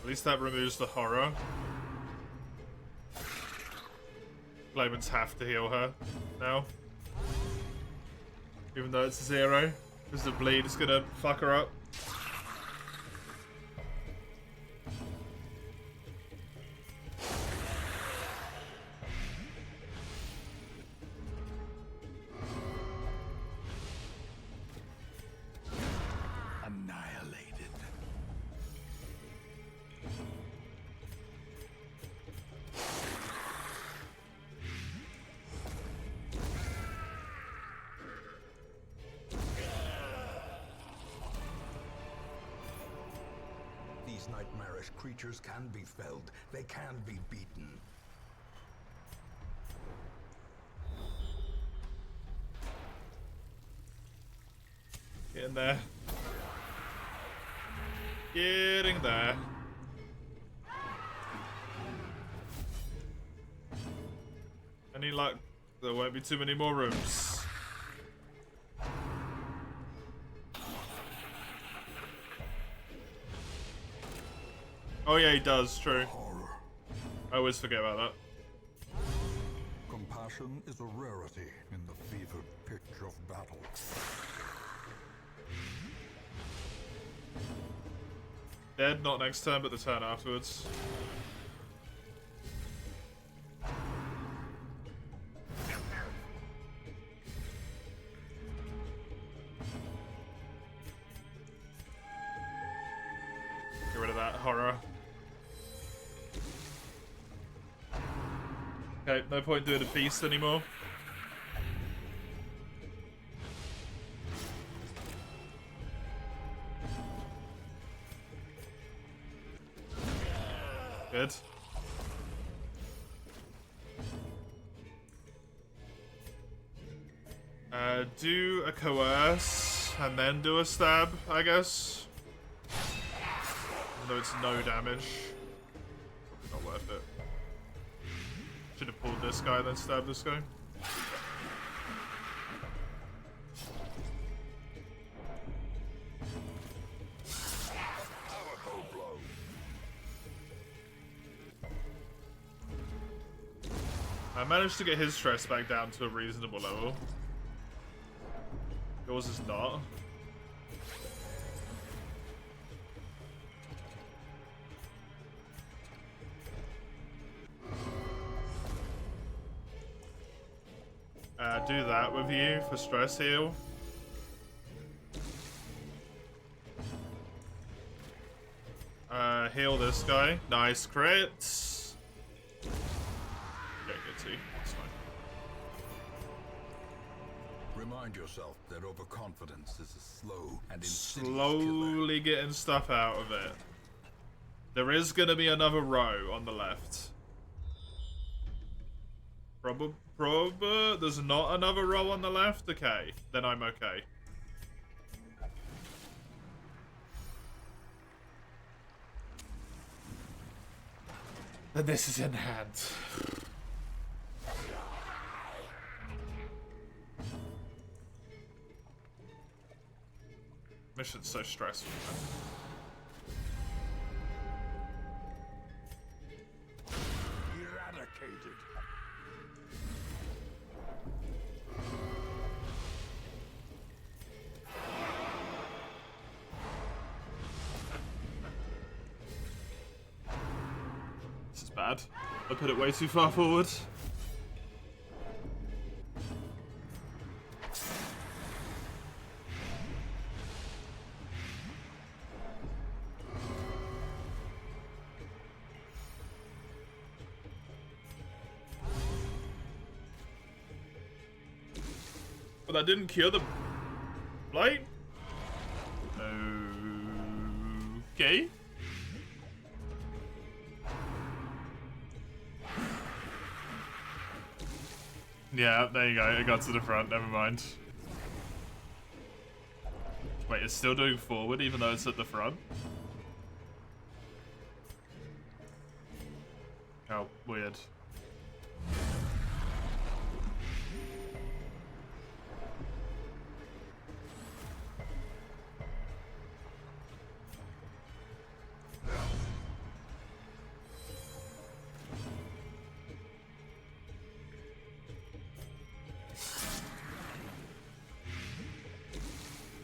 At least that removes the horror. Claimants have to heal her now. Even though it's a 0. Because the bleed is gonna fuck her up. Annihilated. These nightmarish creatures can be felled. They can be beaten. Getting there. Getting there. Any luck? There won't be too many more rooms. Oh yeah, he does, true. Horror. I always forget about that. Compassion is a rarity in the fevered pitch of battle. Dead, not next turn, but the turn afterwards. Get rid of that horror. Okay, no point doing a beast anymore. Good. Do a coerce and then do a stab, I guess. Even though it's no damage. Probably not worth it. Should have pulled this guy, then stabbed this guy. I managed to get his stress back down to a reasonable level. Yours is not. Do that with you for stress heal. Heal this guy. Nice crits. Okay, good too. That's fine. Remind yourself that overconfidence is a slow and insidious Slowly getting stuff out of it. There is gonna be another row on the left. There's not another row on the left? Okay, then I'm okay. Then this is in hand. Mission's so stressful, man. Eradicated. This is bad. I put it way too far forward. But that didn't cure the blight? Okay. Yeah, there you go. It got to the front. Never mind. Wait, it's still doing forward even though it's at the front? Oh, weird.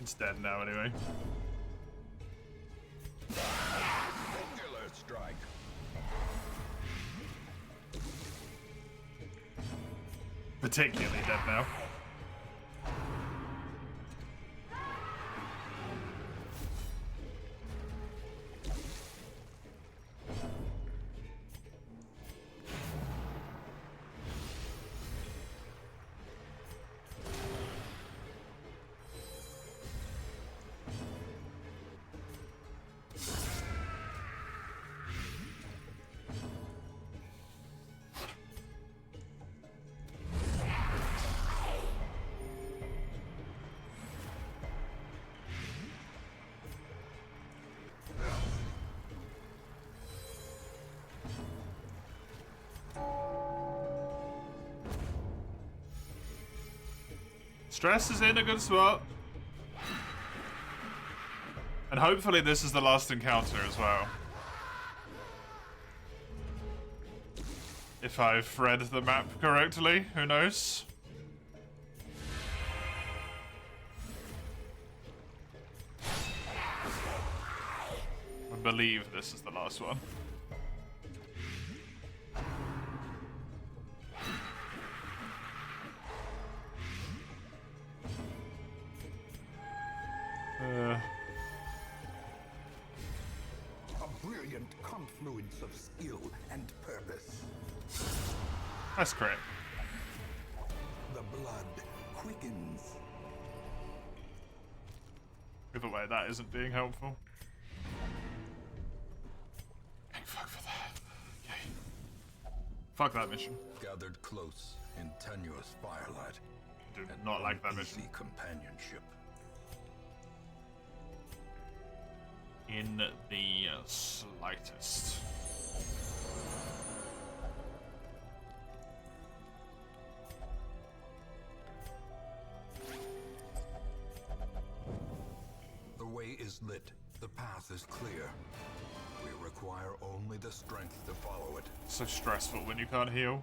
It's dead now anyway. Killer strike. Particularly dead now. Stress is in a good spot. And hopefully this is the last encounter as well. If I've read the map correctly, who knows? I believe this is the last one. A brilliant confluence of skill and purpose. That's correct. The blood quickens. Either way, that isn't being helpful. Thank fuck for that. Yay. Fuck that mission. Gathered close in tenuous firelight. Do and not like that mission. uneasy companionship. In the slightest. The way is lit. The path is clear. We require only the strength to follow it. So stressful when you can't heal.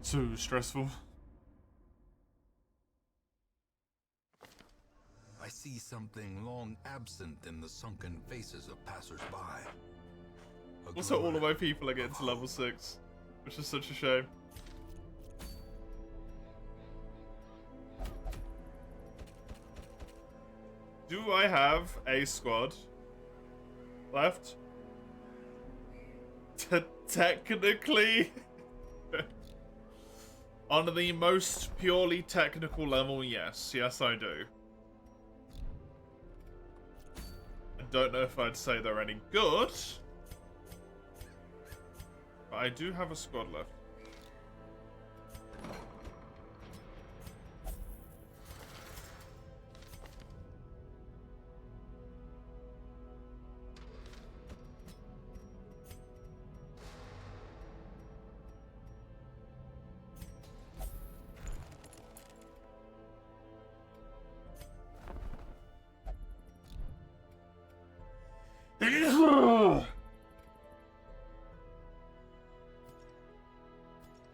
So stressful. I see something long absent in the sunken faces of passers-by. Also, all of my people are getting to level 6, which is such a shame. Do I have a squad left? Technically, on the most purely technical level, yes. Yes, I do. I don't know if I'd say they're any good. But I do have a squad left.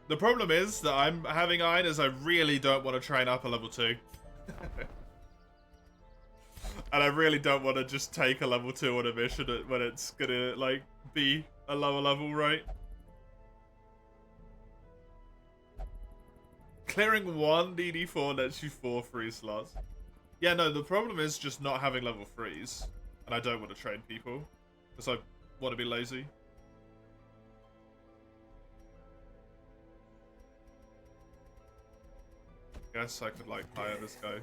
The problem is that I'm having iron as I really don't want to train up a level 2. And I really don't want to just take a level 2 on a mission when it's gonna, like, be a lower level, right? Clearing 1 DD4 lets you 4 free slots. Yeah, no, the problem is just not having level 3s. And I don't want to train people. Because I want to be lazy. Guess I could, like, hire this guy.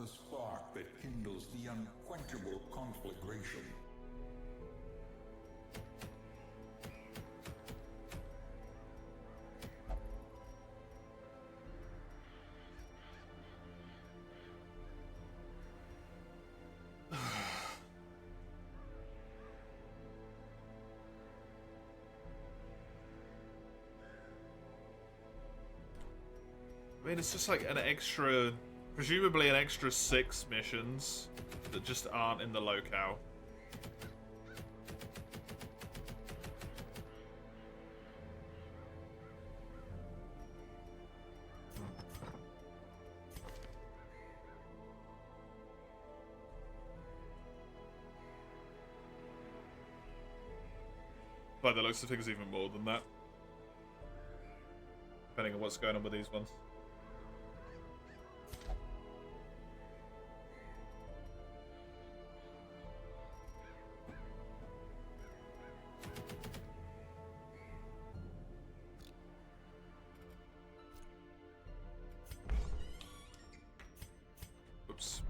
the spark that kindles the unquenchable conflagration. I mean, it's just like an extra, presumably an extra 6 missions that just aren't in the locale. By the looks of things, even more than that. Depending on what's going on with these ones. Oops.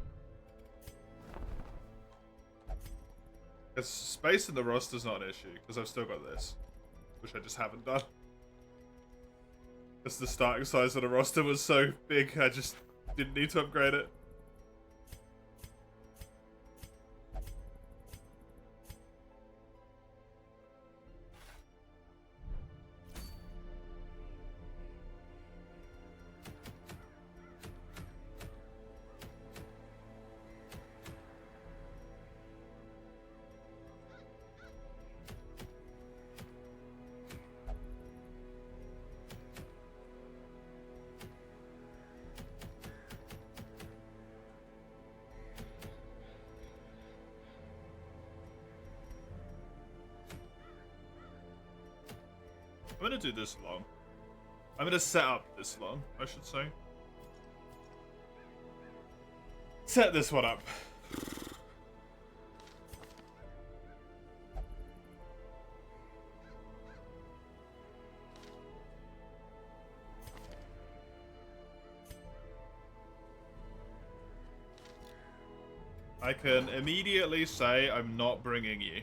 Because space in the roster's not an issue, because I've still got this. Which I just haven't done. Because the starting size of the roster was so big, I just didn't need to upgrade it. I'm gonna do this long. I'm gonna set up this long, I should say. Set this one up. I can immediately say I'm not bringing you.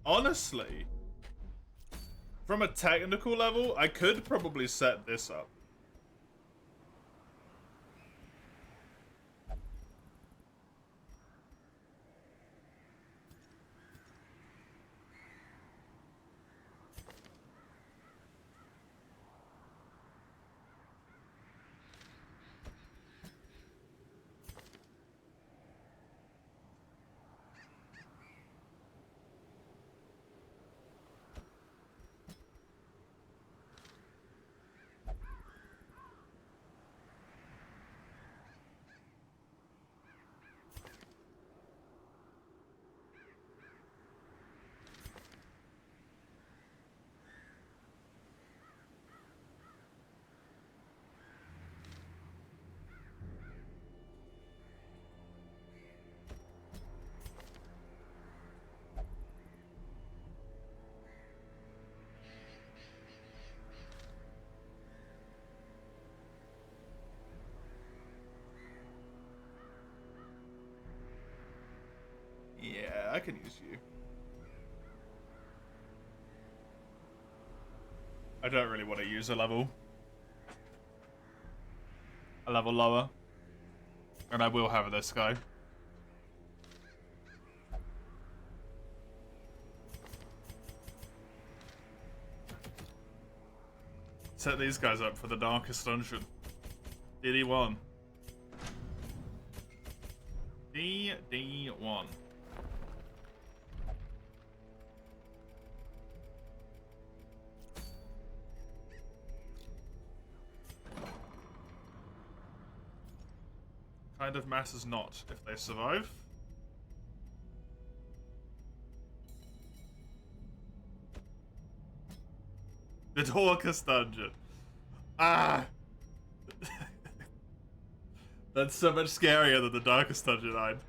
Honestly, from a technical level, I could probably set this up. Yeah, I can use you. I don't really want to use a level lower. And I will have this guy. Set these guys up for the Darkest Dungeon. DD1. DD1. Kind of matters not if they survive. The Darkest Dungeon. Ah! That's so much scarier than the Darkest Dungeon, I'm.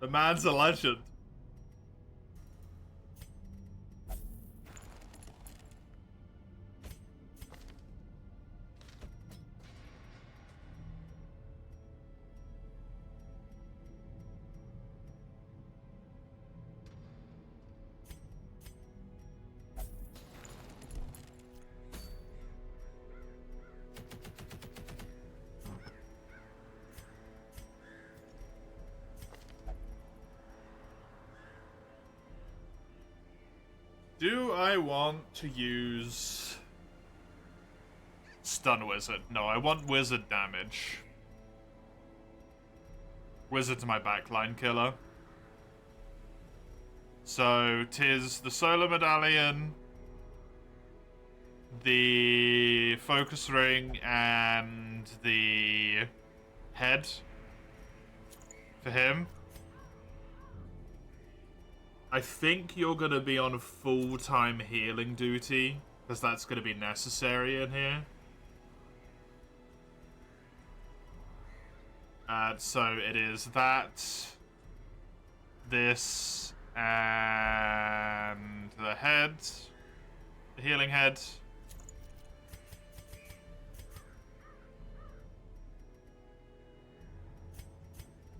The man's a legend. Do I want to use Stun Wizard? No, I want Wizard damage. Wizard's my backline killer. So, 'tis the Solar Medallion, the Focus Ring, and the Head for him. I think you're going to be on full-time healing duty, because that's going to be necessary in here. So it is that, this, and the head, the healing head.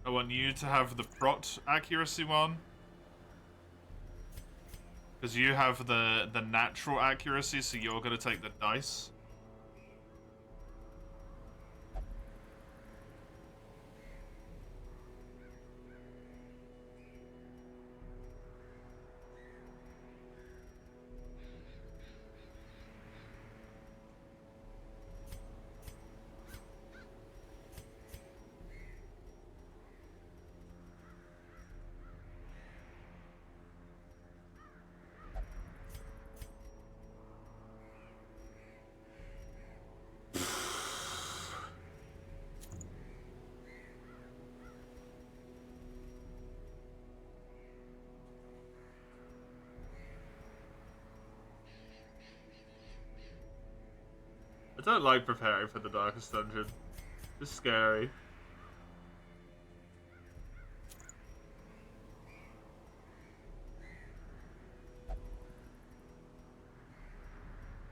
I want you to have the prot accuracy one. Because you have the natural accuracy, so you're going to take the dice. I don't like preparing for the Darkest Dungeon. It's scary.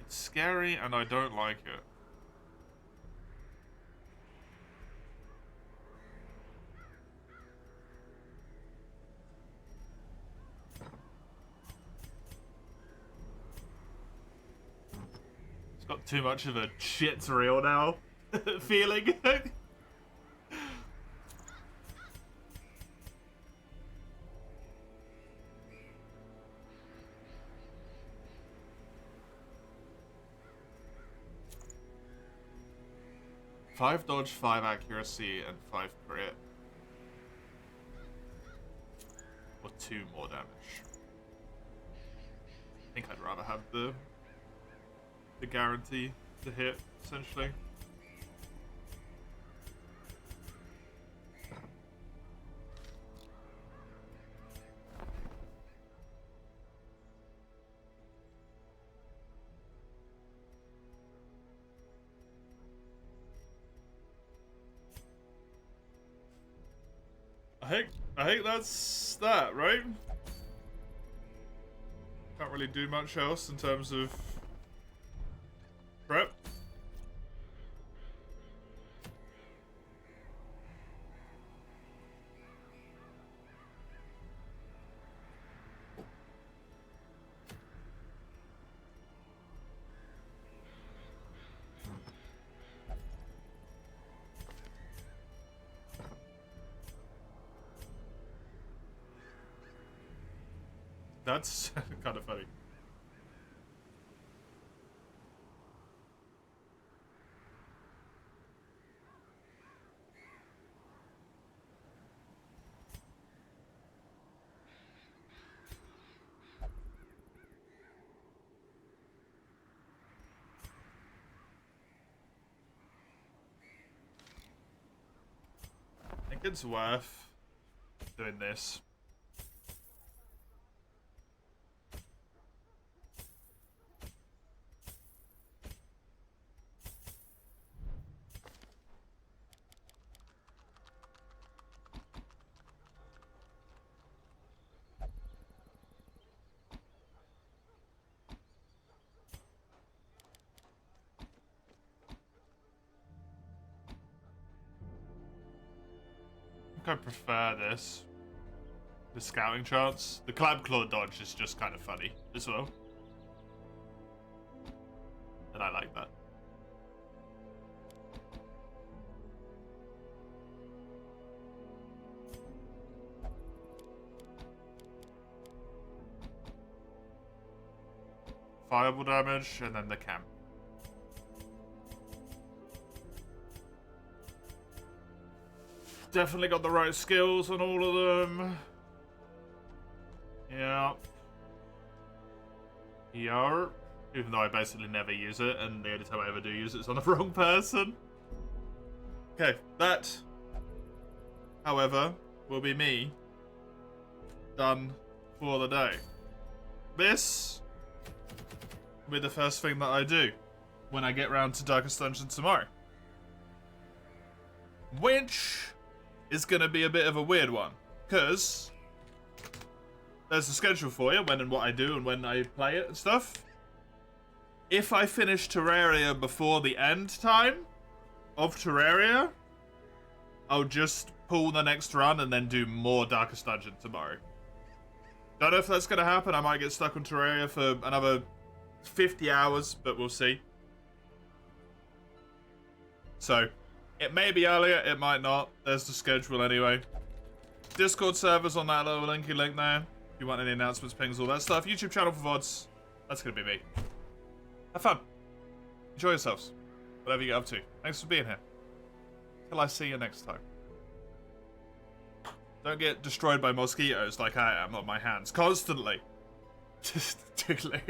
It's scary and I don't like it. Got too much of a shit's real now feeling. Five dodge, 5 accuracy, and 5 crit. Or 2 more damage. I think I'd rather have the guarantee to hit, essentially. I think that's that, right? Can't really do much else in terms of prep. That's kind of funny. I think it's worth doing this. I prefer this. The scouting chance. The Clab Claw dodge is just kind of funny as well. And I like that. fireball damage, and then the camp. Definitely got the right skills on all of them. Yeah. Yarp. Even though I basically never use it, and the only time I ever do use it is on the wrong person. Okay, that, however, will be me done for the day. This will be the first thing that I do when I get round to Darkest Dungeon tomorrow. Which is going to be a bit of a weird one, because there's a schedule for you, when and what I do and when I play it and stuff. If I finish Terraria before the end time of Terraria, I'll just pull the next run and then do more Darkest Dungeon tomorrow. Don't know if that's going to happen. I might get stuck on Terraria for another 50 hours, but we'll see. So, it may be earlier, it might not. There's the schedule anyway. Discord servers on that little linky link there. If you want any announcements, pings, all that stuff. YouTube channel for VODs. That's going to be me. Have fun. Enjoy yourselves. Whatever you get up to. Thanks for being here. Till I see you next time. Don't get destroyed by mosquitoes like I am on my hands. Constantly. Just tickly.